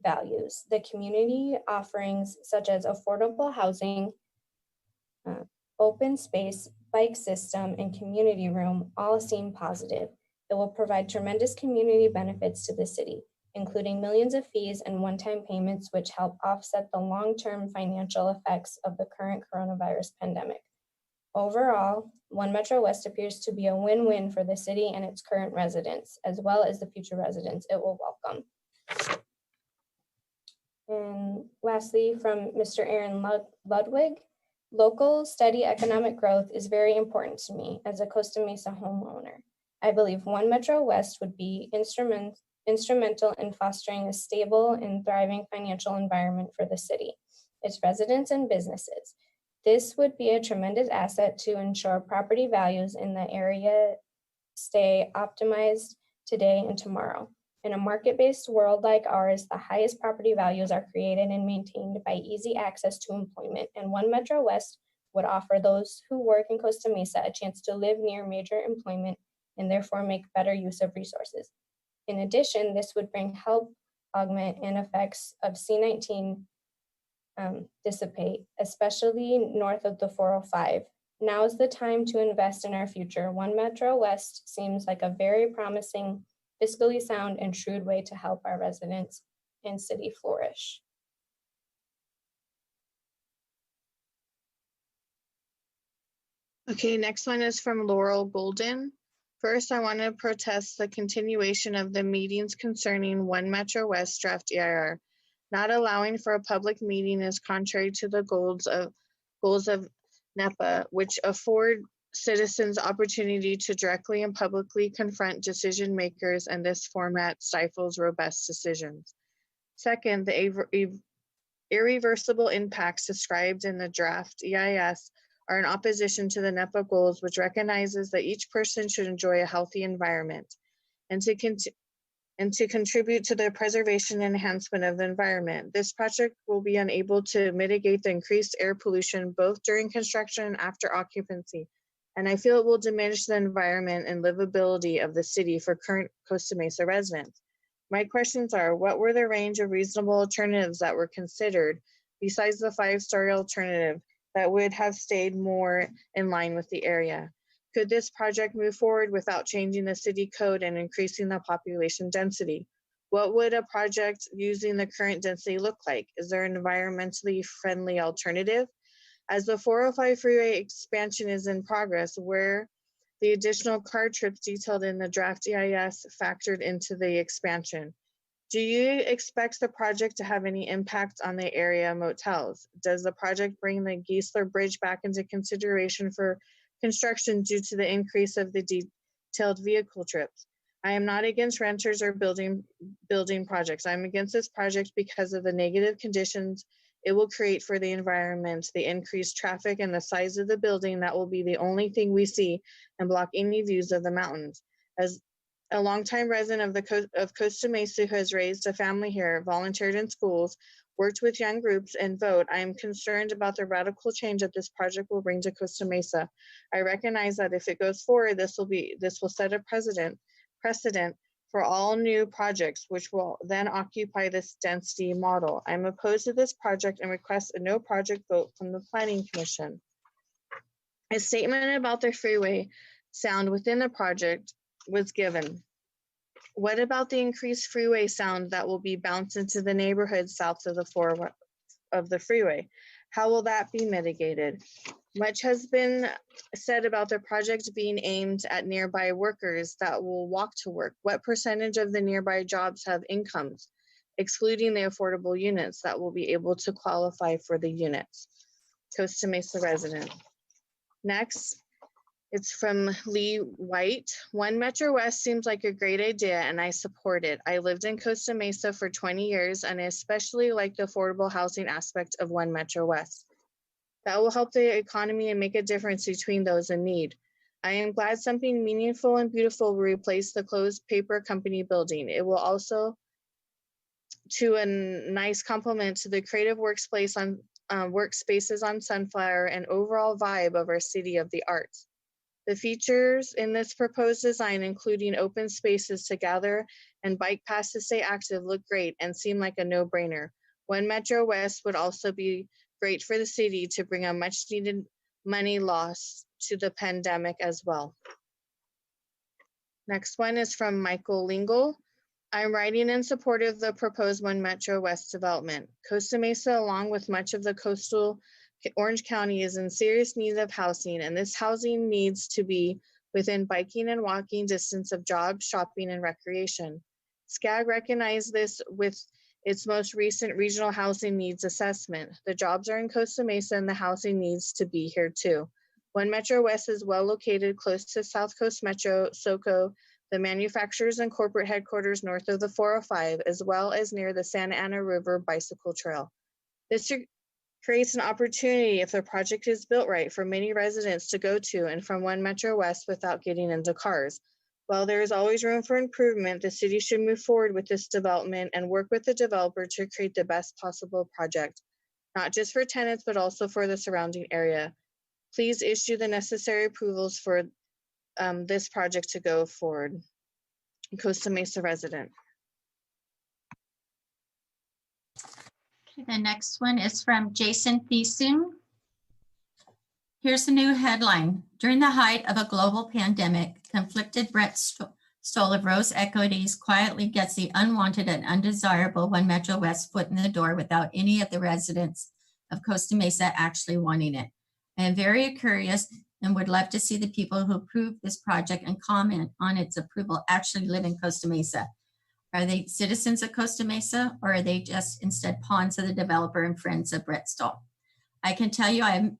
values. The community offerings such as affordable housing, open space, bike system, and community room all seem positive. It will provide tremendous community benefits to the city, including millions of fees and one-time payments which help offset the long-term financial effects of the current coronavirus pandemic. Overall, One Metro West appears to be a win-win for the city and its current residents, as well as the future residents it will welcome. And lastly, from Mr. Aaron Ludwig, local steady economic growth is very important to me as a Costa Mesa homeowner. I believe One Metro West would be instrumental in fostering a stable and thriving financial environment for the city, its residents and businesses. This would be a tremendous asset to ensure property values in the area stay optimized today and tomorrow. In a market-based world like ours, the highest property values are created and maintained by easy access to employment, and One Metro West would offer those who work in Costa Mesa a chance to live near major employment and therefore make better use of resources. In addition, this would bring help augment and effects of C-19 dissipate, especially north of the 405. Now is the time to invest in our future. One Metro West seems like a very promising, fiscally sound, and shrewd way to help our residents and city flourish. Okay, next one is from Laurel Golden. First, I want to protest the continuation of the meetings concerning One Metro West draft EIR. Not allowing for a public meeting is contrary to the goals of NEPA, which afford citizens opportunity to directly and publicly confront decision makers, and this format stifles robust decisions. Second, the irreversible impacts described in the draft EIS are in opposition to the NEPA goals, which recognizes that each person should enjoy a healthy environment and to contribute to the preservation and enhancement of the environment. This project will be unable to mitigate the increased air pollution both during construction and after occupancy, and I feel it will diminish the environment and livability of the city for current Costa Mesa residents. My questions are, what were the range of reasonable alternatives that were considered besides the 5-story alternative that would have stayed more in line with the area? Could this project move forward without changing the city code and increasing the population density? What would a project using the current density look like? Is there an environmentally friendly alternative? As the 405 freeway expansion is in progress, where the additional car trips detailed in the draft EIS factored into the expansion? Do you expect the project to have any impact on the area motels? Does the project bring the Geisler Bridge back into consideration for construction due to the increase of the detailed vehicle trips? I am not against renters or building projects. I'm against this project because of the negative conditions it will create for the environment, the increased traffic, and the size of the building that will be the only thing we see and block any views of the mountains. As a longtime resident of Costa Mesa who has raised a family here, volunteered in schools, worked with young groups, and vote, I am concerned about the radical change that this project will bring to Costa Mesa. I recognize that if it goes forward, this will set a precedent precedent for all new projects, which will then occupy this density model. I'm opposed to this project and request a no project vote from the Planning Commission. A statement about the freeway sound within the project was given. What about the increased freeway sound that will be bounced into the neighborhood south of the freeway? How will that be mitigated? Much has been said about the project being aimed at nearby workers that will walk to work. What percentage of the nearby jobs have incomes, excluding the affordable units that will be able to qualify for the units? Costa Mesa resident. Next, it's from Lee White. One Metro West seems like a great idea and I support it. I lived in Costa Mesa for 20 years and I especially like the affordable housing aspect of One Metro West. That will help the economy and make a difference between those in need. I am glad something meaningful and beautiful will replace the closed paper company building. It will also to a nice complement to the creative workspaces on Sunflower and overall vibe of our city of the arts. The features in this proposed design, including open spaces to gather and bike paths to stay active, look great and seem like a no-brainer. One Metro West would also be great for the city to bring a much needed money loss to the pandemic as well. Next one is from Michael Lingle. I'm writing in support of the proposed One Metro West development. Costa Mesa, along with much of the coastal Orange County, is in serious need of housing, and this housing needs to be within biking and walking distance of jobs, shopping, and recreation. SCAG recognized this with its most recent regional housing needs assessment. The jobs are in Costa Mesa and the housing needs to be here too. One Metro West is well located close to South Coast Metro, SoCo, the manufacturers and corporate headquarters north of the 405, as well as near the Santa Ana River Bicycle Trail. This creates an opportunity, if the project is built right, for many residents to go to and from One Metro West without getting into cars. While there is always room for improvement, the city should move forward with this development and work with the developer to create the best possible project, not just for tenants, but also for the surrounding area. Please issue the necessary approvals for this project to go forward. Costa Mesa resident. Okay, the next one is from Jason Thiessen. Here's the new headline. During the height of a global pandemic, conflicted Brett Stoll of Rose Equities quietly gets the unwanted and undesirable One Metro West foot in the door without any of the residents of Costa Mesa actually wanting it. I am very curious and would love to see the people who approve this project and comment on its approval actually live in Costa Mesa. Are they citizens of Costa Mesa, or are they just instead pawns of the developer and friends of Brett Stoll? I can tell you I have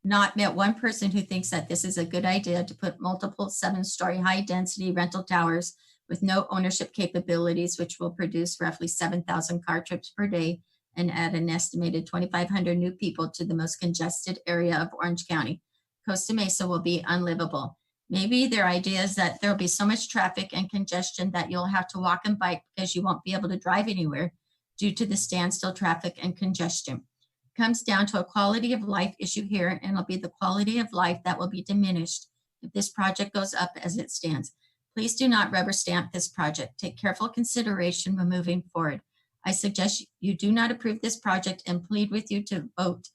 not met one person who thinks that this is a good idea to put multiple 7-story high-density rental towers with no ownership capabilities, which will produce roughly 7,000 car trips per day and add an estimated 2,500 new people to the most congested area of Orange County. Costa Mesa will be unlivable. Maybe their idea is that there'll be so much traffic and congestion that you'll have to walk and bike because you won't be able to drive anywhere due to the standstill traffic and congestion. It comes down to a quality of life issue here, and it'll be the quality of life that will be diminished if this project goes up as it stands. Please do not rubber stamp this project. Take careful consideration when moving forward. I suggest you do not approve this project and plead with you to vote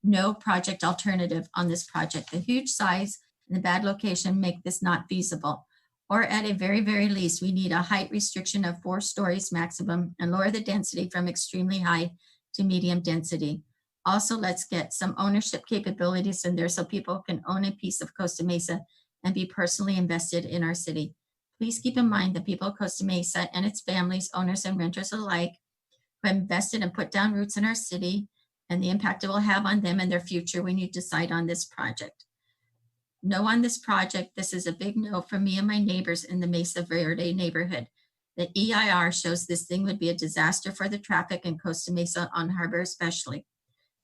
no project alternative on this project. The huge size and the bad location make this not feasible. Or at a very, very least, we need a height restriction of 4 stories maximum and lower the density from extremely high to medium density. Also, let's get some ownership capabilities in there so people can own a piece of Costa Mesa and be personally invested in our city. Please keep in mind the people of Costa Mesa and its families, owners and renters alike, who have invested and put down roots in our city and the impact it will have on them and their future when you decide on this project. No on this project. This is a big no from me and my neighbors in the Mesa Verde neighborhood. The EIR shows this thing would be a disaster for the traffic in Costa Mesa on Harbor especially.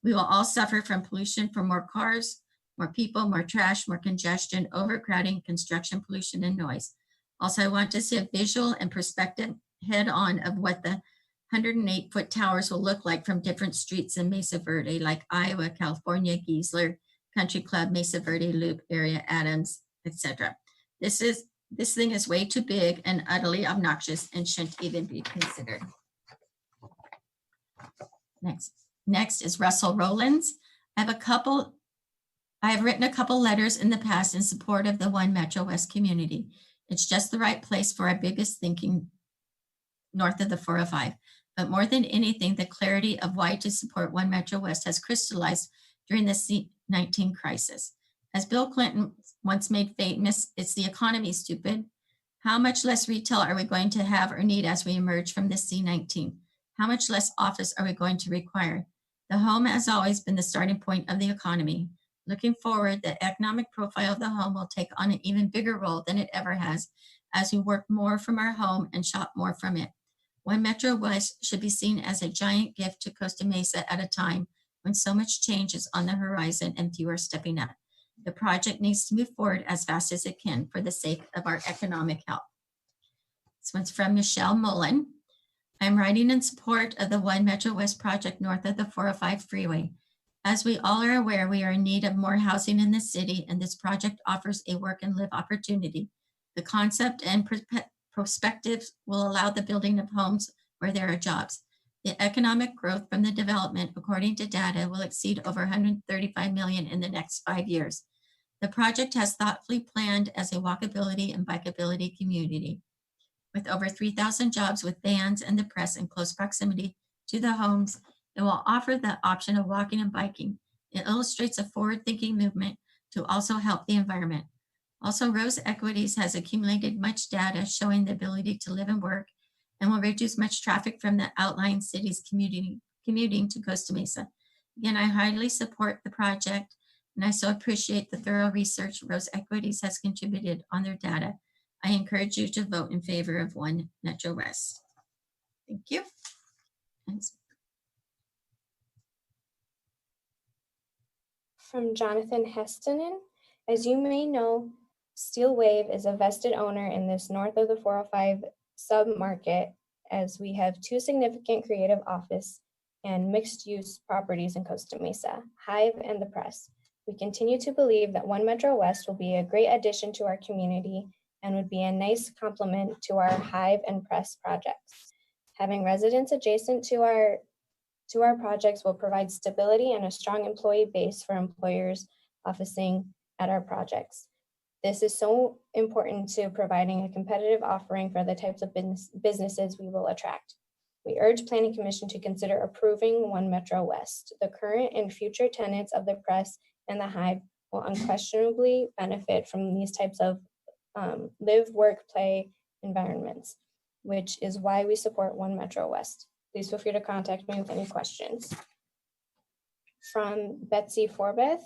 We will all suffer from pollution from more cars, more people, more trash, more congestion, overcrowding, construction pollution, and noise. Also, I want to see a visual and perspective head on of what the 108-foot towers will look like from different streets in Mesa Verde, like Iowa, California, Geisler, Country Club, Mesa Verde Loop area, Adams, etc. This This thing is way too big and utterly obnoxious and shouldn't even be considered. Next is Russell Rowlands. I have written a couple letters in the past in support of the One Metro West community. It's just the right place for our biggest thinking north of the 405. But more than anything, the clarity of why to support One Metro West has crystallized during the C-19 crisis. As Bill Clinton once made famous, it's the economy, stupid. How much less retail are we going to have or need as we emerge from the C-19? How much less office are we going to require? The home has always been the starting point of the economy. Looking forward, the economic profile of the home will take on an even bigger role than it ever has as we work more from our home and shop more from it. One Metro West should be seen as a giant gift to Costa Mesa at a time when so much change is on the horizon and few are stepping up. The project needs to move forward as fast as it can for the sake of our economic health. This one's from Michelle Mullen. I'm writing in support of the One Metro West project north of the 405 freeway. As we all are aware, we are in need of more housing in the city, and this project offers a work and live opportunity. The concept and perspectives will allow the building of homes where there are jobs. The economic growth from the development, according to data, will exceed over 135 million in the next 5 years. The project has thoughtfully planned as a walkability and bikeability community. With over 3,000 jobs with vans and the press in close proximity to the homes, it will offer the option of walking and biking. It illustrates a forward-thinking movement to also help the environment. Also, Rose Equities has accumulated much data showing the ability to live and work and will reduce much traffic from the outlying cities commuting to Costa Mesa. Again, I highly support the project, and I so appreciate the thorough research Rose Equities has contributed on their data. I encourage you to vote in favor of One Metro West. Thank you. From Jonathan Hestinen. As you may know, Steel Wave is a vested owner in this north of the 405 sub-market, as we have two significant creative office and mixed-use properties in Costa Mesa, Hive and the Press. We continue to believe that One Metro West will be a great addition to our community and would be a nice complement to our Hive and Press projects. Having residents adjacent to our projects will provide stability and a strong employee base for employers officing at our projects. This is so important to providing a competitive offering for the types of businesses we will attract. We urge Planning Commission to consider approving One Metro West. The current and future tenants of the Press and the Hive will unquestionably benefit from these types of live, work, play environments, which is why we support One Metro West. Please feel free to contact me with any questions. From Betsy Forbeth,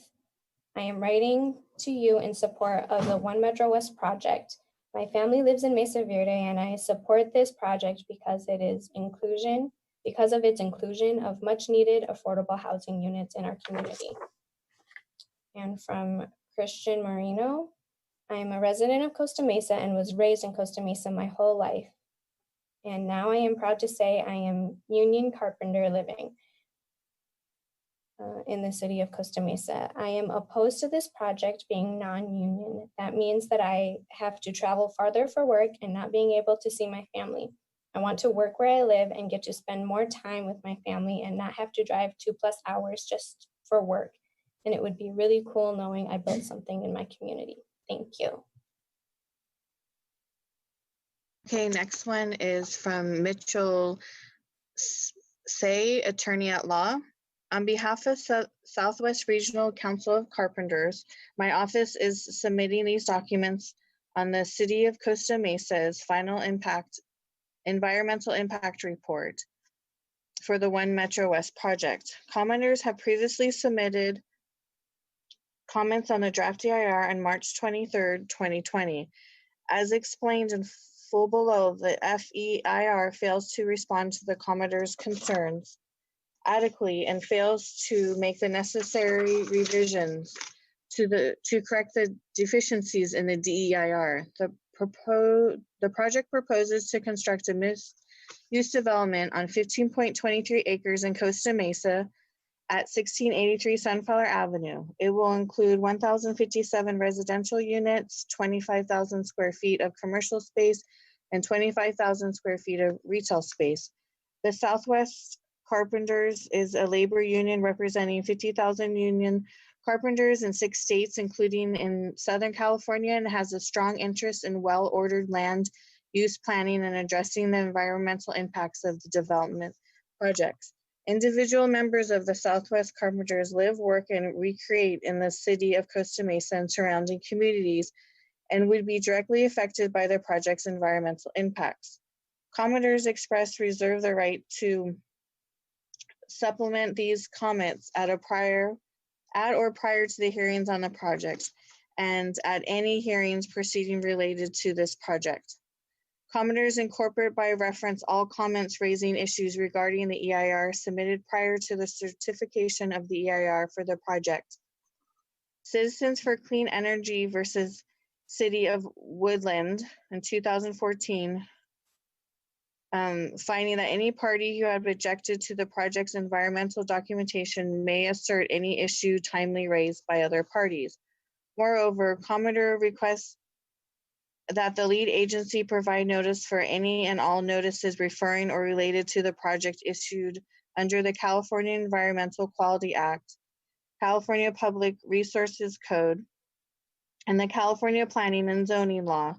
I am writing to you in support of the One Metro West project. My family lives in Mesa Verde, and I support this project because of its inclusion of much needed affordable housing units in our community. And from Christian Marino, I am a resident of Costa Mesa and was raised in Costa Mesa my whole life. And now I am proud to say I am union carpenter living in the city of Costa Mesa. I am opposed to this project being non-union. That means that I have to travel farther for work and not being able to see my family. I want to work where I live and get to spend more time with my family and not have to drive 2+ hours just for work. And it would be really cool knowing I built something in my community. Thank you. Okay, next one is from Mitchell Say, attorney at law. On behalf of Southwest Regional Council of Carpenters, my office is submitting these documents on the City of Costa Mesa's final environmental impact report for the One Metro West project. Commenters have previously submitted comments on the draft EIR on March 23rd, 2020. As explained in full below, the FEIR fails to respond to the commenters' concerns adequately and fails to make the necessary revisions to correct the deficiencies in the DEIR. The project proposes to construct a mixed-use development on 15.23 acres in Costa Mesa at 1683 Sunflower Avenue. It will include 1,057 residential units, 25,000 square feet of commercial space, and 25,000 square feet of retail space. The Southwest Carpenters is a labor union representing 50,000 union carpenters in 6 states, including in Southern California, and has a strong interest in well-ordered land use planning and addressing the environmental impacts of the development projects. Individual members of the Southwest Carpenters live, work, and recreate in the city of Costa Mesa and surrounding communities, and would be directly affected by the project's environmental impacts. Commenters express reserve the right to supplement these comments at or prior to the hearings on the project and at any hearings proceeding related to this project. Commenters incorporate by reference all comments raising issues regarding the EIR submitted prior to the certification of the EIR for the project. Citizens for Clean Energy versus City of Woodland in 2014, finding that any party who had objected to the project's environmental documentation may assert any issue timely raised by other parties. Moreover, commenter requests that the lead agency provide notice for any and all notices referring or related to the project issued under the California Environmental Quality Act, California Public Resources Code, and the California Planning and Zoning Law,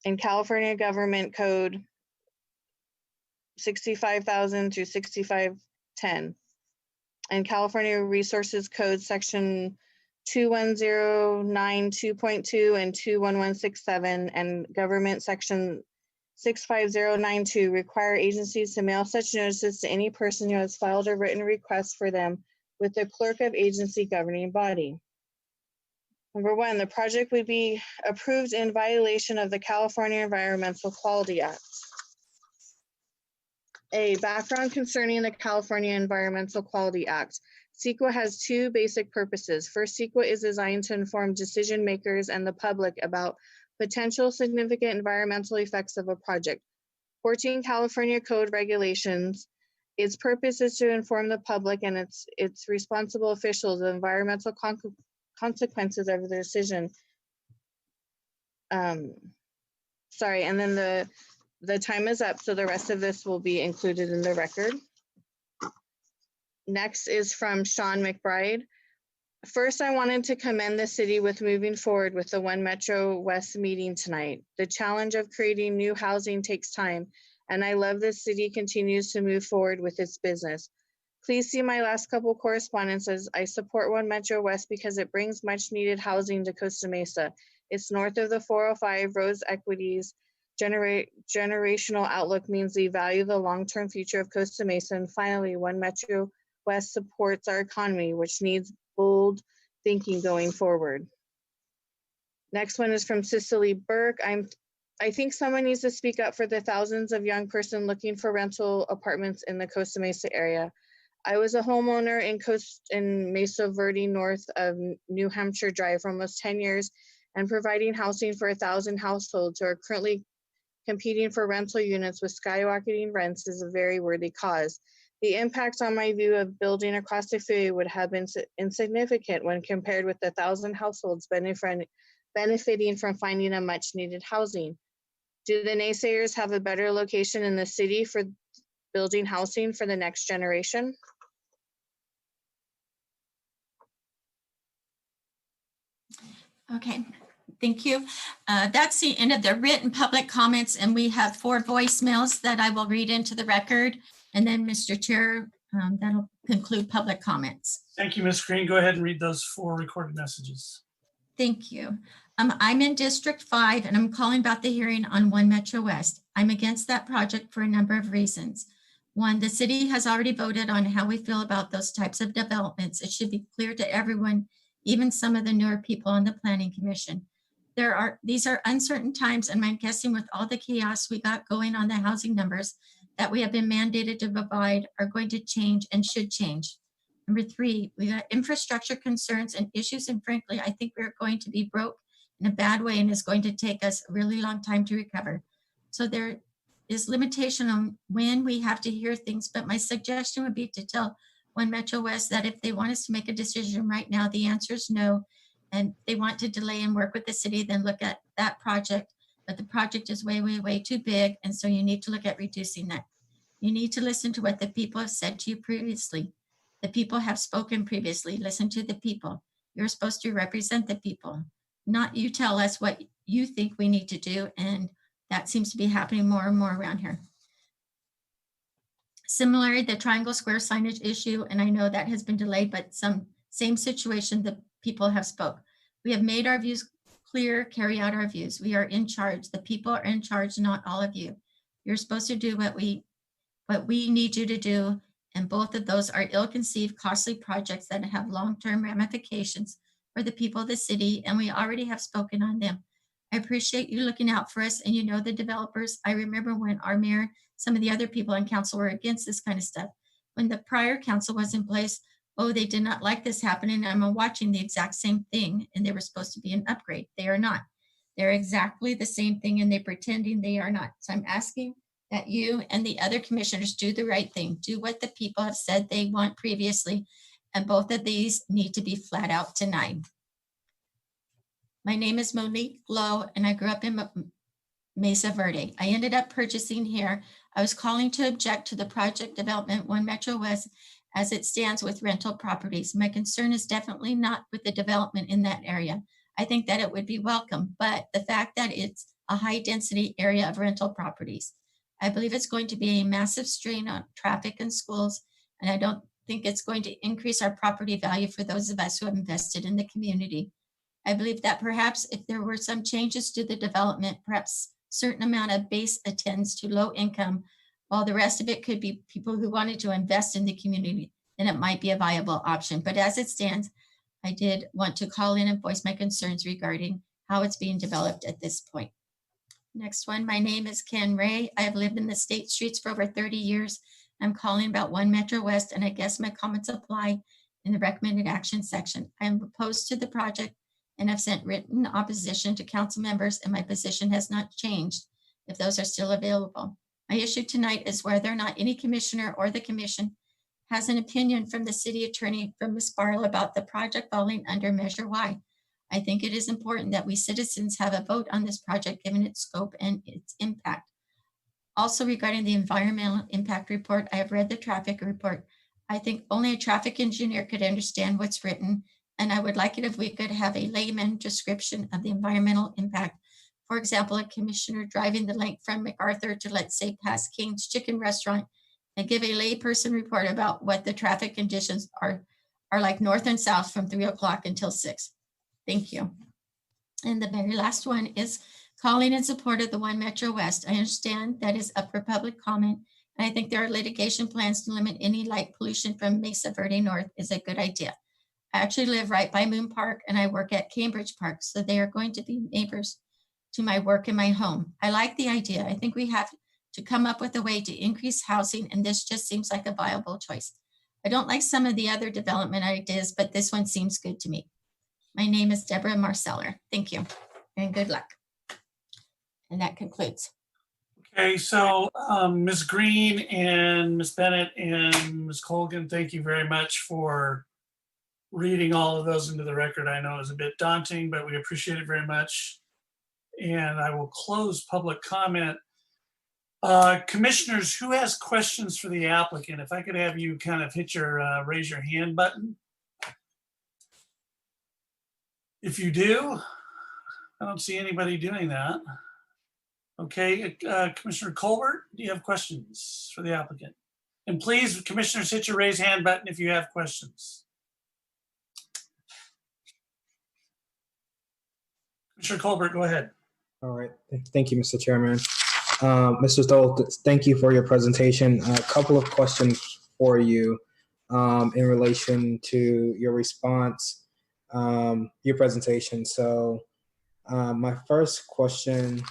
and California Government Code 65,000 through 6510, and California Resources Code Section 21092.2 and 21167, and Government Section 65092 require agencies to mail such notices to any person who has filed a written request for them with the clerk of agency governing body. Number 1, the project would be approved in violation of the California Environmental Quality Act. A background concerning the California Environmental Quality Act. CEQA has 2 basic purposes. First, CEQA is designed to inform decision makers and the public about potential significant environmental effects of a project. 14 California Code regulations. Its purpose is to inform the public and its responsible officials of environmental consequences of the decision. Sorry, and then the time is up, so the rest of this will be included in the record. Next is from Sean McBride. First, I wanted to commend the city with moving forward with the One Metro West meeting tonight. The challenge of creating new housing takes time, and I love the city continues to move forward with its business. Please see my last couple correspondences. I support One Metro West because it brings much needed housing to Costa Mesa. It's north of the 405, Rose Equities, generational outlook means we value the long-term future of Costa Mesa. And finally, One Metro West supports our economy, which needs bold thinking going forward. Next one is from Cicely Burke. I think someone needs to speak up for the thousands of young person looking for rental apartments in the Costa Mesa area. I was a homeowner in Mesa Verde, north of New Hampshire Drive for almost 10 years, and providing housing for 1,000 households who are currently competing for rental units with skyrocketing rents is a very worthy cause. The impact on my view of building across the freeway would have been insignificant when compared with the 1,000 households benefiting from finding a much needed housing. Do the naysayers have a better location in the city for building housing for the next generation? Okay, thank you. That's the end of the written public comments, and we have 4 voicemails that I will read into the record. And then, Mr. Chair, that'll conclude public comments. Thank you, Ms. Green. Go ahead and read those 4 recorded messages. Thank you. I'm in District 5, and I'm calling about the hearing on One Metro West. I'm against that project for a number of reasons. 1, the city has already voted on how we feel about those types of developments. It should be clear to everyone, even some of the newer people on the Planning Commission. These are uncertain times, and I'm guessing with all the chaos we got going on the housing numbers that we have been mandated to provide are going to change and should change. Number 3, we got infrastructure concerns and issues, and frankly, I think we're going to be broke in a bad way, and it's going to take us a really long time to recover. So there is limitation on when we have to hear things, but my suggestion would be to tell One Metro West that if they want us to make a decision right now, the answer is no. And they want to delay and work with the city, then look at that project. But the project is way, way, way too big. And so you need to look at reducing that. You need to listen to what the people have said to you previously. The people have spoken previously. Listen to the people. You're supposed to represent the people, not you tell us what you think we need to do. And that seems to be happening more and more around here. Similarly, the Triangle Square signage issue, and I know that has been delayed, but same situation, the people have spoke. We have made our views clear, carry out our views. We are in charge. The people are in charge, not all of you. You're supposed to do what we need you to do. And both of those are ill-conceived, costly projects that have long-term ramifications for the people of the city, and we already have spoken on them. I appreciate you looking out for us, and you know the developers. I remember when our mayor, some of the other people on council were against this kind of stuff. When the prior council was in place, oh, they did not like this happening. I'm watching the exact same thing, and they were supposed to be an upgrade. They are not. They're exactly the same thing, and they're pretending they are not. So I'm asking that you and the other commissioners do the right thing. Do what the people have said they want previously, and both of these need to be flat out denied. My name is Monique Lowe, and I grew up in Mesa Verde. I ended up purchasing here. I was calling to object to the project development One Metro West as it stands with rental properties. My concern is definitely not with the development in that area. I think that it would be welcome, but the fact that it's a high density area of rental properties. I believe it's going to be a massive strain on traffic and schools, and I don't think it's going to increase our property value for those of us who have invested in the community. I believe that perhaps if there were some changes to the development, perhaps certain amount of base attends to low income, while the rest of it could be people who wanted to invest in the community, then it might be a viable option. But as it stands, I did want to call in and voice my concerns regarding how it's being developed at this point. Next one, my name is Ken Ray. I have lived in the state streets for over 30 years. I'm calling about One Metro West, and I guess my comments apply in the recommended action section. I am opposed to the project and have sent written opposition to council members, and my position has not changed if those are still available. My issue tonight is whether or not any commissioner or the commission has an opinion from the city attorney, from Ms. Barlow, about the project falling under Measure Y. I think it is important that we citizens have a vote on this project given its scope and its impact. Also, regarding the environmental impact report, I have read the traffic report. I think only a traffic engineer could understand what's written, and I would like it if we could have a layman description of the environmental impact. For example, a commissioner driving the length from MacArthur to, let's say, past King's Chicken Restaurant, and give a layperson report about what the traffic conditions are like north and south from 3 o'clock until 6. Thank you. And the very last one is calling in support of the One Metro West. I understand that is up for public comment, and I think there are litigation plans to limit any light pollution from Mesa Verde North is a good idea. I actually live right by Moon Park, and I work at Cambridge Park, so they are going to be neighbors to my work and my home. I like the idea. I think we have to come up with a way to increase housing, and this just seems like a viable choice. I don't like some of the other development ideas, but this one seems good to me. My name is Deborah Marceller. Thank you, and good luck. And that concludes. Okay, so Ms. Green and Ms. Bennett and Ms. Colgan, thank you very much for reading all of those into the record. I know it was a bit daunting, but we appreciate it very much. And I will close public comment. Commissioners, who has questions for the applicant? If I could have you kind of hit your raise your hand button. If you do, I don't see anybody doing that. Okay, Commissioner Colbert, do you have questions for the applicant? And please, commissioners, hit your raise hand button if you have questions. Commissioner Colbert, go ahead. All right, thank you, Mr. Chairman. Mr. Stoll, thank you for your presentation. A couple of questions for you in relation to your response, your presentation. So my first question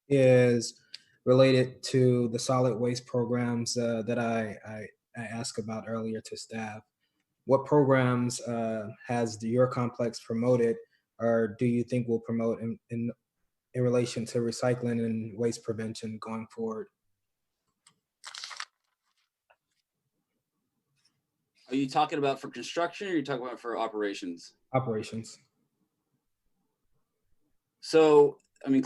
is related to the solid waste programs that I asked about earlier to staff. What programs has your complex promoted, or do you think will promote in relation to recycling and waste prevention going forward? Are you talking about for construction or are you talking about for operations? Operations. So, I mean,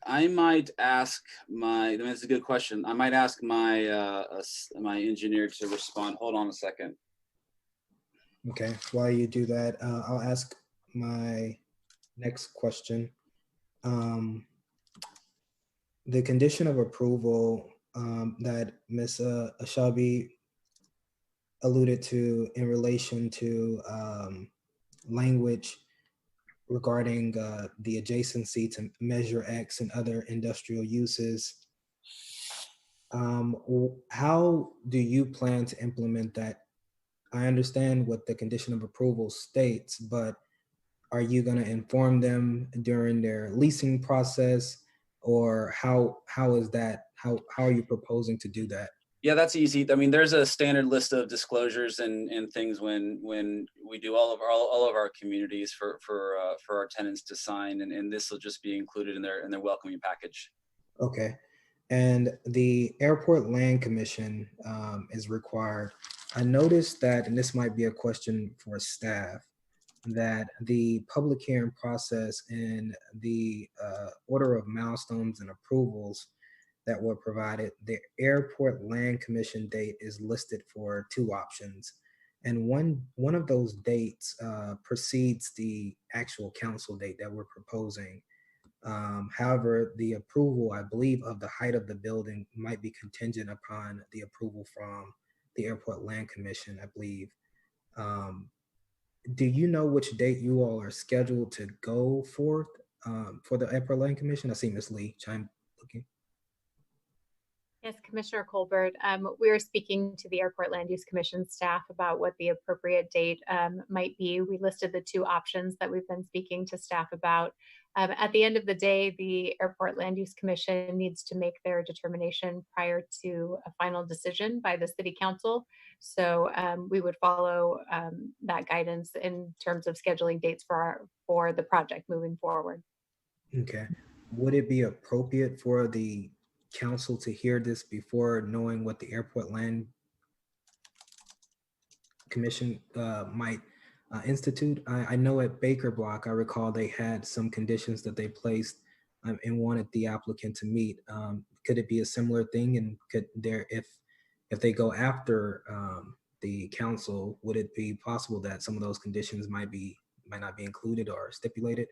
I might ask that's a good question. I might ask my my engineer to respond. Hold on a second. Okay, while you do that, I'll ask my next question. The condition of approval that Ms. Ashabi alluded to in relation to language regarding the adjacency to Measure X and other industrial uses. How do you plan to implement that? I understand what the condition of approval states, but are you going to inform them during their leasing process, or how is that? How are you proposing to do that? Yeah, that's easy. I mean, there's a standard list of disclosures and things when we do all of our communities for our tenants to sign, and this will just be included in their welcoming package. Okay. And the Airport Land Commission is required. I noticed that, and this might be a question for staff, that the public hearing process and the order of milestones and approvals that were provided, the Airport Land Commission date is listed for 2 options. And one of those dates precedes the actual council date that we're proposing. However, the approval, I believe, of the height of the building might be contingent upon the approval from the Airport Land Commission, I believe. Do you know which date you all are scheduled to go forth for the Airport Land Commission? I see Ms. Lee looking. Yes, Commissioner Colbert. We are speaking to the Airport Land Use Commission staff about what the appropriate date might be. We listed the 2 options that we've been speaking to staff about. At the end of the day, the Airport Land Use Commission needs to make their determination prior to a final decision by the City Council. So we would follow that guidance in terms of scheduling dates for the project moving forward. Okay. Would it be appropriate for the council to hear this before knowing what the Airport Land Commission might institute? I know at Baker Block, I recall they had some conditions that they placed and wanted the applicant to meet. Could it be a similar thing? And could there, if they go after the council, would it be possible that some of those conditions might not be included or stipulated?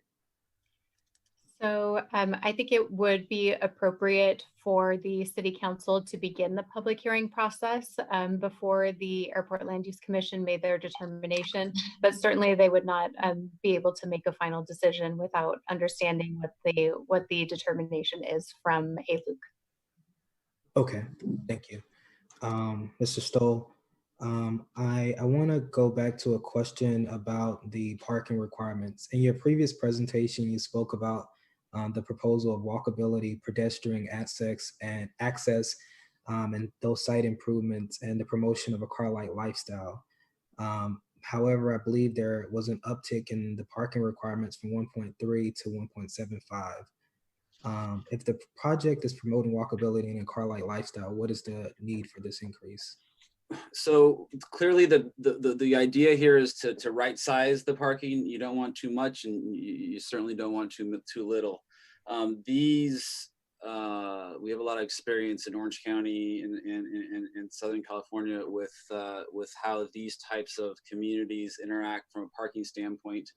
So I think it would be appropriate for the City Council to begin the public hearing process before the Airport Land Use Commission made their determination, but certainly they would not be able to make a final decision without understanding what the determination is from ALUC. Okay, thank you. Mr. Stoll, I want to go back to a question about the parking requirements. In your previous presentation, you spoke about the proposal of walkability, pedestrian access, and those site improvements and the promotion of a car-light lifestyle. However, I believe there was an uptick in the parking requirements from 1.3 to 1.75. If the project is promoting walkability and a car-light lifestyle, what is the need for this increase? So clearly the idea here is to right size the parking. You don't want too much and you certainly don't want too little. We have a lot of experience in Orange County and in Southern California with how these types of communities interact from a parking standpoint.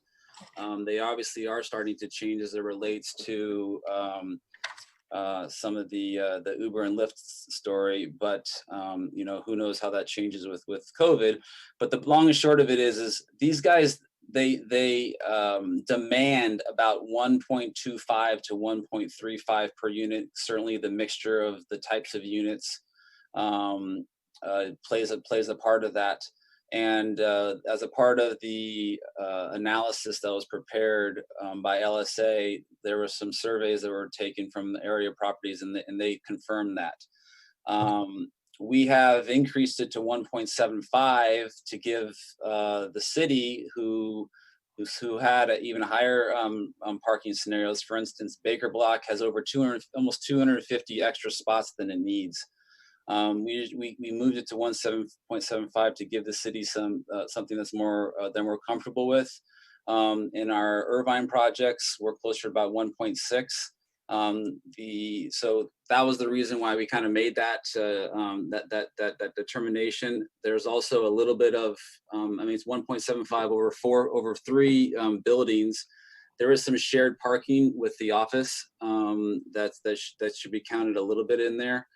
They obviously are starting to change as it relates to some of the Uber and Lyft story, but you know, who knows how that changes with COVID. But the long and short of it is these guys, they demand about 1.25 to 1.35 per unit. Certainly the mixture of the types of units plays a part of that. And as a part of the analysis that was prepared by LSA, there were some surveys that were taken from the area properties, and they confirmed that. We have increased it to 1.75 to give the city, who had even higher parking scenarios. For instance, Baker Block has over almost 250 extra spots than it needs. We moved it to 17.75 to give the city some something that's more than we're comfortable with. In our Irvine projects, we're closer to about 1.6. So that was the reason why we kind of made that that determination. There's also a little bit of I mean, it's 1.75 over three buildings. There is some shared parking with the office that should be counted a little bit in there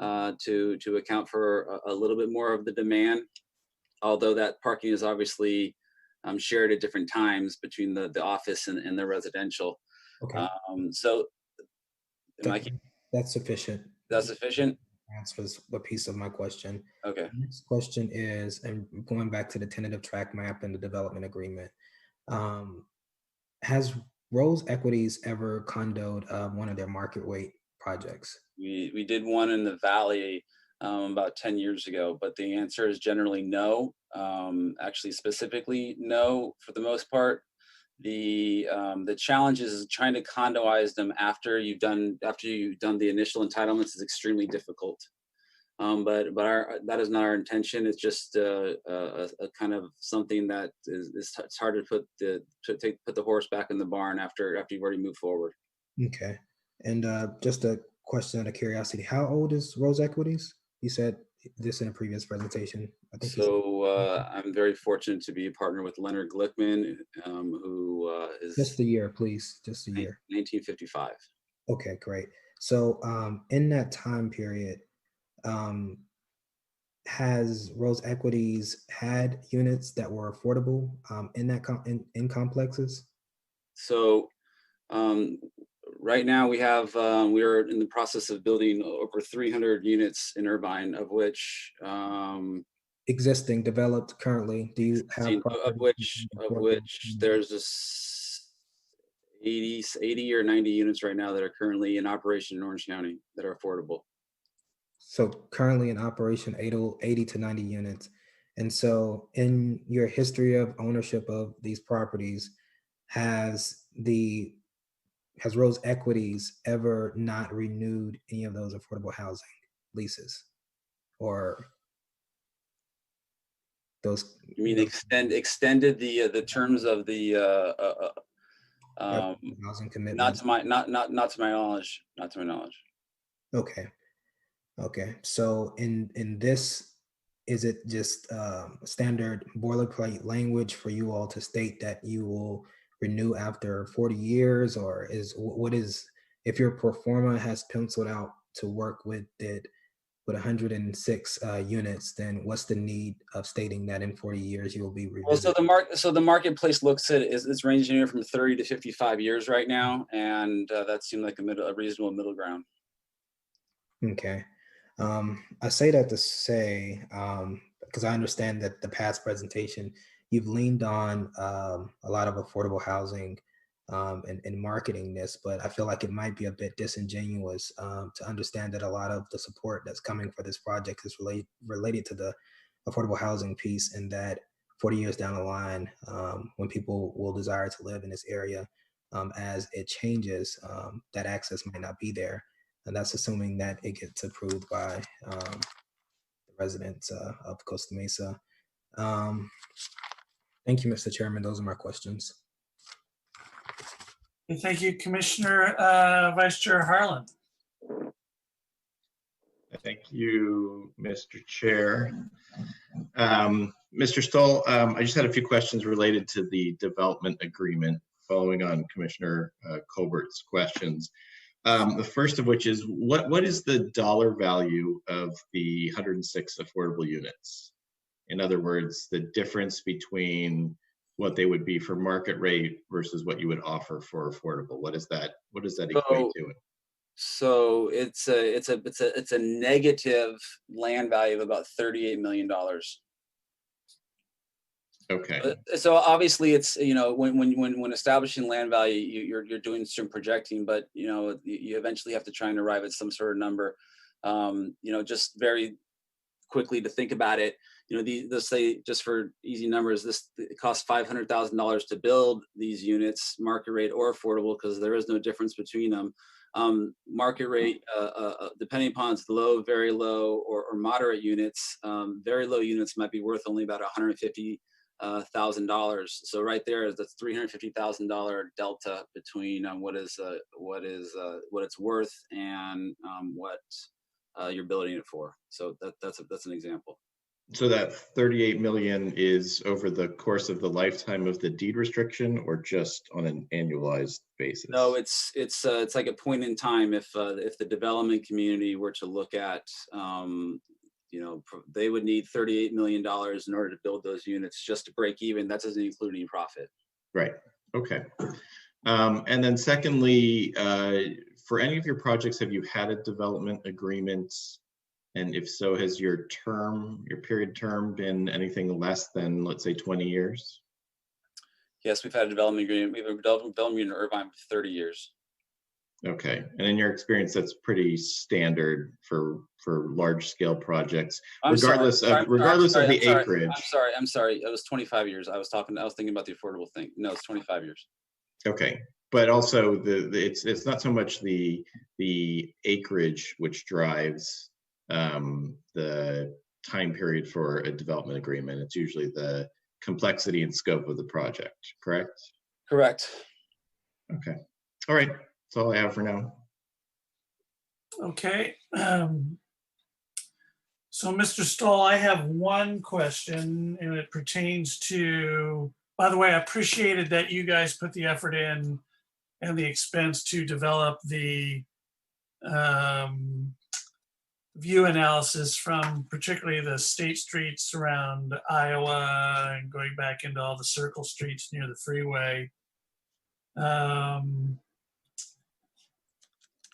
to account for a little bit more of the demand. Although that parking is obviously shared at different times between the office and the residential. Okay. So that's sufficient. That's sufficient? Answers a piece of my question. Okay. Next question is, and going back to the tentative track map and the development agreement, has Rose Equities ever condoed one of their market rate projects? We did one in the Valley about 10 years ago, but the answer is generally no. Actually, specifically no for the most part. The challenge is trying to condoize them after you've done the initial entitlements is extremely difficult. But that is not our intention. It's just a kind of something that it's hard to put the horse back in the barn after you've already moved forward. Okay, and just a question out of curiosity: how old is Rose Equities? You said this in a previous presentation. I think so. I'm very fortunate to be a partner with Leonard Glickman, who is just the year, please, just the year. 1955. Okay, great. So in that time period, has Rose Equities had units that were affordable in that in complexes? So right now we have we're in the process of building over 300 units in Irvine, of which existing, developed currently. Do you have of which there's this 80 or 90 units right now that are currently in operation in Orange County that are affordable. So currently in operation, 80 to 90 units. And so in your history of ownership of these properties, has Rose Equities ever not renewed any of those affordable housing leases? Or those? You mean extended the terms of the housing commitment? Not to my knowledge. Not to my knowledge. Okay. Okay. So in this, is it just standard boilerplate language for you all to state that you will renew after 40 years, or if your pro forma has penciled out to work with 106 units, then what's the need of stating that in 40 years you will be revisiting? Well, so the marketplace looks at it's ranging here from 30 to 55 years right now, and that seemed like a reasonable middle ground. Okay. I say that to say, because I understand that the past presentation, you've leaned on a lot of affordable housing and marketing this, but I feel like it might be a bit disingenuous to understand that a lot of the support that's coming for this project is related to the affordable housing piece, and that 40 years down the line, when people will desire to live in this area, as it changes, that access might not be there. And that's assuming that it gets approved by the residents of Costa Mesa. Thank you, Mr. Chairman. Those are my questions. Thank you, Commissioner Vice Chair Harlan. Thank you, Mr. Chair. Mr. Stoll, I just had a few questions related to the development agreement following on Commissioner Colbert's questions. The first of which is, what is the dollar value of the 106 affordable units? In other words, the difference between what they would be for market rate versus what you would offer for affordable. What does that equate to? So it's a negative land value of about $38 million. Okay. So obviously it's, when establishing land value, you're doing some projecting, but you eventually have to try and arrive at some sort of number. Just very quickly to think about it, let's say, just for easy numbers, it costs $500,000 to build these units, market rate or affordable, because there is no difference between them. market rate, depending upon it's low, very low, or moderate units. Very low units might be worth only about $150,000. So right there, that's $350,000 delta between what it's worth and what you're building it for. So that's an example. So that 38 million is over the course of the lifetime of the deed restriction, or just on an annualized basis? No, it's like a point in time. If the development community were to look at, they would need $38 million in order to build those units just to break even. That doesn't include any profit. Right. Okay. And then secondly, for any of your projects, have you had a development agreement? And if so, has your period term been anything less than, let's say, 20 years? Yes, we've had a development agreement. We have a development agreement in Irvine for 30 years. Okay. And in your experience, that's pretty standard for large scale projects, regardless of the acreage. I'm sorry. It was 25 years. I was thinking about the affordable thing. No, it's 25 years. Okay. But also it's not so much the acreage which drives the time period for a development agreement. It's usually the complexity and scope of the project, correct? Correct. Okay. All right. That's all I have for now. Okay. So Mr. Stoll, I have one question, and it pertains to, by the way, I appreciated that you guys put the effort in and the expense to develop the view analysis from particularly the state streets around Iowa and going back into all the circle streets near the freeway.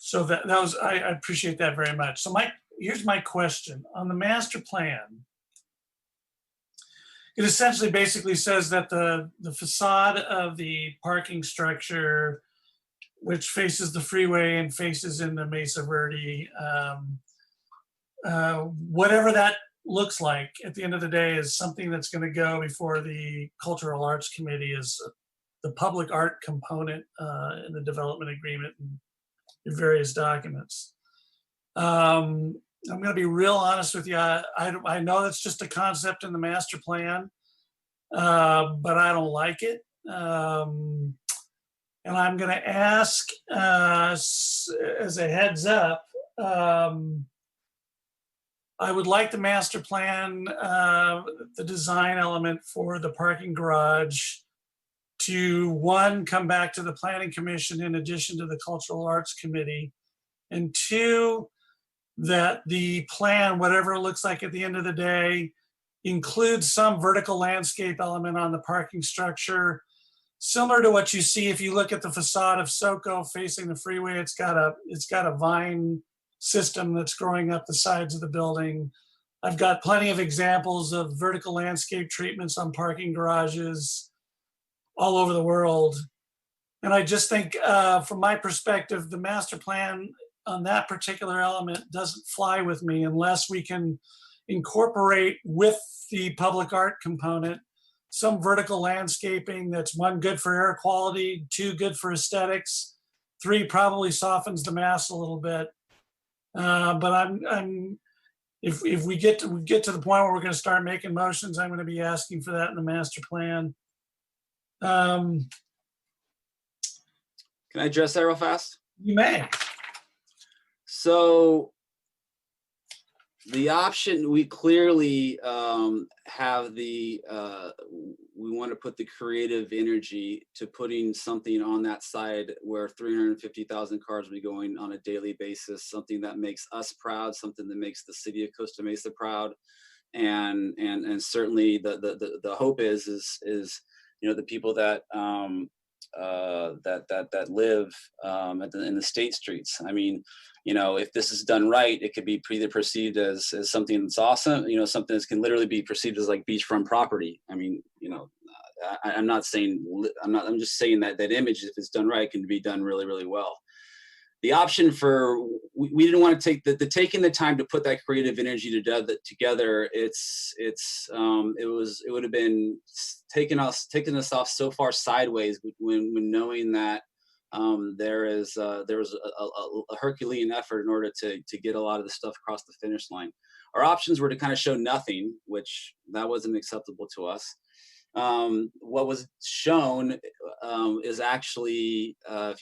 So that was, I appreciate that very much. So here's my question. On the master plan, it essentially basically says that the facade of the parking structure, which faces the freeway and faces into Mesa Verde, whatever that looks like at the end of the day is something that's going to go before the Cultural Arts Committee as the public art component in the development agreement and various documents. I'm going to be real honest with you. I know that's just a concept in the master plan, but I don't like it. And I'm going to ask, as a heads up, I would like the master plan, the design element for the parking garage to, one, come back to the Planning Commission in addition to the Cultural Arts Committee, and two, that the plan, whatever it looks like at the end of the day, includes some vertical landscape element on the parking structure, similar to what you see if you look at the facade of SoCo facing the freeway. It's got a vine system that's growing up the sides of the building. I've got plenty of examples of vertical landscape treatments on parking garages all over the world. And I just think from my perspective, the master plan on that particular element doesn't fly with me unless we can incorporate with the public art component some vertical landscaping that's, one, good for air quality, two, good for aesthetics, three, probably softens the mass a little bit. But if we get to the point where we're going to start making motions, I'm going to be asking for that in the master plan. Can I address that real fast? You may. So the option, we clearly have the, we want to put the creative energy to putting something on that side where 350,000 cars will be going on a daily basis, something that makes us proud, something that makes the city of Costa Mesa proud. And certainly the hope is the people that that live in the state streets. I mean, if this is done right, it could be either perceived as something that's awesome, something that can literally be perceived as like beachfront property. I mean, I'm just saying that image, if it's done right, can be done really, really well. The option for, we didn't want to take taking the time to put that creative energy together. It would have been taking us off so far sideways when knowing that there was a Herculean effort in order to get a lot of the stuff across the finish line. Our options were to kind of show nothing, which that wasn't acceptable to us. What was shown is actually, if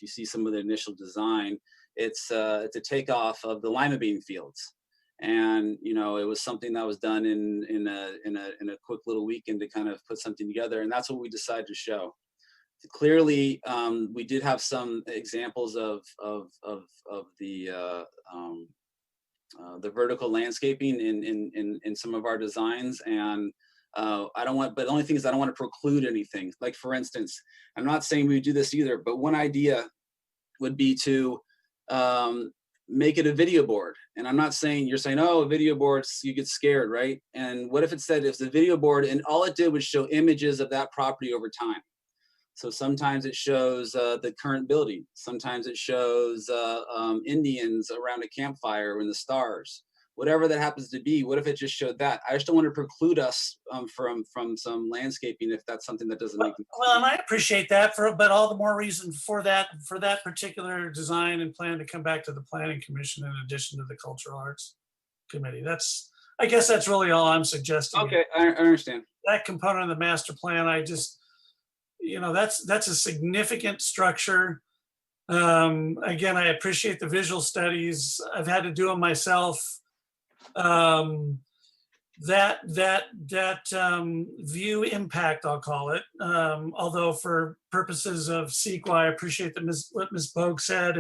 you see some of the initial design, it's a takeoff of the lima bean fields, and it was something that was done in a quick little weekend to kind of put something together, and that's what we decided to show. Clearly, we did have some examples of the vertical landscaping in some of our designs, and I don't want, but the only thing is I don't want to preclude anything. Like, for instance, I'm not saying we do this either, but one idea would be to make it a video board. And I'm not saying, you're saying, oh, a video board, you get scared, right? And what if it said it's a video board and all it did was show images of that property over time? So sometimes it shows the current building. Sometimes it shows Indians around a campfire in the stars. Whatever that happens to be, what if it just showed that? I just don't want to preclude us from some landscaping if that's something that doesn't make sense. Well, and I appreciate that, but all the more reason for that particular design and plan to come back to the Planning Commission in addition to the Cultural Arts Committee. I guess that's really all I'm suggesting. Okay, I understand. That component of the master plan, that's a significant structure. Again, I appreciate the visual studies. I've had to do them myself. That view impact, I'll call it, although for purposes of CEQA, I appreciate what Ms. Bogue said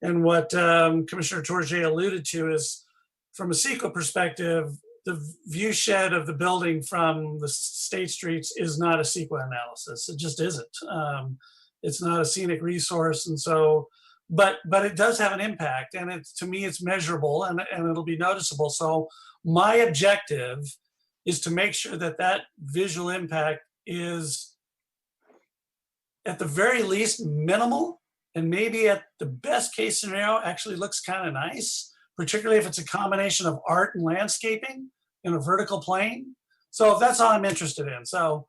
and what Commissioner Tourget alluded to is, from a CEQA perspective, the view shed of the building from the state streets is not a CEQA analysis. It just isn't. It's not a scenic resource, and so, but it does have an impact, and to me it's measurable and it'll be noticeable. So my objective is to make sure that visual impact is at the very least minimal, and maybe at the best case scenario actually looks kind of nice, particularly if it's a combination of art and landscaping in a vertical plane. So that's all I'm interested in. So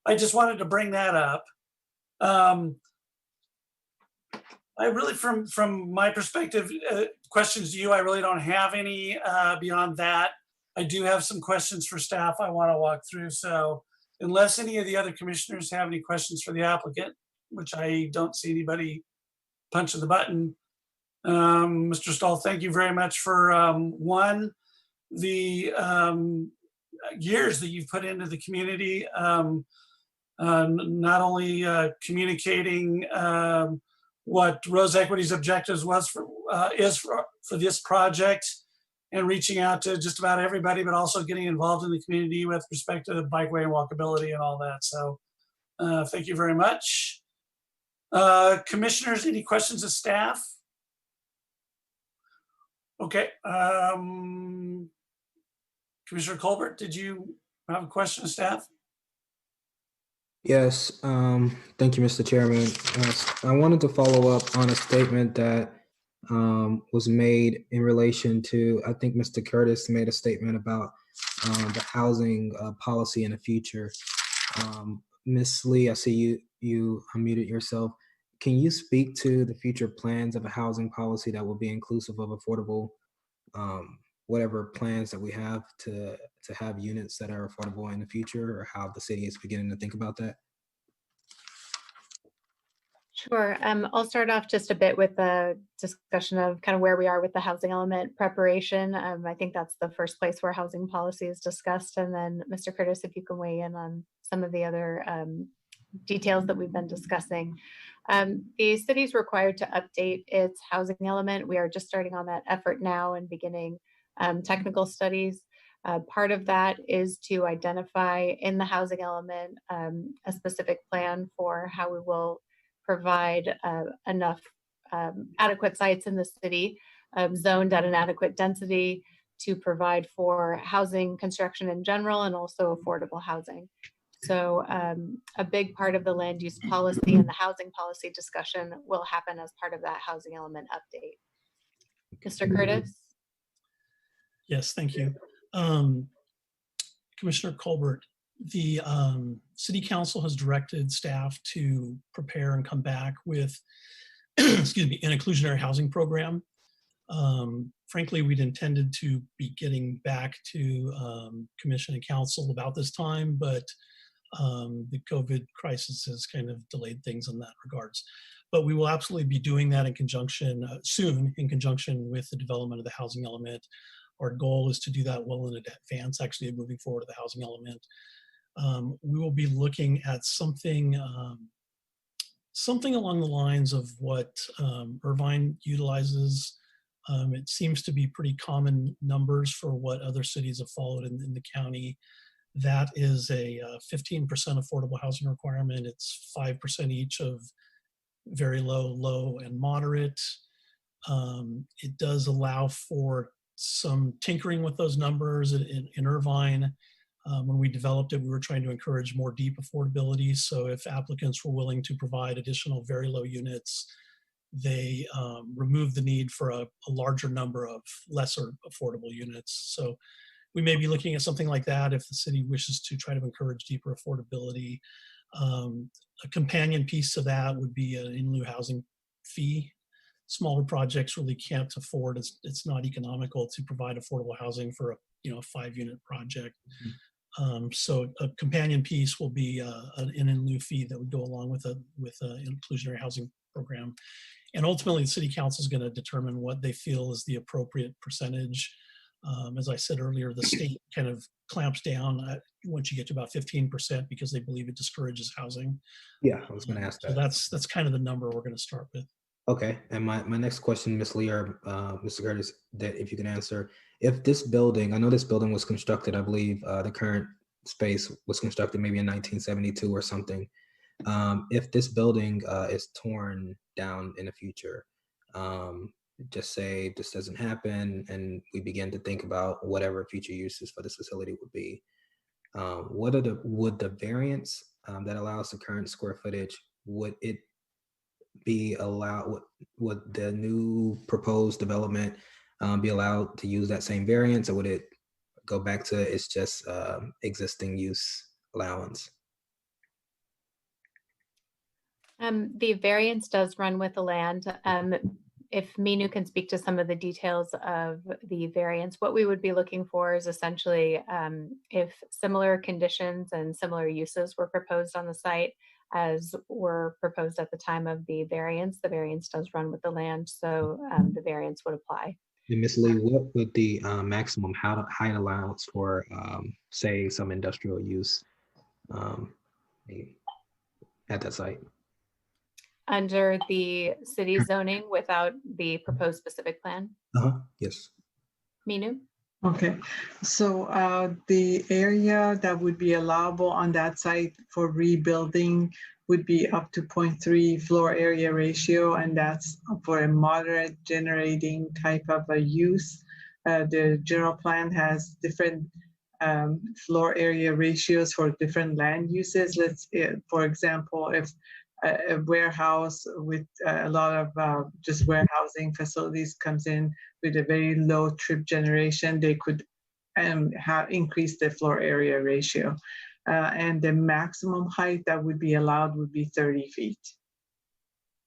I just wanted to bring that up. I really, from my perspective, questions to you, I really don't have any beyond that. I do have some questions for staff I want to walk through. So unless any of the other commissioners have any questions for the applicant, which I don't see anybody punching the button, Mr. Stahl, thank you very much for the years that you've put into the community, not only communicating what Rose Equity's objectives is for this project and reaching out to just about everybody, but also getting involved in the community with respect to the bikeway and walkability and all that. So thank you very much. Commissioners, any questions of staff? Okay. Commissioner Colbert, did you have a question of staff? Yes, thank you, Mr. Chairman. I wanted to follow up on a statement that was made in relation to, I think Mr. Curtis made a statement about the housing policy in the future. Ms. Lee, I see you unmuted yourself. Can you speak to the future plans of a housing policy that will be inclusive of affordable, whatever plans that we have to have units that are affordable in the future, or how the city is beginning to think about that? Sure. I'll start off just a bit with the discussion of kind of where we are with the housing element preparation. I think that's the first place where housing policy is discussed. And then Mr. Curtis, if you can weigh in on some of the other details that we've been discussing. The city is required to update its housing element. We are just starting on that effort now and beginning technical studies. Part of that is to identify in the housing element a specific plan for how we will provide enough adequate sites in the city, zoned at an adequate density to provide for housing construction in general and also affordable housing. So a big part of the land use policy and the housing policy discussion will happen as part of that housing element update. Mr. Curtis? Yes, thank you. Commissioner Colbert, The city council has directed staff to prepare and come back with, excuse me, an inclusionary housing program. Frankly, we'd intended to be getting back to commission and council about this time, but the COVID crisis has kind of delayed things in that regards. But we will absolutely be doing that in conjunction soon, in conjunction with the development of the housing element. Our goal is to do that well in advance, actually, of moving forward to the housing element. We will be looking at something along the lines of what Irvine utilizes. It seems to be pretty common numbers for what other cities have followed in the county. That is a 15% affordable housing requirement. It's 5% each of very low, low, and moderate. It does allow for some tinkering with those numbers in Irvine. When we developed it, we were trying to encourage more deep affordability. So if applicants were willing to provide additional very low units, they removed the need for a larger number of lesser affordable units. So we may be looking at something like that if the city wishes to try to encourage deeper affordability. A companion piece to that would be an in lieu housing fee. Smaller projects really can't afford, it's not economical to provide affordable housing for a 5-unit project. So a companion piece will be an in lieu fee that would go along with an inclusionary housing program. And ultimately, the city council is going to determine what they feel is the appropriate percentage. As I said earlier, the state kind of clamps down once you get to about 15% because they believe it discourages housing. Yeah, I was going to ask that. So that's kind of the number we're going to start with. Okay, and my next question, Ms. Lee or Mr. Curtis, that if you can answer, if this building, I know this building was constructed, I believe the current space was constructed maybe in 1972 or something. If this building is torn down in the future, just say this doesn't happen and we begin to think about whatever future uses for this facility would be, would the variance that allows the current square footage, would it be allowed, would the new proposed development be allowed to use that same variance, or would it go back to its just existing use allowance? The variance does run with the land. If Minu can speak to some of the details of the variance, what we would be looking for is essentially if similar conditions and similar uses were proposed on the site as were proposed at the time of the variance does run with the land, so the variance would apply. And Ms. Lee, what would the maximum height allowance for, say, some industrial use at that site? Under the city zoning without the proposed specific plan? Yes. Minu? Okay, so the area that would be allowable on that site for rebuilding would be up to 0.3 floor area ratio, and that's for a moderate generating type of a use. The general plan has different floor area ratios for different land uses. For example, if a warehouse with a lot of just warehousing facilities comes in with a very low trip generation, they could increase the floor area ratio. And the maximum height that would be allowed would be 30 feet.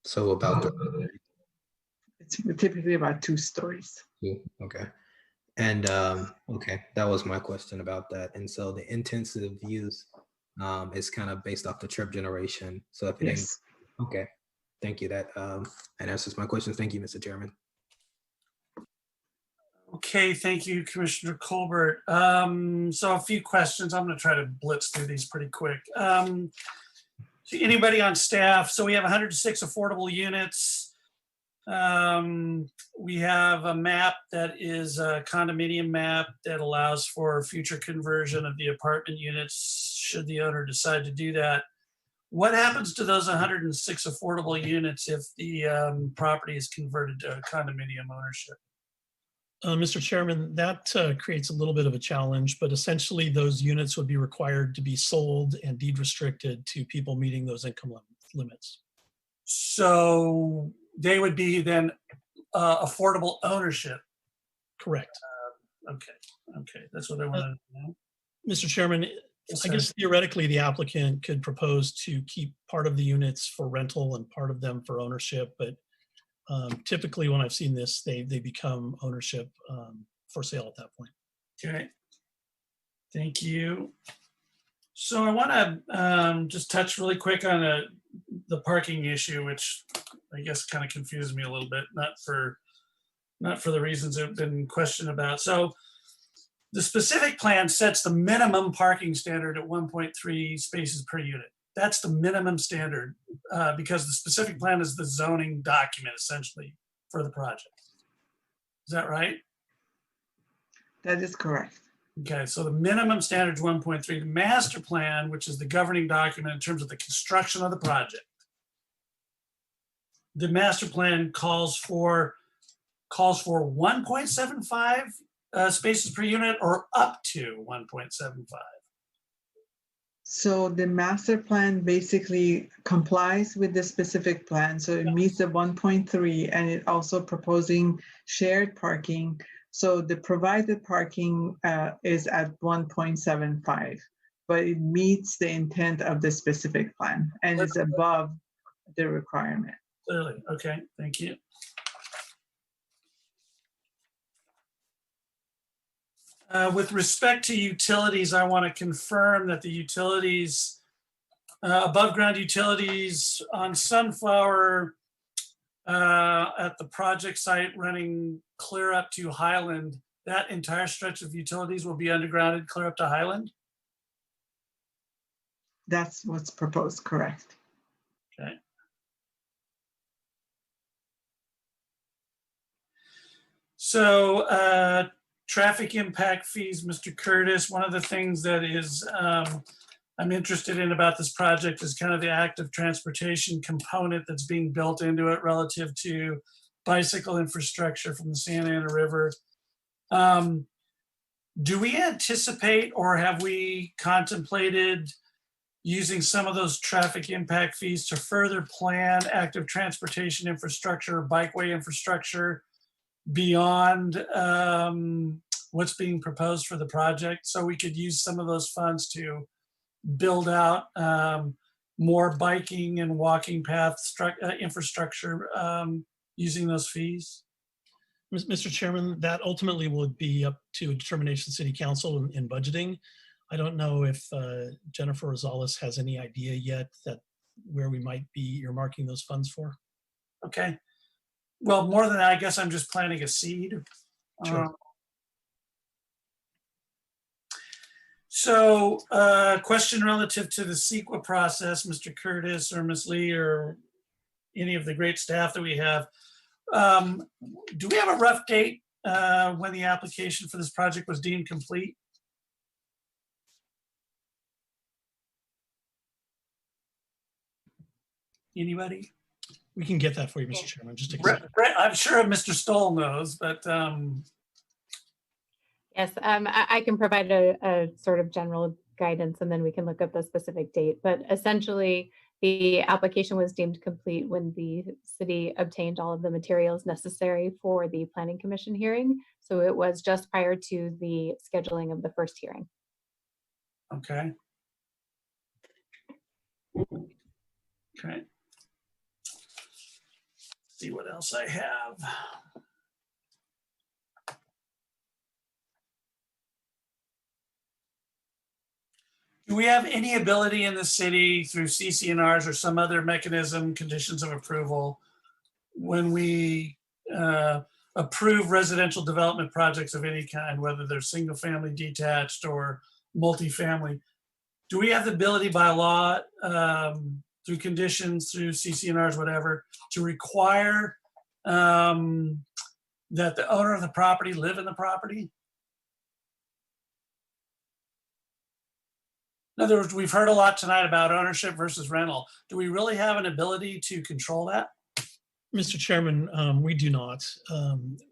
So about it's typically about 2 stories. Okay. And okay, that was my question about that. And so the intensive use is kind of based off the trip generation. So if it ain't, okay, thank you. That answers my questions. Thank you, Mr. Chairman. Okay, thank you, Commissioner Colbert. So a few questions. I'm going to try to blitz through these pretty quick. So anybody on staff? So we have 106 affordable units. We have a map that is a condominium map that allows for future conversion of the apartment units should the owner decide to do that. What happens to those 106 affordable units if the property is converted to condominium ownership? Mr. Chairman, that creates a little bit of a challenge, but essentially those units would be required to be sold and deed restricted to people meeting those income limits. So they would be then affordable ownership. Correct. Okay, that's what I wanted to know. Mr. Chairman, I guess theoretically, the applicant could propose to keep part of the units for rental and part of them for ownership, but typically when I've seen this, they become ownership for sale at that point. Okay. Thank you. So I want to just touch really quick on the parking issue, which I guess kind of confused me a little bit, not for the reasons that have been questioned about. So the specific plan sets the minimum parking standard at 1.3 spaces per unit. That's the minimum standard because the specific plan is the zoning document essentially for the project. Is that right? That is correct. Okay, so the minimum standard is 1.3. The master plan, which is the governing document in terms of the construction of the project, the master plan calls for 1.75 spaces per unit or up to 1.75. So the master plan basically complies with the specific plan. So it meets the 1.3 and it also proposing shared parking. So the provided parking is at 1.75, but it meets the intent of the specific plan and is above the requirement. Clearly, okay, thank you. With respect to utilities, I want to confirm that the utilities, above ground utilities on Sunflower at the project site running clear up to Highland, that entire stretch of utilities will be undergrounded clear up to Highland? That's what's proposed, correct. Okay. So traffic impact fees, Mr. Curtis, one of the things that is I'm interested in about this project is kind of the active transportation component that's being built into it relative to bicycle infrastructure from the Santa Ana River. Do we anticipate or have we contemplated using some of those traffic impact fees to further plan active transportation infrastructure, bikeway infrastructure beyond what's being proposed for the project? So we could use some of those funds to build out more biking and walking path infrastructure using those fees? Mr. Chairman, that ultimately would be up to a determination city council in budgeting. I don't know if Jennifer Rosales has any idea yet that where we might be earmarking those funds for. Okay. Well, more than that, I guess I'm just planting a seed. Sure. So question relative to the CEQA process, Mr. Curtis or Ms. Lee or any of the great staff that we have. Do we have a rough date when the application for this project was deemed complete? Anybody? We can get that for you, Mr. Chairman. Just I'm sure Mr. Stoll knows, but Yes, I can provide a sort of general guidance and then we can look up the specific date. But essentially, the application was deemed complete when the city obtained all of the materials necessary for the Planning Commission hearing. So it was just prior to the scheduling of the first hearing. Okay. Okay. See what else I have. Do we have any ability in the city through CC&Rs or some other mechanism, conditions of approval, when we approve residential development projects of any kind, whether they're single family, detached, or multifamily? Do we have the ability by law, through conditions, through CC&Rs, whatever, to require that the owner of the property live in the property? In other words, we've heard a lot tonight about ownership versus rental. Do we really have an ability to control that? Mr. Chairman, we do not.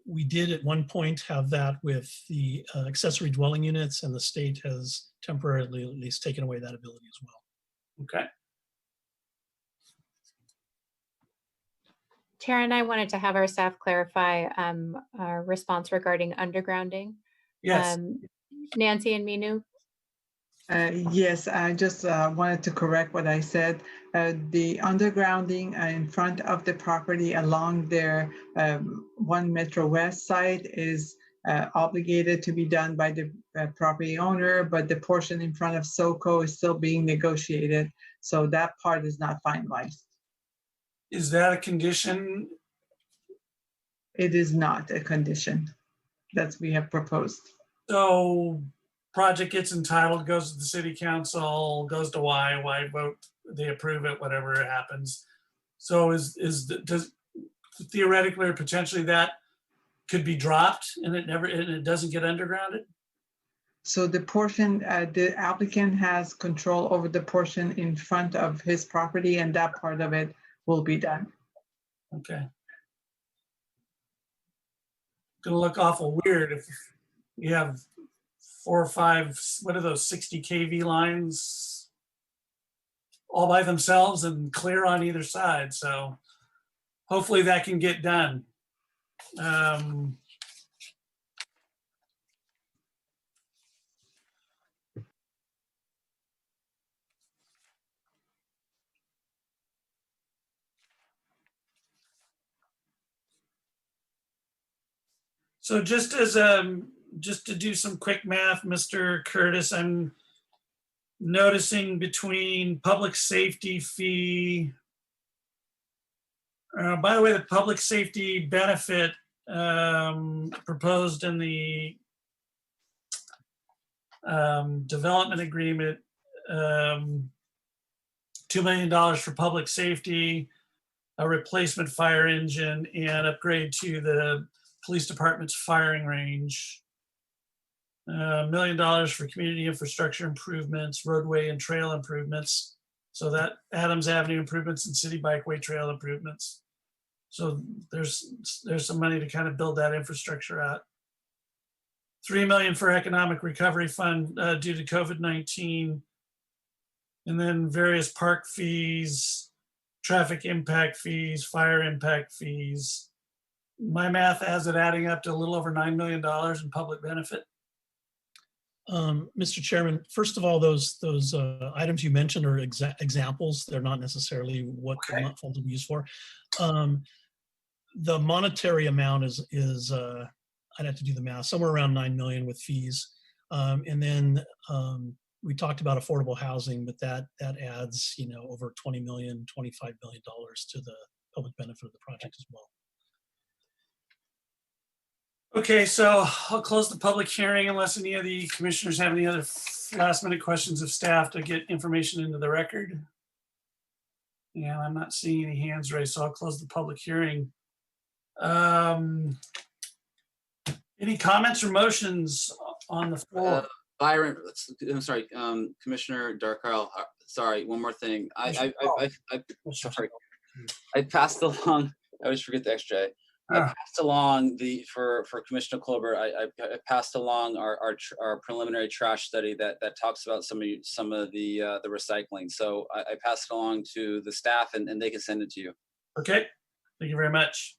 We did at one point have that with the accessory dwelling units, and the state has temporarily at least taken away that ability as well. Okay. Chair and I wanted to have our staff clarify our response regarding undergrounding. Yes. Nancy and Minu? Yes, I just wanted to correct what I said. The undergrounding in front of the property along their One Metro West side is obligated to be done by the property owner, but the portion in front of SoCo is still being negotiated. So that part is not finalized. Is that a condition? It is not a condition that we have proposed. So project gets entitled, goes to the city council, goes to Y vote, they approve it, whatever happens. So does theoretically or potentially that could be dropped and it doesn't get undergrounded? So the portion, the applicant has control over the portion in front of his property, and that part of it will be done. Okay. Gonna look awful weird if you have 4 or 5, what are those, 60 kV lines all by themselves and clear on either side. So hopefully that can get done. So just to do some quick math, Mr. Curtis, I'm noticing between public safety fee. By the way, the public safety benefit proposed in the development agreement, $2 million for public safety, a replacement fire engine, and upgrade to the police department's firing range. $1 million for community infrastructure improvements, roadway and trail improvements. So that Adams Avenue improvements and city bikeway trail improvements. So there's some money to kind of build that infrastructure out. $3 million for economic recovery fund due to COVID-19. And then various park fees, traffic impact fees, fire impact fees. My math has it adding up to a little over $9 million in public benefit. Mr. Chairman, first of all, those items you mentioned are examples. They're not necessarily what the funds will be used for. The monetary amount is I'd have to do the math, somewhere around 9 million with fees. And then we talked about affordable housing, but that adds, over 20 million, $25 million to the public benefit of the project as well. Okay, so I'll close the public hearing unless any of the commissioners have any other last minute questions of staff to get information into the record. Yeah, I'm not seeing any hands raised, so I'll close the public hearing. Any comments or motions on the floor? Byron, I'm sorry, Commissioner Darkar, sorry, one more thing. I passed along, I always forget the extra. I passed along for Commissioner Colbert. I passed along our preliminary trash study that talks about some of the recycling. So I passed it along to the staff, and they can send it to you. Okay, thank you very much.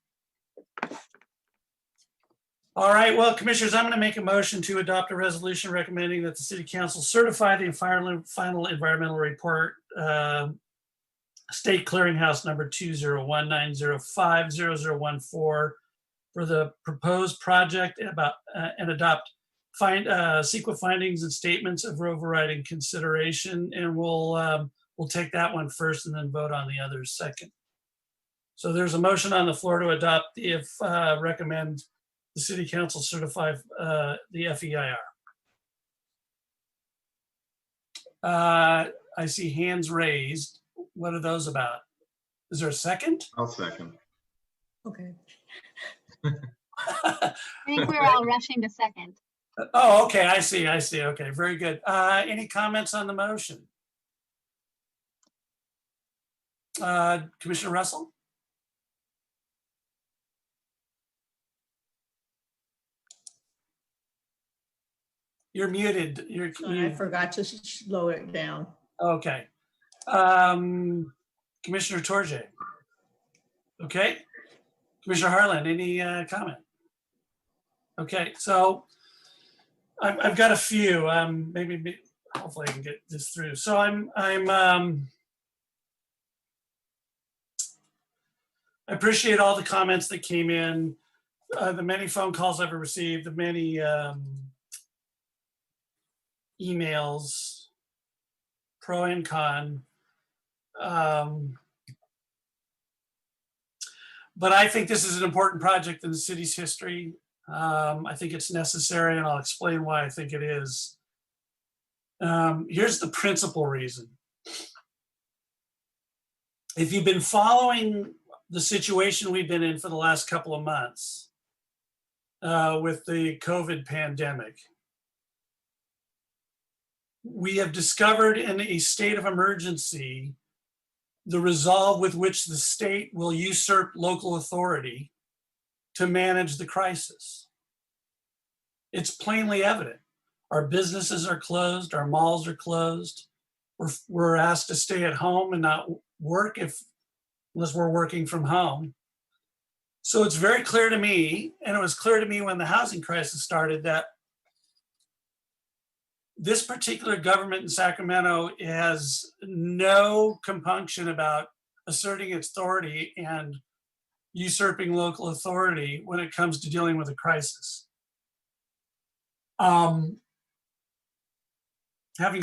All right, well, commissioners, I'm going to make a motion to adopt a resolution recommending that the city council certify the final environmental report, State Clearinghouse number 20190500014 for the proposed project and adopt CEQA findings and statements of overriding consideration. And we'll take that one first and then vote on the others second. So there's a motion on the floor to adopt recommend the city council certify the FEIR. I see hands raised. What are those about? Is there a second? I'll second. Okay. I think we're all rushing to second. Oh, okay. I see. Okay, very good. Any comments on the motion? Commissioner Russell? You're muted. I forgot to slow it down. Okay. Commissioner Torje. Okay. Commissioner Harlan, any comment? Okay, so I've got a few. Maybe hopefully I can get this through. So I appreciate all the comments that came in, the many phone calls I've received, the many emails, pro and con. But I think this is an important project in the city's history. I think it's necessary, and I'll explain why I think it is. Here's the principal reason. If you've been following the situation we've been in for the last couple of months with the COVID pandemic, we have discovered in a state of emergency the resolve with which the state will usurp local authority to manage the crisis. It's plainly evident. Our businesses are closed, our malls are closed. We're asked to stay at home and not work unless we're working from home. So it's very clear to me, and it was clear to me when the housing crisis started, that this particular government in Sacramento has no compunction about asserting its authority and usurping local authority when it comes to dealing with a crisis. Having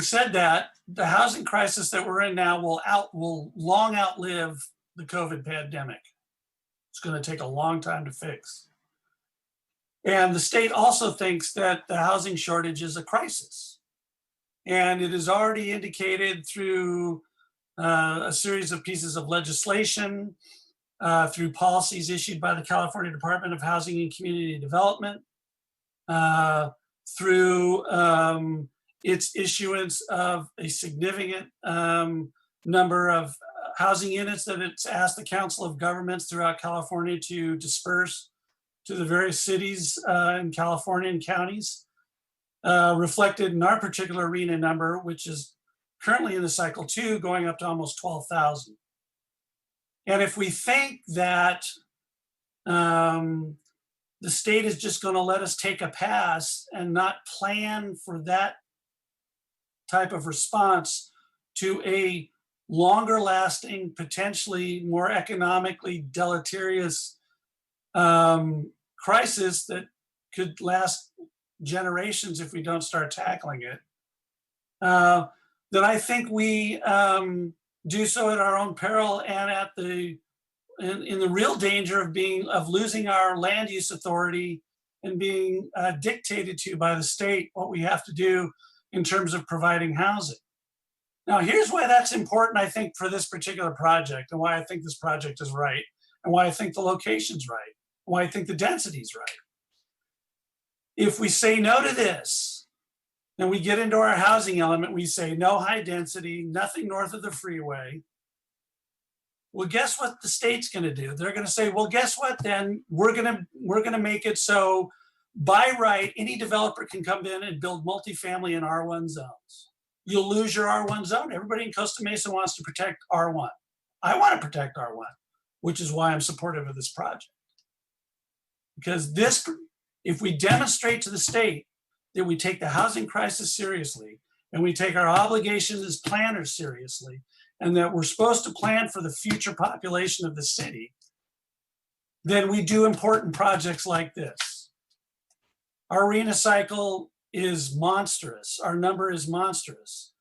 said that, the housing crisis that we're in now will long outlive the COVID pandemic. It's going to take a long time to fix. And the state also thinks that the housing shortage is a crisis. And it is already indicated through a series of pieces of legislation, through policies issued by the California Department of Housing and Community Development, through its issuance of a significant number of housing units that it's asked the Council of Governments throughout California to disperse to the various cities in California and counties. Reflected in our particular arena number, which is currently in the cycle 2, going up to almost 12,000. And if we think that the state is just going to let us take a pass and not plan for that type of response to a longer lasting, potentially more economically deleterious crisis that could last generations if we don't start tackling it, then I think we do so at our own peril and at in the real danger of losing our land use authority and being dictated to by the state what we have to do in terms of providing housing. Now, here's why that's important, I think, for this particular project, and why I think this project is right, and why I think the location's right, and why I think the density's right. If we say no to this, and we get into our housing element, we say no high density, nothing north of the freeway. Well, guess what the state's going to do? They're going to say, well, guess what then? We're going to make it so by right, any developer can come in and build multifamily in R1 zones. You'll lose your R1 zone. Everybody in Costa Mesa wants to protect R1. I want to protect R1, which is why I'm supportive of this project. Because if we demonstrate to the state that we take the housing crisis seriously and we take our obligations as planners seriously, and that we're supposed to plan for the future population of the city, then we do important projects like this. Our arena cycle is monstrous. Our number is monstrous.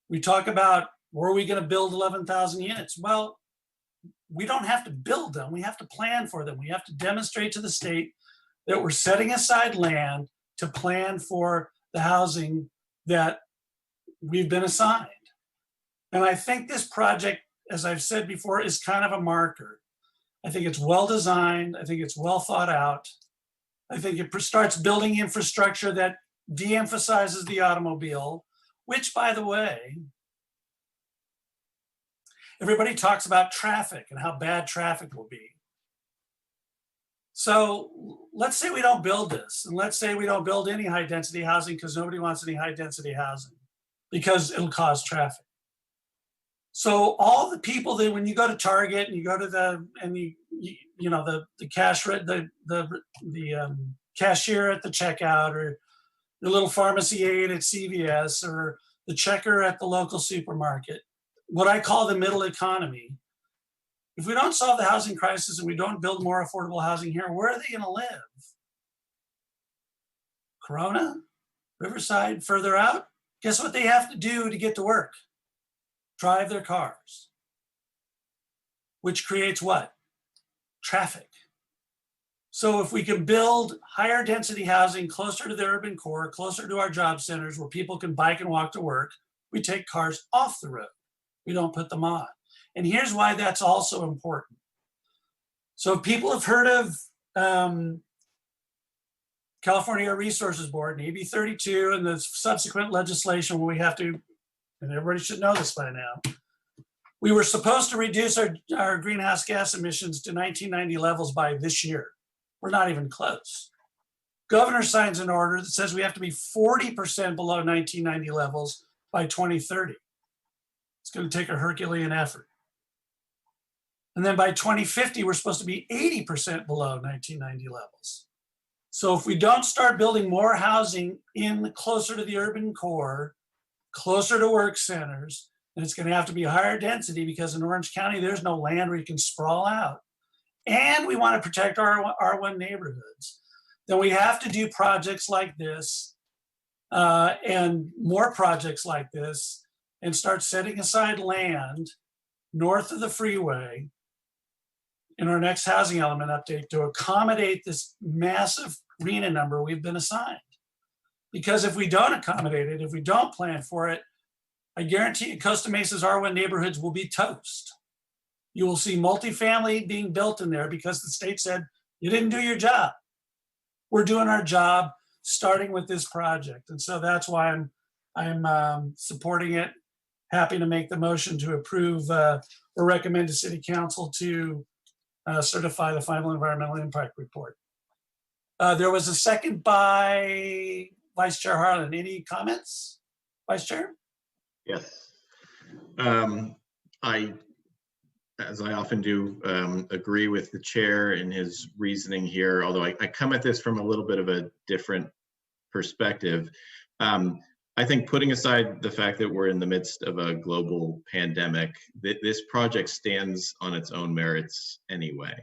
We talk about, were we going to build 11,000 units? Well, we don't have to build them. We have to plan for them. We have to demonstrate to the state that we're setting aside land to plan for the housing that we've been assigned. And I think this project, as I've said before, is kind of a marker. I think it's well designed. I think it's well thought out. I think it starts building infrastructure that de-emphasizes the automobile, which, by the way, everybody talks about traffic and how bad traffic will be. So let's say we don't build this, and let's say we don't build any high density housing because nobody wants any high density housing because it'll cause traffic. So all the people that when you go to Target and you go to the cashier at the checkout, or your little pharmacy aide at CVS or the checker at the local supermarket, what I call the middle economy. If we don't solve the housing crisis and we don't build more affordable housing here, where are they going to live? Corona, Riverside, further out? Guess what they have to do to get to work? Drive their cars, which creates what? Traffic. So if we can build higher density housing closer to the urban core, closer to our job centers where people can bike and walk to work, we take cars off the road. We don't put them on. And here's why that's also important. So people have heard of California Air Resources Board and AB 32 and the subsequent legislation where we have to, and everybody should know this by now, we were supposed to reduce our greenhouse gas emissions to 1990 levels by this year. We're not even close. Governor signs an order that says we have to be 40% below 1990 levels by 2030. It's going to take a Herculean effort. And then by 2050, we're supposed to be 80% below 1990 levels. So if we don't start building more housing in closer to the urban core, closer to work centers, then it's going to have to be higher density because in Orange County, there's no land where you can sprawl out. And we want to protect our R1 neighborhoods. Then we have to do projects like this and more projects like this and start setting aside land north of the freeway in our next housing element update to accommodate this massive RHNA number we've been assigned. Because if we don't accommodate it, if we don't plan for it, I guarantee you Costa Mesa's R1 neighborhoods will be toast. You will see multifamily being built in there because the state said, you didn't do your job. We're doing our job starting with this project. And so that's why I'm supporting it. Happy to make the motion to approve or recommend to City Council to certify the final environmental impact report. There was a second by Vice Chair Harlan. Any comments, Vice Chair? Yes. As I often do, agree with the chair in his reasoning here, although I come at this from a little bit of a different perspective. I think putting aside the fact that we're in the midst of a global pandemic, this project stands on its own merits anyway.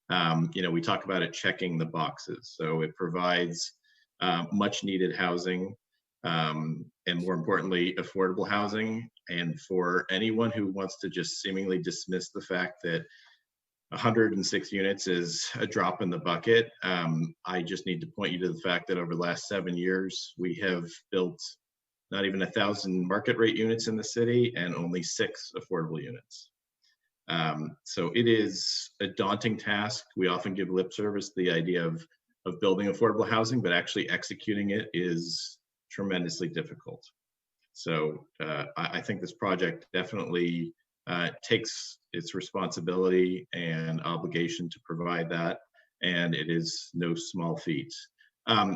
We talk about it checking the boxes. So it provides much needed housing and more importantly, affordable housing. And for anyone who wants to just seemingly dismiss the fact that 106 units is a drop in the bucket, I just need to point you to the fact that over the last 7 years, we have built not even 1,000 market rate units in the city and only 6 affordable units. So it is a daunting task. We often give lip service to the idea of building affordable housing, but actually executing it is tremendously difficult. So I think this project definitely takes its responsibility and obligation to provide that, and it is no small feat.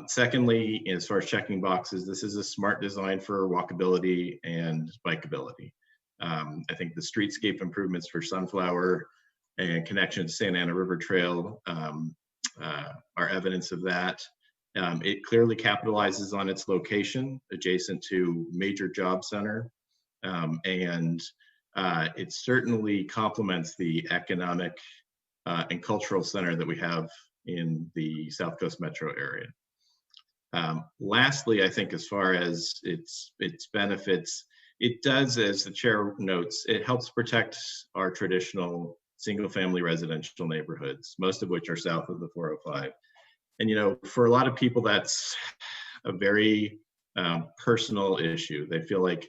Secondly, as far as checking boxes, this is a smart design for walkability and bikeability. I think the streetscape improvements for Sunflower and connection to Santa Ana River Trail are evidence of that. It clearly capitalizes on its location adjacent to major job center, and it certainly complements the economic and cultural center that we have in the South Coast metro area. Lastly, I think as far as its benefits, it does, as the chair notes, it helps protect our traditional single-family residential neighborhoods, most of which are south of the 405. And for a lot of people, that's a very personal issue. They feel like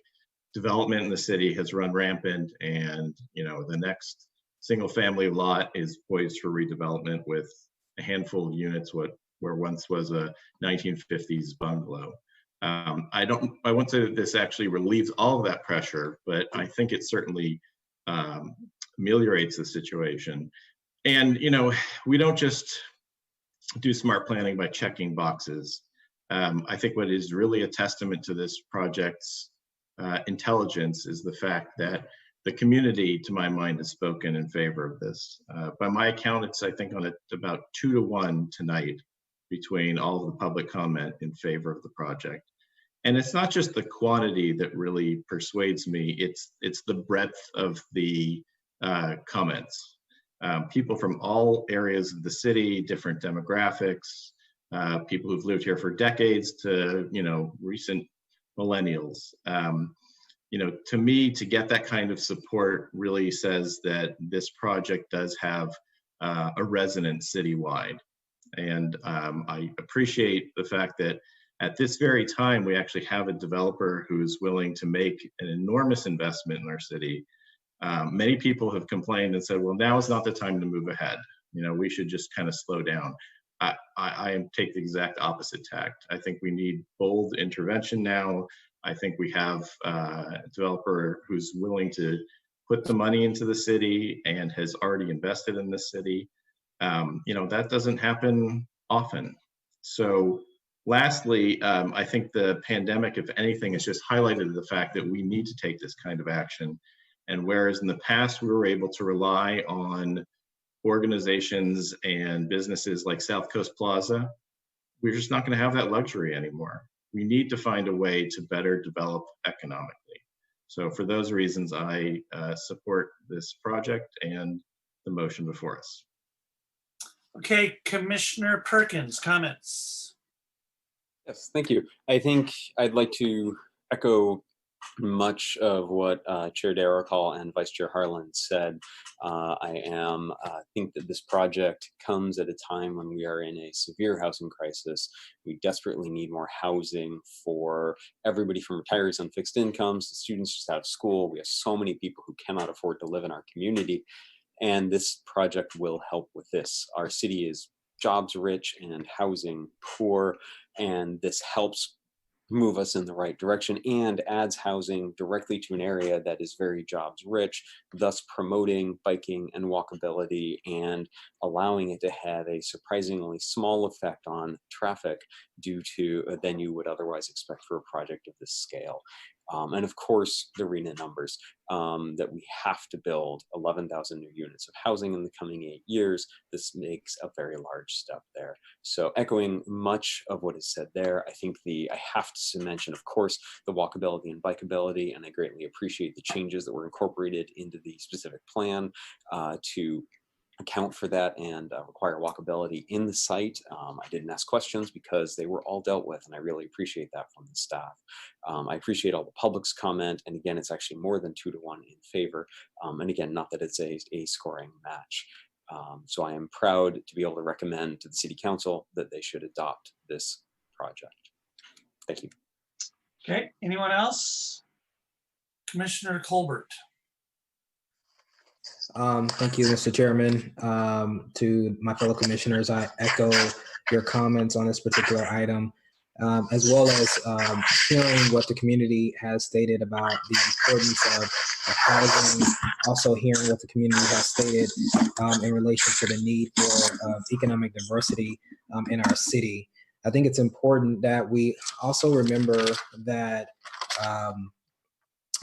development in the city has run rampant, and the next single-family lot is poised for redevelopment with a handful of units, where once was a 1950s bungalow. I won't say that this actually relieves all of that pressure, but I think it certainly ameliorates the situation. And we don't just do smart planning by checking boxes. I think what is really a testament to this project's intelligence is the fact that the community, to my mind, has spoken in favor of this. By my account, it's, I think, on about 2-to-1 tonight between all of the public comment in favor of the project. And it's not just the quantity that really persuades me, it's the breadth of the comments. People from all areas of the city, different demographics, people who've lived here for decades to, recent millennials. To me, to get that kind of support really says that this project does have a resonance citywide. And I appreciate the fact that at this very time, we actually have a developer who's willing to make an enormous investment in our city. Many people have complained and said, well, now is not the time to move ahead. We should just kind of slow down. I take the exact opposite tact. I think we need bold intervention now. I think we have a developer who's willing to put the money into the city and has already invested in the city. That doesn't happen often. So lastly, I think the pandemic, if anything, has just highlighted the fact that we need to take this kind of action. And whereas in the past, we were able to rely on organizations and businesses like South Coast Plaza, we're just not going to have that luxury anymore. We need to find a way to better develop economically. So for those reasons, I support this project and the motion before us. Okay, Commissioner Perkins, comments? Yes, thank you. I think I'd like to echo much of what Chair Darrical and Vice Chair Harlan said. I think that this project comes at a time when we are in a severe housing crisis. We desperately need more housing for everybody from retirees on fixed incomes to students just out of school. We have so many people who cannot afford to live in our community, and this project will help with this. Our city is jobs rich and housing poor, and this helps move us in the right direction and adds housing directly to an area that is very jobs rich, thus promoting biking and walkability and allowing it to have a surprisingly small effect on traffic than you would otherwise expect for a project of this scale. And of course, the RHNA numbers, that we have to build 11,000 new units of housing in the coming 8 years. This makes a very large step there. So echoing much of what is said there, I think I have to mention, of course, the walkability and bikeability, and I greatly appreciate the changes that were incorporated into the specific plan to account for that and require walkability in the site. I didn't ask questions because they were all dealt with, and I really appreciate that from the staff. I appreciate all the public's comment, and again, it's actually more than 2-1 in favor. And again, not that it's a scoring match. So I am proud to be able to recommend to the City Council that they should adopt this project. Thank you. Okay, anyone else? Commissioner Colbert. Thank you, Mr. Chairman. To my fellow commissioners, I echo your comments on this particular item, as well as hearing what the community has stated about the importance of housing, also hearing what the community has stated in relation to the need for economic diversity in our city. I think it's important that we also remember that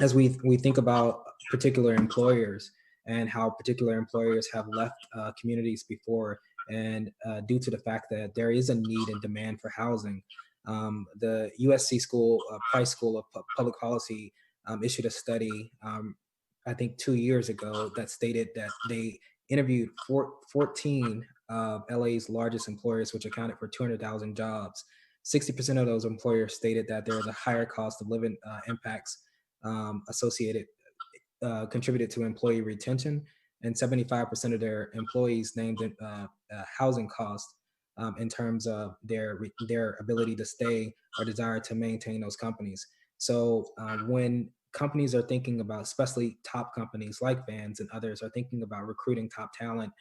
as we think about particular employers, and how particular employers have left communities before, and due to the fact that there is a need and demand for housing. The USC Price School of Public Policy issued a study, I think 2 years ago, that stated that they interviewed 14 of LA's largest employers, which accounted for 200,000 jobs. 60% of those employers stated that there was a higher cost of living impacts contributed to employee retention, and 75% of their employees named housing costs in terms of their ability to stay or desire to maintain those companies. So when companies are thinking about, especially top companies like Vans and others, are thinking about recruiting top talent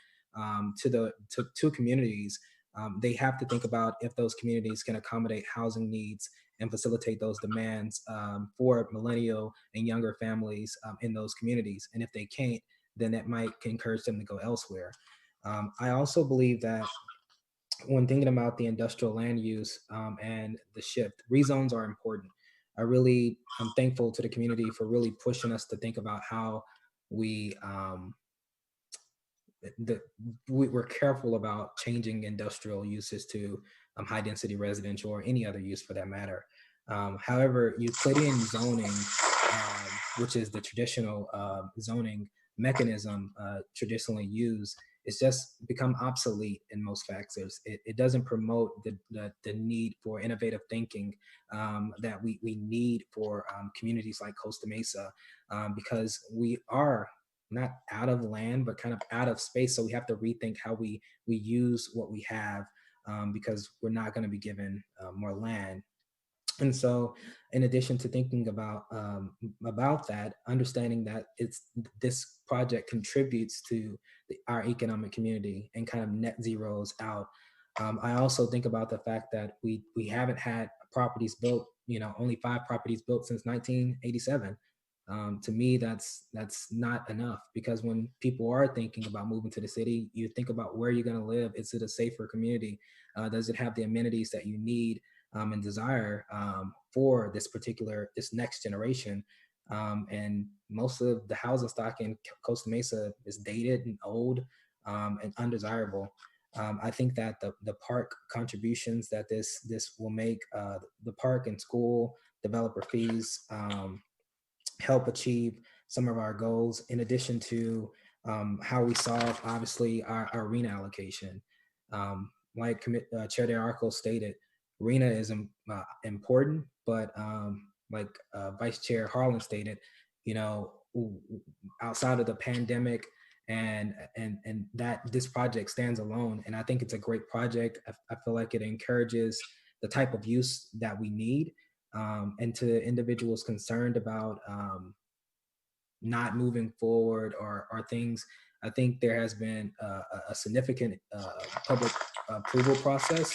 to communities, they have to think about if those communities can accommodate housing needs and facilitate those demands for millennial and younger families in those communities. And if they can't, then that might encourage them to go elsewhere. I also believe that when thinking about the industrial land use and the shift, rezones are important. I'm thankful to the community for really pushing us to think about how we're careful about changing industrial uses to high density residential or any other use for that matter. However, Euclidean zoning, which is the traditional zoning mechanism traditionally used, it's just become obsolete in most factors. It doesn't promote the need for innovative thinking that we need for communities like Costa Mesa, because we are not out of land, but kind of out of space. So we have to rethink how we use what we have, because we're not going to be given more land. And so, in addition to thinking about that, understanding that this project contributes to our economic community and kind of net zeros out. I also think about the fact that we haven't had properties built, only 5 properties built since 1987. To me, that's not enough, because when people are thinking about moving to the city, you think about where you're going to live. Is it a safer community? Does it have the amenities that you need and desire for this next generation? And most of the housing stock in Costa Mesa is dated and old and undesirable. I think that the park contributions that this will make, the park and school developer fees, help achieve some of our goals, in addition to how we solve, obviously, our arena allocation. Like Chair DeArco stated, arena is important, but like Vice Chair Harlan stated, outside of the pandemic and that this project stands alone, and I think it's a great project. I feel like it encourages the type of use that we need, and to individuals concerned about not moving forward or things, I think there has been a significant public approval process.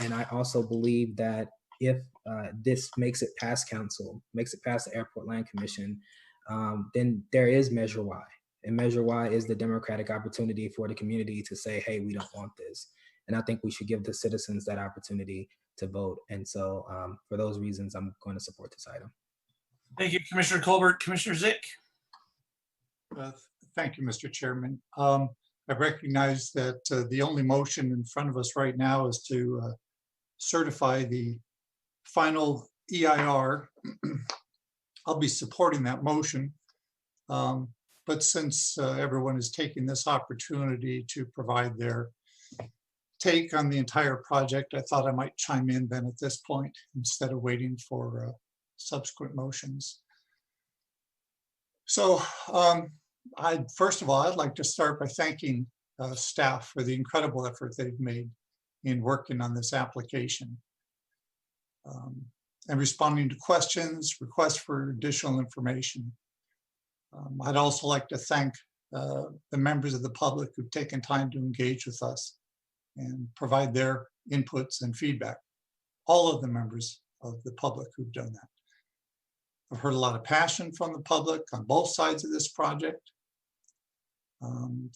And I also believe that if this makes it past council, makes it past the Airport Land Commission, then there is Measure Y. And Measure Y is the democratic opportunity for the community to say, hey, we don't want this. And I think we should give the citizens that opportunity to vote. And so for those reasons, I'm going to support this item. Thank you, Commissioner Colbert. Commissioner Zick. Thank you, Mr. Chairman. I recognize that the only motion in front of us right now is to certify the final EIR. I'll be supporting that motion. But since everyone is taking this opportunity to provide their take on the entire project, I thought I might chime in then at this point instead of waiting for subsequent motions. So first of all, I'd like to start by thanking staff for the incredible effort they've made in working on this application and responding to questions, requests for additional information. I'd also like to thank the members of the public who've taken time to engage with us and provide their inputs and feedback. All of the members of the public who've done that. I've heard a lot of passion from the public on both sides of this project.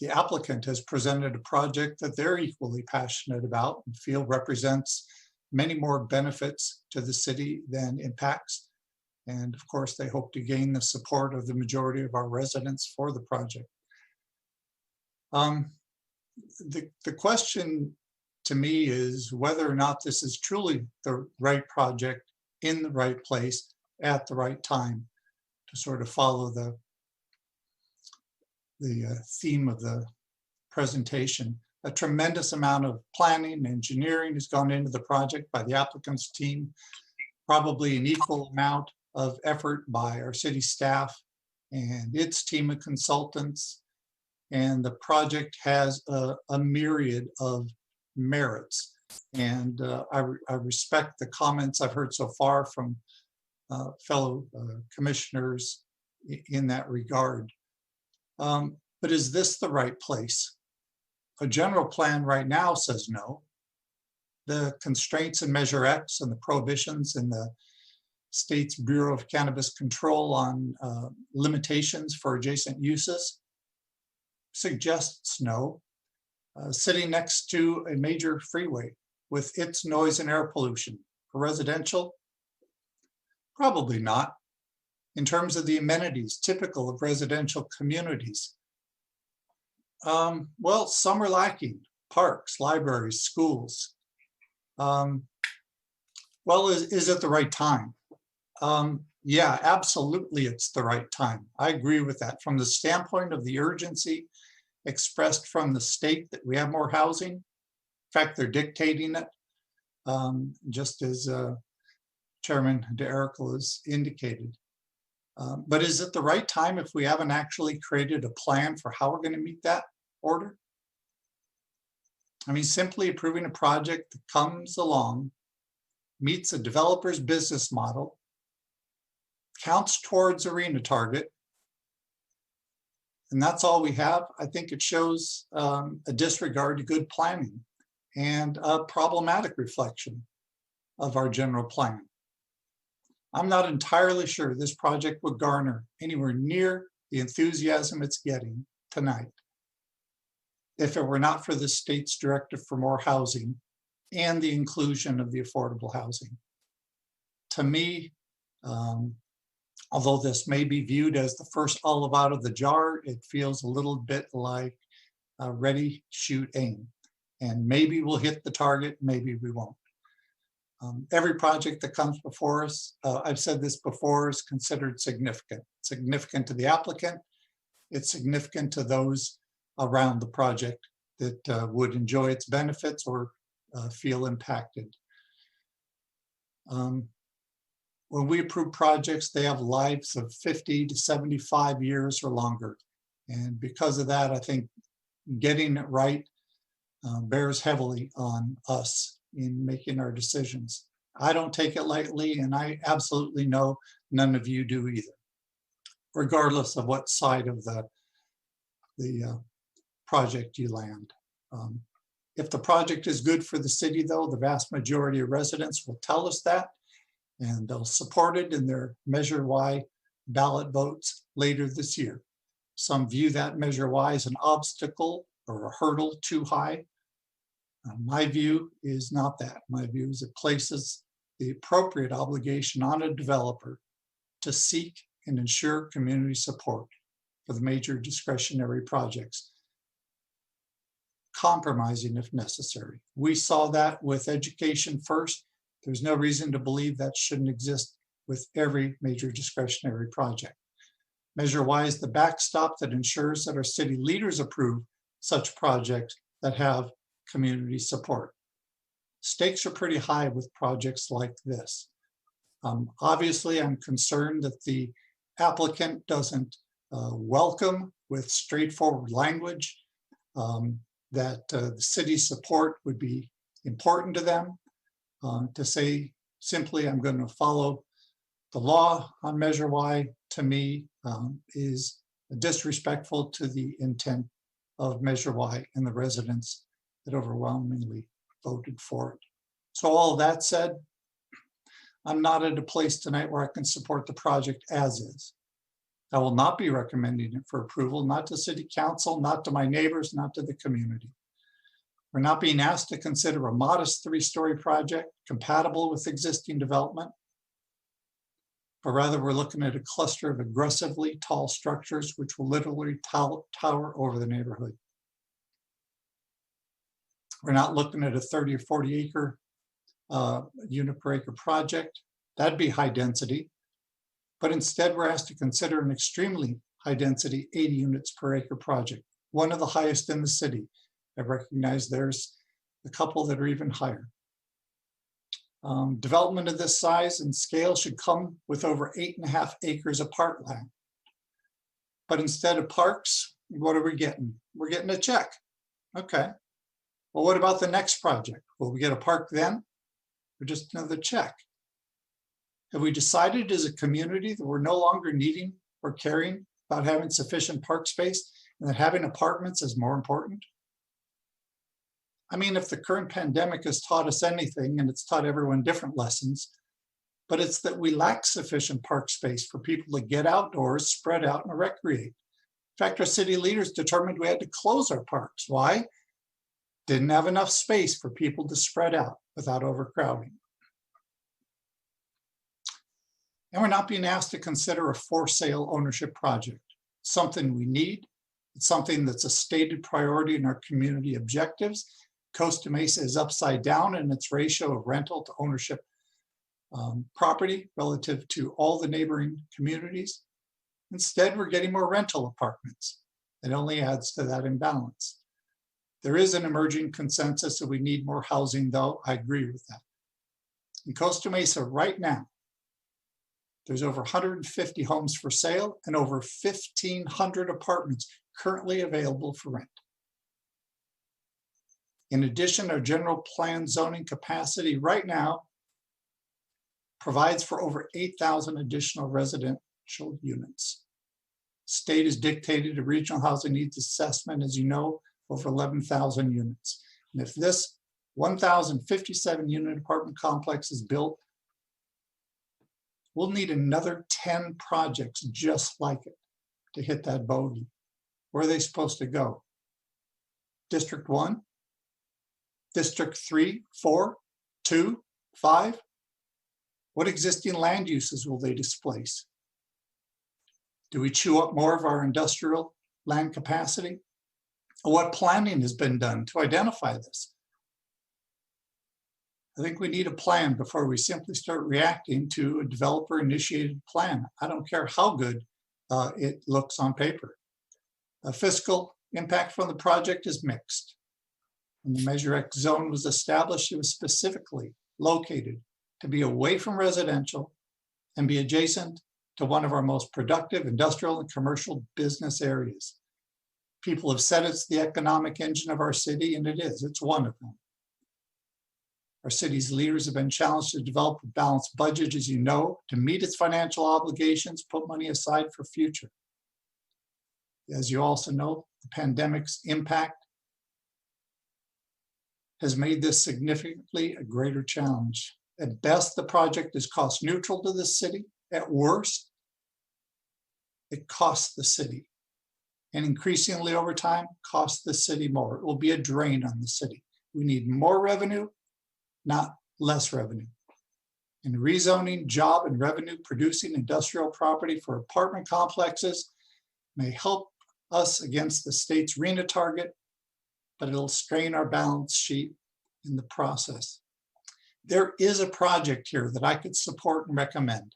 The applicant has presented a project that they're equally passionate about and feel represents many more benefits to the city than impacts. And of course, they hope to gain the support of the majority of our residents for the project. The question to me is whether or not this is truly the right project in the right place at the right time, to sort of follow the theme of the presentation. A tremendous amount of planning and engineering has gone into the project by the applicant's team, probably an equal amount of effort by our city staff and its team of consultants. And the project has a myriad of merits. And I respect the comments I've heard so far from fellow commissioners in that regard. But is this the right place? A general plan right now says no. The constraints in Measure X and the prohibitions in the state's Bureau of Cannabis Control on limitations for adjacent uses suggests no. Sitting next to a major freeway with its noise and air pollution. For residential, probably not. In terms of the amenities typical of residential communities, well, some are lacking. Parks, libraries, schools. Well, is it the right time? Yeah, absolutely, it's the right time. I agree with that. From the standpoint of the urgency expressed from the state that we have more housing. In fact, they're dictating it, just as Chairman DeErickle has indicated. But is it the right time if we haven't actually created a plan for how we're going to meet that order? I mean, simply approving a project that comes along, meets a developer's business model, counts towards arena target, and that's all we have. I think it shows a disregard to good planning and a problematic reflection of our general plan. I'm not entirely sure this project would garner anywhere near the enthusiasm it's getting tonight if it were not for the state's directive for more housing and the inclusion of the affordable housing. To me, although this may be viewed as the first olive out of the jar, it feels a little bit like ready, shoot, aim. And maybe we'll hit the target, maybe we won't. Every project that comes before us, I've said this before, is considered significant. Significant to the applicant, it's significant to those around the project that would enjoy its benefits or feel impacted. When we approve projects, they have lives of 50 to 75 years or longer. And because of that, I think getting it right bears heavily on us in making our decisions. I don't take it lightly, and I absolutely know none of you do either, regardless of what side of the project you land. If the project is good for the city, though, the vast majority of residents will tell us that, and they'll support it in their Measure Y ballot votes later this year. Some view that Measure Y as an obstacle or a hurdle too high. My view is not that. My view is it places the appropriate obligation on a developer to seek and ensure community support for the major discretionary projects, compromising if necessary. We saw that with education first. There's no reason to believe that shouldn't exist with every major discretionary project. Measure Y is the backstop that ensures that our city leaders approve such projects that have community support. Stakes are pretty high with projects like this. Obviously, I'm concerned that the applicant doesn't welcome with straightforward language that the city's support would be important to them. To say simply, I'm going to follow the law on Measure Y, to me, is disrespectful to the intent of Measure Y and the residents that overwhelmingly voted for it. So all of that said, I'm not at a place tonight where I can support the project as is. I will not be recommending it for approval, not to City Council, not to my neighbors, not to the community. We're not being asked to consider a modest 3-story project compatible with existing development, but rather we're looking at a cluster of aggressively tall structures which will literally tower over the neighborhood. We're not looking at a 30 or 40 acre unit per acre project. That'd be high density, but instead we're asked to consider an extremely high density 80 units per acre project, one of the highest in the city. I recognize there's a couple that are even higher. Development of this size and scale should come with over 8.5 acres of parkland. But instead of parks, what are we getting? We're getting a check. Okay. Well, what about the next project? Will we get a park then? Or just another check? Have we decided as a community that we're no longer needing or caring about having sufficient park space and that having apartments is more important? I mean, if the current pandemic has taught us anything, and it's taught everyone different lessons, but it's that we lack sufficient park space for people to get outdoors, spread out, and recreate. In fact, our city leaders determined we had to close our parks. Why? Didn't have enough space for people to spread out without overcrowding. And we're not being asked to consider a for sale ownership project, something we need. It's something that's a stated priority in our community objectives. Costa Mesa is upside down in its ratio of rental to ownership property relative to all the neighboring communities. Instead, we're getting more rental apartments. It only adds to that imbalance. There is an emerging consensus that we need more housing, though. I agree with that. In Costa Mesa right now, there's over 150 homes for sale and over 1,500 apartments currently available for rent. In addition, our general plan zoning capacity right now provides for over 8,000 additional residential units. State has dictated a regional housing needs assessment, as you know, over 11,000 units. And if this 1,057 unit apartment complex is built, we'll need another 10 projects just like it to hit that bogey. Where are they supposed to go? District 1? District 3, 4, 2, 5? What existing land uses will they displace? Do we chew up more of our industrial land capacity? What planning has been done to identify this? I think we need a plan before we simply start reacting to a developer-initiated plan. I don't care how good it looks on paper. A fiscal impact from the project is mixed. When the Measure X zone was established, it was specifically located to be away from residential and be adjacent to one of our most productive industrial and commercial business areas. People have said it's the economic engine of our city, and it is. It's one of them. Our city's leaders have been challenged to develop a balanced budget, as you know, to meet its financial obligations, put money aside for future. As you also know, the pandemic's impact has made this significantly a greater challenge. At best, the project is cost neutral to the city. At worst, it costs the city. And increasingly over time, costs the city more. It will be a drain on the city. We need more revenue, not less revenue. And rezoning job and revenue producing industrial property for apartment complexes may help us against the state's RENA target, but it'll strain our balance sheet in the process. There is a project here that I could support and recommend,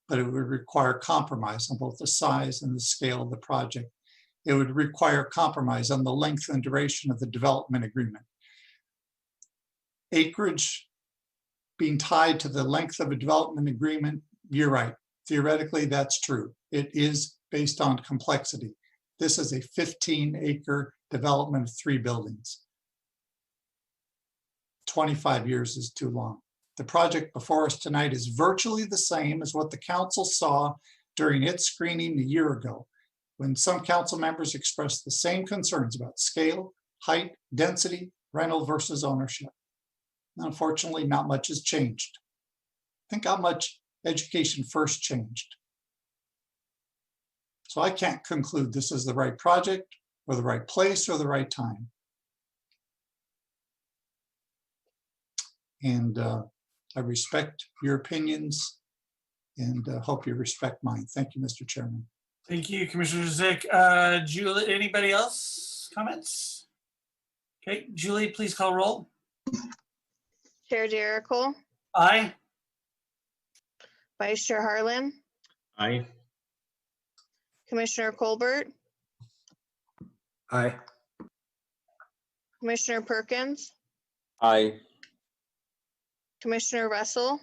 but it would require compromise on both the size and the scale of the project. It would require compromise on the length and duration of the development agreement. Acreage being tied to the length of a development agreement, you're right. Theoretically, that's true. It is based on complexity. This is a 15-acre development of 3 buildings. 25 years is too long. The project before us tonight is virtually the same as what the council saw during its screening a year ago, when some council members expressed the same concerns about scale, height, density, rental versus ownership. Unfortunately, not much has changed. Think how much Education First changed. So I can't conclude this is the right project or the right place or the right time. And I respect your opinions and hope you respect mine. Thank you, Mr. Chairman. Thank you, Commissioner Zick. Julie, anybody else? Comments? Okay, Julie, please call roll. Chair Jericho, Aye. Vice Chair Harlan, Aye. Commissioner Colbert, Aye. Commissioner Perkins, Aye. Commissioner Russell,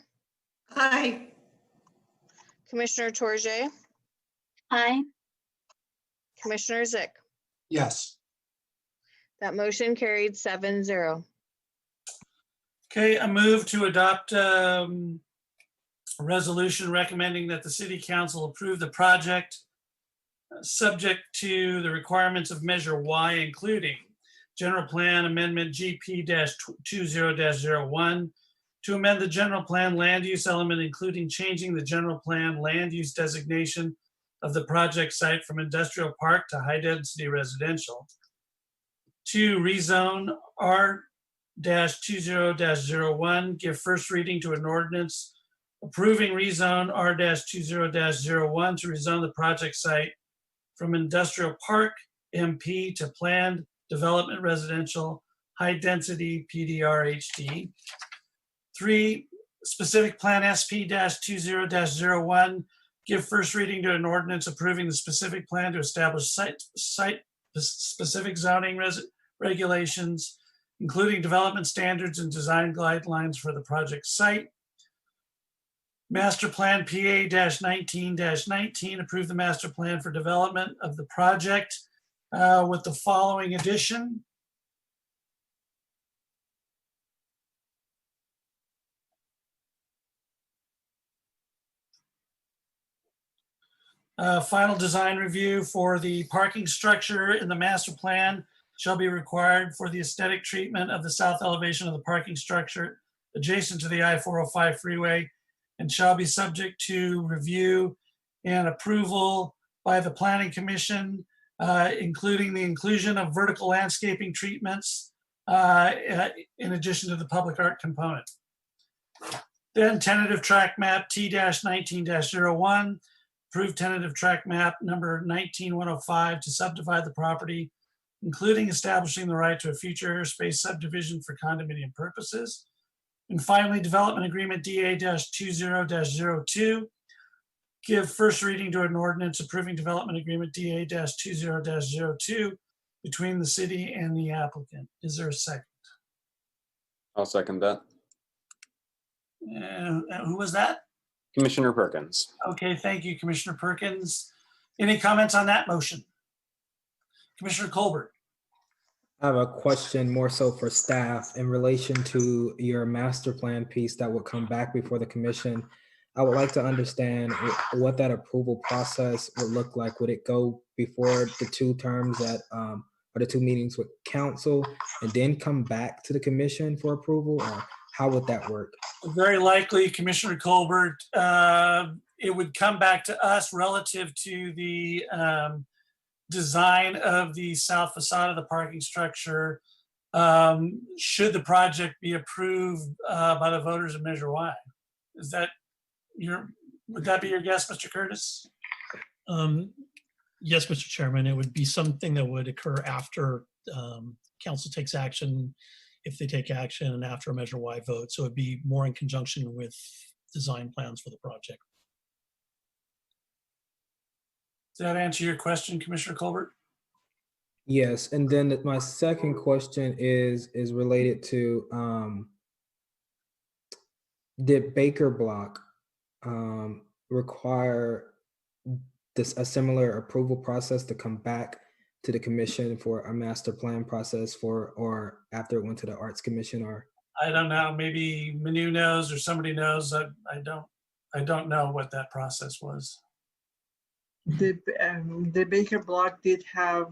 Aye. Commissioner Torje, Aye. Commissioner Zick. Yes. That motion carried 7-0. Okay, I move to adopt a resolution recommending that the city council approve the project subject to the requirements of Measure Y, including General Plan Amendment GP-20-01 to amend the general plan land use element, including changing the general plan land use designation of the project site from industrial park to high density residential. 2, rezone R-20-01, give first reading to an ordinance approving rezone R-20-01 to rezone the project site from industrial park MP to planned development residential high-density PDR-HD. 3, specific plan SP-20-01, give first reading to an ordinance approving the specific plan to establish site-specific zoning regulations, including development standards and design guidelines for the project site. Master plan PA-19-19, approve the master plan for development of the project with the following addition. Final design review for the parking structure in the master plan shall be required for the aesthetic treatment of the south elevation of the parking structure adjacent to the I-405 freeway, and shall be subject to review and approval by the Planning Commission, including the inclusion of vertical landscaping treatments in addition to the public art component. Then tentative track map T-19-01, approved tentative track map number 19105 to subdivide the property, including establishing the right to a future airspace subdivision for condominium purposes. And finally, development agreement DA-20-02, give first reading to an ordinance approving development agreement DA-20-02 between the city and the applicant. Is there a second? I'll second that. Who was that? Commissioner Perkins. Okay, thank you, Commissioner Perkins. Any comments on that motion? Commissioner Colbert. I have a question more so for staff in relation to your master plan piece that would come back before the commission. I would like to understand what that approval process would look like. Would it go before the 2 terms that or the 2 meetings with council and then come back to the commission for approval, or how would that work? Very likely, Commissioner Colbert, it would come back to us relative to the design of the south facade of the parking structure. Should the project be approved by the voters of Measure Y? Is that would that be your guess, Mr. Curtis? Yes, Mr. Chairman, it would be something that would occur after council takes action, if they take action, and after a Measure Y vote. So it'd be more in conjunction with design plans for the project. Does that answer your question, Commissioner Colbert? Yes, and then my second question is related to did Baker Block require a similar approval process to come back to the commission for a master plan process or after it went to the Arts Commission? Or I don't know, maybe Manu knows or somebody knows. I don't know what that process was. The Baker Block did have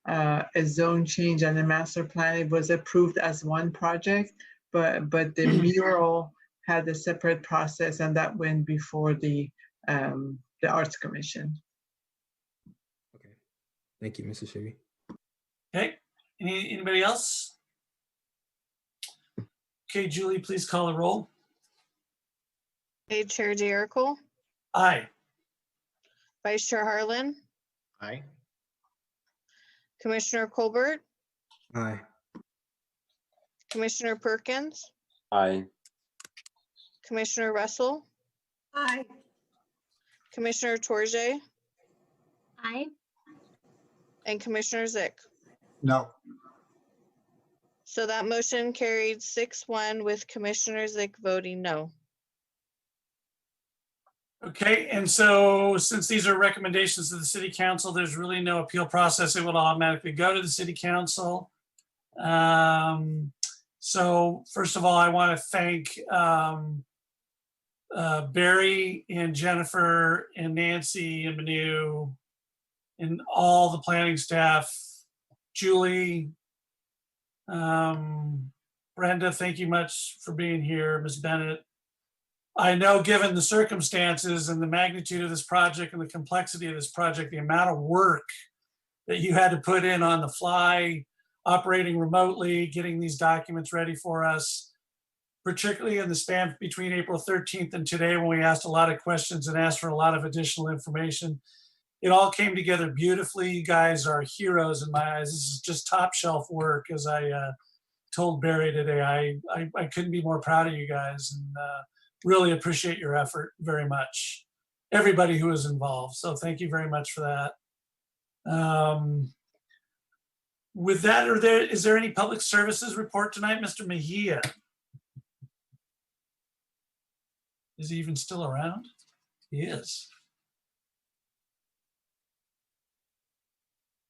a zone change and a master plan. It was approved as one project, but the mural had a separate process, and that went before the Arts Commission. Okay, thank you, Mrs. Shivy. Okay, anybody else? Okay, Julie, please call the roll. Okay, Chair Jericho, Aye. Vice Chair Harlan, Aye. Commissioner Colbert, Aye. Commissioner Perkins, Aye. Commissioner Russell, Aye. Commissioner Torje, Aye. and Commissioner Zick. No. So that motion carried 6-1 with Commissioner Zick voting no. Okay, and so since these are recommendations to the city council, there's really no appeal process. It will automatically go to the city council. So first of all, I want to thank Barry and Jennifer and Nancy and Manu and all the planning staff, Julie, Brenda, thank you much for being here, Ms. Bennett. I know, given the circumstances and the magnitude of this project and the complexity of this project, the amount of work that you had to put in on the fly, operating remotely, getting these documents ready for us, particularly in the span between April 13th and today, when we asked a lot of questions and asked for a lot of additional information. It all came together beautifully. You guys are heroes in my eyes. This is just top shelf work as I told Barry today, I couldn't be more proud of you guys, and really appreciate your effort very much. Everybody who was involved. So thank you very much for that. With that, is there any public services report tonight, Mr. Mejia? Is he even still around? He is.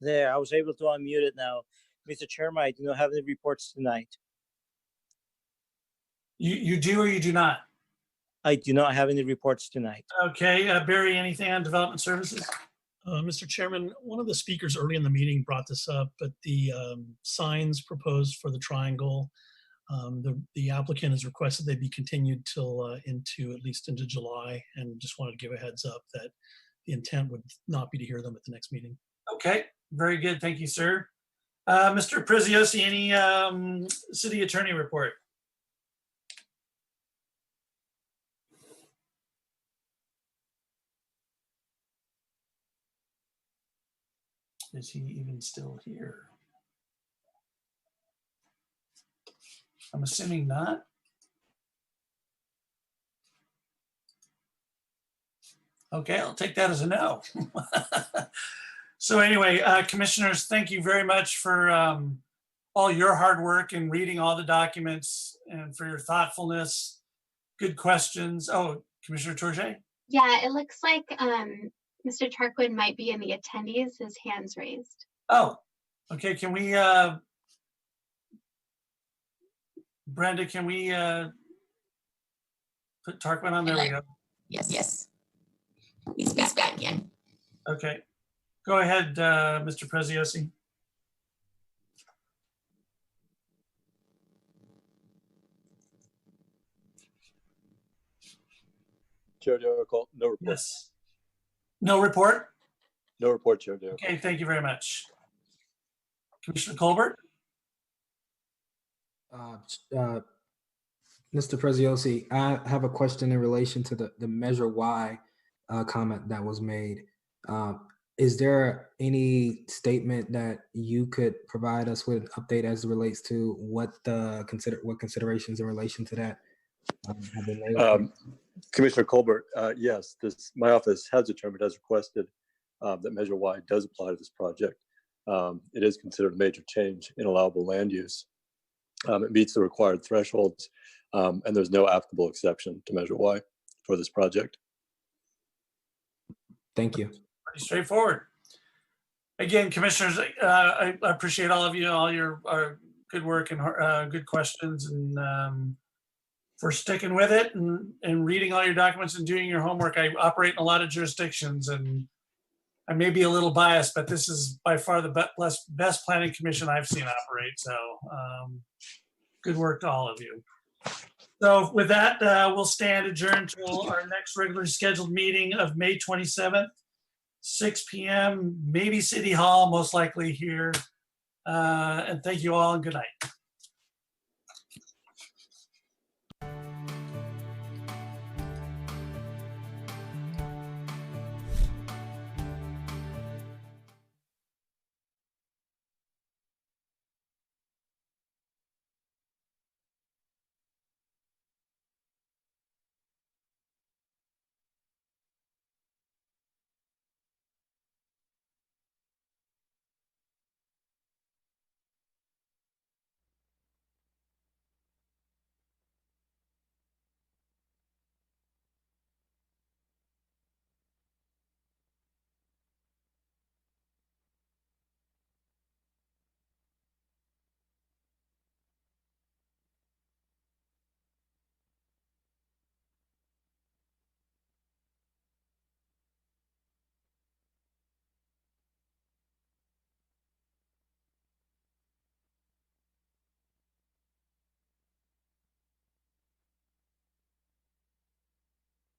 There, I was able to unmute it now. Mr. Chairman, I do not have any reports tonight. You do or you do not? I do not have any reports tonight. Okay, Barry, anything on development services? Mr. Chairman, one of the speakers early in the meeting brought this up, but the signs proposed for the triangle, the applicant has requested they be continued till at least into July, and just wanted to give a heads up that the intent would not be to hear them at the next meeting. Okay, very good. Thank you, sir. Mr. Preziosi, any city attorney report? Is he even still here? I'm assuming not. Okay, I'll take that as a no. So anyway, commissioners, thank you very much for all your hard work in reading all the documents and for your thoughtfulness. Good questions. Oh, Commissioner Tourget? Yeah, it looks like Mr. Tarquin might be in the attendees. His hand's raised. Oh, okay. Can we, Brenda, can we put Tarquin on? There we go. Yes. He's back in. Okay. Go ahead, Mr. Preziosi. Chair Derical, no report. Yes. No report? No report, Chair Derical. Okay, thank you very much. Commissioner Colbert? Mr. Preziosi, I have a question in relation to the Measure Y comment that was made. Is there any statement that you could provide us with an update as it relates to what considerations in relation to that have been made? Commissioner Colbert, yes, my office has determined, as requested, that Measure Y does apply to this project. It is considered a major change in allowable land use. It meets the required thresholds, and there's no applicable exception to Measure Y for this project. Thank you. Pretty straightforward. Again, commissioners, I appreciate all of you, all your good work and good questions, and for sticking with it and reading all your documents and doing your homework. I operate in a lot of jurisdictions, and I may be a little biased, but this is by far the best planning commission I've seen operate. So good work to all of you. So with that, we'll stand adjourned till our next regularly scheduled meeting of May 27th, 6 p.m., maybe City Hall, most likely here. And thank you all and good night.